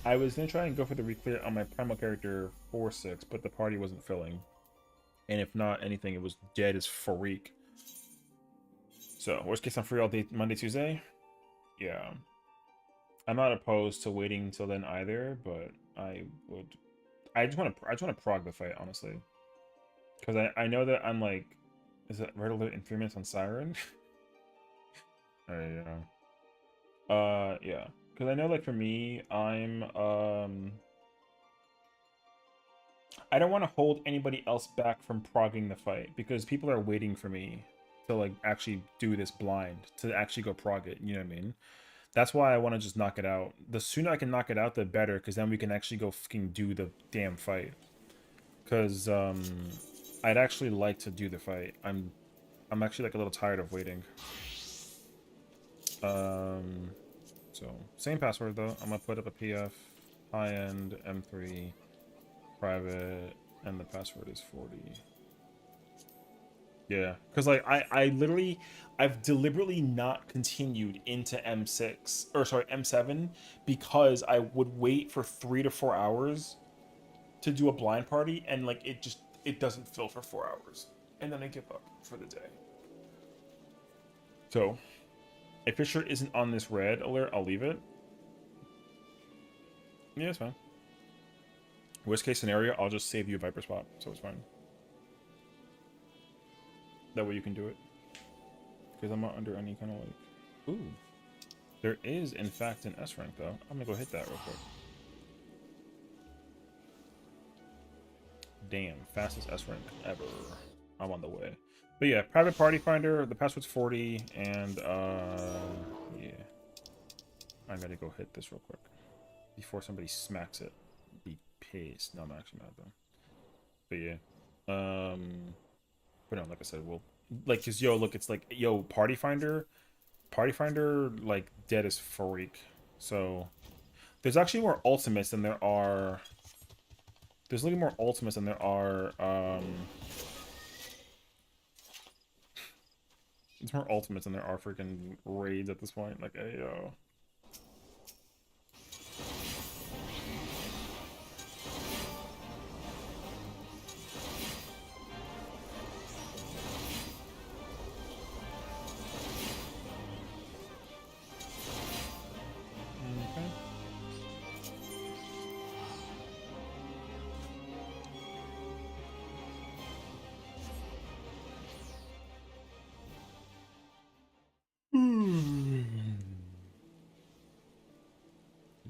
I was gonna try and go for the reclear on my Primal character for 6, but the party wasn't filling. And if not anything, it was dead as freak. So, worst case, I'm free all day Monday, Tuesday. Yeah. I'm not opposed to waiting until then either, but I just want to prog the fight, honestly. Because I know that I'm like, is it Red Alert in 3 minutes on Siren? Yeah. Yeah. Because I know, like, for me, I don't want to hold anybody else back from progging the fight, because people are waiting for me to, like, actually do this blind, to actually go prog it, you know what I mean? That's why I want to just knock it out. The sooner I can knock it out, the better, because then we can actually go fucking do the damn fight. Because, I'd actually like to do the fight. I'm actually, like, a little tired of waiting. So, same password, though. I'm gonna put up a PF, high-end, M3, private, and the password is 40. Yeah, because, like, I've deliberately not continued into M6, or sorry, M7, because I would wait for 3 to 4 hours to do a blind party, and, like, it doesn't fill for 4 hours. And then I give up for the day. So, if Fisher isn't on this red alert, I'll leave it. Yeah, it's fine. Worst case scenario, I'll just save you a Viper spot, so it's fine. That way you can do it. Because I'm not under any kind of like... Ooh. There is, in fact, an S rank, though. I'm gonna go hit that real quick. Damn, fastest S rank ever. I'm on the way. But yeah, private party finder, the password's 40, and yeah. I gotta go hit this real quick. Before somebody smacks it. Be pissed. No, I'm actually mad though. But yeah. But no, like I said, we'll like, cause yo, look, it's like, yo, party finder, like dead as freak. So there's actually more ultimates than there are. There's literally more ultimates than there are. There's more ultimates than there are freaking raids at this point. Like, hey, yo.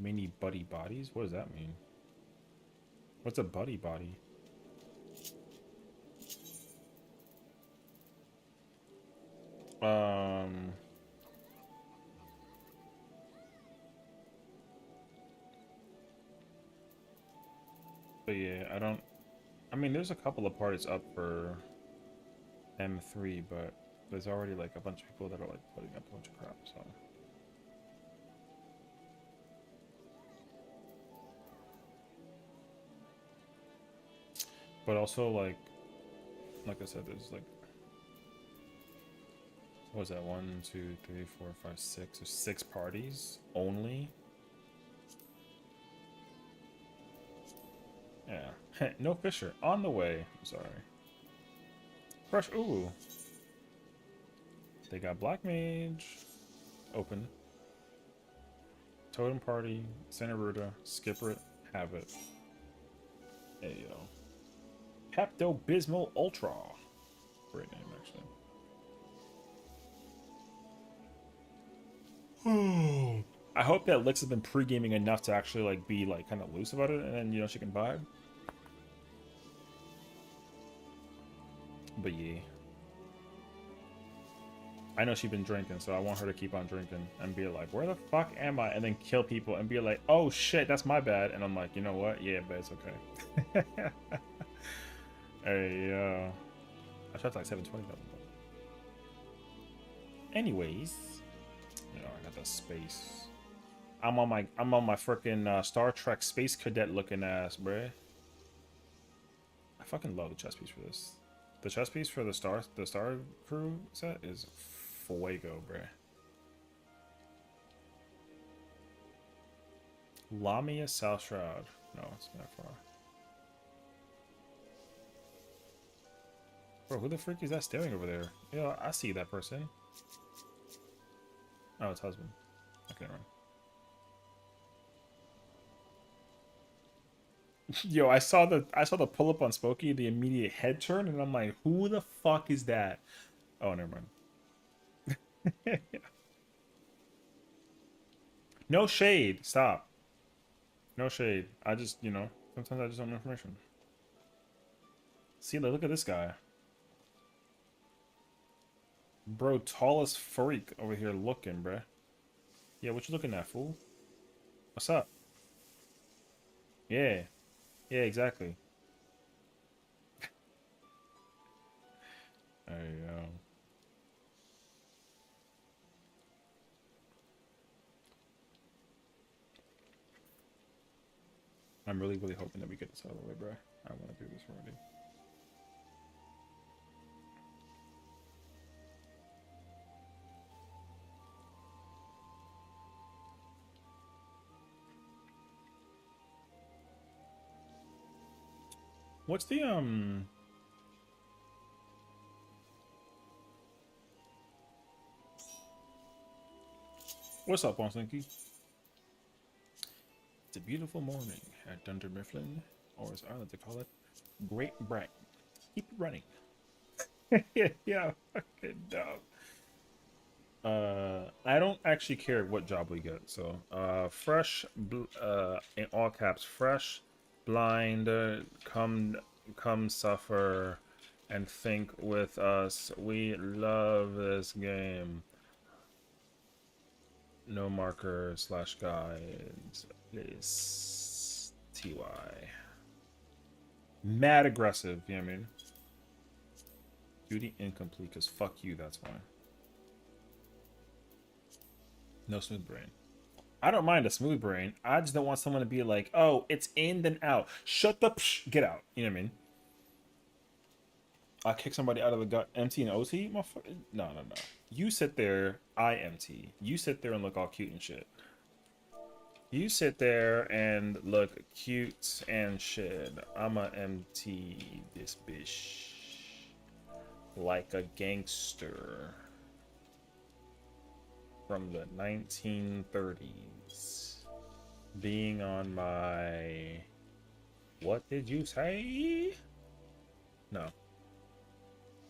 Mini buddy bodies? What does that mean? What's a buddy body? But yeah, I mean, there's a couple of parties up for M3, but there's already like a bunch of people that are like putting up a bunch of crap, so. But also like I said, there's like, what was that? 1, 2, 3, 4, 5, 6. There's 6 parties only. Yeah. No Fisher on the way. I'm sorry. Fresh. Ooh. They got Black Mage open. Totem Party, Santa Ruta, Skipper it, have it. There you go. Pepto Bismol Ultra. Great name, actually. I hope that Lix has been pre-gaming enough to actually like be like kind of loose about it, and then she can vibe. But yeah, I know she's been drinking, so I want her to keep on drinking and be like, "Where the fuck am I?" And then kill people and be like, "Oh shit, that's my bad." And I'm like, you know what? Yeah, but it's okay. Hey, I shot like 720 though. Anyways, I got that space. I'm on my freaking Star Trek space cadet looking ass, bruh. I fucking love the chess piece for this. The chess piece for the Star Crew set is fuego, bruh. Lamia South Shroud. No, it's not far. Bro, who the freak is that staring over there? Yeah, I see that person. Oh, it's husband. Okay, never mind. Yo, I saw the pull up on Spooky, the immediate head turn, and I'm like, who the fuck is that? Oh, never mind. No shade. Stop. No shade. I just, sometimes I just don't know information. See, look at this guy. Bro, tallest freak over here looking, bruh. Yeah, what you looking at, fool? What's up? Yeah. Yeah, exactly. There you go. I'm really, really hoping that we get this out of the way, bro. I want to do this already. What's the What's up, Wonslinky? It's a beautiful morning at Dunder Mifflin, or as I like to call it, Great Bright. Keep it running. Yeah, fucking dumb. I don't actually care what job we get. So, fresh, in all caps, fresh, blind, come suffer, and think with us. We love this game. No marker / guides, please. TY. Mad aggressive, you know what I mean? Duty incomplete, because fuck you, that's why. No smooth brain. I don't mind a smooth brain. I just don't want someone to be like, oh, it's in, then out. Shut the psh, get out. You know what I mean? I kick somebody out of the gut, MT and OT? Motherfucker. No. You sit there, I MT. You sit there and look all cute and shit. You sit there and look cute and shit. I'ma MT this bitch like a gangster from the 1930s. Being on my... What did you say? No.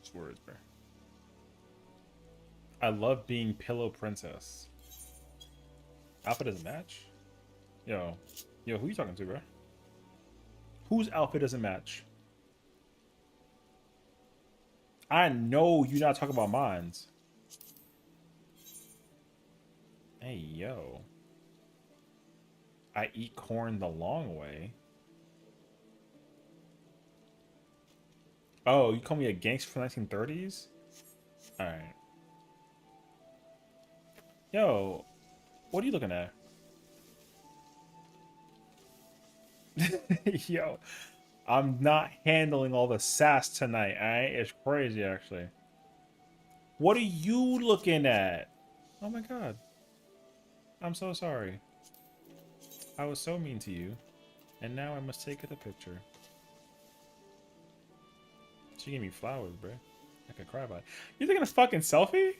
Just words, bro. I love being Pillow Princess. Alpha doesn't match? Yo. Yo, who you talking to, bro? Whose outfit doesn't match? I know you're not talking about mines. Hey, yo. I eat corn the long way. Oh, you call me a gangster from 1930s? Alright. Yo, what are you looking at? Yo, I'm not handling all the sass tonight, alright? It's crazy, actually. What are you looking at? Oh my god. I'm so sorry. I was so mean to you. And now I must take the picture. She gave me flowers, bro. I could cry about it. You taking a fucking selfie?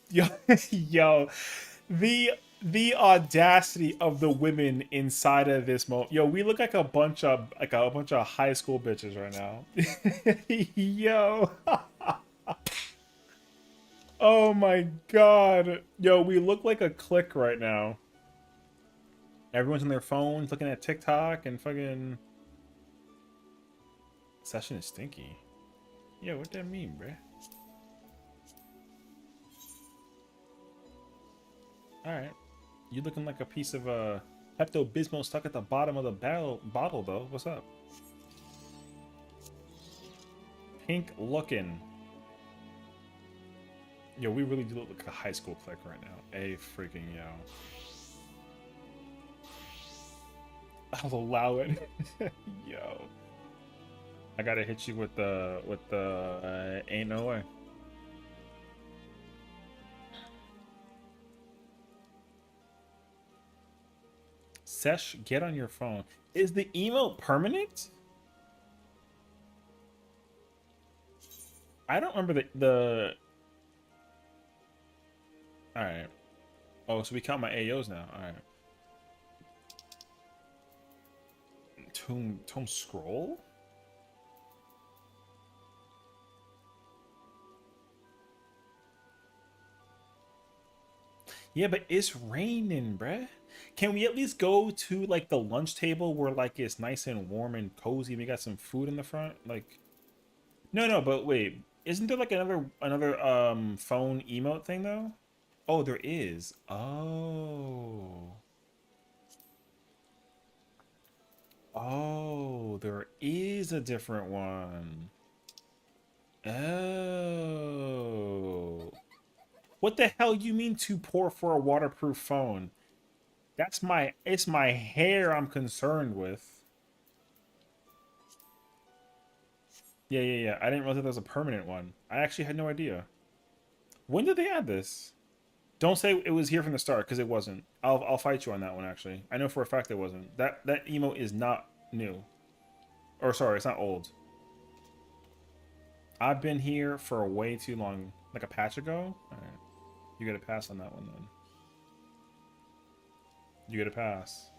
Yo, yo, the audacity of the women inside of this moment. Yo, we look like a bunch of high school bitches right now. Yo. Oh my god. Yo, we look like a clique right now. Everyone's on their phones looking at TikTok and fucking Sessiion is stinky. Yo, what that mean, bruh? Alright. You looking like a piece of Pepto-Bismol stuck at the bottom of the bottle, though. What's up? Pink looking. Yo, we really do look like a high school clique right now. A freaking yo. I'll allow it. Yo. I gotta hit you with the ain't no way. Sesh, get on your phone. Is the emote permanent? I don't remember the... Alright. Oh, so we count my AOs now. Alright. Tome scroll? Yeah, but it's raining, bruh. Can we at least go to like the lunch table where like it's nice and warm and cozy? We got some food in the front. Like, no, but wait, isn't there like another phone emote thing though? Oh, there is. Oh, there is a different one. Oh. What the hell you mean too poor for a waterproof phone? It's my hair I'm concerned with. Yeah. I didn't realize that was a permanent one. I actually had no idea. When did they add this? Don't say it was here from the start, because it wasn't. I'll fight you on that one, actually. I know for a fact it wasn't. That emote is not new. Or sorry, it's not old. I've been here for way too long. Like a patch ago? Alright. You get a pass on that one then. You get a pass.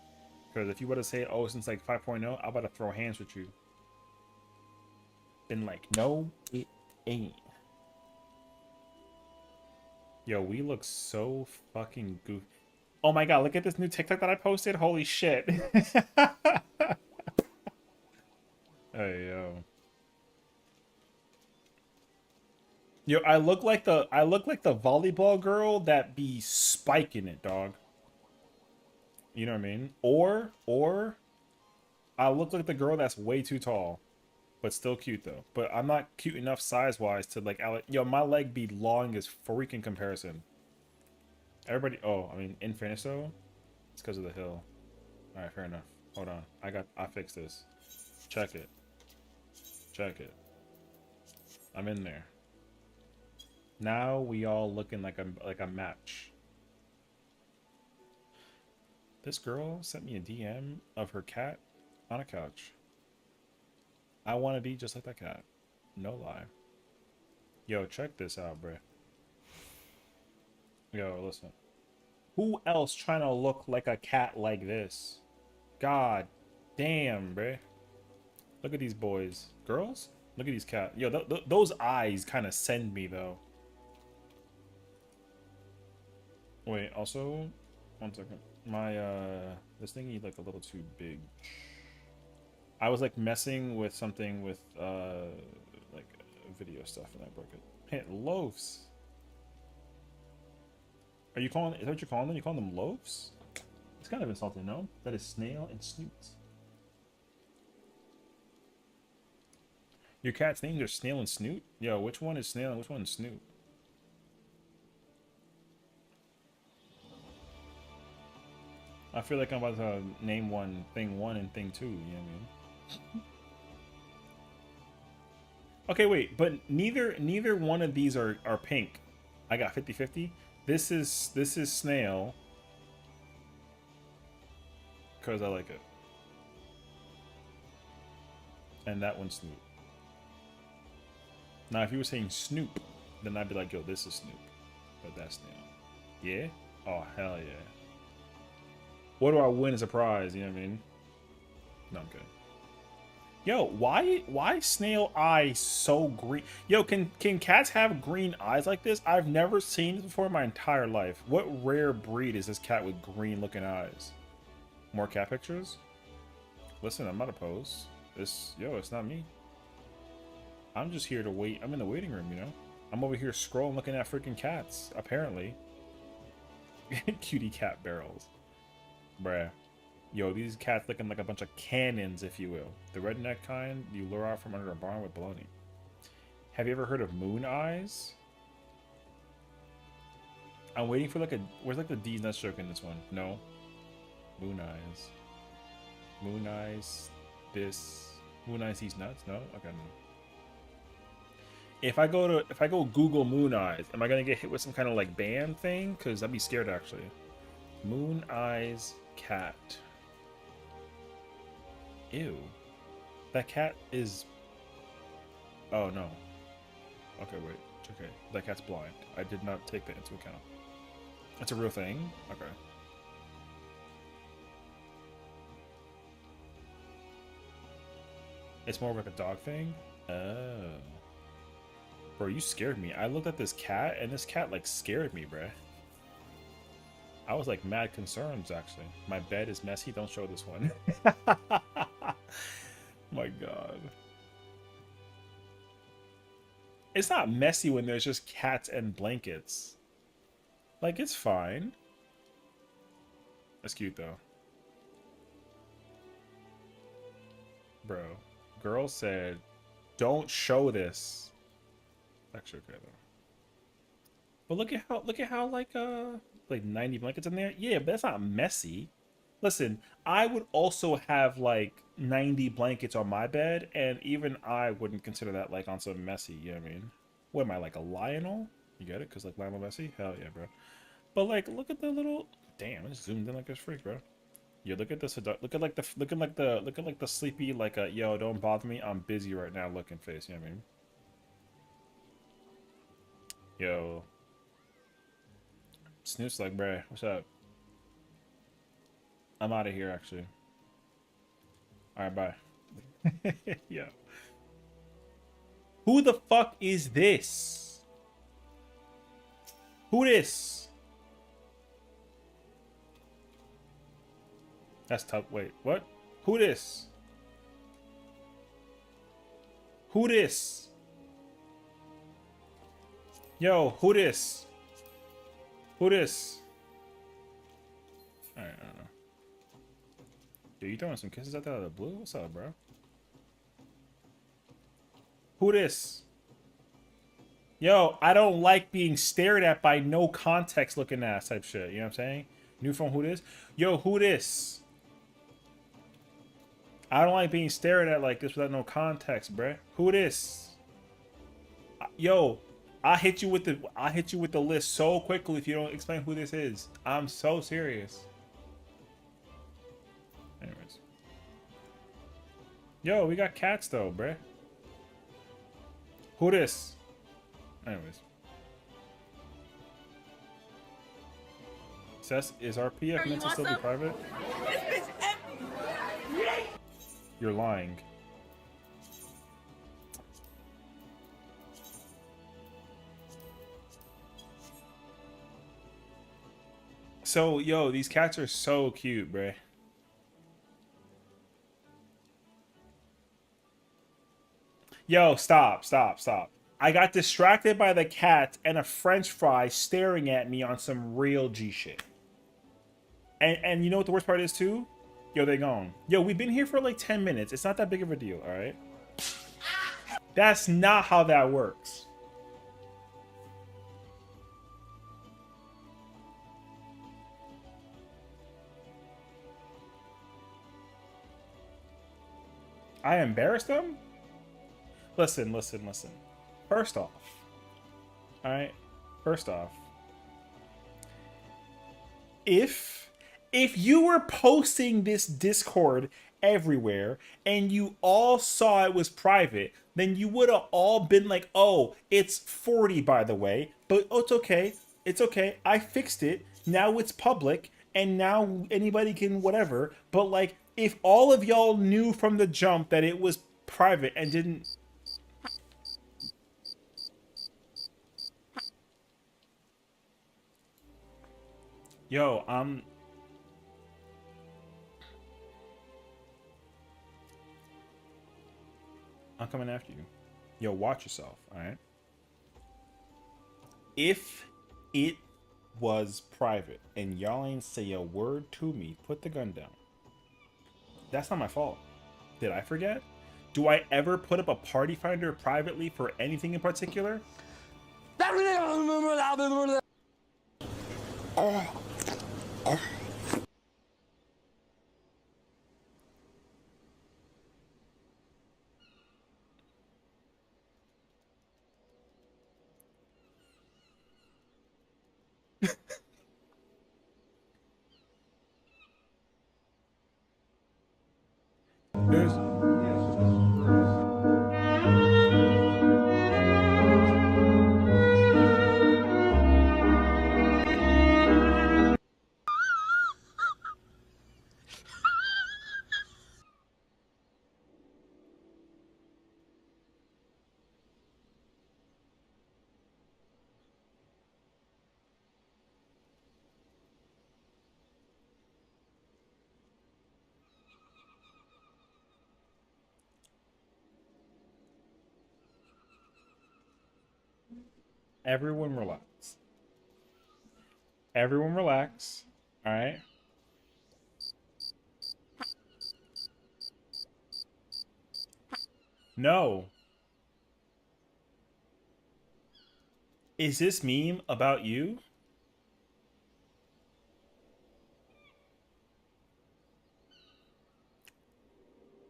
Because if you were to say, oh, since like 5.0, I'm about to throw hands with you. Been like, no, it ain't. Yo, we look so fucking goofy. Oh my god, look at this new TikTok that I posted. Holy shit. Hey, yo. Yo, I look like the volleyball girl that be spiking it, dog. You know what I mean? Or I look like the girl that's way too tall, but still cute though. But I'm not cute enough size-wise to like, yo, my leg be long as freaking comparison. Everybody, oh, I mean, in fairness though, it's because of the hill. All right, fair enough. Hold on, I fixed this. Check it. Check it. I'm in there. Now we all looking like a match. This girl sent me a DM of her cat on a couch. I want to be just like that cat. No lie. Yo, check this out, bruh. Yo, listen. Who else trying to look like a cat like this? God damn, bruh. Look at these boys. Girls? Look at these cats. Yo, those eyes kind of send me, though. Wait, also... One second. My this thingy like a little too big. I was like messing with something with like video stuff and I broke it. Hey, loaves. Are you calling? Is that what you're calling them? You calling them loaves? It's kind of insulting, no? That is snail and snoot. Your cat's names are Snail and Snoot? Yo, which one is Snail and which one is Snoot? I feel like I'm about to name thing one and thing two, you know what I mean? Okay, wait, but neither one of these are pink. I got 50-50. This is Snail. Cause I like it. And that one's Snoop. Now, if you were saying Snoop, then I'd be like, yo, this is Snoop. But that's Snail. Yeah? Oh, hell yeah. What do I win as a prize? You know what I mean? No, I'm good. Yo, why snail eyes so green? Yo, can cats have green eyes like this? I've never seen this before in my entire life. What rare breed is this cat with green looking eyes? More cat pictures? Listen, I'm not opposed. It's not me. I'm just here to wait. I'm in the waiting room, you know? I'm over here scrolling, looking at freaking cats, apparently. Cutie cat barrels. Bruh. Yo, these cats looking like a bunch of cannons, if you will. The redneck kind you lure out from under a barn with baloney. Have you ever heard of moon eyes? I'm waiting for like a... Where's like the D's nut stroke in this one? No. Moon eyes. Moon eyes. This. Moon eyes these nuts? No? Okay, no. If I go Google moon eyes, am I gonna get hit with some kind of like ban thing? Because I'd be scared actually. Moon eyes cat. Ew. That cat is... Oh, no. Okay, wait. Okay. That cat's blind. I did not take that into account. That's a real thing? Okay. It's more of like a dog thing? Oh. Bro, you scared me. I looked at this cat, and this cat, like, scared me, bruh. I was, like, mad concerns, actually. My bed is messy. Don't show this one. My God. It's not messy when there's just cats and blankets. Like, it's fine. That's cute, though. Bro. Girl said, don't show this. Actually, okay, though. But look at how, like 90 blankets in there. Yeah, but that's not messy. Listen, I would also have like 90 blankets on my bed, and even I wouldn't consider that like on some messy, you know what I mean? What am I, like a Lionel? You get it? Because like Lionel Messi? Hell yeah, bro. But like, look at the little... Damn, I just zoomed in like this freak, bro. Yeah, look at this. Look at like the sleepy, like a yo, don't bother me. I'm busy right now looking face, you know what I mean? Yo. Snoop's like, bruh, what's up? I'm out of here, actually. Alright, bye. Yeah. Who the fuck is this? Who this? That's tough. Wait, what? Who this? Who this? Yo, who this? Who this? Alright, I don't know. Dude, you throwing some kisses out there out of the blue? What's up, bro? Who this? Yo, I don't like being stared at by no context looking ass type shit. You know what I'm saying? New phone, who this? Yo, who this? I don't like being stared at like this without no context, bruh. Who this? Yo, I hit you with the list so quickly if you don't explain who this is. I'm so serious. Anyways. Yo, we got cats though, bruh. Who this? Anyways. Sess, is our PF meant to still be private? You're lying. So, yo, these cats are so cute, bruh. Yo, stop, stop, stop. I got distracted by the cat and a french fry staring at me on some real G shit. And you know what the worst part is, too? Yo, they gone. Yo, we've been here for like 10 minutes. It's not that big of a deal, all right? That's not how that works. I embarrassed them? Listen, listen, listen. First off, all right? First off, if you were posting this Discord everywhere and you all saw it was private, then you would have all been like, "Oh, it's 40 by the way, but oh, it's okay. It's okay. I fixed it. Now it's public and now anybody can whatever." But like if all of y'all knew from the jump that it was private and didn't. Yo, I'm coming after you. Yo, watch yourself, alright? If it was private and y'all ain't say a word to me, put the gun down. That's not my fault. Did I forget? Do I ever put up a party finder privately for anything in particular? There's everyone relax. Everyone relax. Alright? No. Is this meme about you?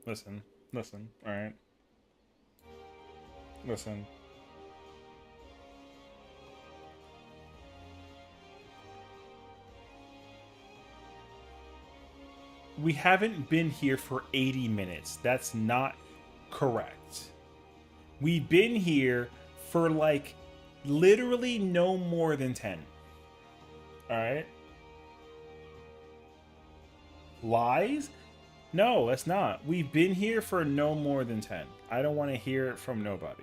Listen. Listen. Alright? Listen. We haven't been here for 80 minutes. That's not correct. We've been here for like literally no more than 10. Alright? Lies? No, that's not. We've been here for no more than 10. I don't want to hear it from nobody.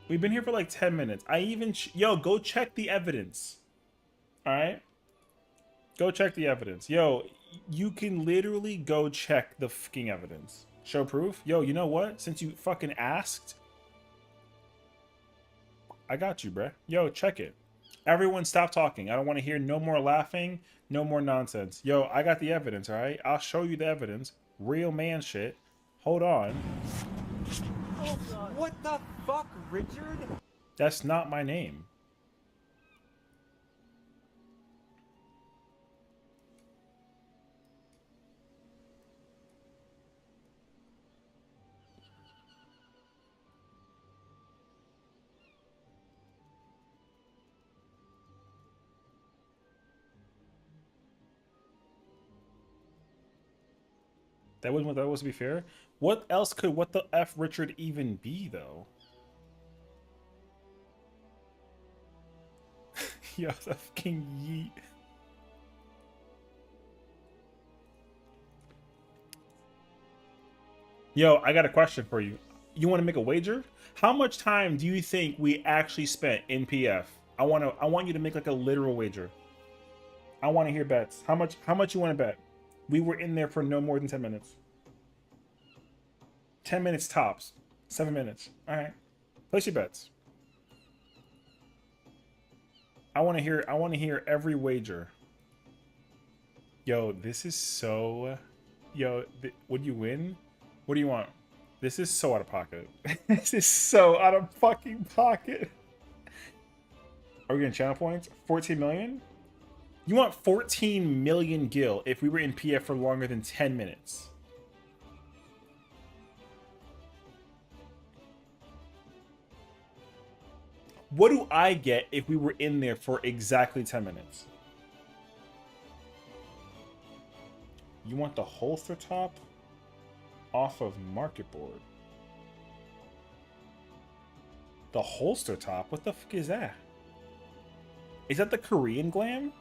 We've been here for like 10 minutes. I even... Yo, go check the evidence. Alright? Go check the evidence. Yo, you can literally go check the fucking evidence. Show proof? Yo, you know what? Since you fucking asked... I got you, bruh. Yo, check it. Everyone stop talking. I don't want to hear no more laughing, no more nonsense. Yo, I got the evidence, alright? I'll show you the evidence. Real man shit. Hold on. What the fuck, Richard? That's not my name. That wasn't what that was, to be fair. What else could what the F Richard even be, though? Yo, the fucking yeet. Yo, I got a question for you. You want to make a wager? How much time do you think we actually spent in PF I want you to make like a literal wager. I want to hear bets. How much you want to bet? We were in there for no more than 10 minutes. 10 minutes tops. 7 minutes. All right. Place your bets. I want to hear every wager. Yo, this is so... Yo, would you win? What do you want? This is so out of pocket. This is so out of fucking pocket. Are we getting channel points? 14 million? You want 14 million gil if we were in PF for longer than 10 minutes. What do I get if we were in there for exactly 10 minutes? You want the holster top off of market board. The holster top? What the fuck is that? Is that the Korean glam?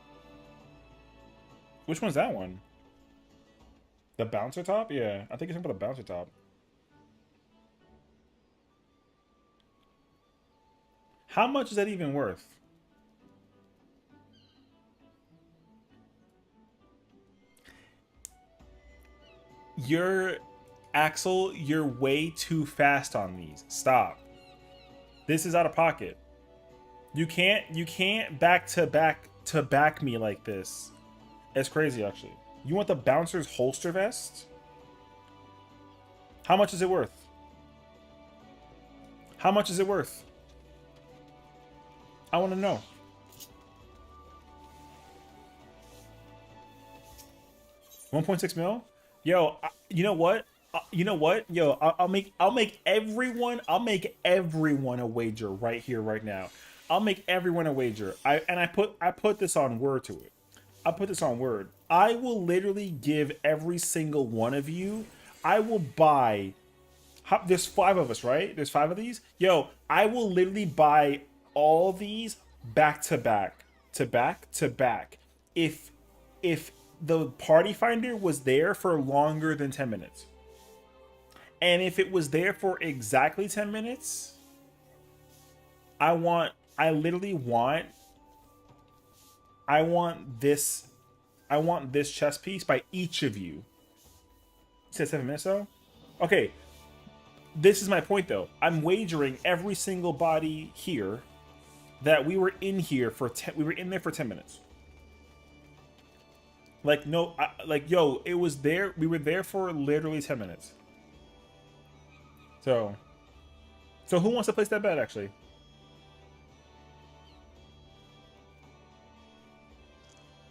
Which one's that one? The bouncer top? Yeah, I think it's talking about the bouncer top. How much is that even worth? Axel, you're way too fast on these. Stop. This is out of pocket. You can't back to back me like this. It's crazy, actually. You want the bouncer's holster vest? How much is it worth? How much is it worth? I want to know. $1.6 mil? Yo, you know what? Yo, I'll make everyone a wager right here, right now. I'll make everyone a wager. I put this on Word to it. I put this on Word. I will literally give every single one of you. I will buy. There's 5 of us, right? There's 5 of these. Yo, I will literally buy all these back to back, to back to back. If the party finder was there for longer than 10 minutes. And if it was there for exactly 10 minutes, I want this chess piece by each of you. You said 7 minutes though? Okay. This is my point though. I'm wagering every single body here that we were in here for we were in there for 10 minutes. Like, no, yo, it was there. We were there for literally 10 minutes. So who wants to place that bet, actually?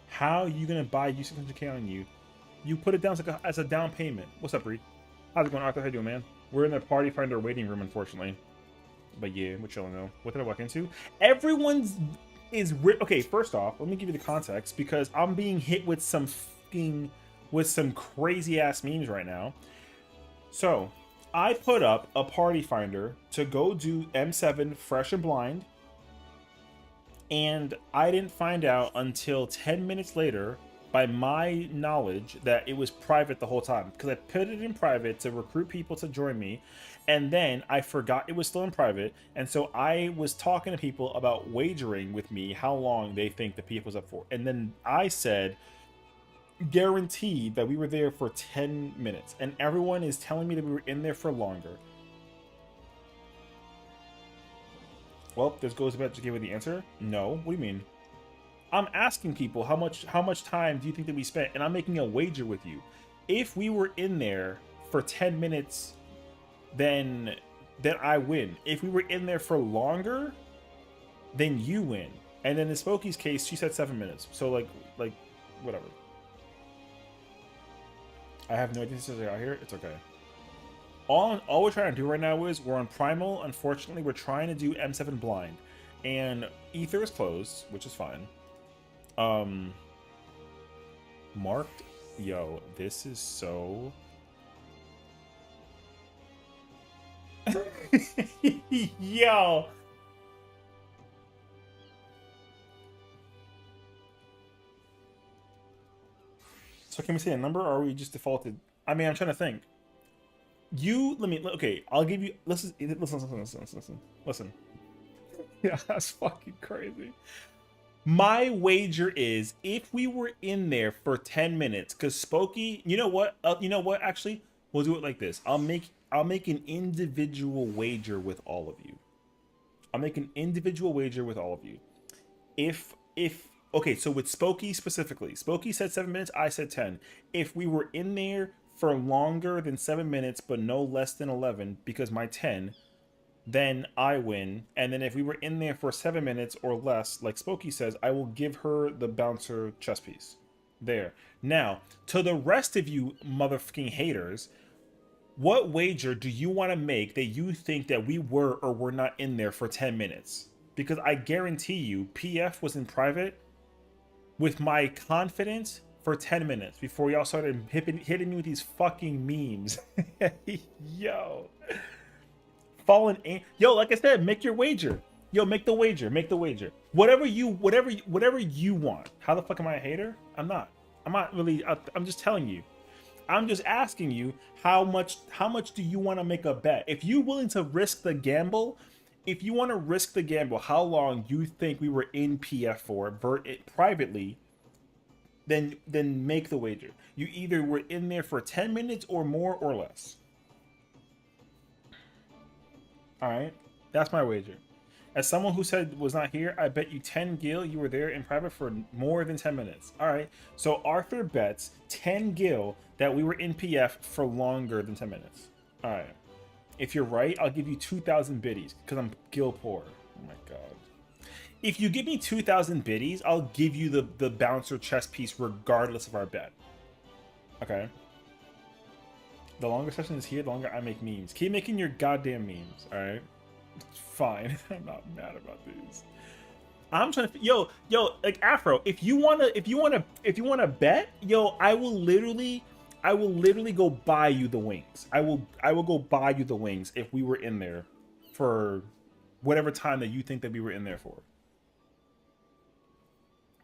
How are you going to buy U600K on you? You put it down as a down payment. What's up, Reed? How's it going, Arthur? How you doing, man? We're in the party finder waiting room, unfortunately. But yeah, we're chilling, though. What did I walk into? Everyone's... Okay, first off, let me give you the context because I'm being hit with some crazy ass memes right now. So I put up a party finder to go do M7 Fresh and Blind, and I didn't find out until 10 minutes later, by my knowledge, that it was private the whole time because I put it in private to recruit people to join me. And then I forgot it was still in private, and so I was talking to people about wagering with me how long they think the PF was up for. And then I said, guaranteed that we were there for 10 minutes. And everyone is telling me that we were in there for longer. Well, this goes about to give you the answer. No. What do you mean? I'm asking people how much time do you think that we spent, and I'm making a wager with you. If we were in there for 10 minutes... then I win. If we were in there for longer, then you win. And then in Spokey's case, she said 7 minutes. So like whatever. I have no idea if this is out here. It's okay. All we're trying to do right now is we're on Primal. Unfortunately, we're trying to do M7 Blind, and Ether is closed, which is fine. Marked. Yo, this is so. Yo. So can we say a number, or are we just defaulted? I mean, I'm trying to think. Okay, I'll give you. Listen. Yeah, that's fucking crazy. My wager is if we were in there for 10 minutes, because Spooky, you know what? Actually, we'll do it like this. I'll make an individual wager with all of you. I'll make an individual wager with all of you. If okay, so with Spooky specifically, Spooky said 7 minutes, I said 10. If we were in there for longer than 7 minutes, but no less than 11, because my 10, then I win. And then if we were in there for 7 minutes or less, like Spooky says, I will give her the bouncer chess piece. There. Now, to the rest of you motherfucking haters, what wager do you want to make that you think that we were or were not in there for 10 minutes? Because I guarantee you, PF was in private with my confidence for 10 minutes before y'all started hitting me with these fucking memes. Yo. Yo, like I said, make your wager. Yo, make the wager. Make the wager. Whatever you want. How the fuck am I a hater? I'm not. I'm not really. I'm just telling you. I'm just asking you how much do you want to make a bet? If you're willing to risk the gamble, how long you think we were in PF for privately, then make the wager. You either were in there for 10 minutes or more or less. All right, that's my wager. As someone who said was not here, I bet you 10 gil you were there in private for more than 10 minutes. All right, so Arthur bets 10 gil that we were in PF for longer than 10 minutes. All right, if you're right, I'll give you 2,000 biddies because I'm gil poor. Oh my god. If you give me 2,000 biddies, I'll give you the bouncer chess piece regardless of our bet. Okay. The longer session is here, the longer I make memes. Keep making your goddamn memes, all right? Fine. I'm not mad about these. I'm trying to yo, like Afro, if you wanna bet, yo, I will literally go buy you the wings. I will go buy you the wings if we were in there for whatever time that you think that we were in there for.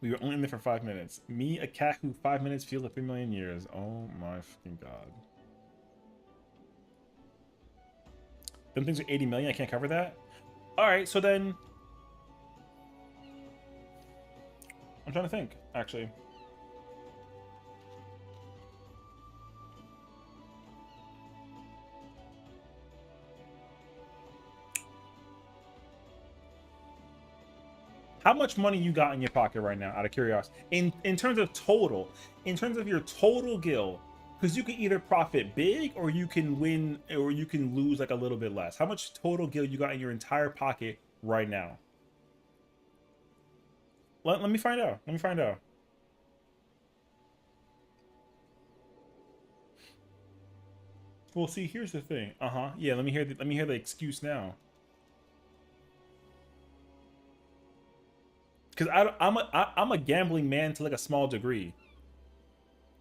We were only in there for 5 minutes. Me, a cat who 5 minutes feels like 3 million years. Oh my fucking god. Them things are 80 million. I can't cover that. All right, so then I'm trying to think. Actually, how much money you got in your pocket right now? Out of curiosity, in terms of total, in terms of your total gil. Because you can either profit big or you can win or you can lose like a little bit less. How much total gil you got in your entire pocket right now? Let me find out. Let me find out. Well, see, here's the thing. Yeah, let me hear the excuse now. Because I'm a gambling man to like a small degree.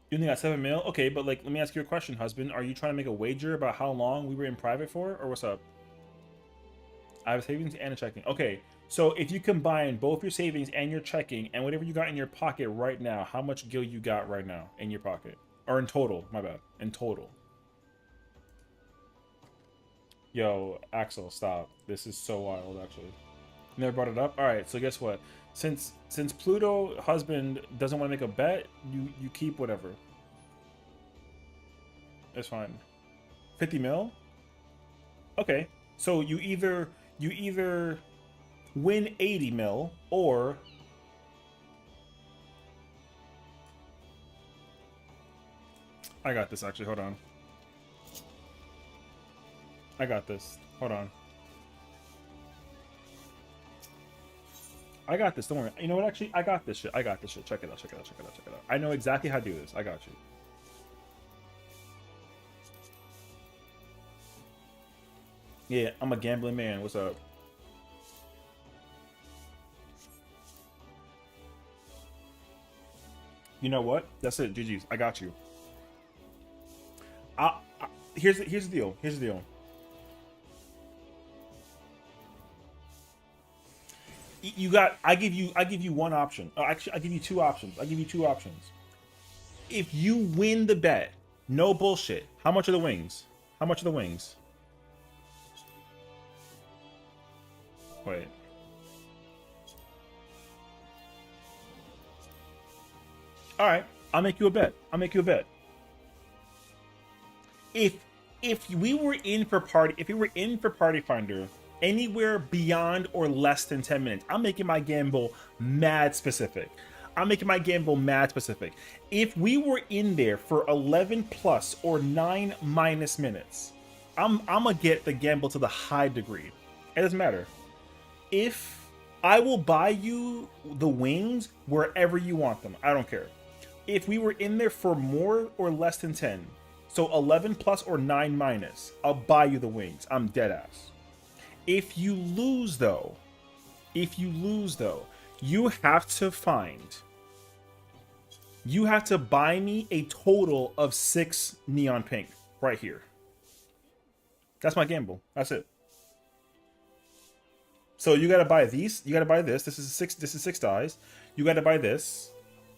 You only got 7 mil? Okay, but like, let me ask you a question, husband. Are you trying to make a wager about how long we were in private for, or what's up? I have savings and a checking. Okay, so if you combine both your savings and your checking and whatever you got in your pocket right now, how much gil you got right now in your pocket? Or in total, my bad. In total. Yo, Axel, stop. This is so wild, actually. Never brought it up? Alright, so guess what? Since Pluto husband doesn't want to make a bet, you keep whatever. It's fine. 50 mil? Okay. So you either win 80 mil or I got this actually, hold on. I got this. Hold on. I got this. Don't worry. You know what? Actually, I got this shit. I got this shit. Check it out. Check it out. Check it out. Check it out. I know exactly how to do this. I got you. Yeah, I'm a gambling man. What's up? You know what? That's it. GG's. I got you. Here's the deal. Here's the deal. I give you one option. Actually, I give you two options. If you win the bet, no bullshit. How much are the wings? How much are the wings? Wait. All right, I'll make you a bet. I'll make you a bet. If we were in for Party Finder anywhere beyond or less than 10 minutes, I'm making my gamble mad specific. If we were in there for 11 plus or 9 minus minutes, I'm gonna get the gamble to the high degree. It doesn't matter. If I will buy you the wings wherever you want them, I don't care. If we were in there for more or less than 10, so 11 plus or 9 minus, I'll buy you the wings. I'm dead ass. If you lose though, you have to buy me a total of 6 neon pink right here. That's my gamble. That's it. So you gotta buy these. You gotta buy this. This is 6 dies. You gotta buy this.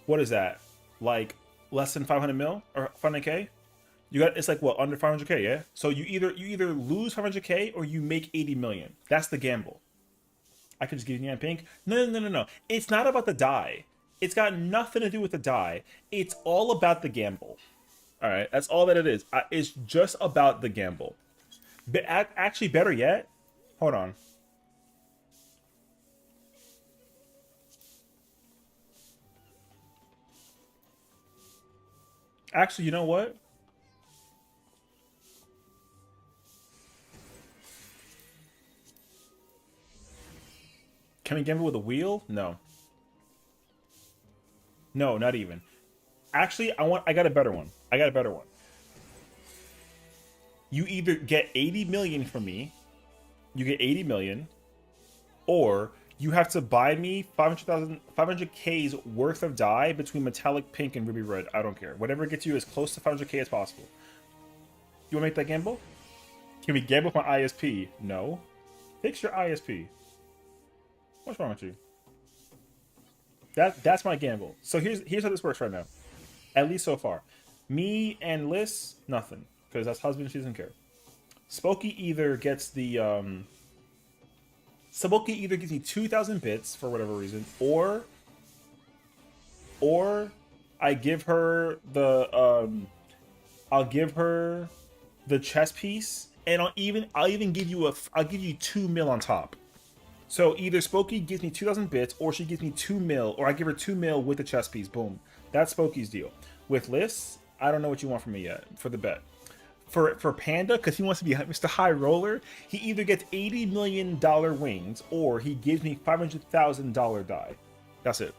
What is that? Like less than 500 mil or 500k? It's like what, under 500k, yeah? So you either lose 500k or you make 80 million. That's the gamble. I could just give you neon pink. No. It's not about the die. It's got nothing to do with the die. It's all about the gamble. All right, that's all that it is. It's just about the gamble. But actually, better yet, hold on. Actually, you know what? Can we gamble with a wheel? No. No, not even. Actually, I got a better one. You either get 80 million from me, you get 80 million, or you have to buy me 500k's worth of dye between metallic pink and ruby red. I don't care. Whatever gets you as close to 500k as possible. You want to make that gamble? Can we gamble with my ISP? No. Fix your ISP. What's wrong with you? That's my gamble. So here's how this works right now. At least so far. Me and Liz, nothing. Because that's husband, she doesn't care. Spooky either gets the Spooky either gives me 2,000 bits for whatever reason, or I give her the I'll give her the chess piece, and I'll even give you I'll give you 2 mil on top. So either Spooky gives me 2,000 bits, or she gives me 2 mil, or I give her 2 mil with the chess piece. Boom. That's Spooky's deal. With Liz, I don't know what you want from me yet for the bet. For Panda, because he wants to be Mr. High Roller, he either gets $80 million wings, or he gives me $500,000 die. That's it.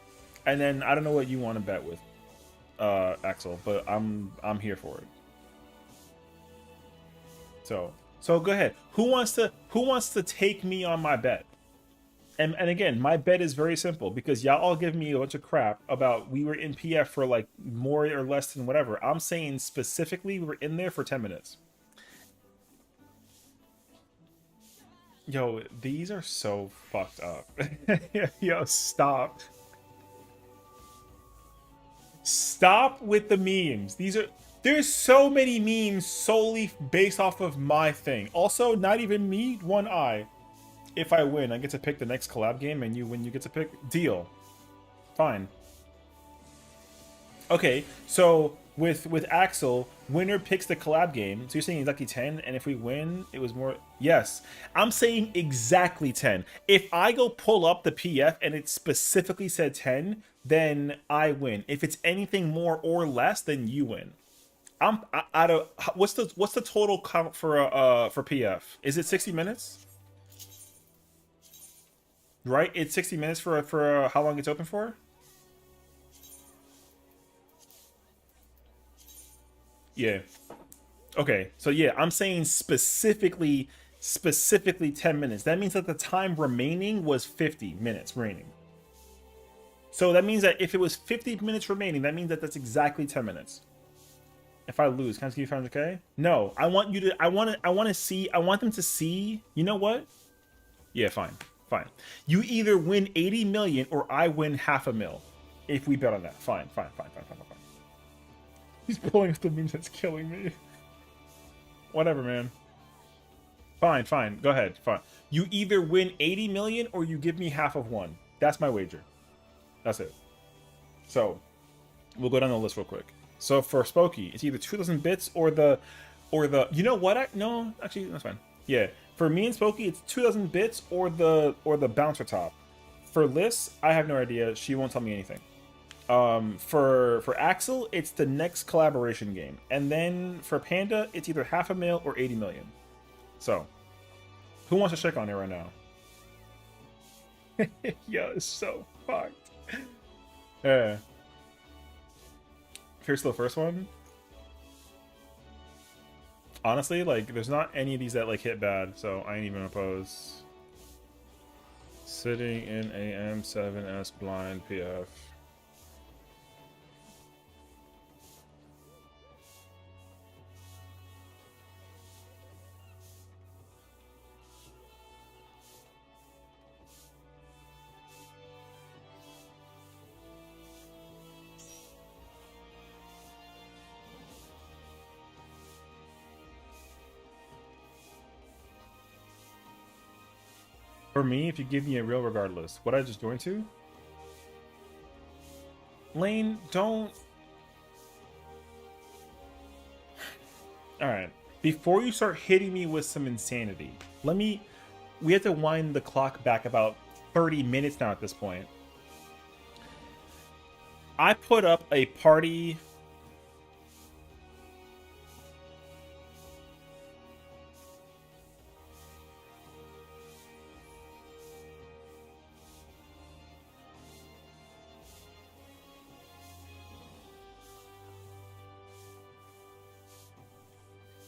And then I don't know what you want to bet with, Axel, but I'm here for it. So go ahead. Who wants to take me on my bet? And again, my bet is very simple, because y'all all give me a bunch of crap about we were in PF for like more or less than whatever. I'm saying specifically we were in there for 10 minutes. Yo, these are so fucked up. Yo, stop. Stop with the memes. There's so many memes solely based off of my thing. Also, not even me, one eye. If I win, I get to pick the next collab game, and you win, you get to pick. Deal. Fine. Okay, so with Axel, winner picks the collab game. So you're saying lucky 10, and if we win, it was more. Yes, I'm saying exactly 10. If I go pull up the PF and it specifically said 10, then I win. If it's anything more or less, then you win. I'm out of what's the total count for PF? Is it 60 minutes? Right, it's 60 minutes for how long it's open for. Yeah. Okay, so yeah, I'm saying specifically 10 minutes. That means that the time remaining was 50 minutes remaining. So that means that if it was 50 minutes remaining, that means that that's exactly 10 minutes. If I lose, can I just give you 500k? No, I want them to see. You know what? Yeah, fine. You either win 80 million or I win $500,000. If we bet on that. Fine. He's pulling up the memes, that's killing me. Whatever, man. Fine. Go ahead. Fine. You either win 80 million or you give me half of one. That's my wager. That's it. So, We'll go down the list real quick. So for Spokey, it's either 2,000 bits or the you know what? No, actually that's fine. Yeah, for me and Spokey, it's 2,000 bits or the bouncer top. For Liz, I have no idea. She won't tell me anything. For Axel, it's the next collaboration game, and then for Panda, it's either 500,000 or 80 million. So, who wants to check on it right now? Yo, it's so fucked. Here's the first one. Honestly, like, there's not any of these that like hit bad, so I ain't even oppose. Sitting in a m7s blind PF. For me, if you give me a real regardless, what I just joined to? Lane, don't... Alright. Before you start hitting me with some insanity, we have to wind the clock back about 30 minutes now at this point. I put up a party...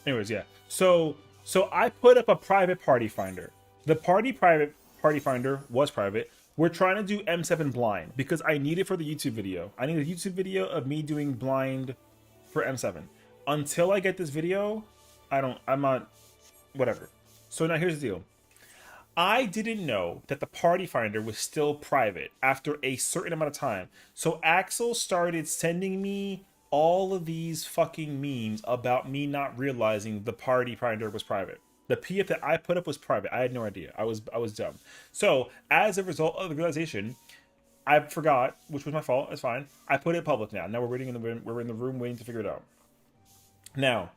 Anyways, yeah. So I put up a private party finder. The private party finder was private. We're trying to do M7 blind because I need it for the YouTube video. I need a YouTube video of me doing blind for M7. Until I get this video, I'm not, whatever. So now here's the deal. I didn't know that the party finder was still private after a certain amount of time. So Axel started sending me all of these fucking memes about me not realizing the party finder was private. The PF that I put up was private. I had no idea. I was dumb. So as a result of the realization, I forgot, which was my fault. It's fine. I put it public now. Now we're in the room waiting to figure it out. Now,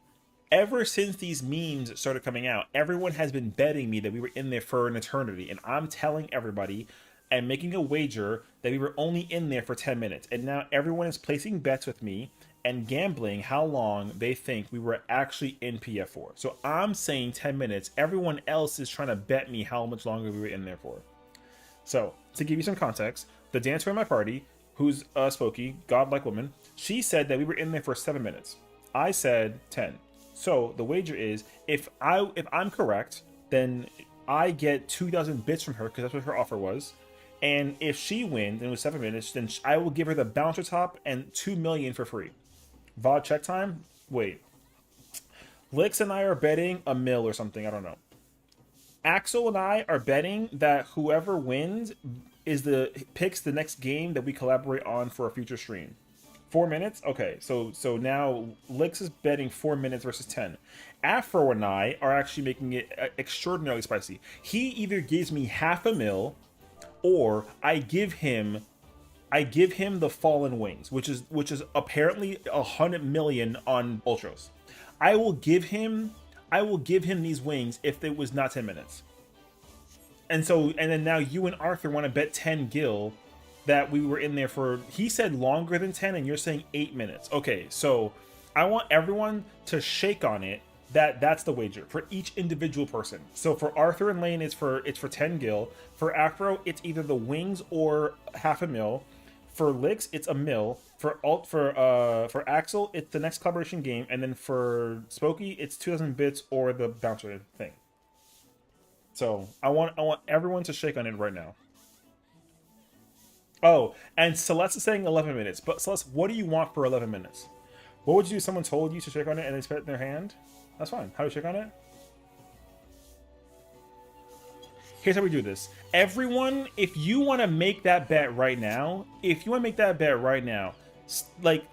ever since these memes started coming out, everyone has been betting me that we were in there for an eternity, and I'm telling everybody and making a wager that we were only in there for 10 minutes. And now everyone is placing bets with me and gambling how long they think we were actually in PF4. So I'm saying 10 minutes. Everyone else is trying to bet me how much longer we were in there for. So, to give you some context, the dancer in my party, who's Spokey, godlike woman, she said that we were in there for 7 minutes. I said 10. So, the wager is, if I'm correct, then I get 2,000 bits from her, because that's what her offer was. And if she wins, and it was 7 minutes, then I will give her the bouncer top and 2 million for free. VOD check time? Wait. Lix and I are betting $1 million or something. I don't know. Axel and I are betting that whoever wins picks the next game that we collaborate on for a future stream. 4 minutes? Okay, so now Lix is betting 4 minutes versus 10. Afro and I are actually making it extraordinarily spicy. He either gives me $500,000 or I give him the Fallen Wings, which is apparently 100 million on Ultros. I will give him these wings if it was not 10 minutes. And then now you and Arthur want to bet 10 gil that we were in there for, he said longer than 10 and you're saying 8 minutes. Okay, so I want everyone to shake on it that's the wager for each individual person. So for Arthur and Lane, it's for 10 gil. For Afro, it's either the wings or $500,000. For Lix, it's $1 million. For Axel, it's the next collaboration game, and then for Spokey, it's 2,000 bits or the bouncer thing. So I want everyone to shake on it right now. Oh, and Celeste is saying 11 minutes. But Celeste, what do you want for 11 minutes? What would you do if someone told you to shake on it and they spit it in their hand? That's fine. How do you shake on it? Here's how we do this. Everyone, if you want to make that bet right now, like,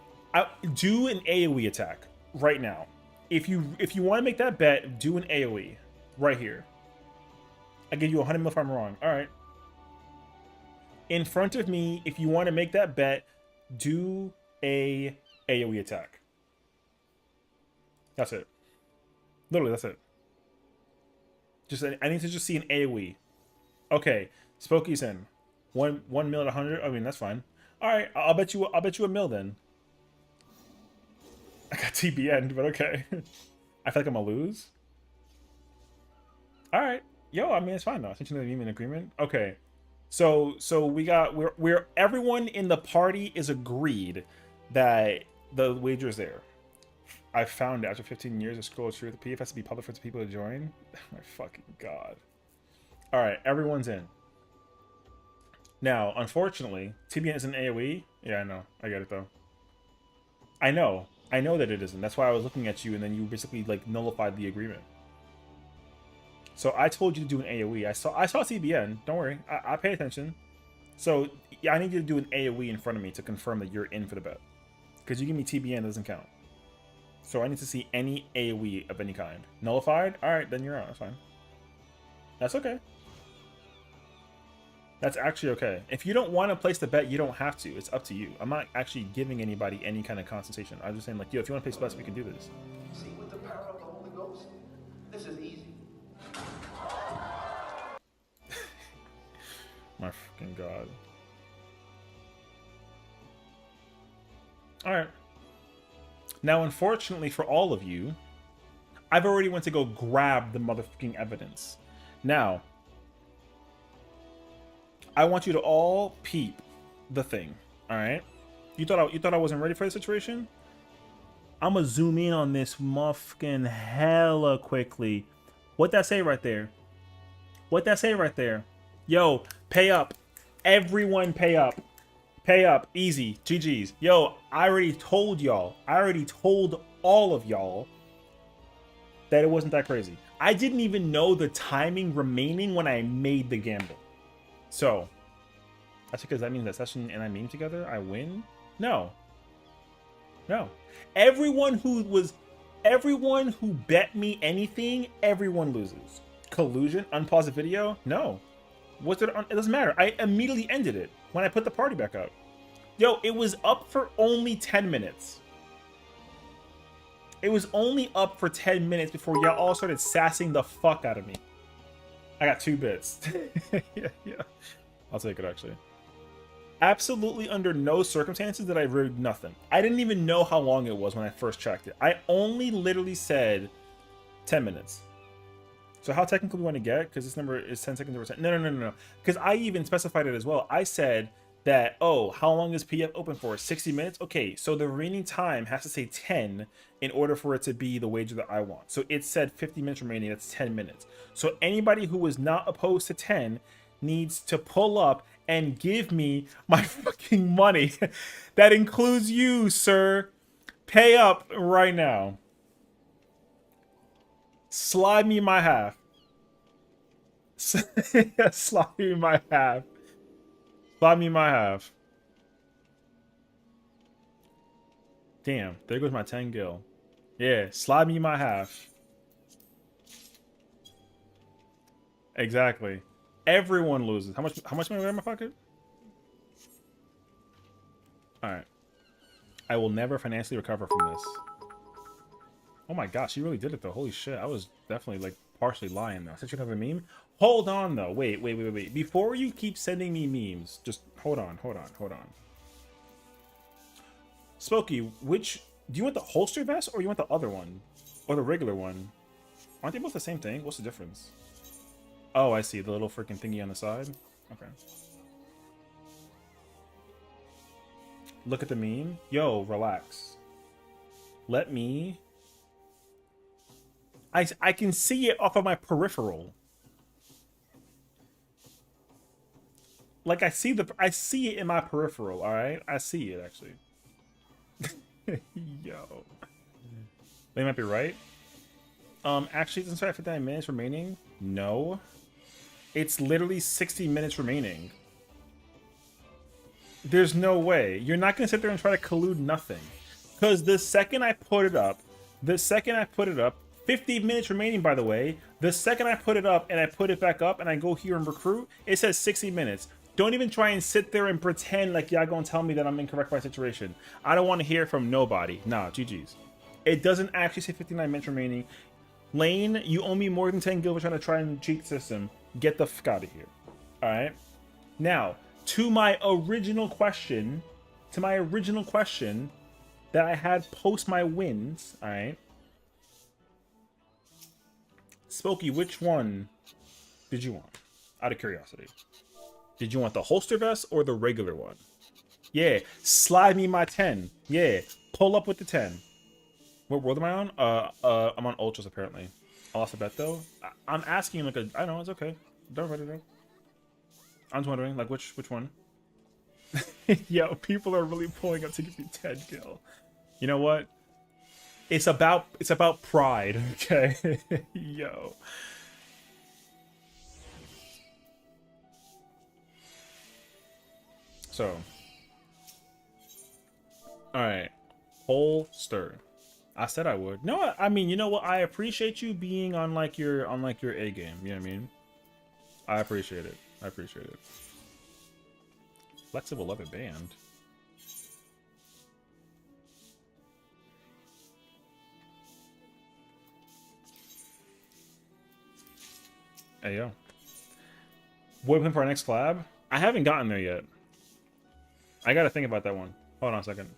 do an AoE attack right now. If you want to make that bet, do an AoE right here. I give you 100 mil if I'm wrong. All right. In front of me, if you want to make that bet, do a AoE attack. That's it. Literally, that's it. Just I need to just see an AoE. Okay, Spokey's in. One mil at 100. I mean, that's fine. All right, I'll bet you a mil then. I got TBN, but okay. I feel like I'm gonna lose. All right, yo, I mean it's fine though. Essentially, even an agreement. Okay, so we're everyone in the party is agreed that the wager is there. I found it after 15 years of scroll through the PF has to be public for the people to join. My fucking god. All right, everyone's in. Now, unfortunately, TBN isn't AoE. Yeah, I know. I get it though. I know that it isn't. That's why I was looking at you, and then you basically like nullified the agreement. So I told you to do an AoE. I saw TBN. Don't worry, I pay attention. So yeah, I need you to do an AoE in front of me to confirm that you're in for the bet. Because you give me TBN, it doesn't count. So I need to see any AoE of any kind. Nullified? All right, then you're out. That's fine. That's okay. That's actually okay. If you don't want to place the bet, you don't have to. It's up to you. I'm not actually giving anybody any kind of compensation. I'm just saying, like, yo, if you want to place bets, we can do this. See, with the power of the Holy Ghost, this is easy. My fucking god. Alright. Now, unfortunately for all of you, I've already went to go grab the motherfucking evidence. Now, I want you to all peep the thing. Alright? You thought I wasn't ready for the situation? I'm gonna zoom in on this motherfucking hella quickly. What that say right there? What that say right there? Yo, pay up. Everyone pay up. Pay up. Easy. GG's. Yo, I already told y'all. I already told all of y'all that it wasn't that crazy. I didn't even know the timing remaining when I made the gamble. So, that's because that means that Sessiion and I meme together, I win? No. No. Everyone who bet me anything, everyone loses. Collusion? Unpause the video? No. What's it? It doesn't matter. I immediately ended it when I put the party back up. Yo, it was up for only 10 minutes. It was only up for 10 minutes before y'all all started sassing the fuck out of me. I got 2 bits. yeah. I'll take it, actually. Absolutely under no circumstances did I read nothing. I didn't even know how long it was when I first checked it. I only literally said 10 minutes. So how technical do we want to get? Because this number is 10 seconds over 10. No. Because I even specified it as well. I said that, oh, how long is PF open for? 60 minutes? Okay, so the remaining time has to say 10 in order for it to be the wager that I want. So it said 50 minutes remaining. That's 10 minutes. So anybody who was not opposed to 10 needs to pull up and give me my fucking money. That includes you, sir. Pay up right now. Slide me my half. Slide me my half. Slide me my half. Damn, there goes my 10 gil. Yeah, slide me my half. Exactly. Everyone loses. How much money do I have in my pocket? Alright. I will never financially recover from this. Oh my gosh, she really did it though. Holy shit. I was definitely like partially lying though. I sent you another meme. Hold on though. Wait. Before you keep sending me memes, just hold on. Spokey, which do you want the holster vest or you want the other one? Or the regular one? Aren't they both the same thing? What's the difference? Oh, I see. The little freaking thingy on the side. Okay. Look at the meme. Yo, relax. Let me... I can see it off of my peripheral. Like I see it in my peripheral, alright? I see it actually. Yo. They might be right. Actually, it doesn't start at 59 minutes remaining. No. It's literally 60 minutes remaining. There's no way. You're not gonna sit there and try to collude nothing. Because the second I put it up, 50 minutes remaining, by the way. The second I put it up and I put it back up and I go here and recruit, it says 60 minutes. Don't even try and sit there and pretend like y'all gonna tell me that I'm incorrect by situation. I don't want to hear from nobody. Nah, GG's. It doesn't actually say 59 minutes remaining. Lane, you owe me more than 10 gil for trying to try and cheat the system. Get the fuck out of here. Alright? Now, to my original question that I had post my wins, alright? Spooky, which one did you want? Out of curiosity. Did you want the holster vest or the regular one? Yeah, slide me my 10. Yeah, pull up with the 10. What world am I on? I'm on Ultras apparently. I lost a bet though. I'm asking like I don't know, it's okay. Don't worry about it. I'm just wondering, like which one? Yo, people are really pulling up to give me 10 gil. You know what? It's about pride, okay? Yo. So, all right, holster. I said I would. No, I mean, you know what? I appreciate you being on like your A game. You know what I mean? I appreciate it. I appreciate it. Flexible leather band. Hey yo. What for our next collab? I haven't gotten there yet. I gotta think about that one. Hold on a second.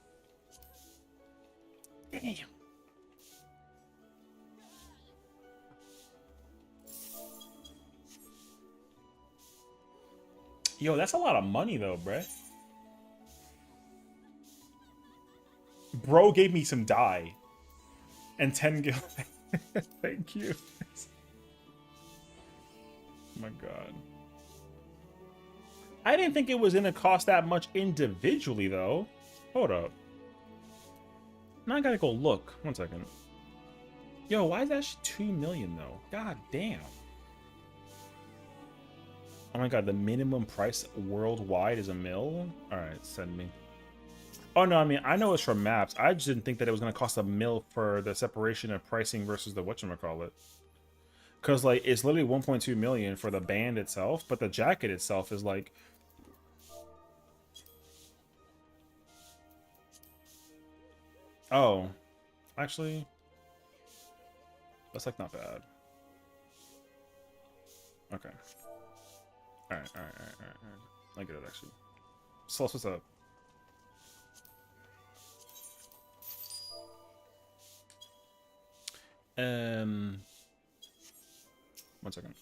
Damn. Yo, that's a lot of money though, bruh. Bro gave me some dye. And 10 gil. Thank you. Oh my god. I didn't think it was gonna cost that much individually though. Hold up. Now I gotta go look. 1 second. Yo, why is that 2 million though? God damn. Oh my god, the minimum price worldwide is $1 mil? Alright, send me. Oh no, I mean, I know it's from maps. I just didn't think that it was gonna cost $1 mil for the separation of pricing versus the whatchamacallit. Because, like, it's literally 1.2 million for the band itself, but the jacket itself is like... Oh. Actually... That's, like, not bad. Okay. Alright. I get it, actually. So, what's up? One second.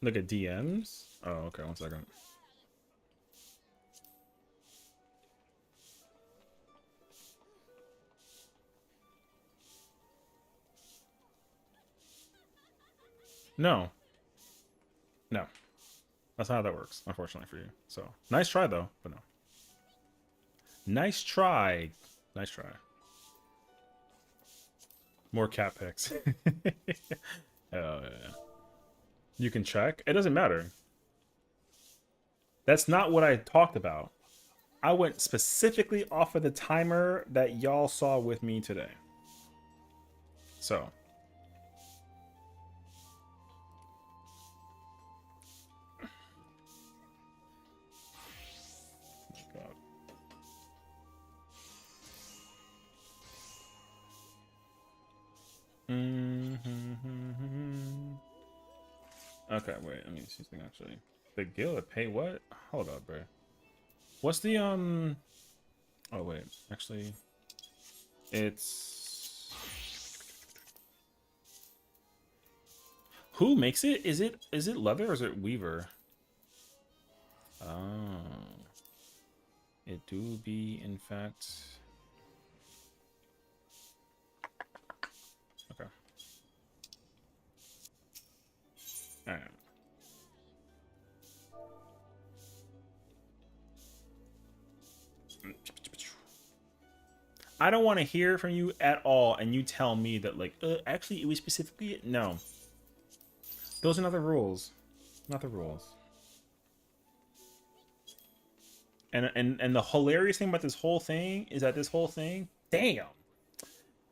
Look at DMs? Oh, okay, 1 second. No. No. That's not how that works, unfortunately for you. So, nice try, though, but no. Nice try. Nice try. More cat pics. Oh, yeah. You can check. It doesn't matter. That's not what I talked about. I went specifically off of the timer that y'all saw with me today. So. Okay, wait, let me see something actually. The guild pay what? Hold up, bro. What's the Oh wait, actually it's who makes it? Is it leather or is it weaver? Oh. It do be in fact. Okay. All right. I don't want to hear from you at all, and you tell me that like, actually, it was specifically no. Those are not the rules, not the rules. And the hilarious thing about this whole thing is that this whole thing, damn.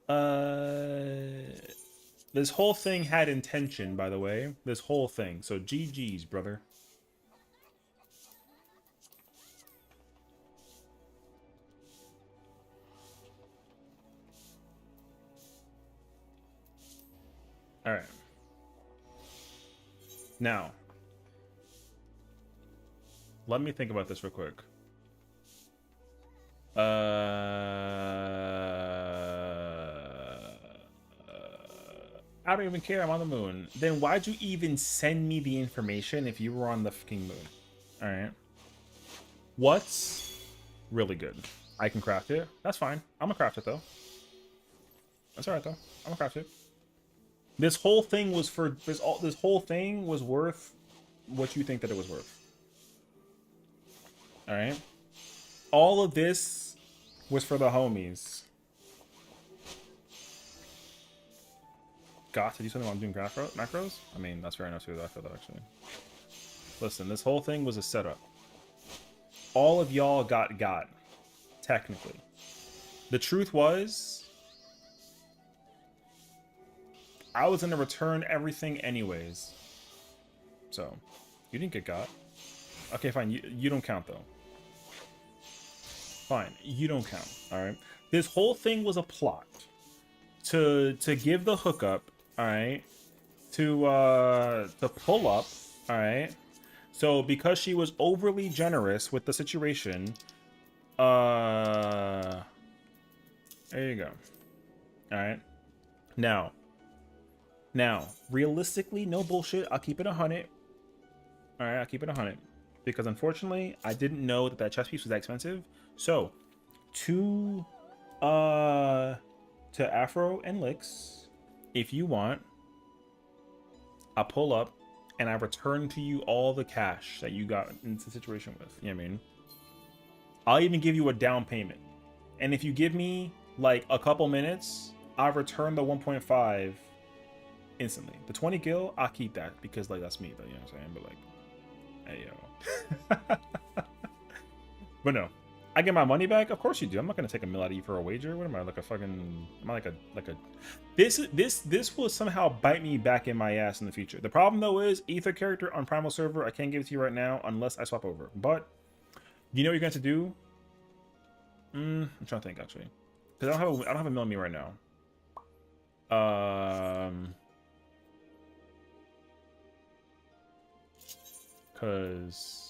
This whole thing had intention, by the way. This whole thing. So GG's, brother. All right. Now, let me think about this real quick. I don't even care. I'm on the moon. Then why'd you even send me the information if you were on the fucking moon? All right. What's really good? I can craft it. That's fine. I'm gonna craft it though. That's all right though. I'm gonna craft it. This whole thing was for this. This whole thing was worth what you think that it was worth. All right. All of this was for the homies. Got to do something while I'm doing macros? I mean, that's fair enough too. I feel that actually. Listen, this whole thing was a setup. All of y'all got, technically. The truth was, I was gonna return everything anyways. So, you didn't get got. Okay, fine. You don't count though. Fine, you don't count. All right. This whole thing was a plot to give the hookup. All right. To pull up. All right. So because she was overly generous with the situation, there you go. All right. Now, realistically, no bullshit. I'll keep it 100. All right, I'll keep it 100 because unfortunately, I didn't know that that chess piece was that expensive. So, to Afro and Licks, if you want, I pull up and I return to you all the cash that you got into the situation with. You know what I mean? I'll even give you a down payment. And if you give me like a couple minutes, I'll return the 1.5 instantly. The 20 gil, I'll keep that because like that's me though, you know what I'm saying? But like, hey yo. But no. I get my money back? Of course you do. I'm not gonna take a mill out of you for a wager. What am I, like a fucking? Am I like a This will somehow bite me back in my ass in the future. The problem though is Ether character on Primal server. I can't give it to you right now unless I swap over. But you know what you're going to do? I'm trying to think actually, because I don't have a mill on me right now. Because.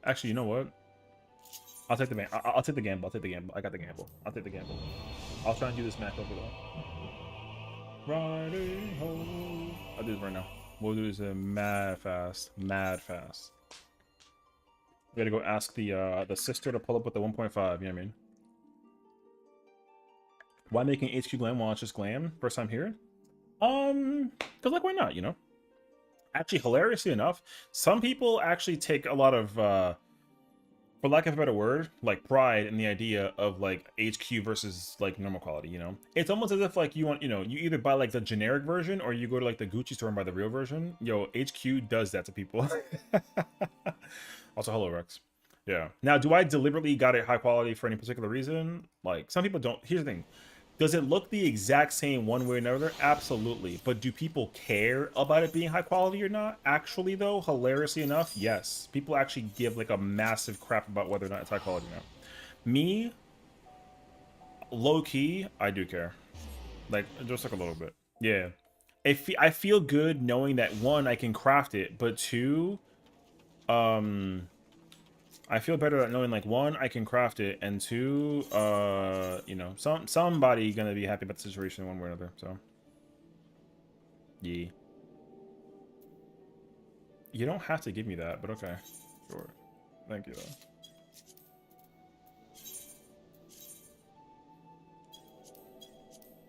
Actually, you know what? I'll take the man. I'll take the gamble. I'll take the gamble. I got the gamble. I'll take the gamble. I'll try and do this match over though. Riding home. I'll do this right now. We'll do this mad fast. Mad fast. We gotta go ask the sister to pull up with the 1.5. You know what I mean? Why making HQ glam while it's just glam? First time here? Cause like why not? You know. Actually, hilariously enough, some people actually take a lot of, for lack of a better word, like pride in the idea of like HQ versus like normal quality, you know? It's almost as if like you want, you know, you either buy like the generic version or you go to like the Gucci store and buy the real version. Yo, HQ does that to people. Also, hello, Rex. Yeah. Now, do I deliberately got it high quality for any particular reason? Like, some people don't. Here's the thing. Does it look the exact same one way or another? Absolutely. But do people care about it being high quality or not? Actually, though, hilariously enough, yes. People actually give like a massive crap about whether or not it's high quality or not. Me, low key, I do care. Like, just like a little bit. Yeah. I feel good knowing that one, I can craft it, but two, I feel better at knowing like one, I can craft it, and two, you know, somebody gonna be happy about the situation one way or another. So, yeah. You don't have to give me that, but okay, sure. Thank you though.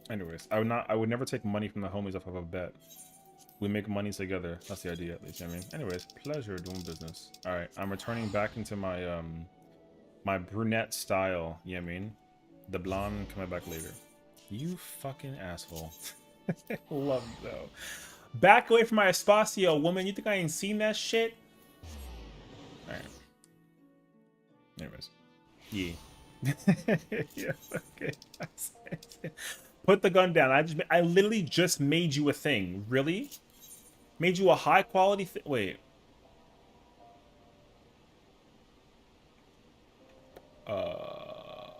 Anyways, I would never take money from the homies off of a bet. We make money together. That's the idea, at least. You know what I mean? Anyways, pleasure doing business. All right, I'm returning back into my my brunette style. You know what I mean? The blonde coming back later. You fucking asshole. Love you though. Back away from my Espacio, woman. You think I ain't seen that shit? All right. Anyways, yeah. Yeah, okay. Put the gun down. I literally just made you a thing. Really? Made you a high quality thing. Wait. Uh,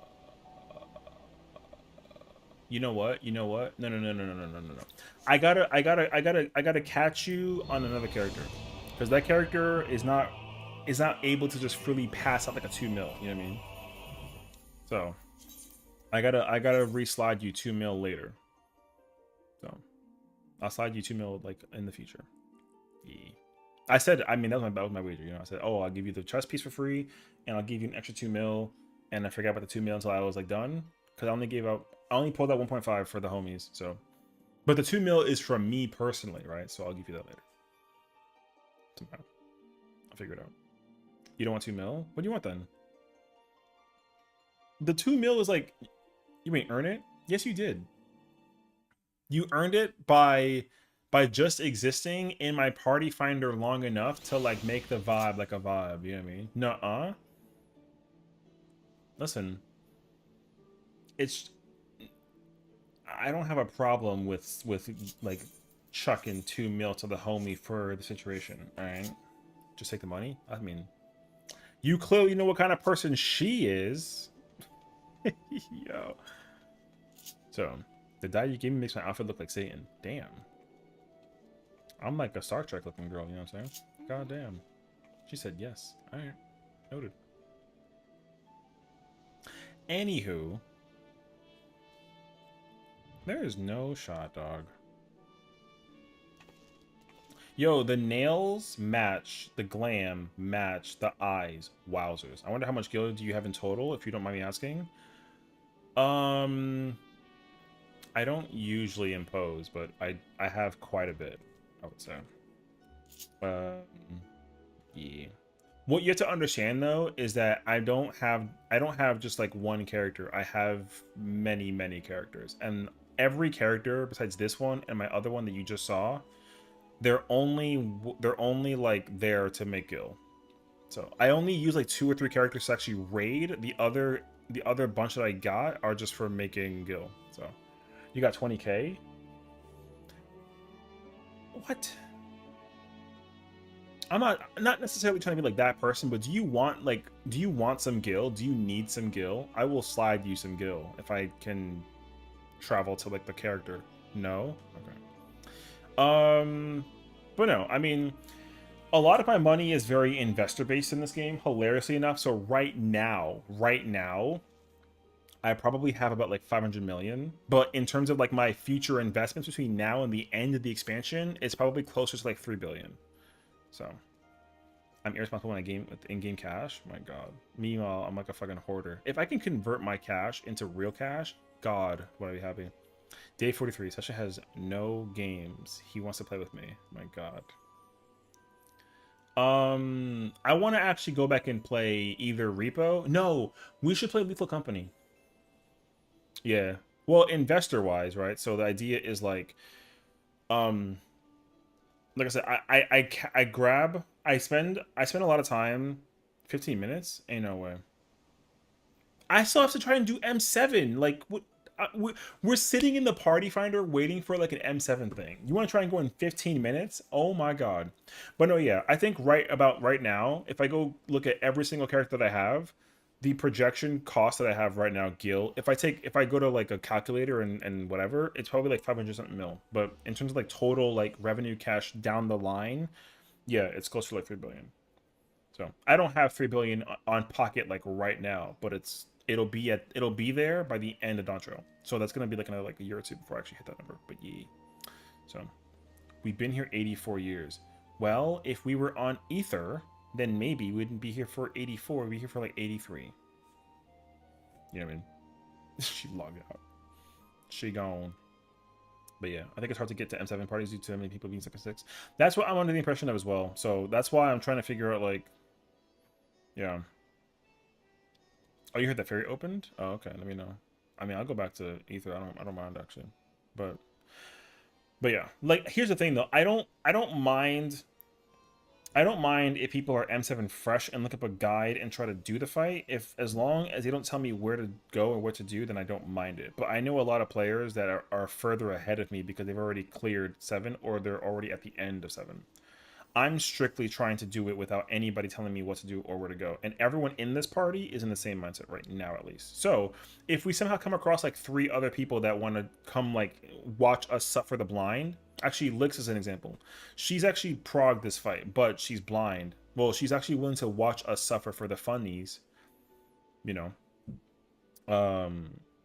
you know what? You know what? No, no, no, no, no, no, no, no, no. I gotta catch you on another character, because that character is not able to just freely pass out like a 2 mil. You know what I mean? So I gotta reslide you 2 mil later. So I'll slide you 2 mil like in the future. Yeah. I said, I mean, that was my wager. You know, I said, oh, I'll give you the chest piece for free, and I'll give you an extra 2 mil, and I forgot about the 2 mil until I was like done, because I only pulled out 1.5 for the homies. So, but the 2 mil is from me personally, right? So I'll give you that later. Somehow, I'll figure it out. You don't want 2 mil? What do you want then? The 2 mil is like, you mean earn it? Yes, you did. You earned it by just existing in my party finder long enough to like make the vibe like a vibe. You know what I mean? Nuh-uh. Listen, it's I don't have a problem with like chucking 2 mil to the homie for the situation. All right, just take the money. I mean, you clearly know what kind of person she is. Yo. So the dye you gave me makes my outfit look like Satan. Damn. I'm like a Star Trek looking girl, you know what I'm saying? God damn. She said yes. Alright. Noted. Anywho. There is no shot, dog. Yo, the nails match, the glam match, the eyes. Wowzers. I wonder how much gilded do you have in total, if you don't mind me asking. I don't usually impose, but I have quite a bit, I would say. Yeah. What you have to understand though is that I don't have just like one character. I have many characters, and every character besides this one and my other one that you just saw, they're only like there to make gil. So I only use like 2 or 3 characters to actually raid. The other bunch that I got are just for making gil. So you got 20k. What? I'm not necessarily trying to be like that person, but do you want some gil? Do you need some gil? I will slide you some gil if I can travel to like the character. No? Okay. But no, I mean, a lot of my money is very investor based in this game, hilariously enough. So right now, I probably have about like 500 million, but in terms of like my future investments between now and the end of the expansion, it's probably closer to like 3 billion. So I'm irresponsible when I game with in-game cash. My God. Meanwhile, I'm like a fucking hoarder. If I can convert my cash into real cash, God, would I be happy. Day 43. Sasha has no games. He wants to play with me. My God. I want to actually go back and play either Repo. No, we should play Lethal Company. Yeah. Well, investor wise, right? So the idea is like I said, I spend a lot of time. 15 minutes? Ain't no way. I still have to try and do M7. Like, what? We're sitting in the party finder waiting for like an M7 thing. You want to try and go in 15 minutes? Oh my God. But no, yeah, I think right now, if I go look at every single character that I have, the projection cost that I have right now, Gil, if I go to like a calculator and whatever, it's probably like 500 something mil. But in terms of like total like revenue cash down the line, yeah, it's close to like 3 billion. So I don't have 3 billion on pocket like right now, but it'll be there by the end of Dawn Trail. So that's gonna be like another like a year or two before I actually hit that number. But yeah. So we've been here 84 years. Well, if we were on Ether, then maybe we wouldn't be here for 84, we'd be here for like 83. You know what I mean? She logged out. She gone. But yeah, I think it's hard to get to M7 parties due to many people being 6. That's what I'm under the impression of as well. So that's why I'm trying to figure out like, yeah. Oh, you heard that ferry opened? Oh, okay. Let me know. I mean, I'll go back to Ether. I don't mind actually. But yeah, like here's the thing though. I don't mind I don't mind if people are M7 fresh and look up a guide and try to do the fight. If as long as they don't tell me where to go or what to do, then I don't mind it. But I know a lot of players that are further ahead of me because they've already cleared 7 or they're already at the end of 7. I'm strictly trying to do it without anybody telling me what to do or where to go. And everyone in this party is in the same mindset right now, at least. So if we somehow come across like 3 other people that want to come like watch us suffer the blind, actually Lix is an example. She's actually progged this fight, but she's blind. Well, she's actually willing to watch us suffer for the funnies, you know.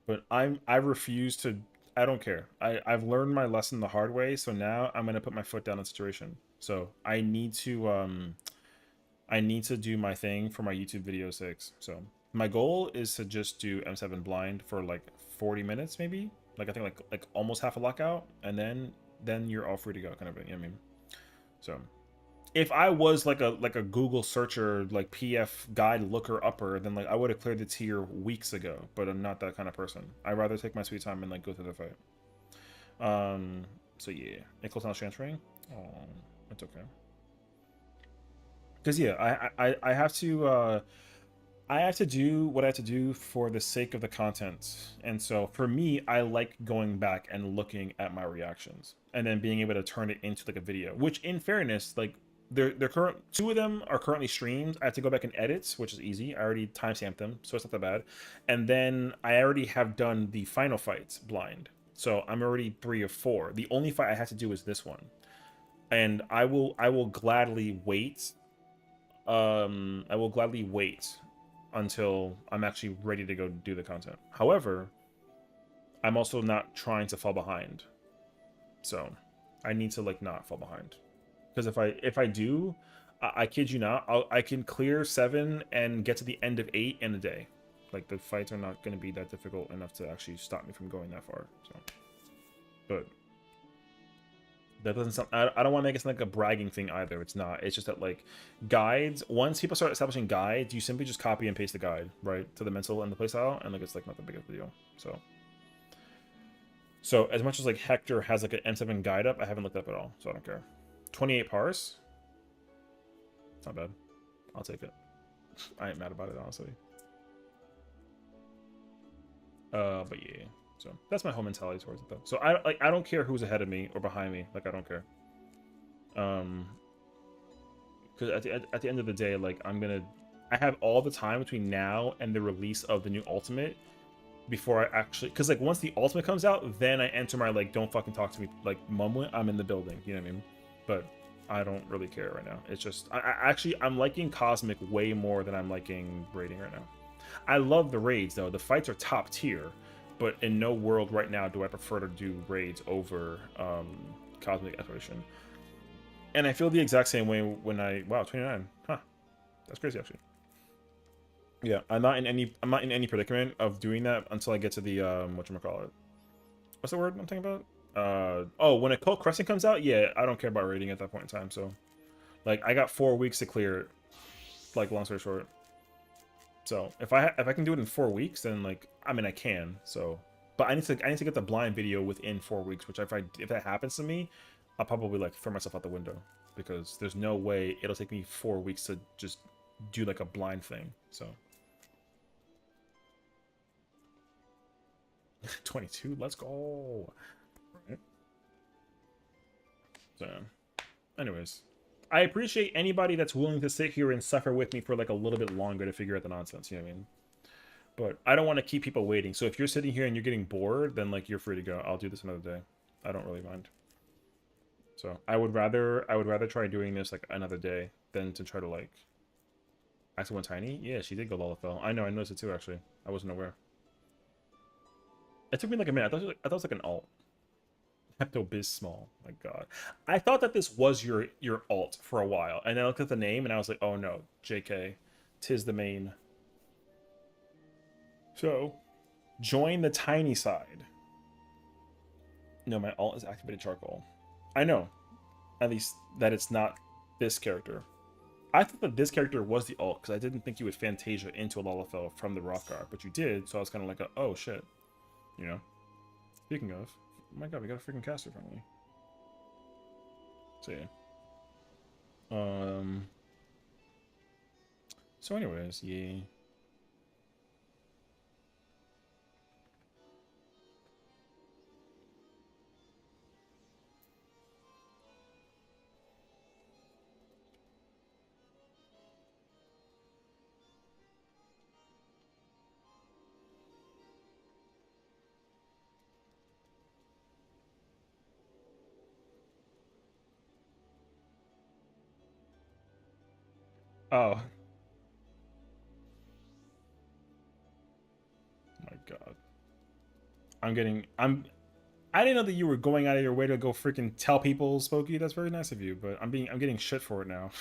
But I refuse to. I don't care. I've learned my lesson the hard way, so now I'm gonna put my foot down in the situation. So I need to do my thing for my YouTube video 6. So my goal is to just do M7 blind for like 40 minutes, maybe. Like I think like almost half a lockout, and then you're all free to go, kind of thing. You know what I mean? So if I was like a Google searcher, like PF guide looker upper, then like I would have cleared the tier weeks ago. But I'm not that kind of person. I'd rather take my sweet time and like go through the fight. So yeah, Nichols not transferring. Oh, that's okay. Because yeah, I have to do what I have to do for the sake of the content. And so for me, I like going back and looking at my reactions and then being able to turn it into like a video, which in fairness, like they're current 2 of them are currently streamed. I have to go back and edit, which is easy. I already timestamped them, so it's not that bad. And then I already have done the final fights blind. So I'm already 3 of 4. The only fight I have to do is this one. And I will gladly wait. I will gladly wait until I'm actually ready to go do the content. However, I'm also not trying to fall behind. So I need to like not fall behind. Because if I do, I kid you not, I can clear 7 and get to the end of 8 in a day. Like the fights are not going to be that difficult enough to actually stop me from going that far. So, but that doesn't sound. I don't want to make it sound like a bragging thing either. It's not. It's just that like guides. Once people start establishing guides, you simply just copy and paste the guide right to the mental and the playstyle, and like it's like not that big of a deal. So as much as like Hector has like an M7 guide up, I haven't looked up at all, so I don't care. 28 parse. It's not bad. I'll take it. I ain't mad about it, honestly. But yeah. So that's my whole mentality towards it, though. So I don't care who's ahead of me or behind me. Like I don't care. Because at the end of the day, like I have all the time between now and the release of the new Ultimate before I actually, because like once the Ultimate comes out, then I enter my like don't fucking talk to me like moment. I'm in the building. You know what I mean? But I don't really care right now. It's just I'm liking Cosmic way more than I'm liking raiding right now. I love the raids though. The fights are top tier. But in no world right now do I prefer to do raids over Cosmic Exploration. And I feel the exact same way when wow, 29. Huh. That's crazy actually. Yeah, I'm not in any predicament of doing that until I get to the whatchamacallit. What's the word I'm thinking about? Oh, when Occult Crescent comes out, yeah, I don't care about raiding at that point in time, so like I got 4 weeks to clear it. Like long story short. So if I can do it in 4 weeks, then like I mean I can. So, but I need to get the blind video within 4 weeks. Which if that happens to me, I'll probably like throw myself out the window because there's no way it'll take me 4 weeks to just do like a blind thing. So 22, let's go. Right. So, anyways. I appreciate anybody that's willing to sit here and suffer with me for like a little bit longer to figure out the nonsense, you know what I mean? But I don't want to keep people waiting. So if you're sitting here and you're getting bored, then like you're free to go. I'll do this another day. I don't really mind. So I would rather try doing this like another day than to try to like actually one tiny. Yeah, she did go Lullafell. I know, I noticed it too actually. I wasn't aware. It took me like a minute. I thought it was like an alt. Pepto-Bismol. My god. I thought that this was your alt for a while. And then I looked at the name and I was like, oh no, JK. 'Tis the main. So, join the tiny side. No, my alt is activated charcoal. I know. At least that it's not this character. I thought that this character was the alt because I didn't think you would Fantasia into a Lullafell from the Rothgar, but you did, so I was kind of like, oh shit. You know? Speaking of, oh my god, we got a freaking caster finally. So yeah. Um. So, anyways, yeah. Oh my god. I didn't know that you were going out of your way to go freaking tell people, Spooky. That's very nice of you, but I'm getting shit for it now.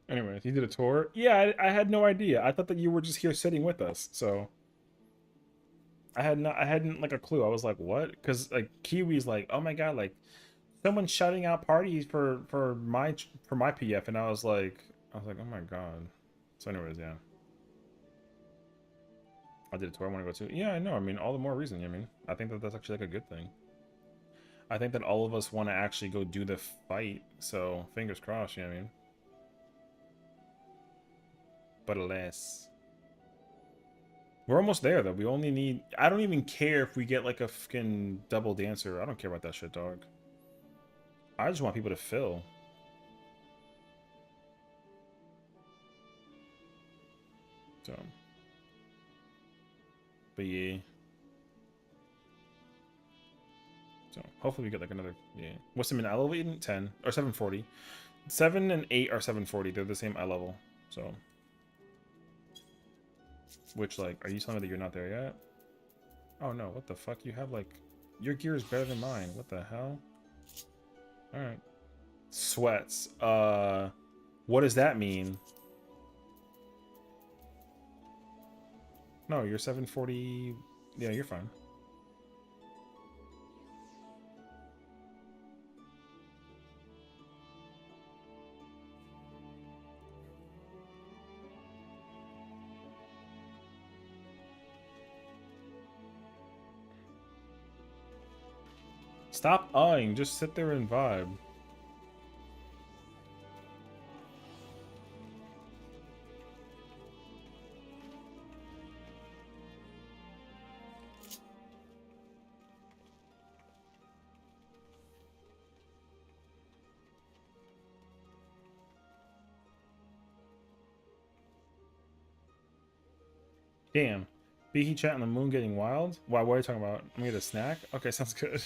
Anyways, you did a tour. Yeah, I had no idea. I thought that you were just here sitting with us. So I hadn't like a clue. I was like, what? Because like Kiwi's like, oh my god, like someone's shouting out parties for my PF, and I was like, oh my god. So anyways, yeah. I did a tour I want to go to. Yeah, I know. I mean, all the more reason. I mean, I think that that's actually like a good thing. I think that all of us want to actually go do the fight. So fingers crossed. You know what I mean? But alas, we're almost there though. We only need. I don't even care if we get like a fucking double dancer. I don't care about that shit, dog. I just want people to fill. So, but yeah. So hopefully we get like another. Yeah. What's the min? I level 8 and 10 or 740. 7 and 8 are 740. They're the same eye level. So. Which, like, are you telling me that you're not there yet? Oh no, what the fuck? You have, like, your gear is better than mine. What the hell? Alright. Sweats. What does that mean? No, you're 740. Yeah, you're fine. Stop eyeing, just sit there and vibe. Damn. Beaky chat on the moon getting wild? Why, what are you talking about? I'm gonna get a snack? Okay, sounds good.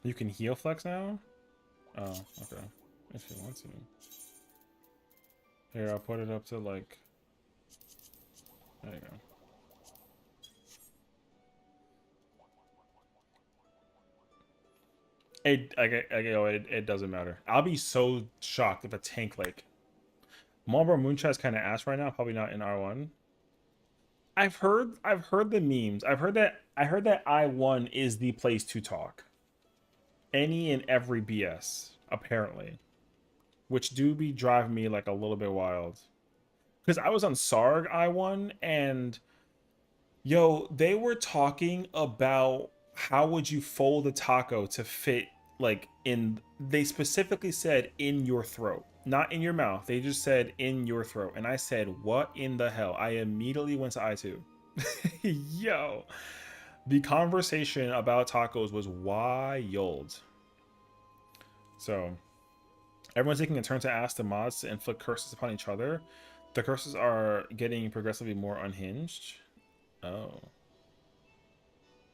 You can heal flex now? Oh, okay. If you want to. Here, I'll put it up to like... There you go. It doesn't matter. I'll be so shocked if a tank like Marlboro Moonshine's kind of ass right now. Probably not in R1. I've heard the memes. I heard that I1 is the place to talk. Any and every BS apparently, which do be driving me like a little bit wild. Because I was on Sarg I1 and yo, they were talking about how would you fold a taco to fit like in, they specifically said in your throat, not in your mouth. They just said in your throat. And I said, what in the hell? I immediately went to I2. Yo, the conversation about tacos was wild. So, everyone's taking a turn to ask the mods to inflict curses upon each other. The curses are getting progressively more unhinged. Oh.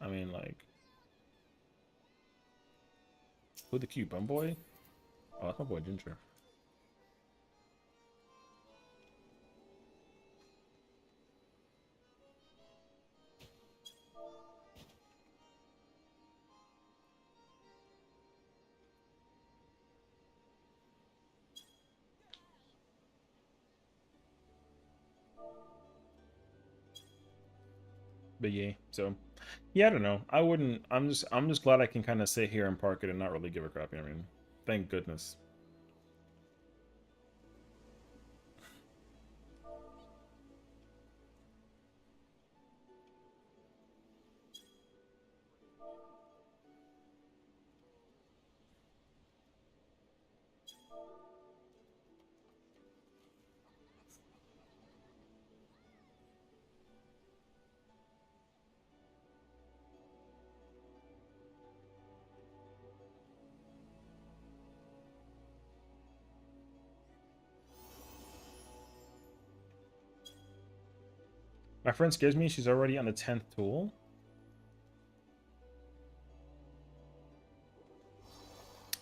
I mean, like... Who the cute bum boy? Oh, that's my boy Ginger. But yeah, so yeah, I don't know. I wouldn't. I'm just glad I can kind of sit here and park it and not really give a crap. You know what I mean? Thank goodness. My friend scares me. She's already on the 10th tool.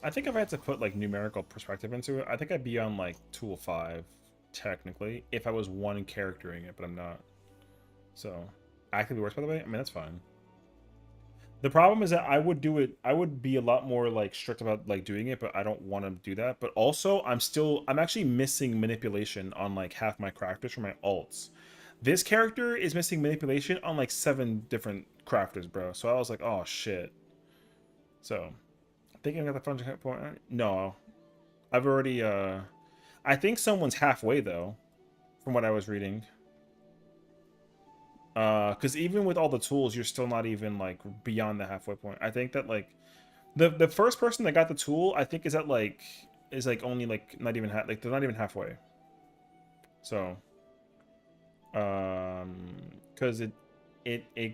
I think if I had to put like numerical perspective into it, I think I'd be on like tool 5 technically if I was one charactering it, but I'm not. So actively works, by the way. I mean, that's fine. The problem is that I would do it. I would be a lot more like strict about like doing it, but I don't want to do that. But also, I'm actually missing manipulation on like half my crafters for my alts. This character is missing manipulation on like 7 different crafters, bro. So I was like, oh shit. So, thinking I got the function point. No, I've already. I think someone's halfway though, from what I was reading. Because even with all the tools, you're still not even like beyond the halfway point. I think that like the first person that got the tool, I think is at like only like not even like they're not even halfway. So, because it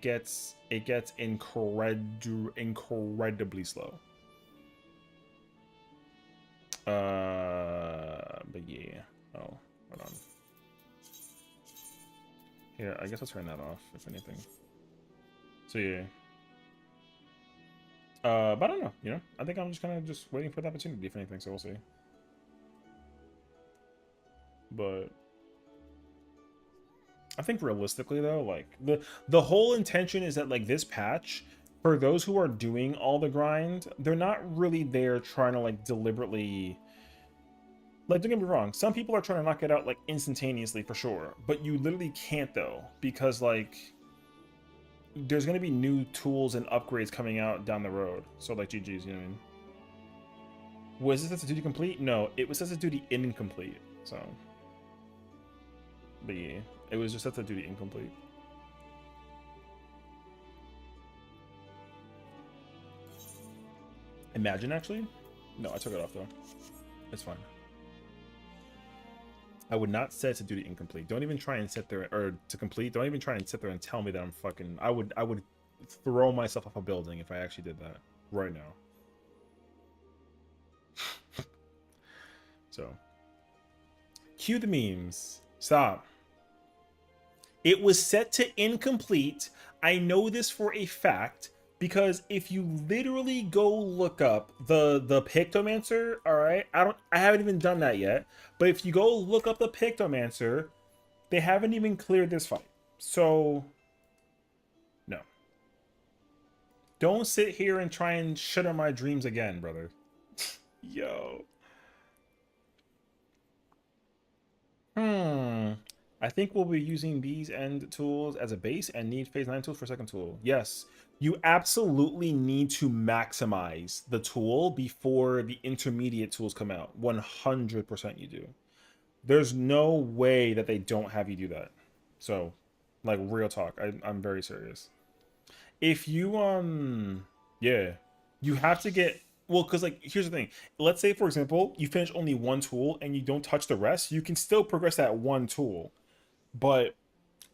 gets incredibly slow. But yeah. Oh, hold on. Here, I guess I'll turn that off, if anything. So yeah. But I don't know, you know? I think I'm just kind of just waiting for the opportunity, if anything, so we'll see. But I think realistically though, like the whole intention is that like this patch, for those who are doing all the grind, they're not really there trying to like deliberately, like, don't get me wrong, some people are trying to knock it out like instantaneously for sure, but you literally can't though, because like there's going to be new tools and upgrades coming out down the road. So like GG's, you know what I mean? Was this Sense of Duty complete? No, it was Sense of Duty incomplete. So, but yeah, it was just Sense of Duty incomplete. Imagine actually? No, I took it off though. It's fine. I would not set to duty incomplete. Don't even try and sit there, or to complete. Don't even try and sit there and tell me that I'm fucking. I would throw myself off a building if I actually did that right now. So, cue the memes. Stop. It was set to incomplete. I know this for a fact. Because if you literally go look up the Pictomancer, all right, I haven't even done that yet. But if you go look up the Pictomancer, they haven't even cleared this fight. So, no. Don't sit here and try and shit on my dreams again, brother. Yo. I think we'll be using these end tools as a base and need phase 9 tools for second tool. Yes. You absolutely need to maximize the tool before the intermediate tools come out. 100% you do. There's no way that they don't have you do that. So, like, real talk. I'm very serious. If you, yeah, you have to get, well, because, like, here's the thing. Let's say, for example, you finish only one tool and you don't touch the rest. You can still progress that one tool. But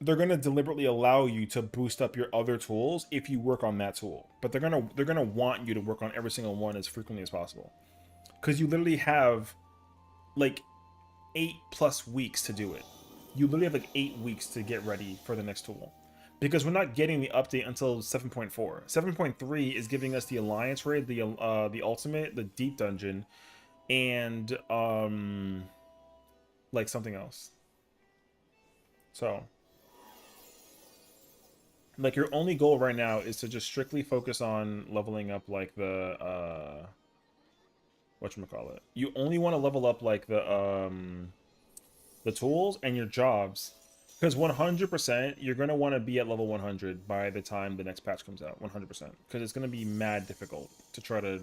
they're gonna deliberately allow you to boost up your other tools if you work on that tool. But they're gonna want you to work on every single one as frequently as possible, because you literally have like 8+ weeks to do it. You literally have like 8 weeks to get ready for the next tool, because we're not getting the update until 7.4. 7.3 is giving us the alliance raid, the ultimate, the deep dungeon, and like something else. So like your only goal right now is to just strictly focus on leveling up like the whatchamacallit. You only want to level up like the tools and your jobs, because 100% you're going to want to be at level 100 by the time the next patch comes out. 100%, because it's going to be mad difficult to try to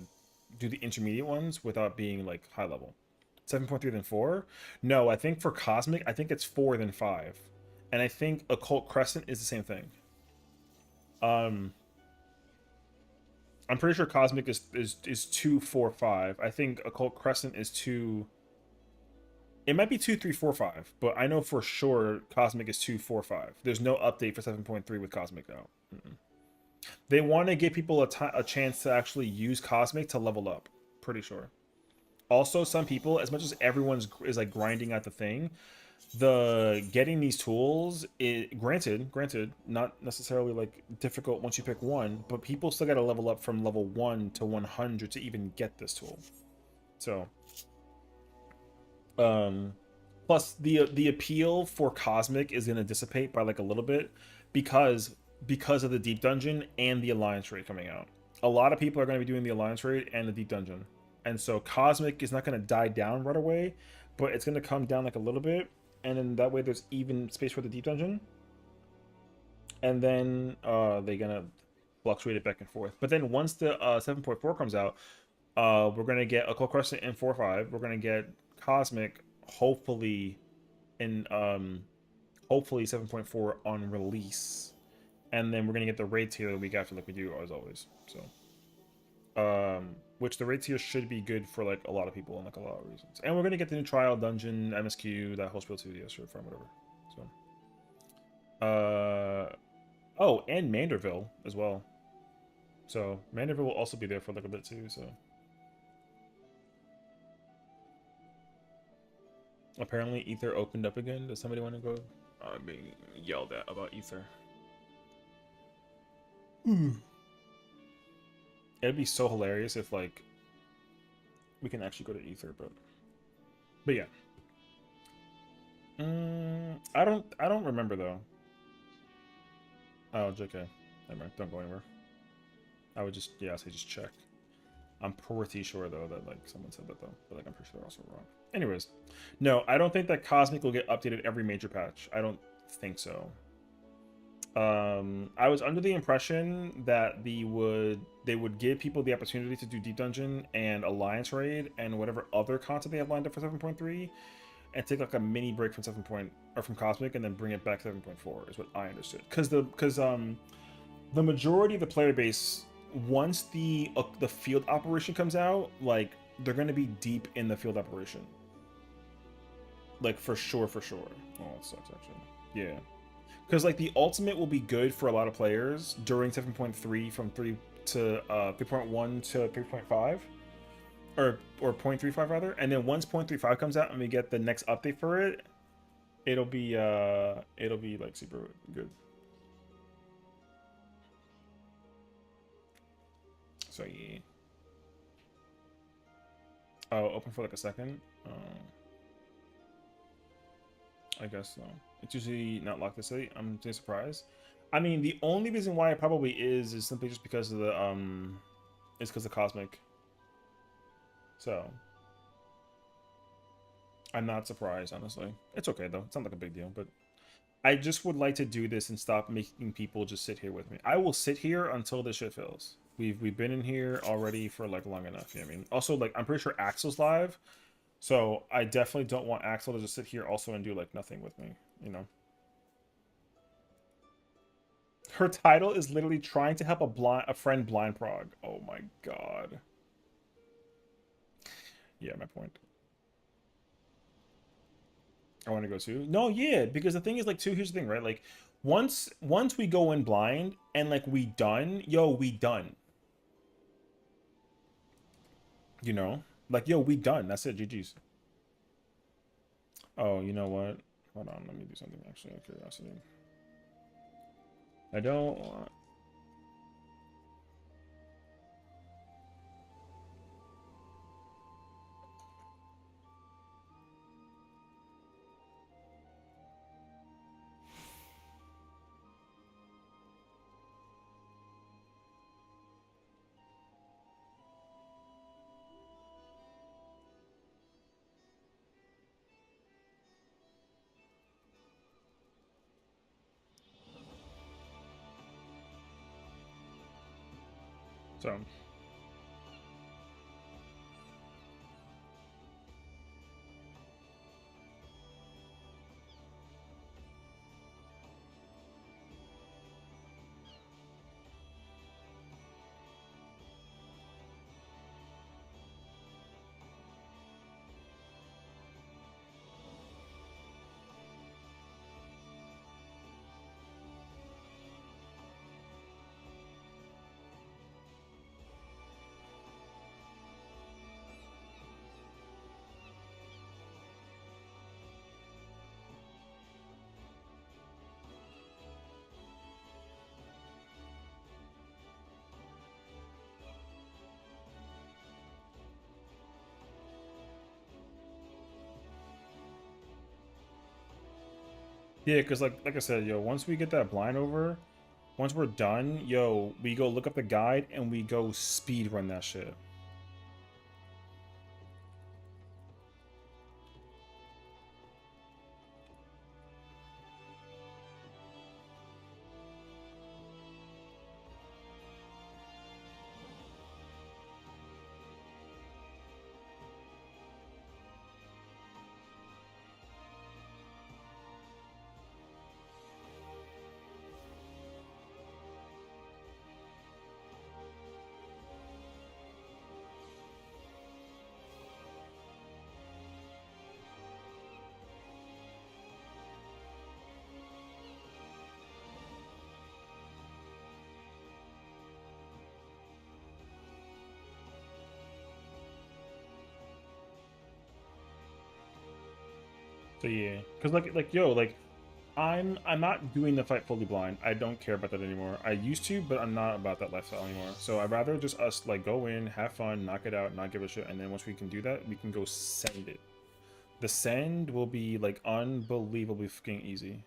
do the intermediate ones without being like high level. 7.3 then 4? No, I think for Cosmic, I think it's 4 then 5. And I think Occult Crescent is the same thing. I'm pretty sure Cosmic is 2, 4, 5. I think Occult Crescent is 2. It might be 2, 3, 4, 5, but I know for sure Cosmic is 2, 4, 5. There's no update for 7.3 with Cosmic now. They want to give people a chance to actually use Cosmic to level up. Pretty sure. Also, some people, as much as everyone's is like grinding out the thing, the getting these tools, granted, not necessarily like difficult once you pick one, but people still got to level up from level 1 to 100 to even get this tool. So, plus the appeal for Cosmic is going to dissipate by like a little bit because of the deep dungeon and the alliance raid coming out. A lot of people are going to be doing the alliance raid and the deep dungeon, and so Cosmic is not going to die down right away, but it's going to come down like a little bit, and then that way there's even space for the deep dungeon, and then they're going to fluctuate it back and forth. But then once the 7.4 comes out, we're going to get Occult Crescent in 4.5. We're going to get Cosmic hopefully in hopefully 7.4 on release, and then we're going to get the raid tier the week after, like we do as always. So which the raid tier should be good for like a lot of people and like a lot of reasons. And we're going to get the new trial dungeon, MSQ, that whole spiel too. Yeah, sure, fine, whatever. So oh, and Manderville as well. So Manderville will also be there for like a bit too. So apparently Ether opened up again. Does somebody want to go? I'm being yelled at about Ether. It'd be so hilarious if like we can actually go to Ether, but yeah. I don't remember though. Oh, JK. Never mind. Don't go anywhere. I would just, yeah, say just check. I'm pretty sure though that like someone said that though, but like I'm pretty sure they're also wrong. Anyways, no, I don't think that Cosmic will get updated every major patch. I don't think so. I was under the impression that they would give people the opportunity to do Deep Dungeon and Alliance Raid and whatever other content they have lined up for 7.3, and take like a mini break from from Cosmic and then bring it back to 7.4 is what I understood. Because the majority of the player base, once the field operation comes out, like they're gonna be deep in the field operation. Like for sure. Oh, it sucks actually. Yeah. Because like the ultimate will be good for a lot of players during 7.3 from 3 to 3.1 to 3.5, or 0.35 rather, and then once 0.35 comes out and we get the next update for it, it'll be like super good. So yeah. Oh, open for like a second. I guess so. It's usually not locked this late. I'm surprised. I mean, the only reason why it probably is simply just because of the is because of Cosmic. So I'm not surprised, honestly. It's okay though. It's not like a big deal, but I just would like to do this and stop making people just sit here with me. I will sit here until this shit fills. We've been in here already for like long enough. You know what I mean? Also, like I'm pretty sure Axel's live. So I definitely don't want Axel to just sit here also and do like nothing with me, you know. Her title is literally trying to help a friend blind prog. Oh my god. Yeah, my point. I want to go too. No, yeah, because the thing is like too. Here's the thing, right? Like once we go in blind and like we done, yo, we done. You know, like yo, we done. That's it. GG's. Oh, you know what? Hold on, let me do something actually out of curiosity. I don't want. So. Yeah, because like I said, yo, once we get that blind over, once we're done, yo, we go look up the guide and we go speed run that shit. So yeah, because like yo, like I'm not doing the fight fully blind. I don't care about that anymore. I used to, but I'm not about that lifestyle anymore. So I'd rather just us like go in, have fun, knock it out, not give a shit, and then once we can do that, we can go send it. The send will be like unbelievably fucking easy.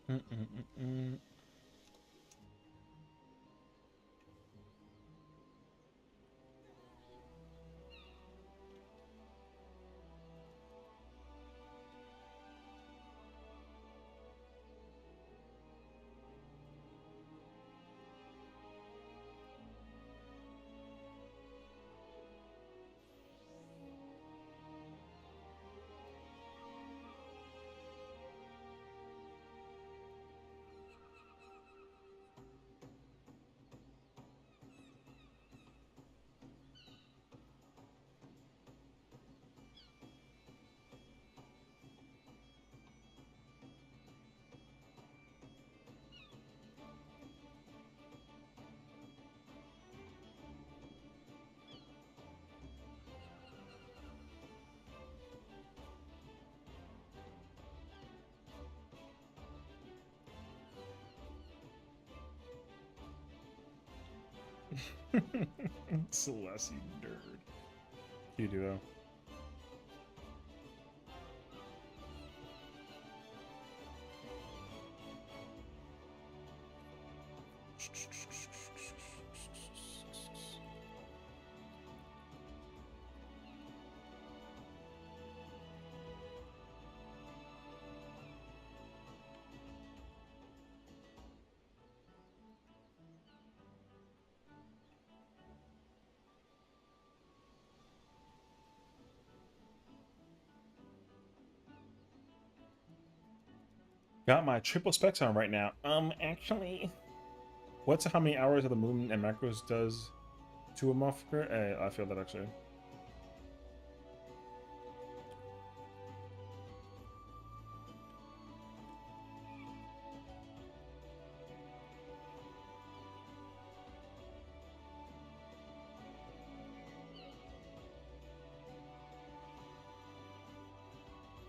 Mm-mm-mm-mm. Celeste, you nerd. You do though. Got my triple specs on right now. Actually, what's how many hours of the movement and macros does to a motherfucker? Hey, I feel that actually.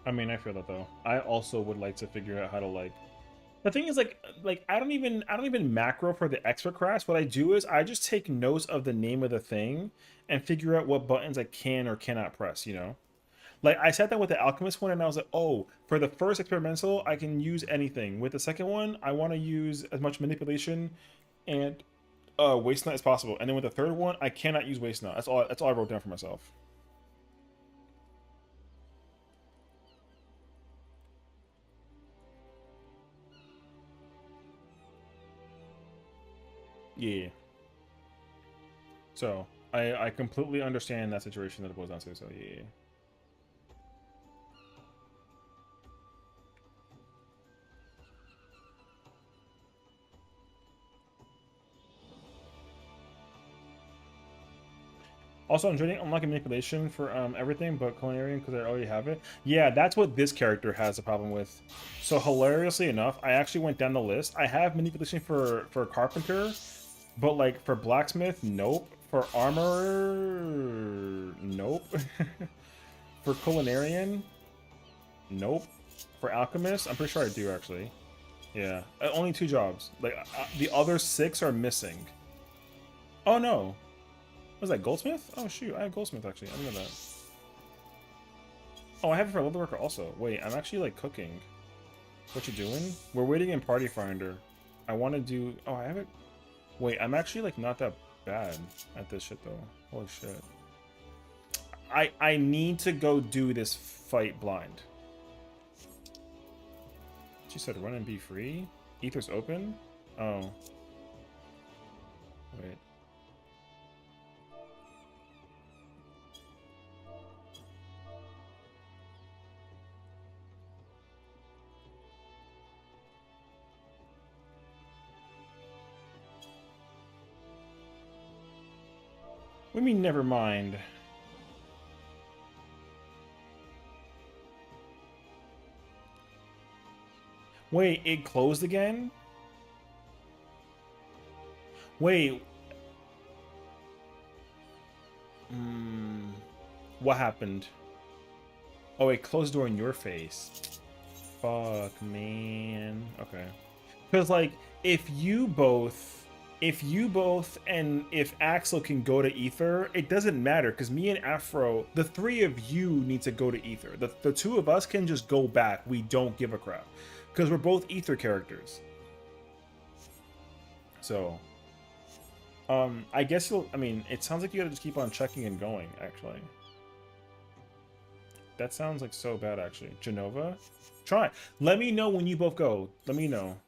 I mean, I feel that though. I also would like to figure out how to like. The thing is, like I don't even macro for the expert class. What I do is I just take notes of the name of the thing and figure out what buttons I can or cannot press. You know, like I said that with the alchemist one, and I was like, oh, for the first experimental, I can use anything. With the second one, I want to use as much manipulation and waste nut as possible. And then with the third one, I cannot use waste nut. That's all. That's all I wrote down for myself. Yeah. So I completely understand that situation that it boils down to. So yeah. Also, I'm joining unlocking manipulation for everything but culinary because I already have it. Yeah, that's what this character has a problem with. So hilariously enough, I actually went down the list. I have manipulation for carpenter, but like for blacksmith, nope. For armorer, nope. For culinarian, nope. For alchemist, I'm pretty sure I do actually. Yeah, only 2 jobs. Like the other 6 are missing. Oh no. Was that goldsmith? Oh shoot, I have goldsmith actually. I didn't know that. Oh, I have it for leatherworker also. Wait, I'm actually like cooking. What you doing? We're waiting in party finder. I want to do. Oh, I have it. Wait, I'm actually like not that bad at this shit though. Holy shit. I need to go do this fight blind. She said run and be free. Ether's open. Oh. Wait. What do you mean, never mind? Wait, it closed again? Wait. What happened? Oh, it closed the door in your face. Fuck, man. Okay. Because, like, if you both and if Axel can go to Ether, it doesn't matter because me and Afro, the 3 of you need to go to Ether. The 2 of us can just go back. We don't give a crap because we're both Ether characters. So, I guess I mean, it sounds like you gotta just keep on checking and going, actually. That sounds like so bad, actually. Genova? Try. Let me know when you both go. Let me know.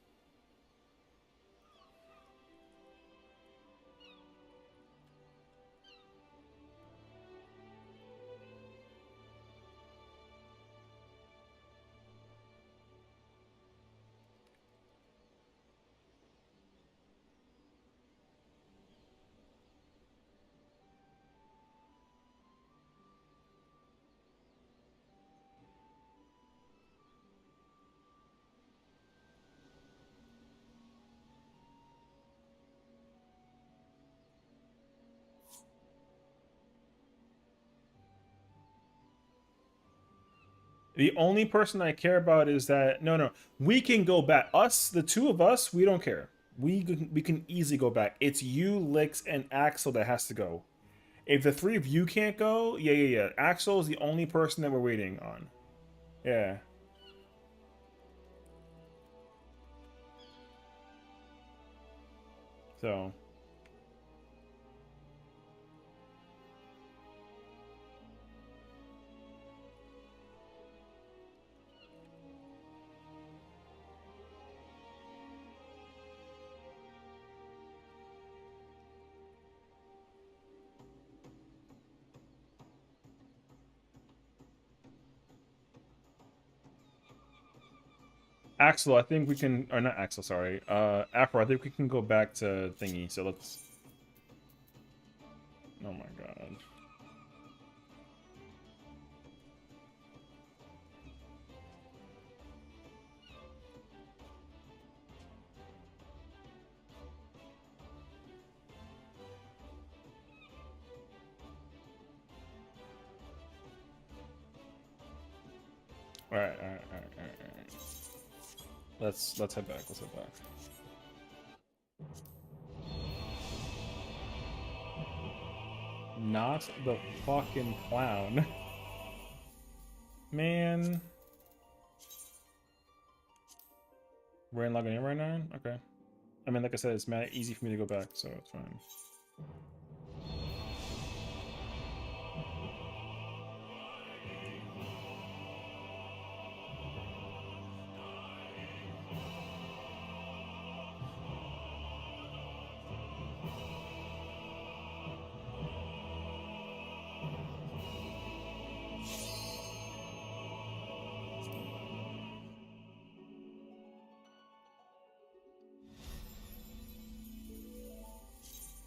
The only person I care about is that no, we can go back. Us, the 2 of us, we don't care. We can easily go back. It's you, Lix, and Axel that has to go. If the 3 of you can't go, yeah. Axel is the only person that we're waiting on. Yeah. So. Axel, I think we can, or not Axel, sorry. Afro, I think we can go back to thingy. So let's. Oh my god. All right, all right, all right, all right, all right. Let's head back. Let's head back. Not the fucking clown. Man. We're in logging in right now? Okay. I mean, like I said, it's mad easy for me to go back, so it's fine.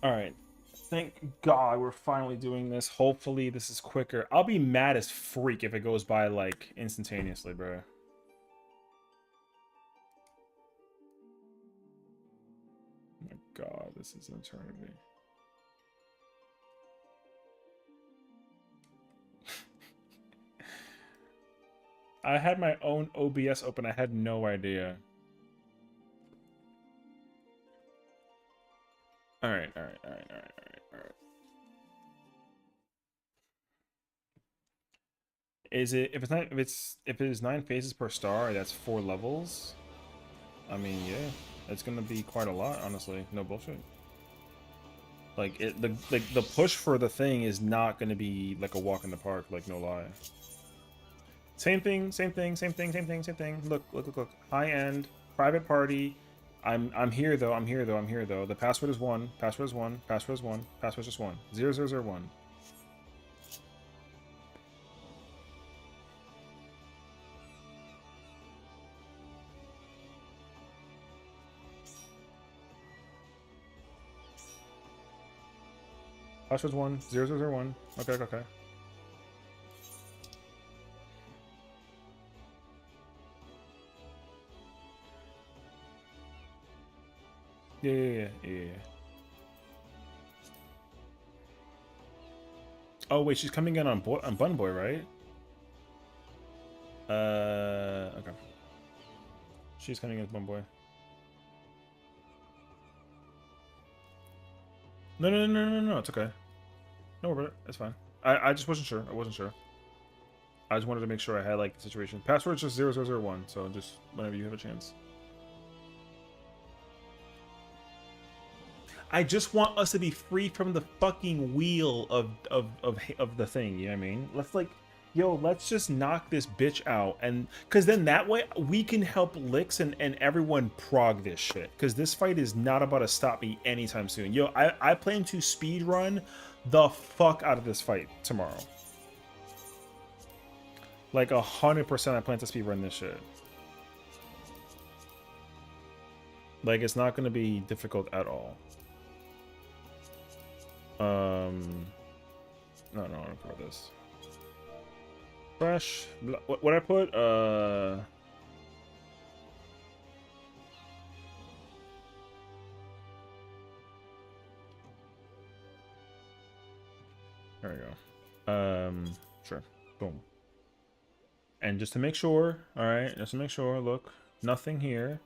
All right. Thank God we're finally doing this. Hopefully this is quicker. I'll be mad as freak if it goes by, like, instantaneously, bro. Oh my God, this is an eternity. I had my own OBS open. I had no idea. All right, all right, all right, all right, all right, all right. Is it if it is 9 phases per star? That's 4 levels. I mean, yeah, it's gonna be quite a lot, honestly. No bullshit. Like the push for the thing is not gonna be like a walk in the park. Like, no lie. Same thing, same thing, same thing, same thing, same thing. Look, look, look, look. High end, private party. I'm here though. I'm here though. I'm here though. The password is 1. Password is 1. Password is 1. Password is just 1. 0001. Password's 1. 0001. Okay, okay, okay. Yeah. Oh wait, she's coming in on Bun Boy, right? Okay. She's coming in as Bun Boy. No. It's okay. No worry about it. It's fine. I just wasn't sure. I wasn't sure. I just wanted to make sure I had like the situation. Password's just 0001. So just whenever you have a chance. I just want us to be free from the fucking wheel of the thing, you know what I mean? Let's like, yo, let's just knock this bitch out, and because then that way we can help Lix and everyone prog this shit, because this fight is not about to stop me anytime soon. Yo, I plan to speed run the fuck out of this fight tomorrow. Like 100% I plan to speed run this shit. Like, it's not going to be difficult at all. No, I'm gonna put this. Fresh. What I put? There we go. Sure. Boom. And just to make sure, alright, just to make sure, look, nothing here.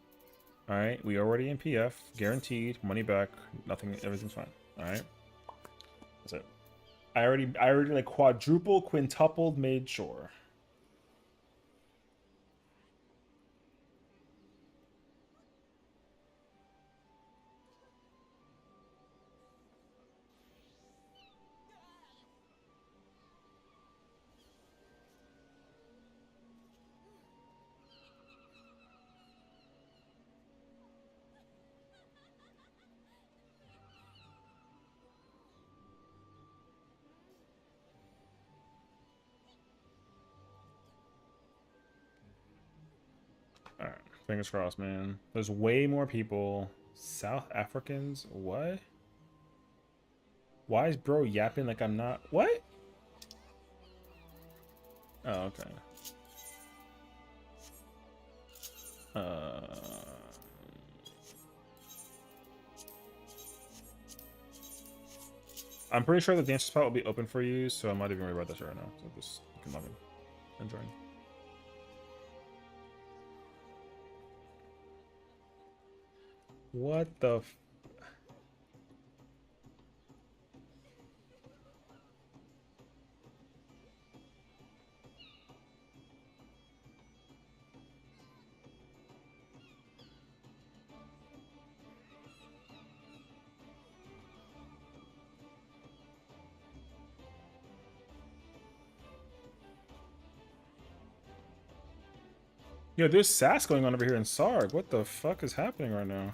Alright, we already in PF, guaranteed, money back, nothing, everything's fine. Alright. That's it. I already like quadruple, quintupled, made sure. Fingers crossed, man. There's way more people. South Africans? What? Why is bro yapping like I'm not? What? Oh, okay. I'm pretty sure the dance spot will be open for you, so I'm not even worried about that shit right now. So just you can log in and join. What the? Yo, there's sass going on over here in Sarg. What the fuck is happening right now?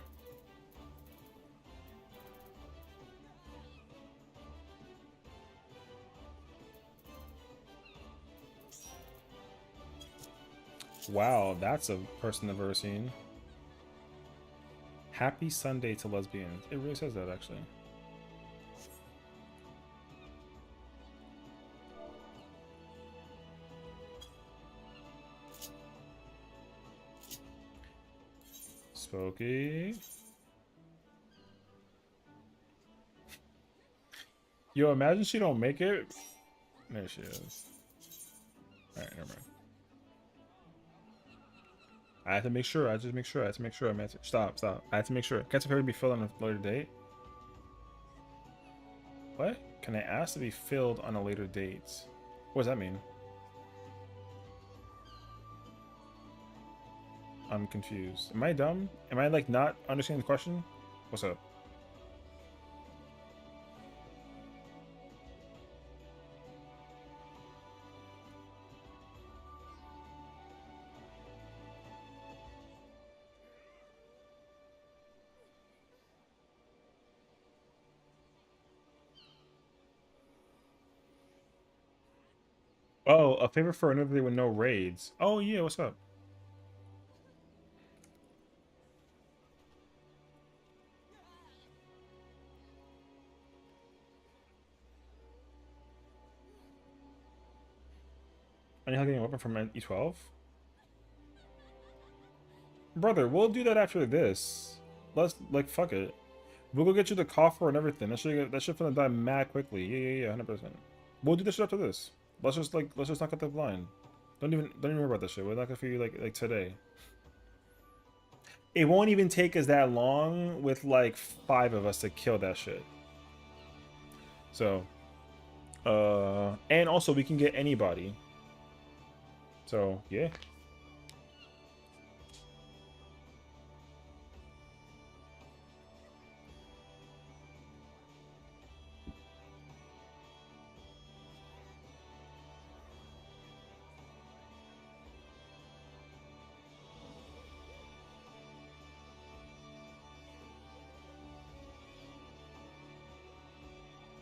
Wow, that's a person I've ever seen. Happy Sunday to lesbians. It really says that, actually. Spooky. Yo, imagine she don't make it. There she is. Alright, never mind. I had to make sure. I had to make sure. I had to make sure. Stop. I had to make sure. Can't favor be filled on a later date. What? Can I ask to be filled on a later date? What does that mean? I'm confused. Am I dumb? Am I like not understanding the question? What's up? Oh, a favor for another day with no raids. Oh yeah, what's up? Are you getting a weapon from an E12? Brother, we'll do that after this. Let's like fuck it. We'll go get you the coffer and everything. That should finna die mad quickly. Yeah, 100%. We'll do this shit after this. Let's just knock out the blind. Don't even worry about this shit. We're not gonna for you like today. It won't even take us that long with like 5 of us to kill that shit. So, and also we can get anybody. So yeah.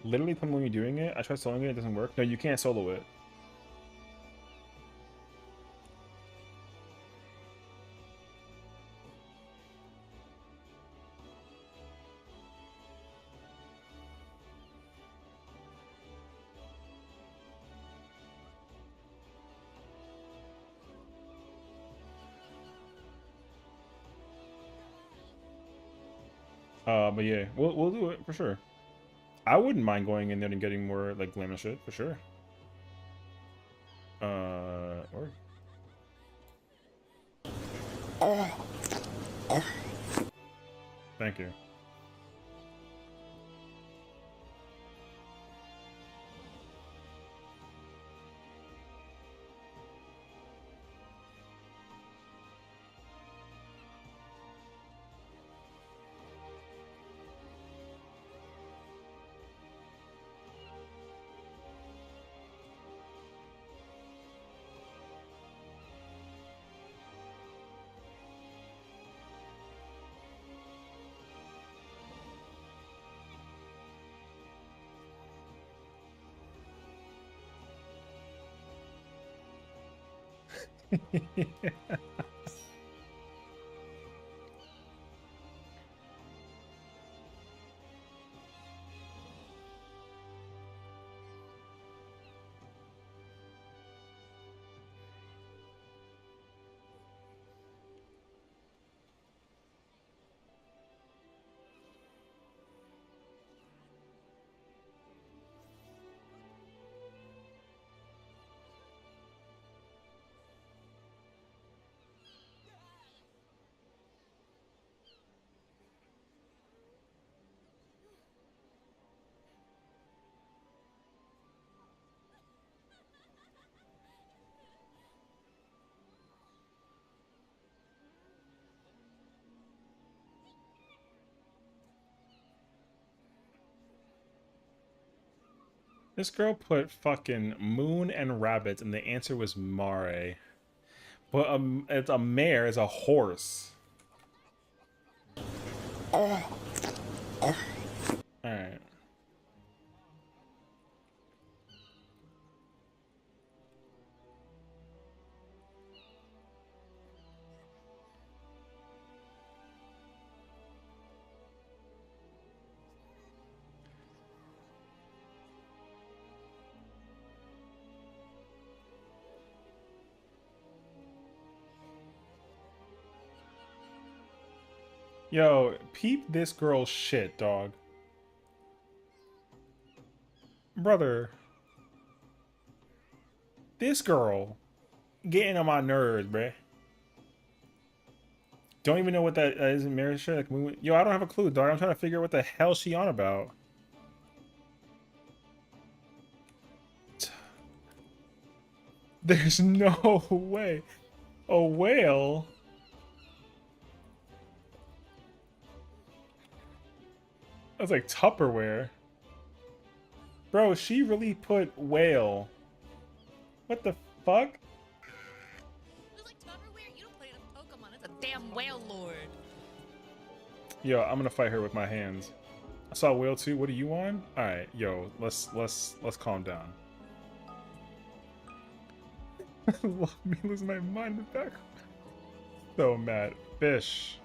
Literally, when you're doing it, I tried soloing it, it doesn't work. No, you can't solo it. But yeah, we'll do it for sure. I wouldn't mind going in there and getting more like glam and shit for sure. Or thank you. This girl put fucking moon and rabbits, and the answer was mare. But it's a mare is a horse. All right. Yo, peep this girl's shit, dog. Brother. This girl getting on my nerves, bruh. Don't even know what that is in marriage shit. Like, yo, I don't have a clue, dog. I'm trying to figure out what the hell she on about. There's no way. A whale? That's like Tupperware. Bro, she really put whale. What the fuck? It's like Tupperware. You don't play enough Pokemon. It's a damn whale lord. Yo, I'm gonna fight her with my hands. I saw whale too. What are you on? All right, yo, let's calm down. Love me lose my mind in the back. So mad. Fish.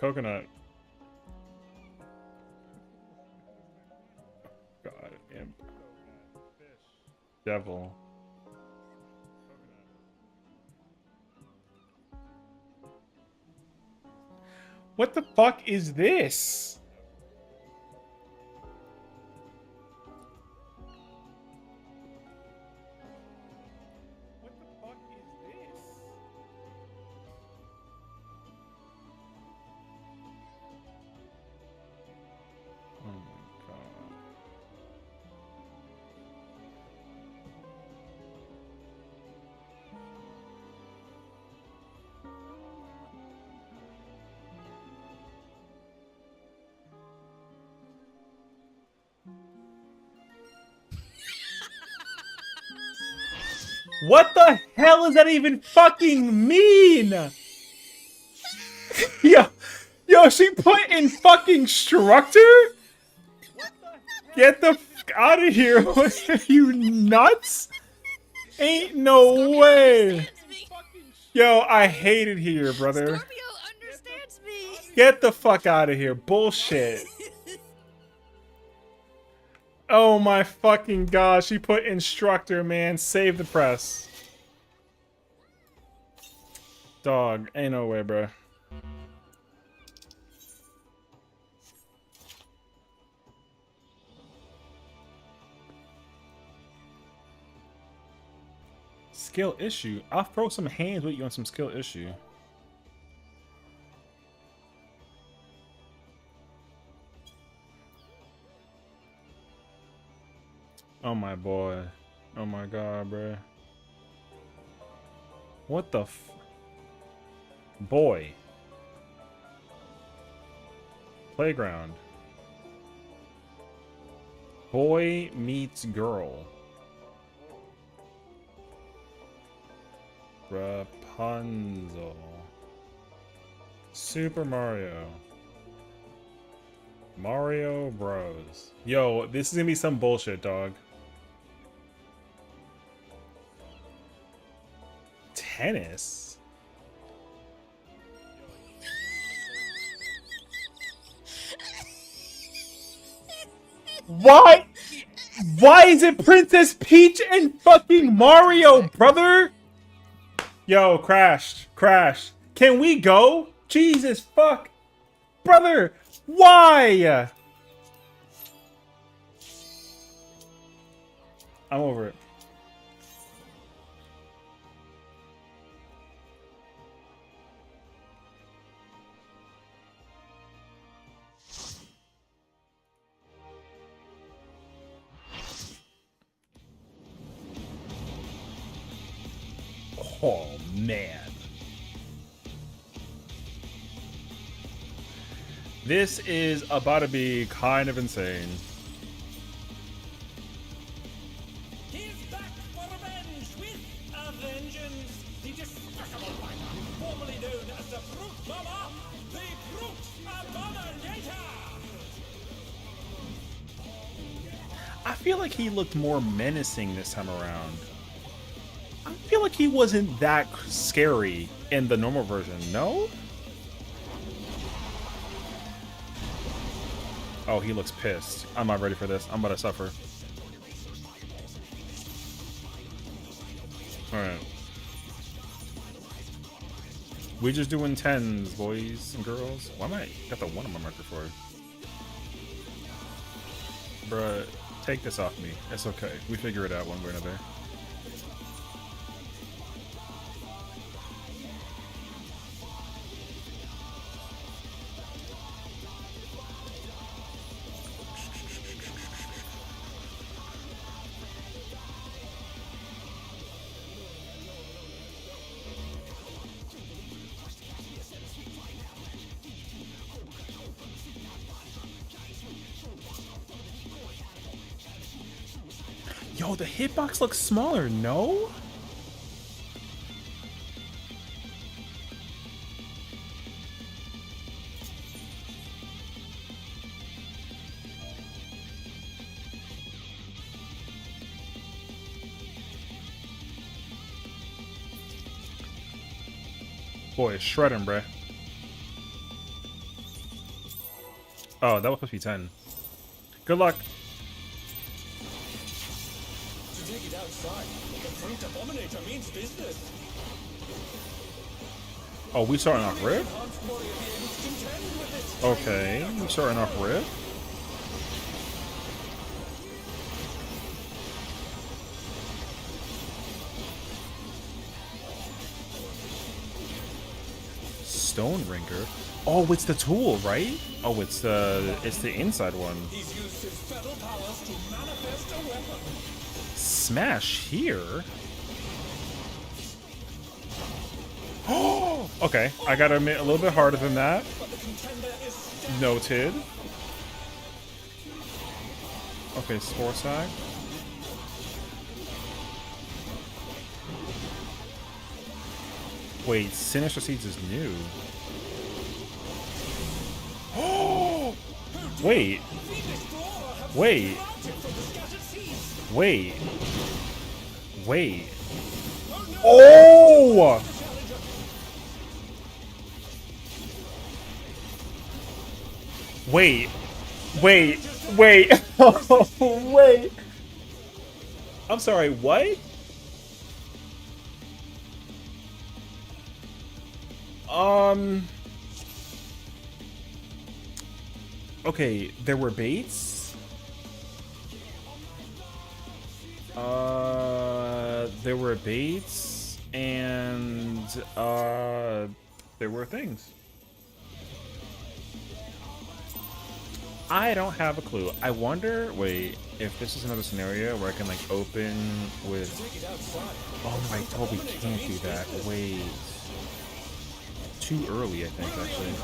Coconut. God, imp. Devil. What the fuck is this? What the fuck is this? Oh my god. What the hell does that even fucking mean? Yo, she put in fucking instructor? Get the fuck out of here. What, are you nuts? Ain't no way. Yo, I hate it here, brother. Scorpio understands me. Get the fuck out of here. Bullshit. Oh my fucking god, she put instructor, man. Save the press. Dog, ain't no way, bro. Skill issue? I'll throw some hands with you on some skill issue. Oh my boy. Oh my god, bro. What the f... Boy. Playground. Boy meets girl. Rapunzel. Super Mario. Mario Bros. Yo, this is gonna be some bullshit, dog. Tennis? Why? Why is it Princess Peach and fucking Mario, brother? Yo, crashed. Crashed. Can we go? Jesus fuck. Brother, why? I'm over it. Oh, man. This is about to be kind of insane. The brute abominator! I feel like he looked more menacing this time around. I feel like he wasn't that scary in the normal version, no? Oh, he looks pissed. I'm not ready for this. I'm about to suffer. Alright. We just doing 10s, boys and girls. Why am I got the 1 on my marker for? Bruh, take this off me. It's okay. We figure it out one way or another. Yo, the hitbox looks smaller, no? Boy, it's shredding, bruh. Oh, that was supposed to be 10. Good luck. To take it outside, the brute abominator means business. Oh, we starting off rip? Enhanced warrior beings contend with this. Okay, we starting off rip. Stone Ringer. Oh, it's the tool, right? Oh, it's the inside one. He's used his feral powers to manifest a weapon. Smash here. Oh, okay. I gotta admit, a little bit harder than that. But the contender is stabbed. Noted. Okay, Spore Sack. Wait, Sinister Seeds is new. Oh! Wait. Wait. Wait. Wait. Oh! Wait. Wait. Wait. Wait. I'm sorry, what? Okay, there were baits. There were baits, and there were things. I don't have a clue. I wonder, wait, if this is another scenario where I can like open with. Oh my, oh, we can't do that. Wait. Too early, I think, actually.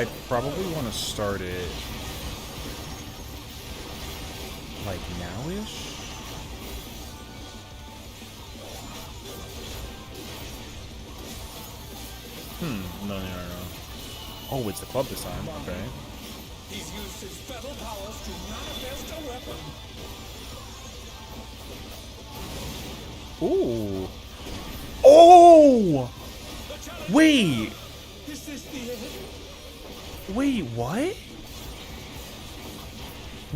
I probably want to start it like now-ish. No. Oh, it's the club this time. Okay. He's used his feral powers to manifest a weapon. Ooh. Oh! Wait! Is this the end? Wait, what?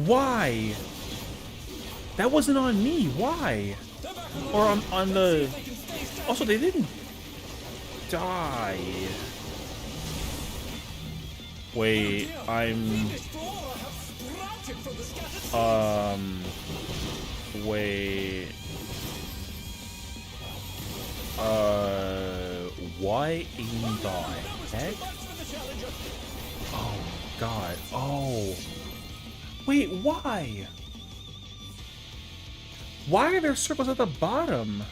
Why? That wasn't on me. Why? Or on the... Also, they didn't die. Wait, wait. What in the heck? Oh, God. Oh. Wait, why? Why are there circles at the bottom?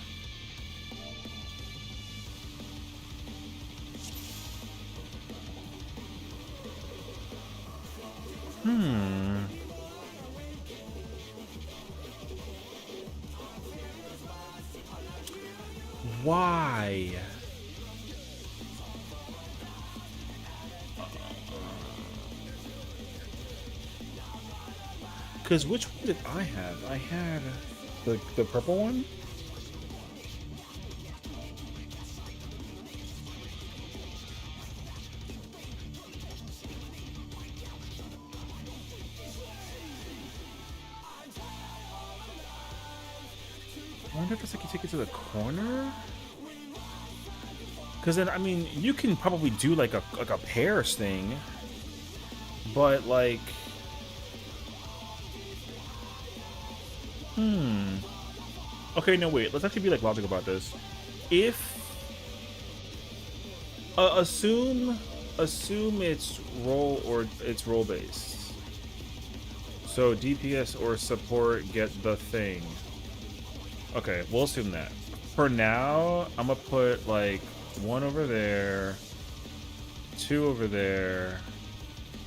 Why? Because which one did I have? I had the purple one? I wonder if it's like you take it to the corner? Because then, I mean, you can probably do like a pairs thing, but like, okay, no, wait. Let's actually be like logical about this. If assume it's roll based. So DPS or support get the thing. Okay, we'll assume that. For now, I'm gonna put like 1 over there, 2 over there.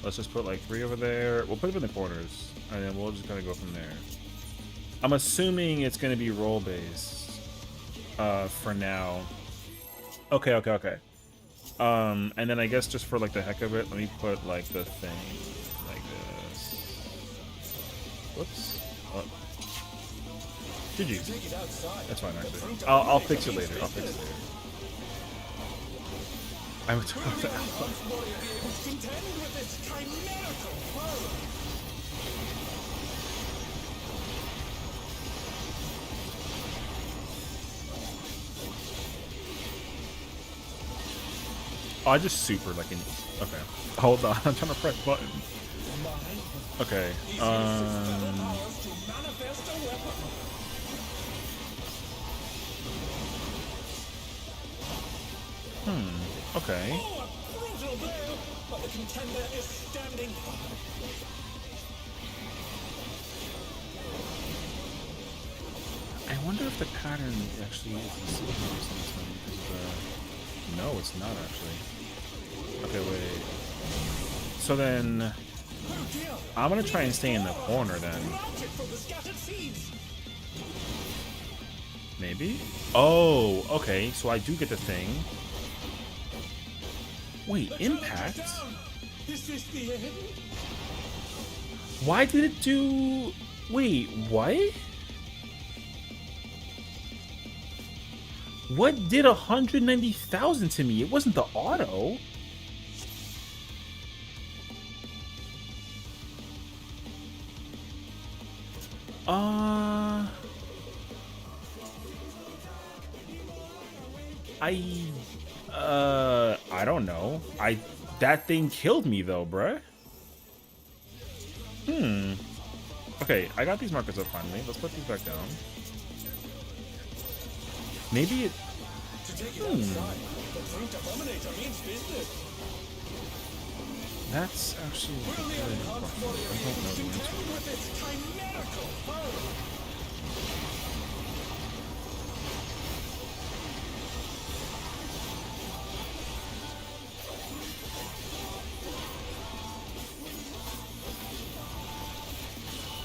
Let's just put like 3 over there. We'll put them in the corners, and then we'll just kind of go from there. I'm assuming it's gonna be roll based for now. Okay. And then I guess just for like the heck of it, let me put like the thing like this. Whoops. Oh. GG. That's fine, actually. I'll fix it later. I would talk about that. Oh, I just super like in. Okay. Hold on. I'm trying to press button. Okay. Okay. I wonder if the pattern actually is the same on this one because no, it's not actually. Okay, wait. So then I'm gonna try and stay in the corner then. Maybe? Oh, okay. So I do get the thing. Wait, impact? Why did it do... Wait, what? What did 190,000 to me? It wasn't the auto. I don't know. That thing killed me though, bruh. Okay, I got these markers up finally. Let's put these back down. Maybe it... That's actually a good question. I don't know the answer.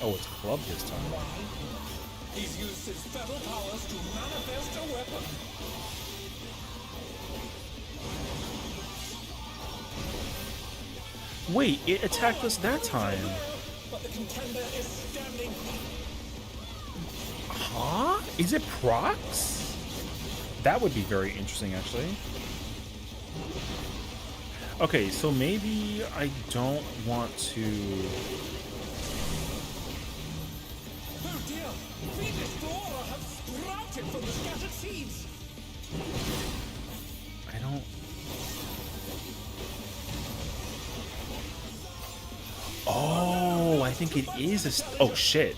Oh, it's club this time. He's used his feather powers to manifest a weapon. Wait, it attacked us that time. But the contender is standing. Huh? Is it procs? That would be very interesting, actually. Okay, so maybe I don't want to... Oh dear! Venus flora have sprouted from the scattered seeds. I don't... Oh, I think it is a... Oh, shit.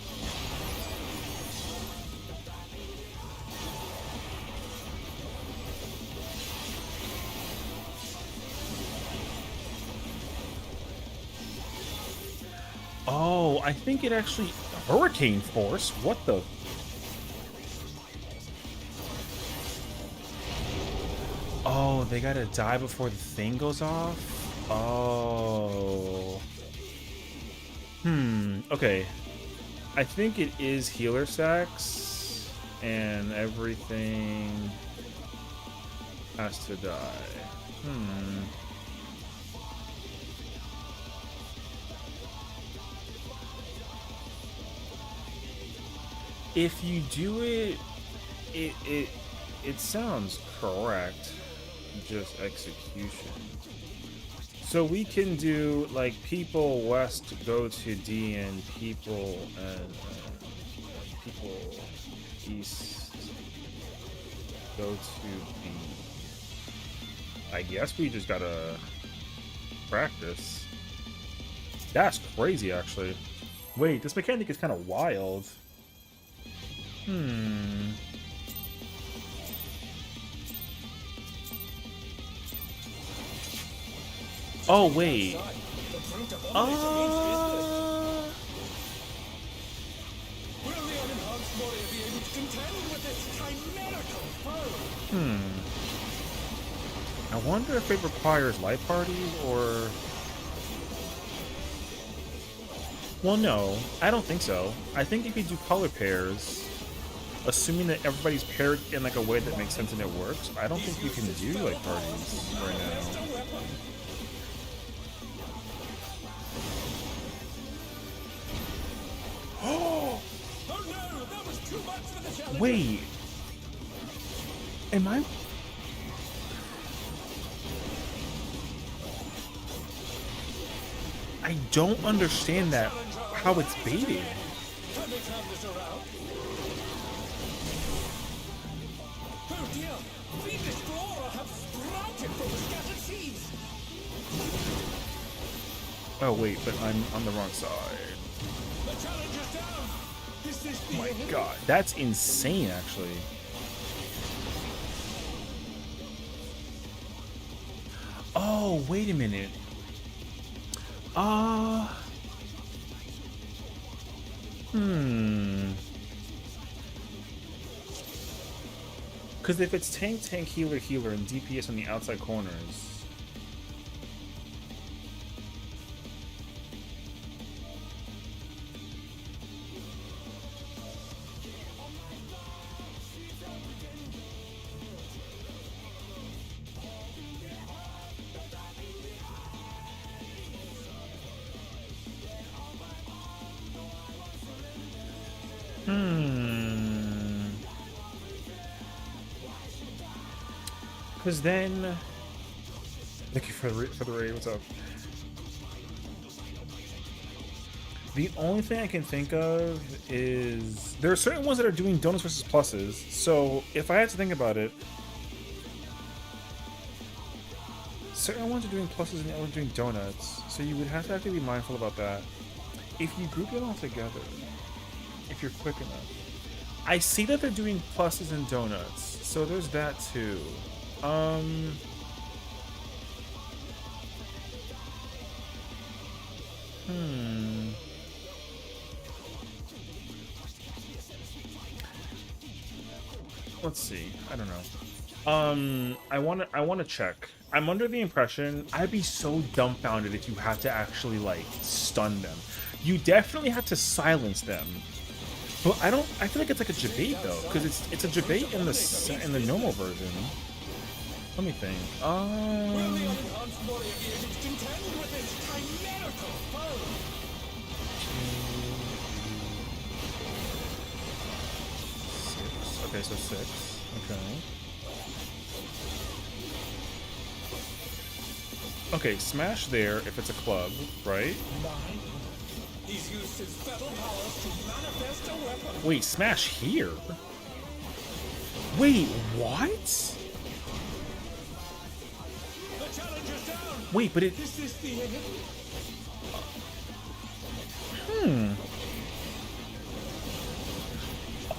Oh, I think it actually... Hurricane Force? What the... Oh, they gotta die before the thing goes off? Oh... Okay. I think it is healer stacks, and everything has to die. if you do it, it sounds correct. Just execution. So we can do like people west go to D and people and people east go to B. I guess we just gotta practice. That's crazy, actually. Wait, this mechanic is kind of wild. Oh, wait. I wonder if it requires light parties or... Well, no, I don't think so. I think if you do color pairs, assuming that everybody's paired in like a way that makes sense and it works, I don't think you can do light parties right now. Wait. Am I... I don't understand that, how it's baited. Oh wait, but I'm on the wrong side. Oh my god, that's insane actually. Oh, wait a minute. Because if it's tank, tank, healer, healer, and DPS on the outside corners... Because then... Thank you for the raid, what's up? The only thing I can think of is... There are certain ones that are doing donuts versus pluses, so if I had to think about it... Certain ones are doing pluses and the others are doing donuts, so you would have to be mindful about that. If you group it all together, if you're quick enough. I see that they're doing pluses and donuts, so there's that too. Let's see. I don't know. I want to check. I'm under the impression I'd be so dumbfounded if you had to actually like stun them. You definitely have to silence them. But I feel like it's like a debate though, because it's a debate in the normal version. Let me think. Six. Okay, so 6. Okay. Okay, smash there if it's a club, right? He's used his fetal powers to manifest a weapon. Wait, smash here? Wait, what? The challenge is down. Wait, but it... This is the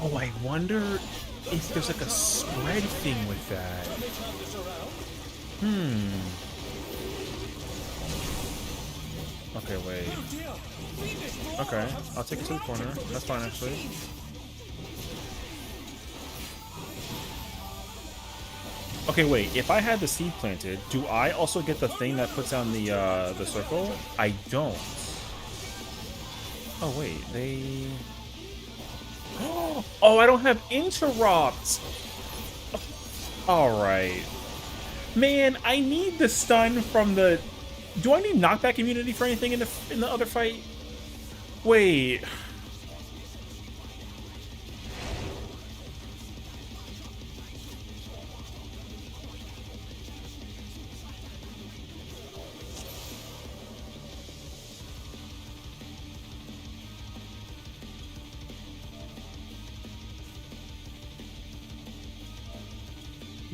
Oh, I wonder if there's like a spread thing with that. Okay, wait. Okay, I'll take it to the corner. That's fine, actually. Okay, wait. If I had the seed planted, do I also get the thing that puts down the circle? I don't. Oh wait, they. Oh, I don't have interrupt. All right, man. I need the stun from the. Do I need knockback immunity for anything in the other fight? Wait.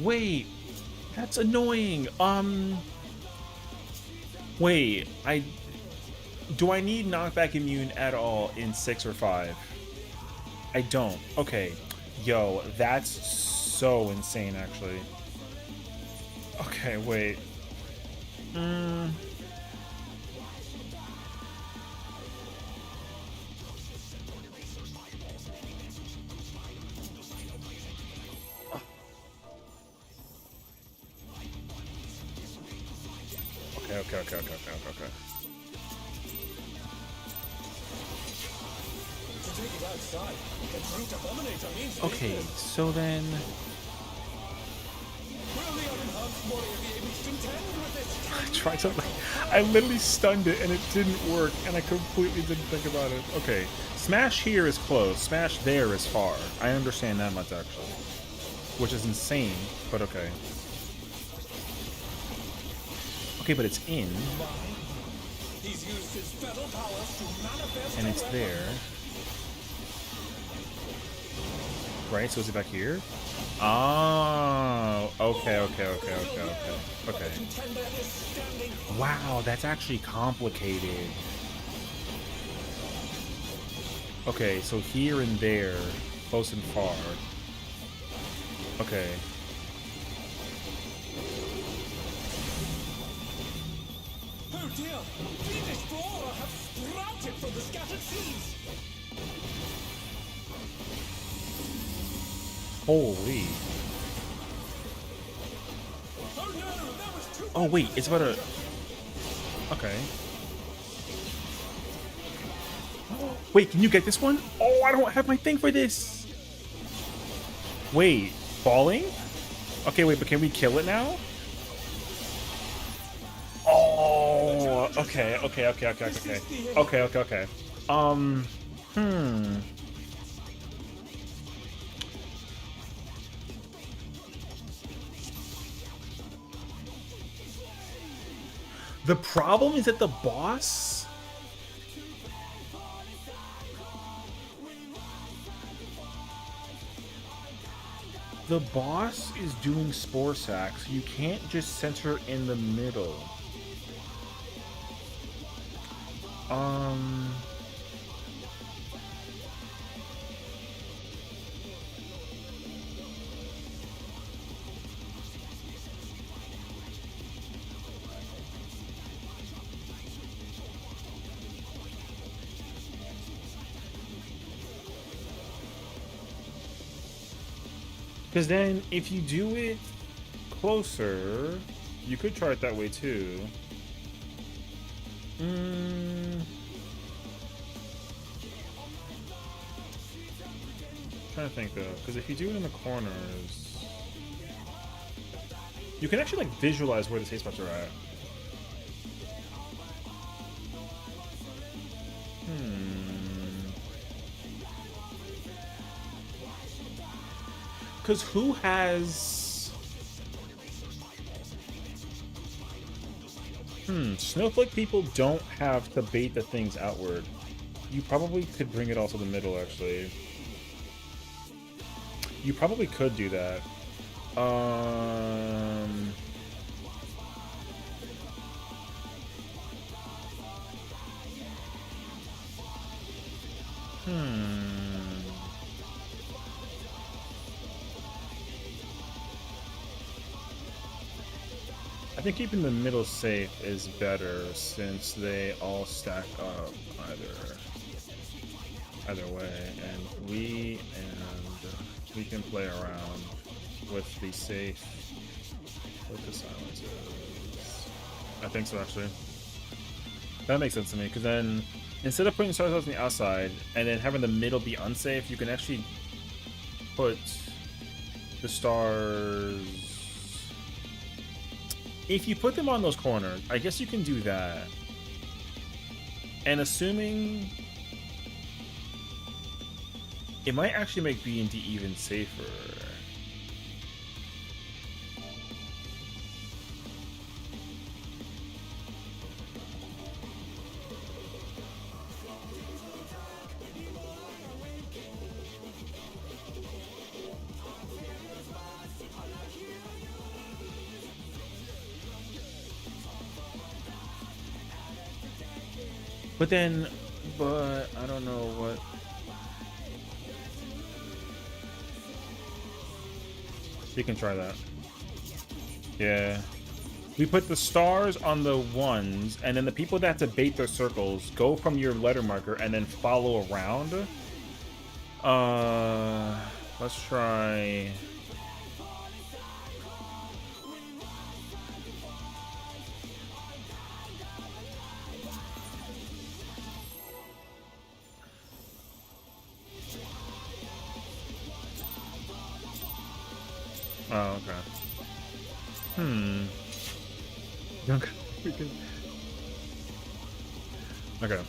Wait, that's annoying. Wait, do I need knockback immune at all in 6 or 5? I don't. Okay. Yo, that's so insane, actually. Okay, wait. Okay. To take it outside, the brute abominator means Okay, so then... will the unenhanced warrior be able to contend with this? I tried to... I literally stunned it and it didn't work, and I completely didn't think about it. Okay, smash here is close, smash there is far. I understand that much, actually. Which is insane, but okay. Okay, but it's in. He's used his fetal powers to manifest And a it's weapon. there. Right, so is it back here? Oh, okay. Contender is standing. Wow, that's actually complicated. Okay, so here and there, close and far. Okay. Oh dear! Fiendish flora have sprouted from the scattered seeds. Holy. Oh no! That was too. Oh wait, it's about to... Okay. Wait, can you get this one? Oh, I don't have my thing for this. Wait, falling? Okay, wait, but can we kill it now? Oh, okay. Okay. The problem is that the boss... The boss is doing Spore Sack, so you can't just center in the middle. Because then, if you do it closer, you could try it that way too. Trying to think though, because if you do it in the corners, you can actually like visualize where the safe spots are at. Because who has... Snowflake people don't have to bait the things outward. You probably could bring it also to the middle, actually. You probably could do that. I think keeping the middle safe is better since they all stack up either way, and we can play around with the safe with the silences. I think so, actually. That makes sense to me, because then instead of putting stars on the outside and then having the middle be unsafe, you can actually put the stars. If you put them on those corners, I guess you can do that. And assuming... It might actually make B and D even safer. But then, but I don't know what. You can try that. Yeah. We put the stars on the ones, and then the people that have to bait their circles go from your letter marker and then follow around. Let's try. Oh, okay. Okay. We can. Okay.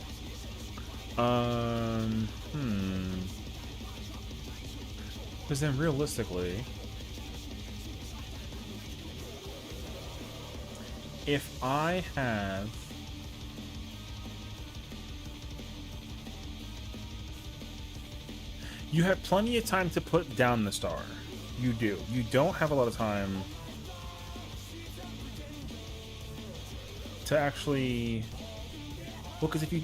Because then realistically, if I have you have plenty of time to put down the star. You do. You don't have a lot of time to actually. Well, because if you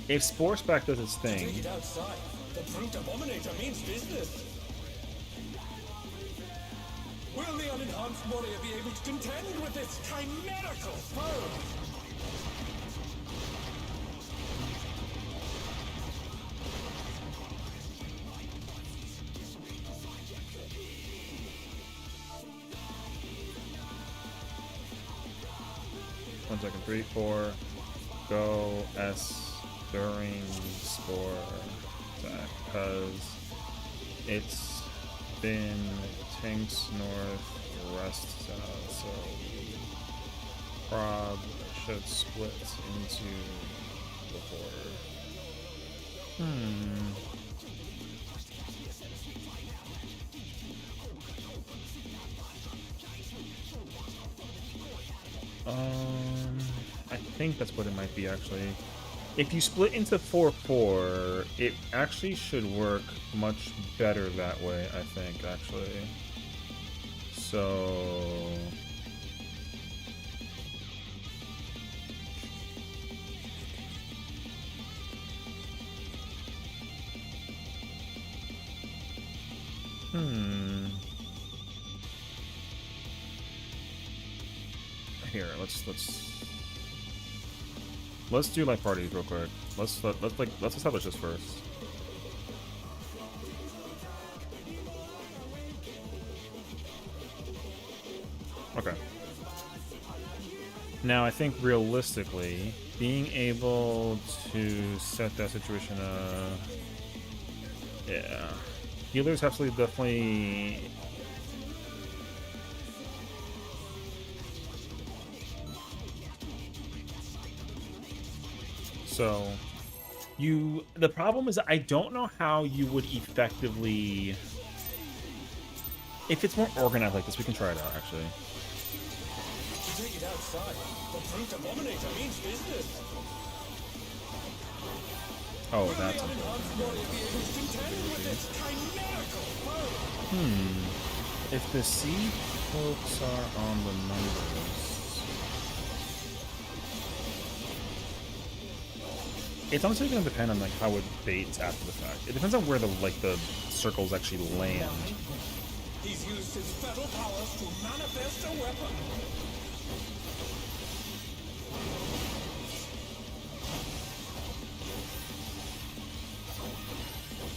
if Sportsback does its thing. Take it outside. The brute abominator means business. Will the unenhanced warrior be able to contend with this chimerical foe? One second, 3, 4, go S during spore attack, because it's been tanks north, west, south, so prob should split into the board. I think that's what it might be, actually. If you split into 4-4, it actually should work much better that way, I think, actually. So... Here, let's do like parties real quick. Let's establish this first. Okay. Now I think realistically, being able to set that situation yeah. Healers have to definitely. So, the problem is I don't know how you would effectively, if it's more organized like this, we can try it out, actually. To take it outside, the brute abominator means business. Oh, Will that's the unenhanced warrior be able to contend with this chimerical foe? If the seed folks are on the numbers, it's honestly going to depend on like how it baits after the fact. It depends on where the circles actually land. He's used his fatal powers to manifest a weapon.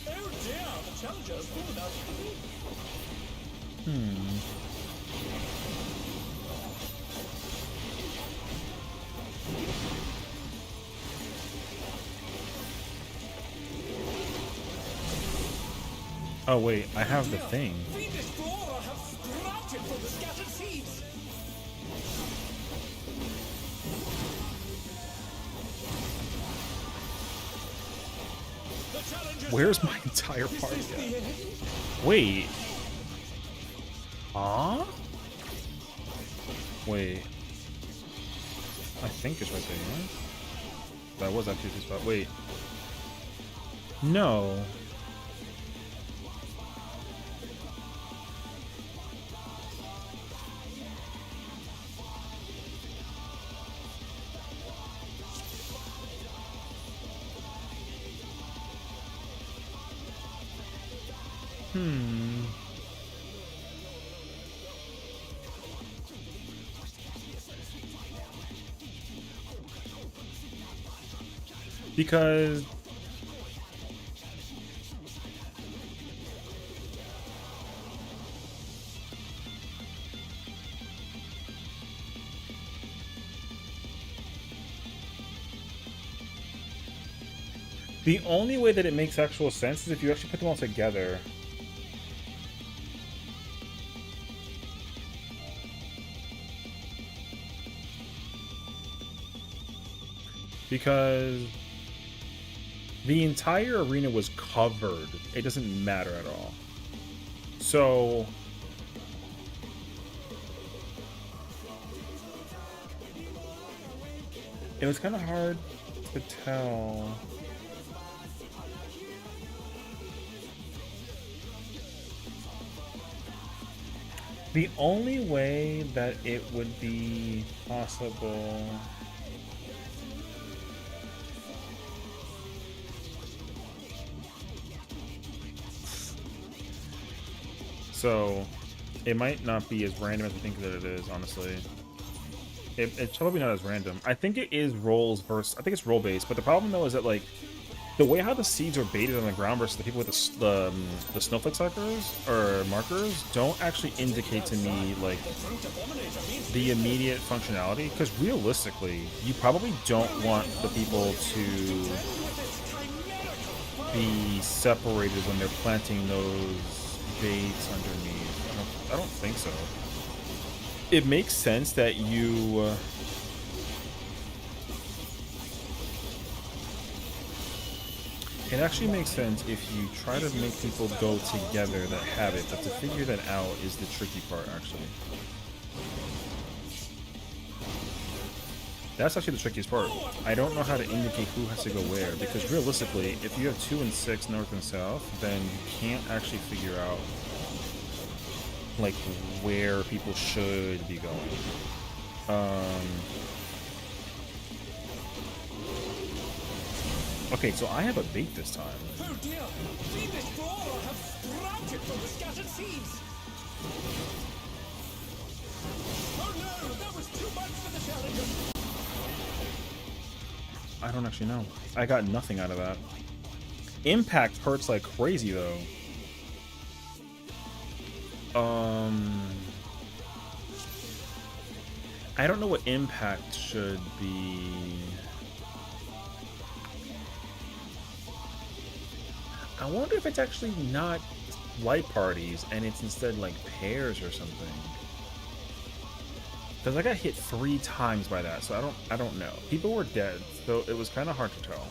Oh dear, the challenger's fallen out of the loop. Oh wait, I have the thing. Fiendish flora have sprouted from the scattered seeds. The challenger's Where's my entire party Is this at? the end? Wait. Huh? Wait. I think it's right there, yeah? That was actually the spot. Wait. No. Because the only way that it makes actual sense is if you actually put them all together. Because the entire arena was covered. It doesn't matter at all. So it was kind of hard to tell. The only way that it would be possible... So, it might not be as random as I think that it is, honestly. It's probably not as random. I think it is rolls versus... I think it's roll-based, but the problem, though, is that, like, the way how the seeds are baited on the ground versus the people with the snowflake suckers, or markers, don't actually indicate to me, like, the immediate functionality. Because, realistically, you probably don't want the people to be separated when they're planting those baits underneath. I don't think so. It makes sense that you it actually makes sense if you try to make people go together that have it, but to figure that out is the tricky part, actually. That's actually the trickiest part. I don't know how to indicate who has to go where, because realistically, if you have 2 and 6 north and south, then you can't actually figure out like where people should be going. Okay, so I have a bait this time. Oh dear! Fiendish Flora have sprouted from the scattered seeds! Oh no! That was too much for the Sheringham! I don't actually know. I got nothing out of that. Impact hurts like crazy, though. I don't know what impact should be. I wonder if it's actually not light parties and it's instead like pairs or something. Because I got hit 3 times by that, so I don't know. People were dead, so it was kind of hard to tell.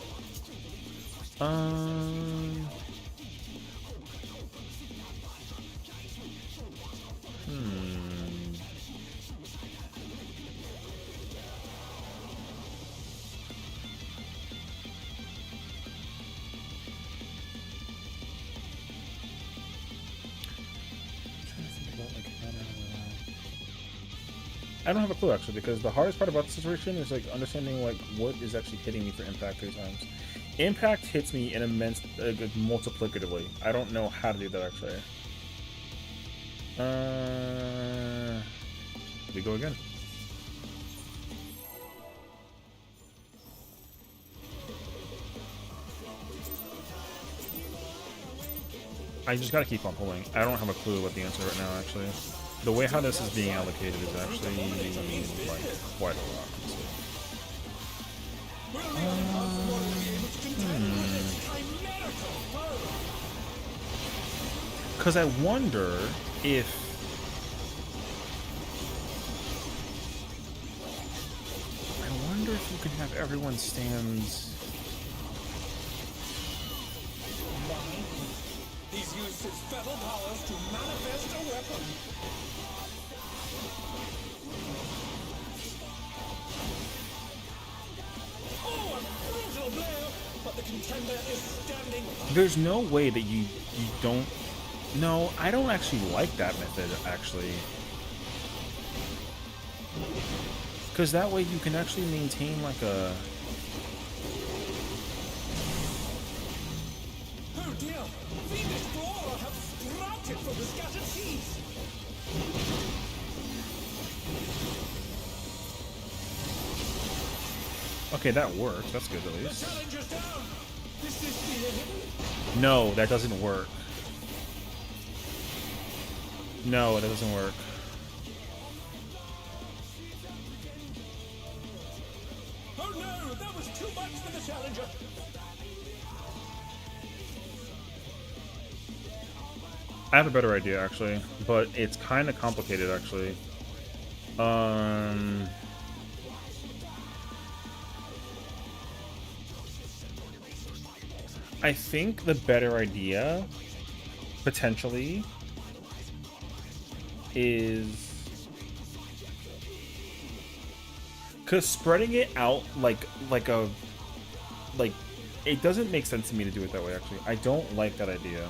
I don't have a clue actually, because the hardest part about the situation is like understanding like what is actually hitting me for impact 3 times. Impact hits me in immense, multiplicatively. I don't know how to do that actually. We go again. I just gotta keep on pulling. I don't have a clue what the answer right now actually. The way how this is being allocated is actually like quite a lot. Because I wonder if you can have everyone stands. He's used his feral powers to manifest a weapon. Oh, a brutal blow! But the contender is standing. There's no way that you don't. No, I don't actually like that method actually. Because that way you can actually maintain like a. Oh dear! Fiendish Flora have protected from the scattered seas. Okay, that works. That's good at The least. challenger's down. Is this the end? No, that doesn't work. No, that doesn't work. Oh no, that was too much for the challenger. I have a better idea, actually, but it's kind of complicated, actually. I think the better idea, potentially, is... Because spreading it out like it doesn't make sense to me to do it that way, actually. I don't like that idea.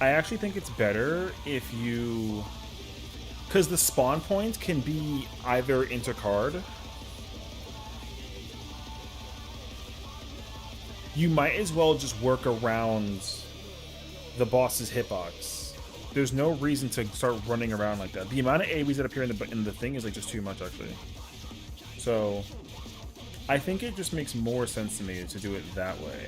I actually think it's better if you... Because the spawn points can be either intercard. You might as well just work around the boss's hitbox. There's no reason to start running around like that. The amount of AoEs that appear in the thing is like just too much, actually. So I think it just makes more sense to me to do it that way.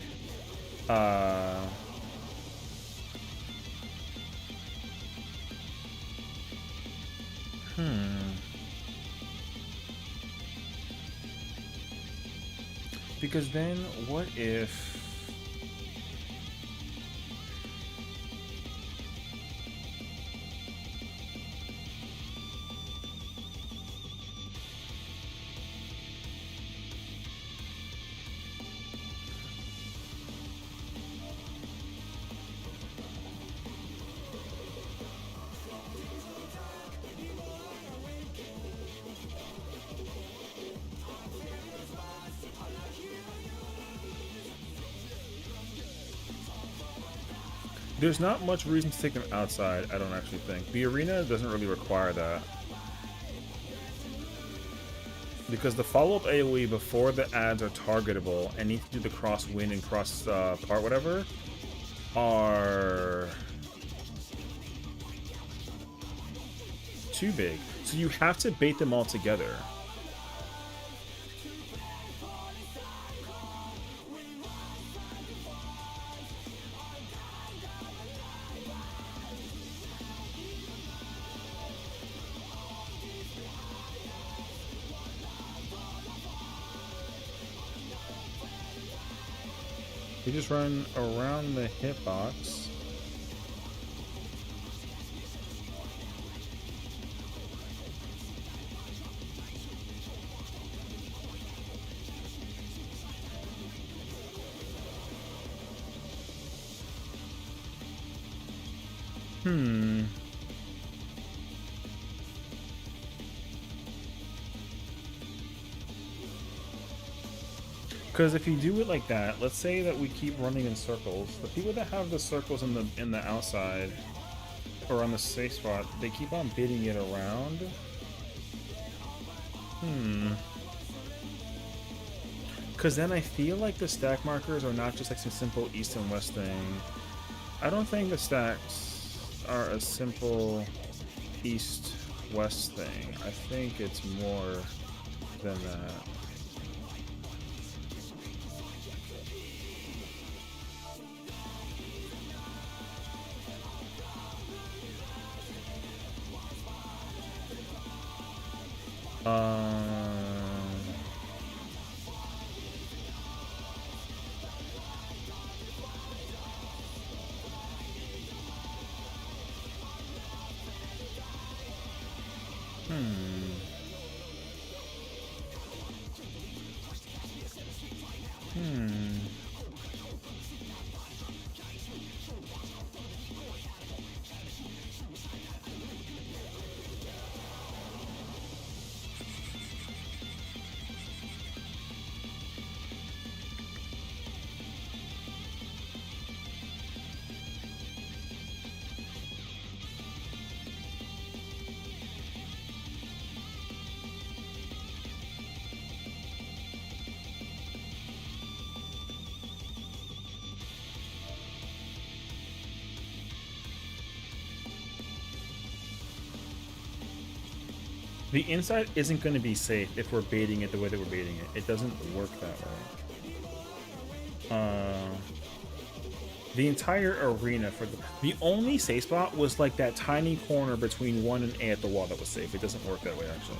Because then, what if... There's not much reason to take them outside, I don't actually think. The arena doesn't really require that. Because the follow-up AoE before the ads are targetable and need to do the cross-win and cross-part whatever are too big. So you have to bait them all together. We just run around the hitbox. Because if you do it like that, let's say that we keep running in circles. The people that have the circles in the outside or on the safe spot, they keep on bidding it around. Because then I feel like the stack markers are not just like some simple east and west thing. I don't think the stacks are a simple east-west thing. I think it's more than that. The inside isn't going to be safe if we're baiting it the way that we're baiting it. It doesn't work that way. The entire arena for the only safe spot was like that tiny corner between 1 and A at the wall that was safe. It doesn't work that way actually.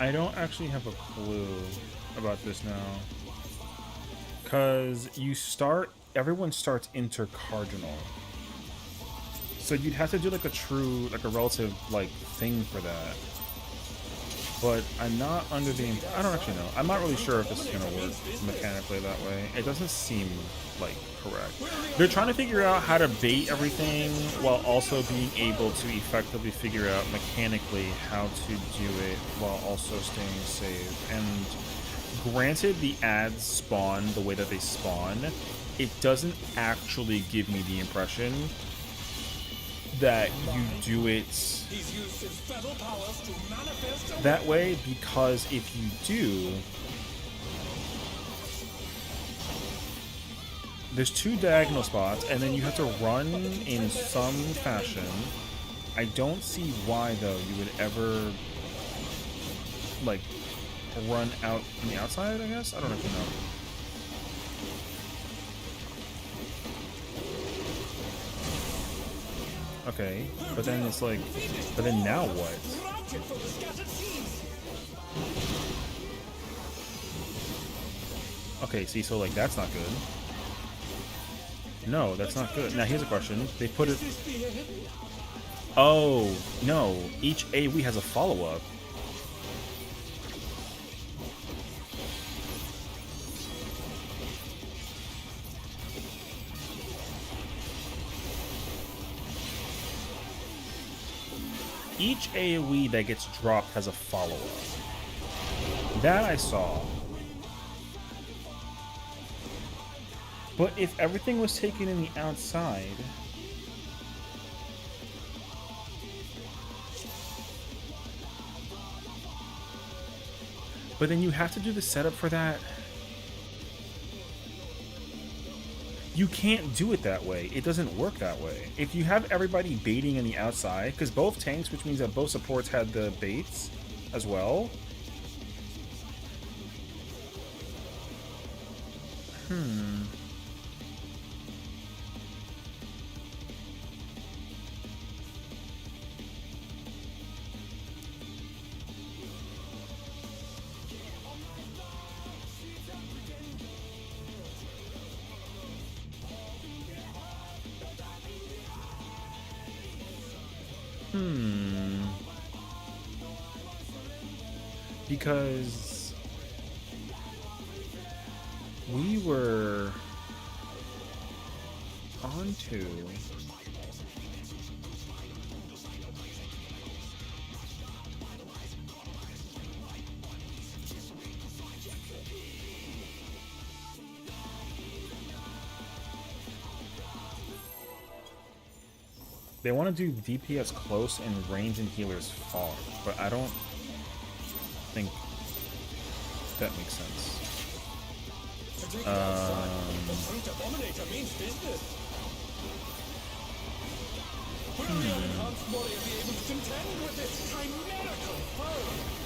I don't actually have a clue about this now. Because everyone starts intercardinal. So you'd have to do like a relative like thing for that. But I'm not under the, I don't actually know. I'm not really sure if this is going to work mechanically that way. It doesn't seem like correct. They're trying to figure out how to bait everything while also being able to effectively figure out mechanically how to do it while also staying safe. And granted, the ads spawn the way that they spawn, it doesn't actually give me the impression that you do it that way, because if you do, there's 2 diagonal spots and then you have to run in some fashion. I don't see why though you would ever like run out on the outside, I guess? I don't actually know. Okay, but then it's like, but then now what? Okay, see, so like that's not good. No, that's not good. Now here's a question. They put it... Oh, no. Each AoE has a follow-up. Each AoE that gets dropped has a follow-up. That I saw. But if everything was taken in the outside... But then you have to do the setup for that. You can't do it that way. It doesn't work that way. If you have everybody baiting on the outside, because both tanks, which means that both supports had the baits as well. Because we were on to They want to do DPS close and range and healers far, but I don't think that makes sense. To take it outside, the Saint Abominator means business. Will the unenhanced warrior be able to contend with this chimerical foe?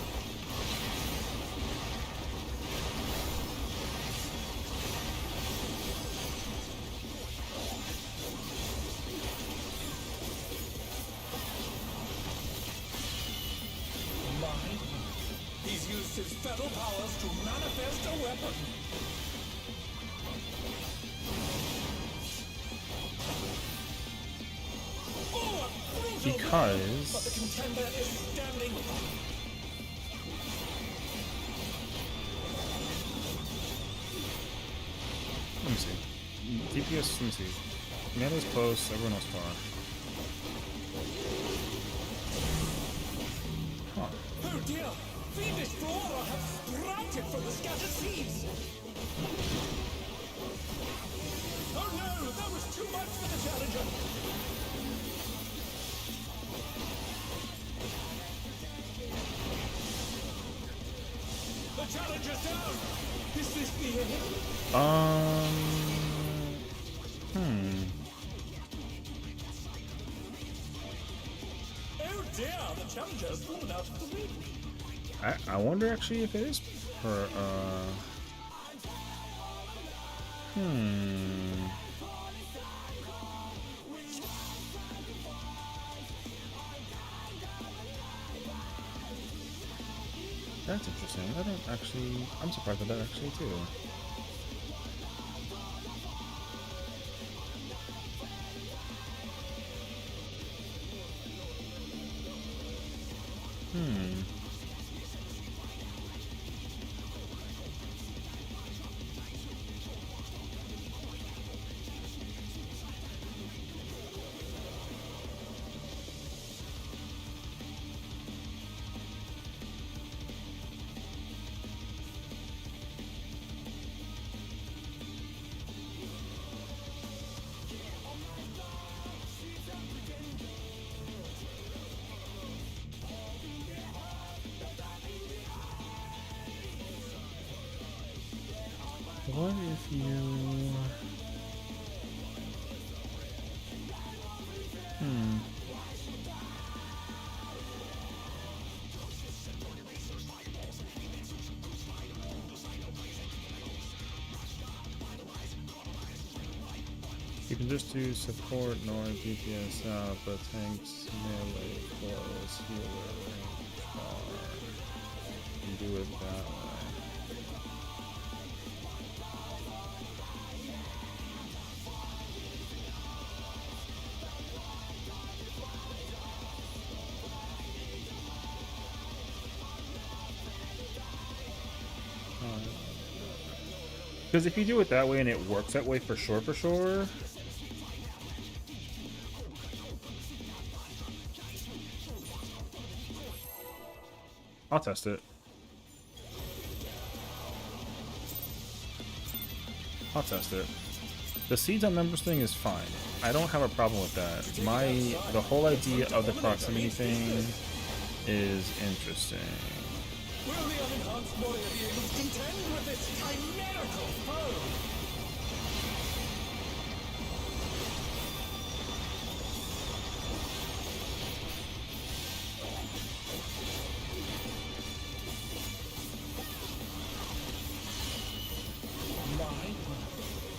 He's used his feral powers to manifest a weapon. Oh, a brutal blow, Because but the contender is standing. let me see. DPS, let me see. Meta's close, everyone else far. Huh. Oh dear! Fiendish flora have sprouted from the scattered seas! Oh no! That was too much for the challenger! The challenger's down! Is this the end? Oh dear! The challenger's fallen out of the ring! I wonder actually if it is per That's interesting. I don't actually I'm surprised at that actually too. What if you... You can just do support, no DPS out, but tanks, melee, close, healer, range, far. And do it that way. Because if you do it that way and it works that way for sure, I'll test it. The seeds on members thing is fine. I don't have a problem with that. The whole idea of the proximity thing is interesting. Will the unenhanced warrior be able to contend with this chimerical foe?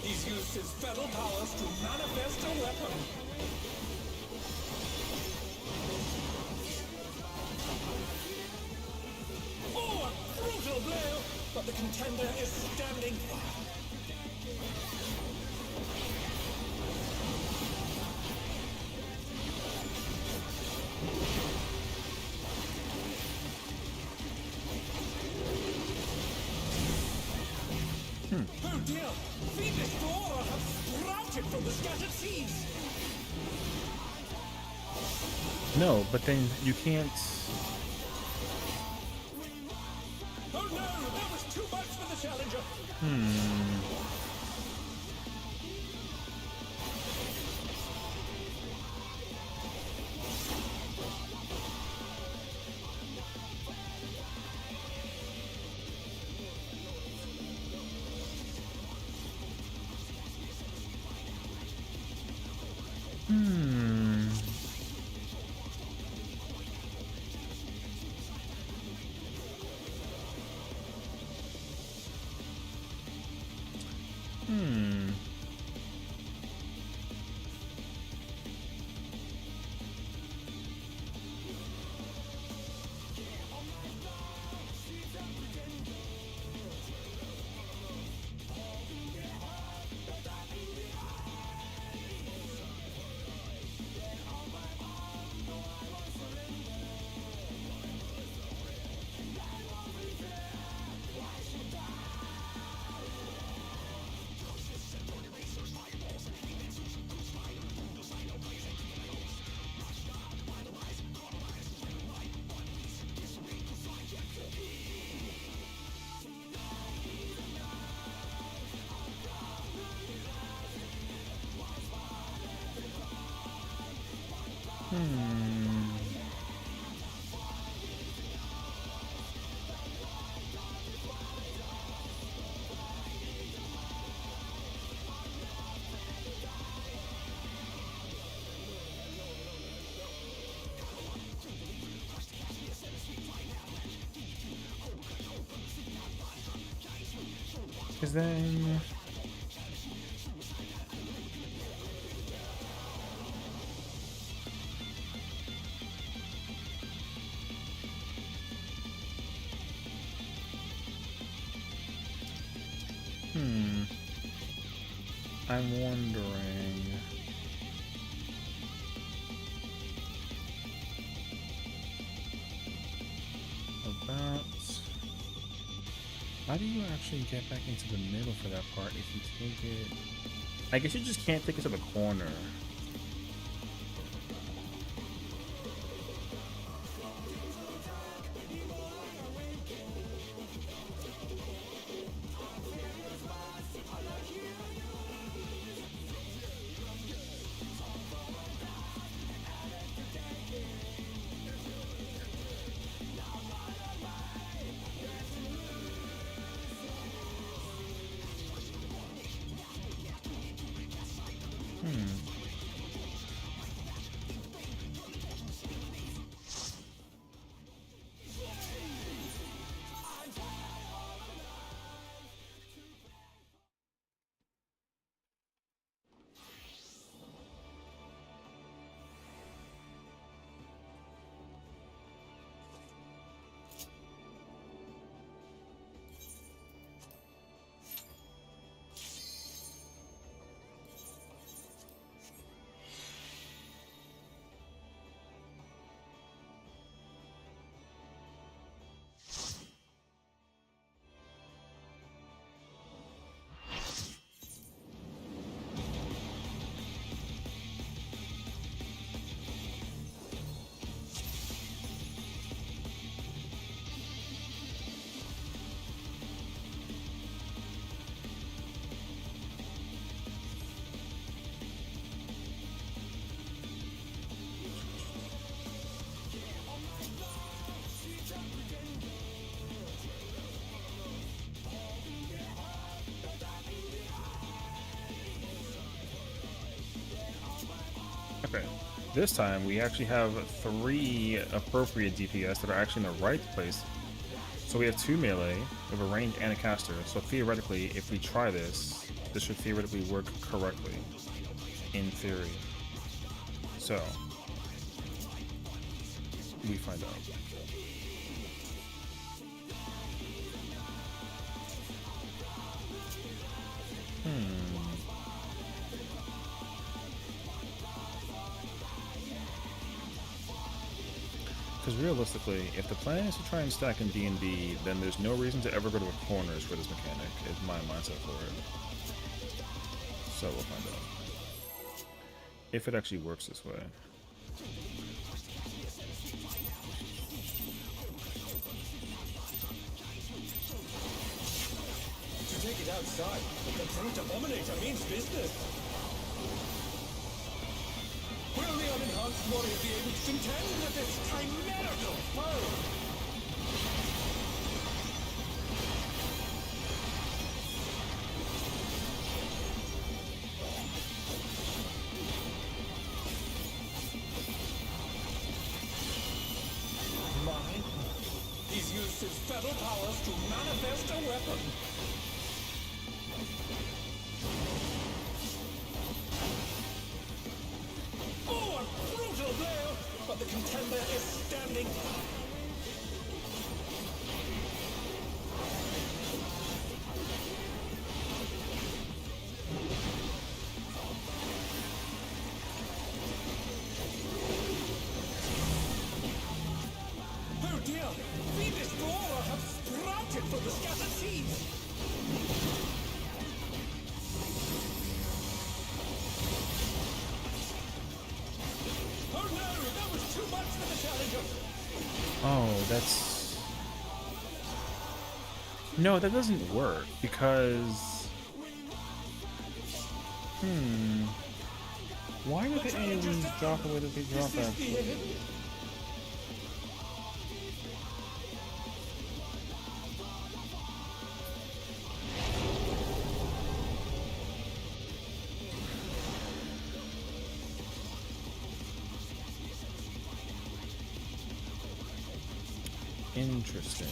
He's used his feral powers to manifest a weapon. Oh, a brutal blow, but the contender is standing. Oh dear! Fiendish flora have sprouted from the scattered seas! No, but then you can't... Oh no! That was too much for the challenger! Because then... I'm wondering... about... How do you actually get back into the middle for that part if you take it... I guess you just can't take it to the corner. Okay, this time we actually have 3 appropriate DPS that are actually in the right place. So we have 2 melee, we have a range and a caster. So theoretically, if we try this, this should theoretically work correctly. In theory. So, we find out. Because realistically, if the plan is to try and stack in D&D, then there's no reason to ever go to corners for this mechanic, is my mindset for it. So we'll find out. If it actually works this way. To take it outside, the Brute Abominator means business. Will the unenhanced warrior be able to contend with this chimerical foe? Mine? He's used his feral powers to manifest a weapon. Oh, a brutal blow! But the contender is standing. Oh dear! Fiendish Dora have sprouted from the scattered seeds! Oh no! That was too much for the challenger! Oh, that's... No, that doesn't work, because... Why do the aliens drop the way that they drop Is this that? the end? Interesting.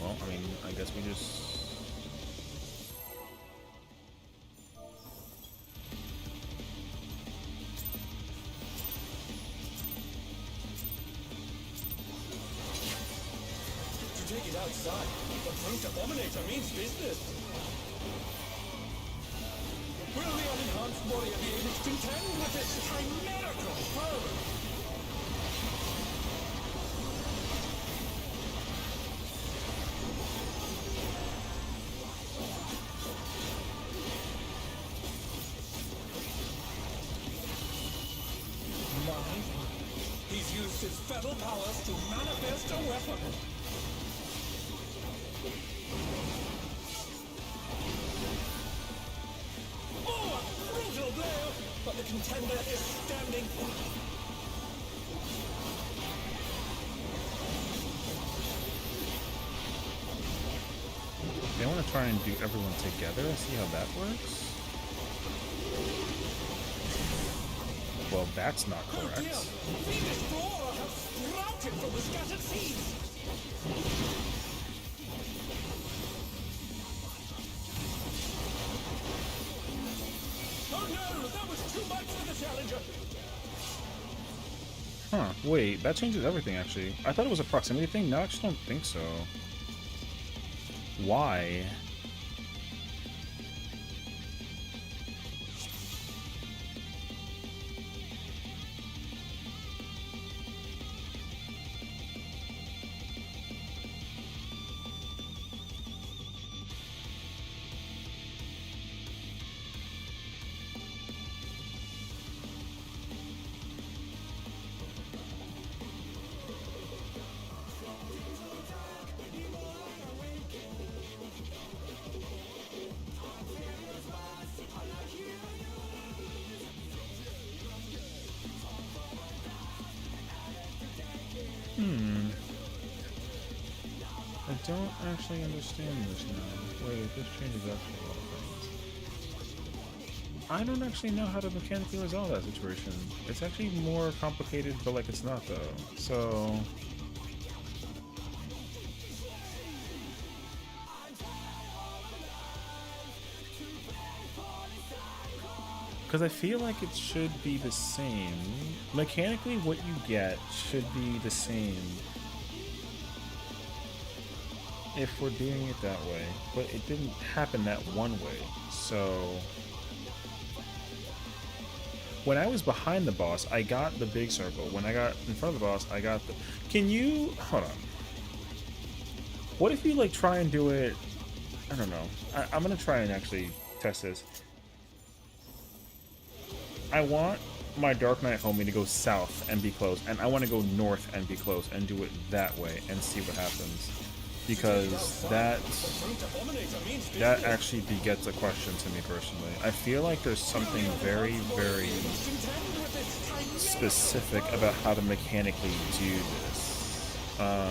well, I mean, I guess we just... To take it outside, the brute abominator means business. Will the unenhanced warrior be able to contend with this chimerical foe? He's used his fetal powers to manifest a weapon. Oh, a brutal blow! But the contender is standing. They want to try and do everyone together. See how that works? Well, that's not Oh correct. dear! Fiendish flora have sprouted from the scattered seeds! Oh no! That was too much for the challenger! Huh, wait, that changes everything, actually. I thought it was a proximity thing. No, I just don't think so. Why? I don't actually understand this now. Wait, this changes actually a lot of things. I don't actually know how to mechanically resolve that situation. It's actually more complicated, but like it's not though. So... because I feel like it should be the same. Mechanically, what you get should be the same if we're doing it that way, but it didn't happen that one way. So when I was behind the boss, I got the big circle. When I got in front of the boss, I got the... Can you... hold on. What if you like try and do it... I don't know. I'm gonna try and actually test this. I want my Dark Knight homie to go south and be close, and I want to go north and be close and do it that way and see what happens. Because that actually begets a question to me personally. I feel like there's something very, very specific about how to mechanically do this. I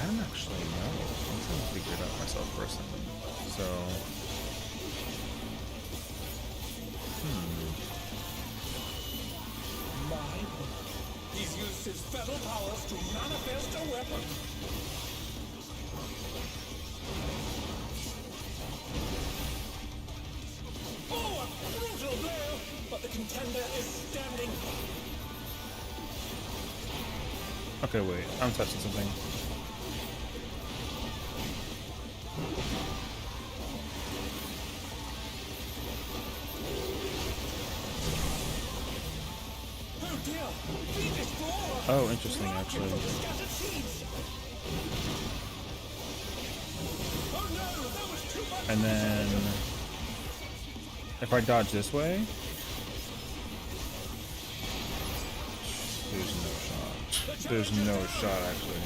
don't actually know. I'm trying to figure it out myself personally. So... He's used his fetal powers to manifest a weapon. Oh, a brutal blow! But the contender is standing. Okay, wait. I'm touching something. Oh, interesting, actually. And then... if I dodge this way... there's no shot. There's no shot, actually.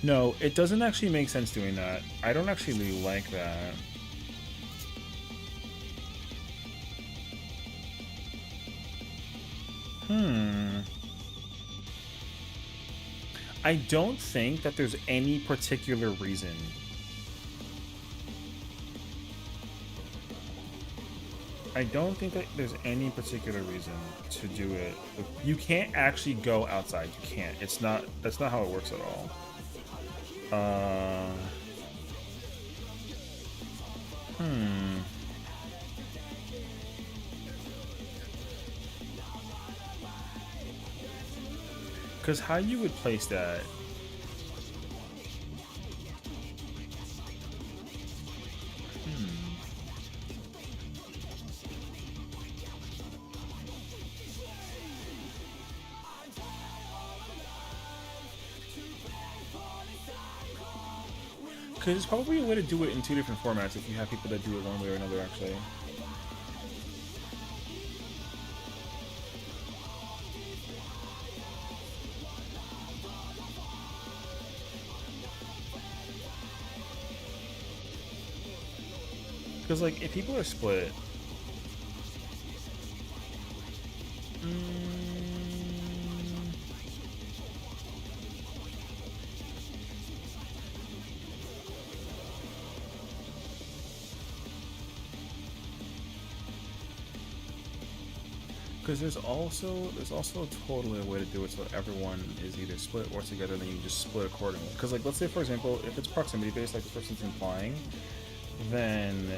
No, it doesn't actually make sense doing that. I don't actually like that. I don't think that there's any particular reason I don't think that there's any particular reason to do it. You can't actually go outside. You can't. It's not. That's not how it works at all. Because how you would place that? Because there's probably a way to do it in two different formats if you have people that do it one way or another, actually. Because, like, if people are split... Because there's also totally a way to do it so everyone is either split or together, then you just split accordingly. Because, like, let's say, for example, if it's proximity based, like the person's implying, then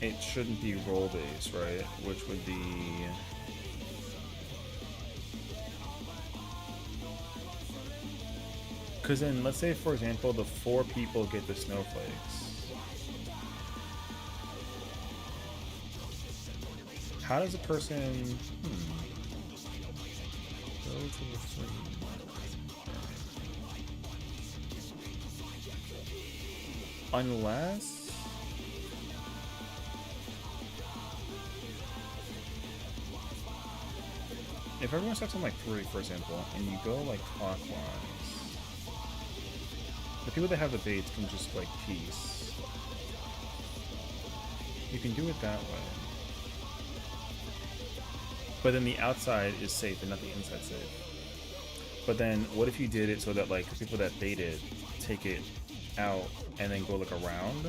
it shouldn't be role based, right? Which would be... Because then, let's say, for example, the 4 people get the snowflakes. How does a person... Go to the frame. Unless... If everyone starts on like 3, for example, and you go like clockwise, the people that have the baits can just like piece. You can do it that way. But then the outside is safe and not the inside safe. But then what if you did it so that like the people that bait it take it out and then go like around?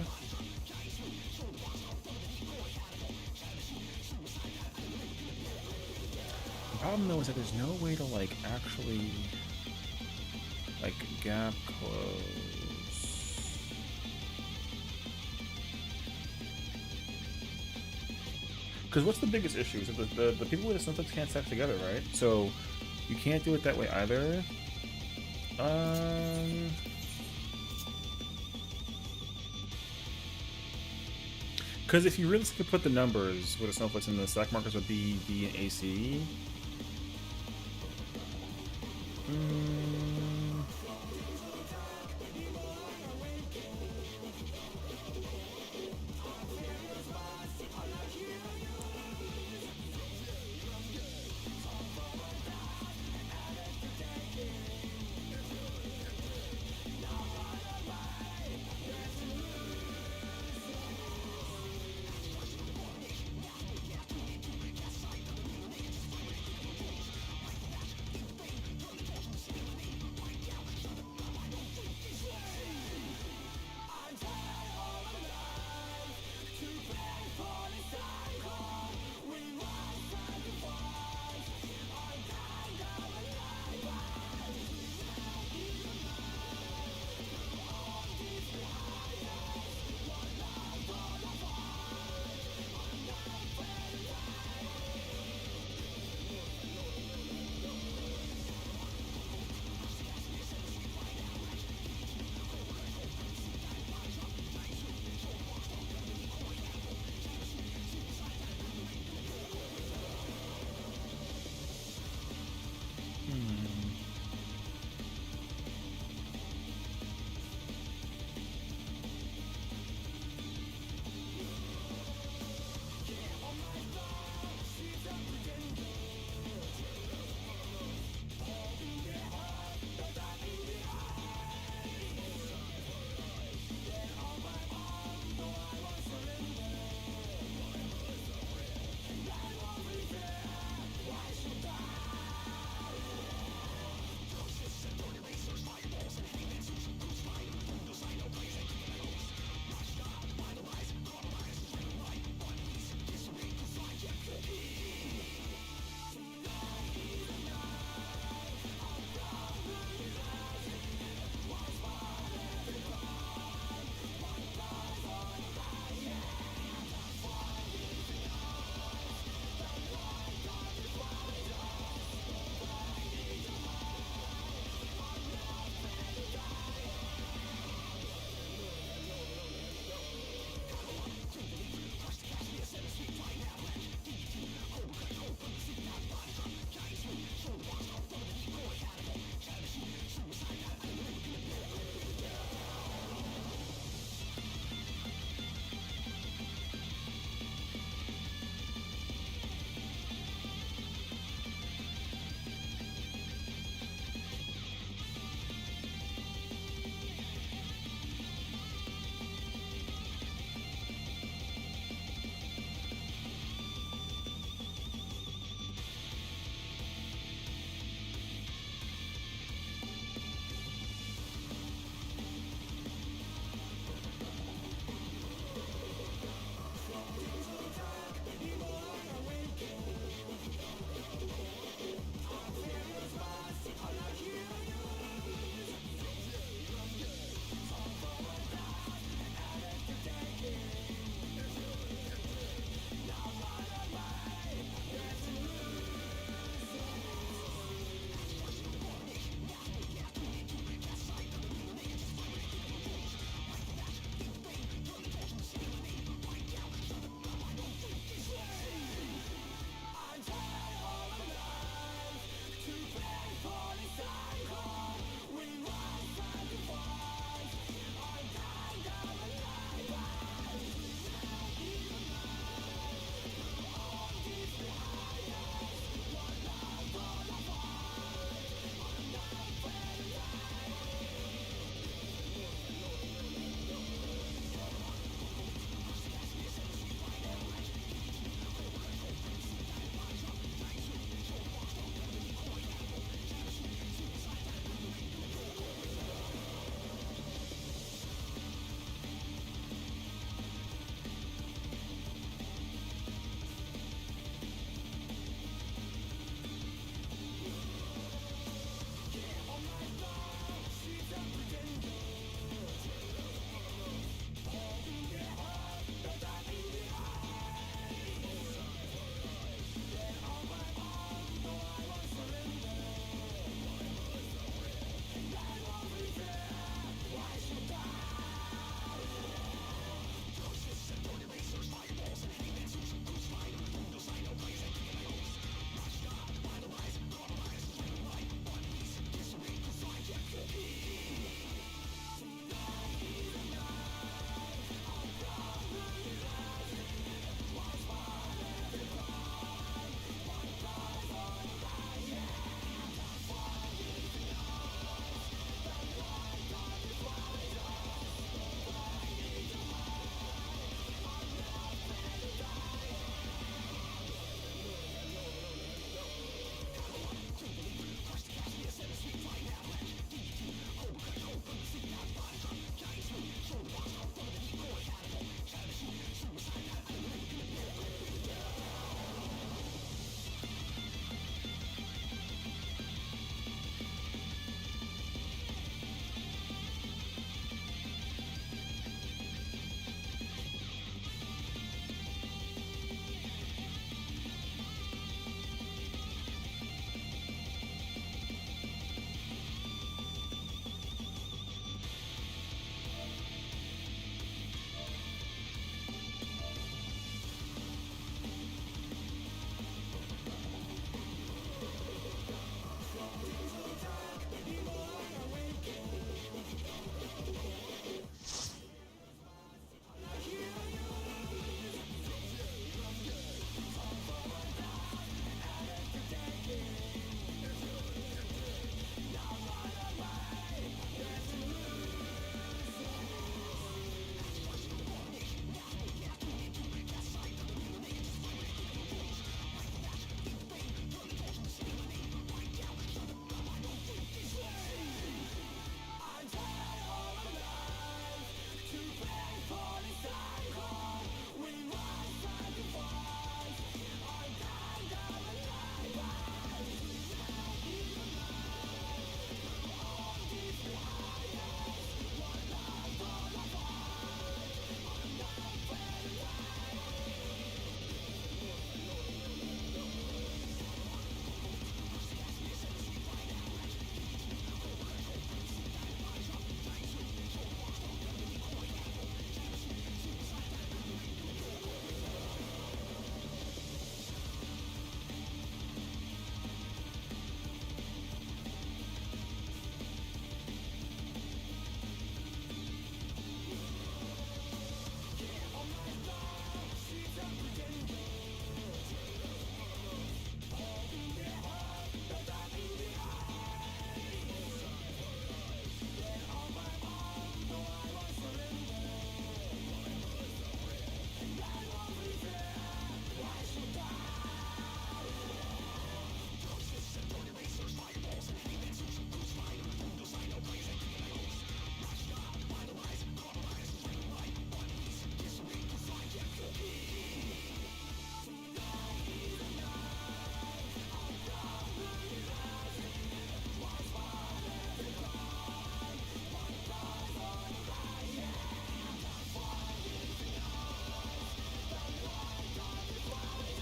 The problem though is that there's no way to like actually like gap close. Because what's the biggest issue? Is that the people with the snowflakes can't stack together, right? So you can't do it that way either. Because if you really could put the numbers where the snowflakes and the stack markers would be B and AC.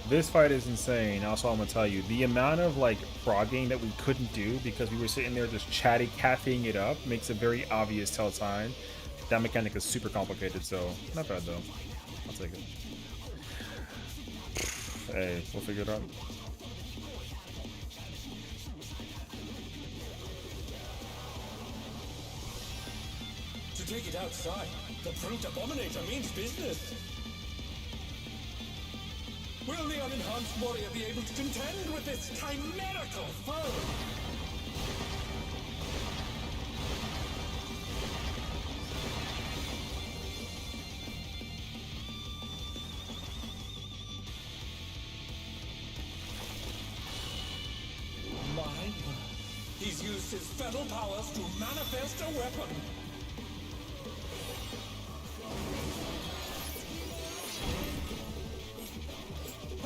This fight is insane. Also, I'm gonna tell you the amount of like frogging that we couldn't do because we were sitting there just chatting, caffeing it up makes a very obvious tell sign. That mechanic is super complicated, so not bad though. I'll take it. Hey, we'll figure it out. To take it outside, the brute abominator means business. Will the unenhanced warrior be able to contend with this chimerical foe? My word. He's used his feral powers to manifest a weapon.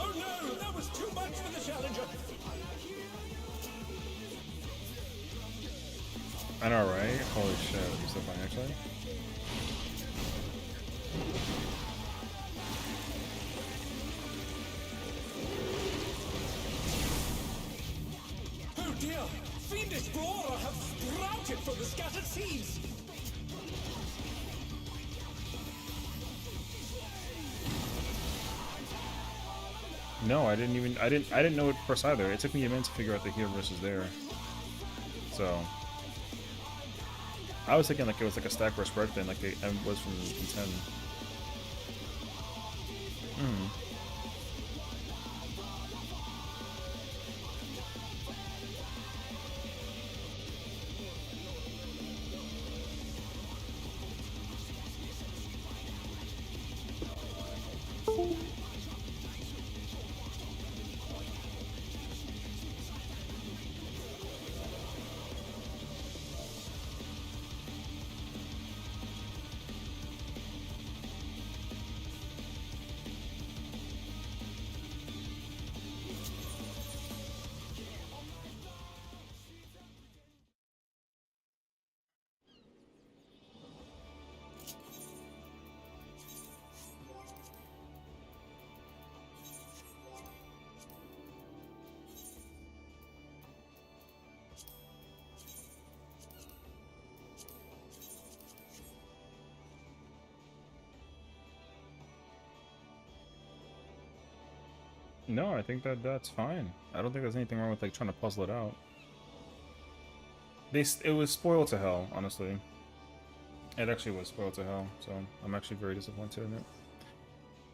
Oh no, that was too much for the challenger. I know, right? Holy shit, you're so funny actually. Oh dear, fiendish flora have sprouted from the scattered seeds. No, I didn't know it first either. It took me a minute to figure out the here versus there. So I was thinking like it was like a stack or a spread thing, like it was from 10. No, I think that's fine. I don't think there's anything wrong with like trying to puzzle it out. It was spoiled to hell, honestly. It actually was spoiled to hell, so I'm actually very disappointed in it.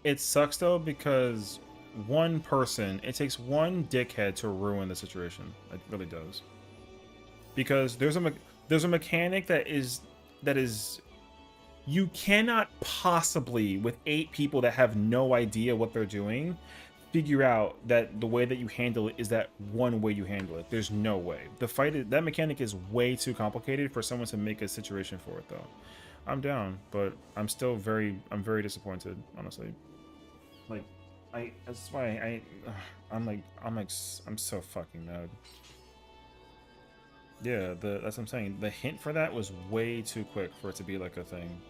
It sucks though because one person, it takes one dickhead to ruin the situation. It really does. Because there's a mechanic that is you cannot possibly, with 8 people that have no idea what they're doing, figure out that the way that you handle it is that one way you handle it. There's no way. That mechanic is way too complicated for someone to make a situation for it though. I'm down, but I'm very disappointed, honestly. Like, that's why I'm so fucking mad. Yeah, that's what I'm saying. The hint for that was way too quick for it to be like a thing.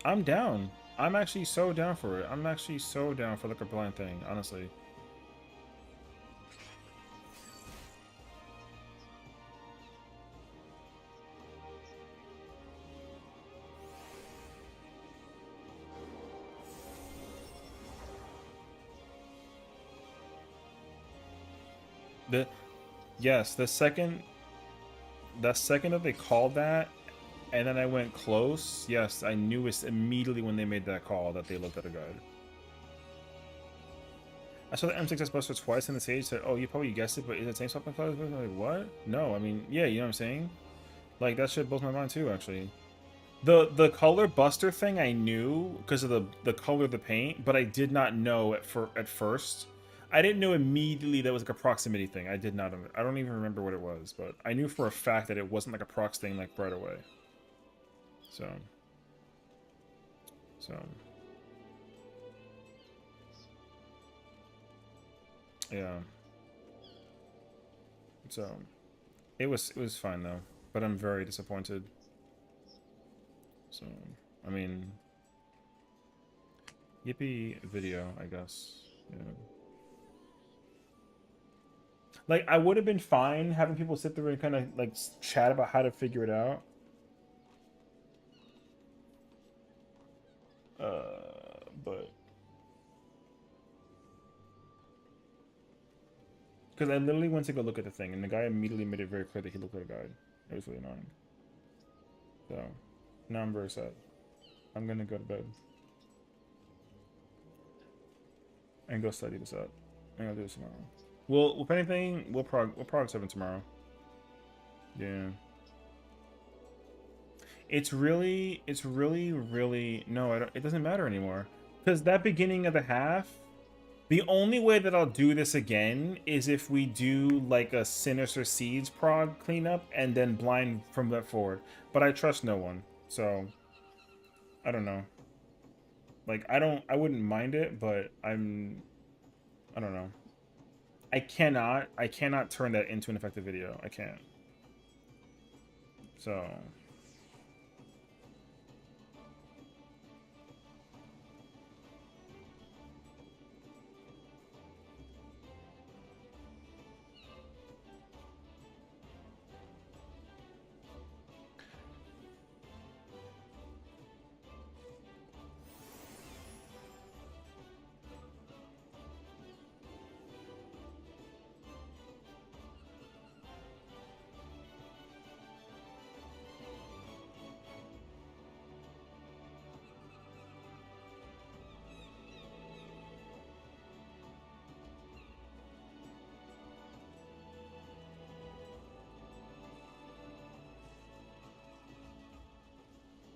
I'm down. I'm actually so down for it. I'm actually so down for like a blind thing, honestly. Yes, the second that they called that, and then I went close, yes, I knew it immediately when they made that call that they looked at a guide. I saw the M6s Buster twice in the stage, said, oh, you probably guessed it, but is it same something class? Like, what? No, I mean, yeah, you know what I'm saying? Like, that shit blows my mind too, actually. The color Buster thing I knew because of the color of the paint, but I did not know at first. I didn't know immediately that was like a proximity thing. I did not. I don't even remember what it was, but I knew for a fact that it wasn't like a prox thing like right away. So. Yeah. So, it was fine though, but I'm very disappointed. So, I mean, Yippee video, I guess. Yeah. Like, I would have been fine having people sit there and kind of like chat about how to figure it out. But because I literally went to go look at the thing, and the guy immediately made it very clear that he looked at a guide. It was really annoying. So now I'm very sad. I'm gonna go to bed and go study this out. And I'll do this tomorrow. Well, if anything, we'll prog 7 tomorrow. Yeah. It's really no, it doesn't matter anymore. Because that beginning of the half, the only way that I'll do this again is if we do like a Sinister Seeds prog cleanup and then blind from that forward. But I trust no one, so I don't know. Like I wouldn't mind it, but I don't know. I cannot turn that into an effective video. I can't. So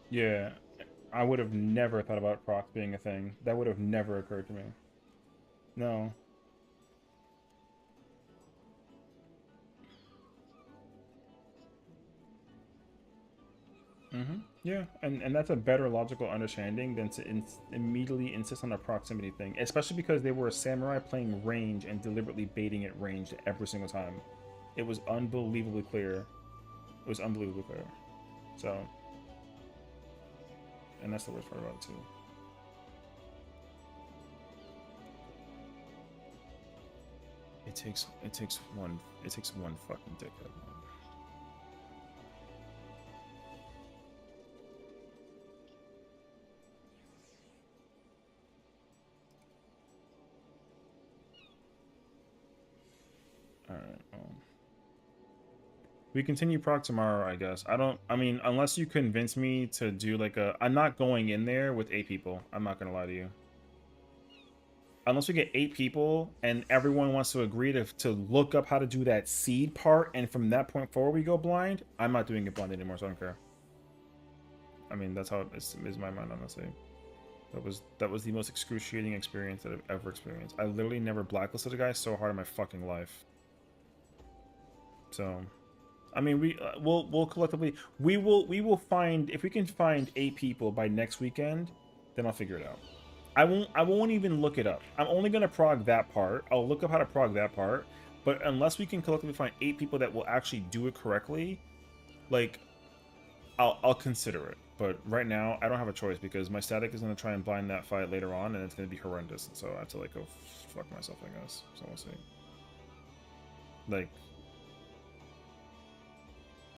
yeah, I would have never thought about proc being a thing. That would have never occurred to me. No. Yeah, and that's a better logical understanding than to immediately insist on a proximity thing, especially because they were a samurai playing range and deliberately baiting it range every single time. It was unbelievably clear. It was unbelievably clear. So, and that's the worst part about it too. It takes one fucking dickhead, man. Alright, we continue proc tomorrow, I guess. I mean, unless you convince me to do like I'm not going in there with 8 people. I'm not gonna lie to you. Unless we get 8 people and everyone wants to agree to look up how to do that seed part, and from that point forward we go blind, I'm not doing it blind anymore, so I don't care. I mean, that's how it is my mind, honestly. That was the most excruciating experience that I've ever experienced. I literally never blacklisted a guy so hard in my fucking life. So, I mean, we'll collectively we will find, if we can find 8 people by next weekend, then I'll figure it out. I won't even look it up. I'm only gonna prog that part. I'll look up how to prog that part, but unless we can collectively find 8 people that will actually do it correctly, like I'll consider it. But right now I don't have a choice because my static is gonna try and blind that fight later on, and it's gonna be horrendous. So I have to like go fuck myself, I guess. So we'll see. Like,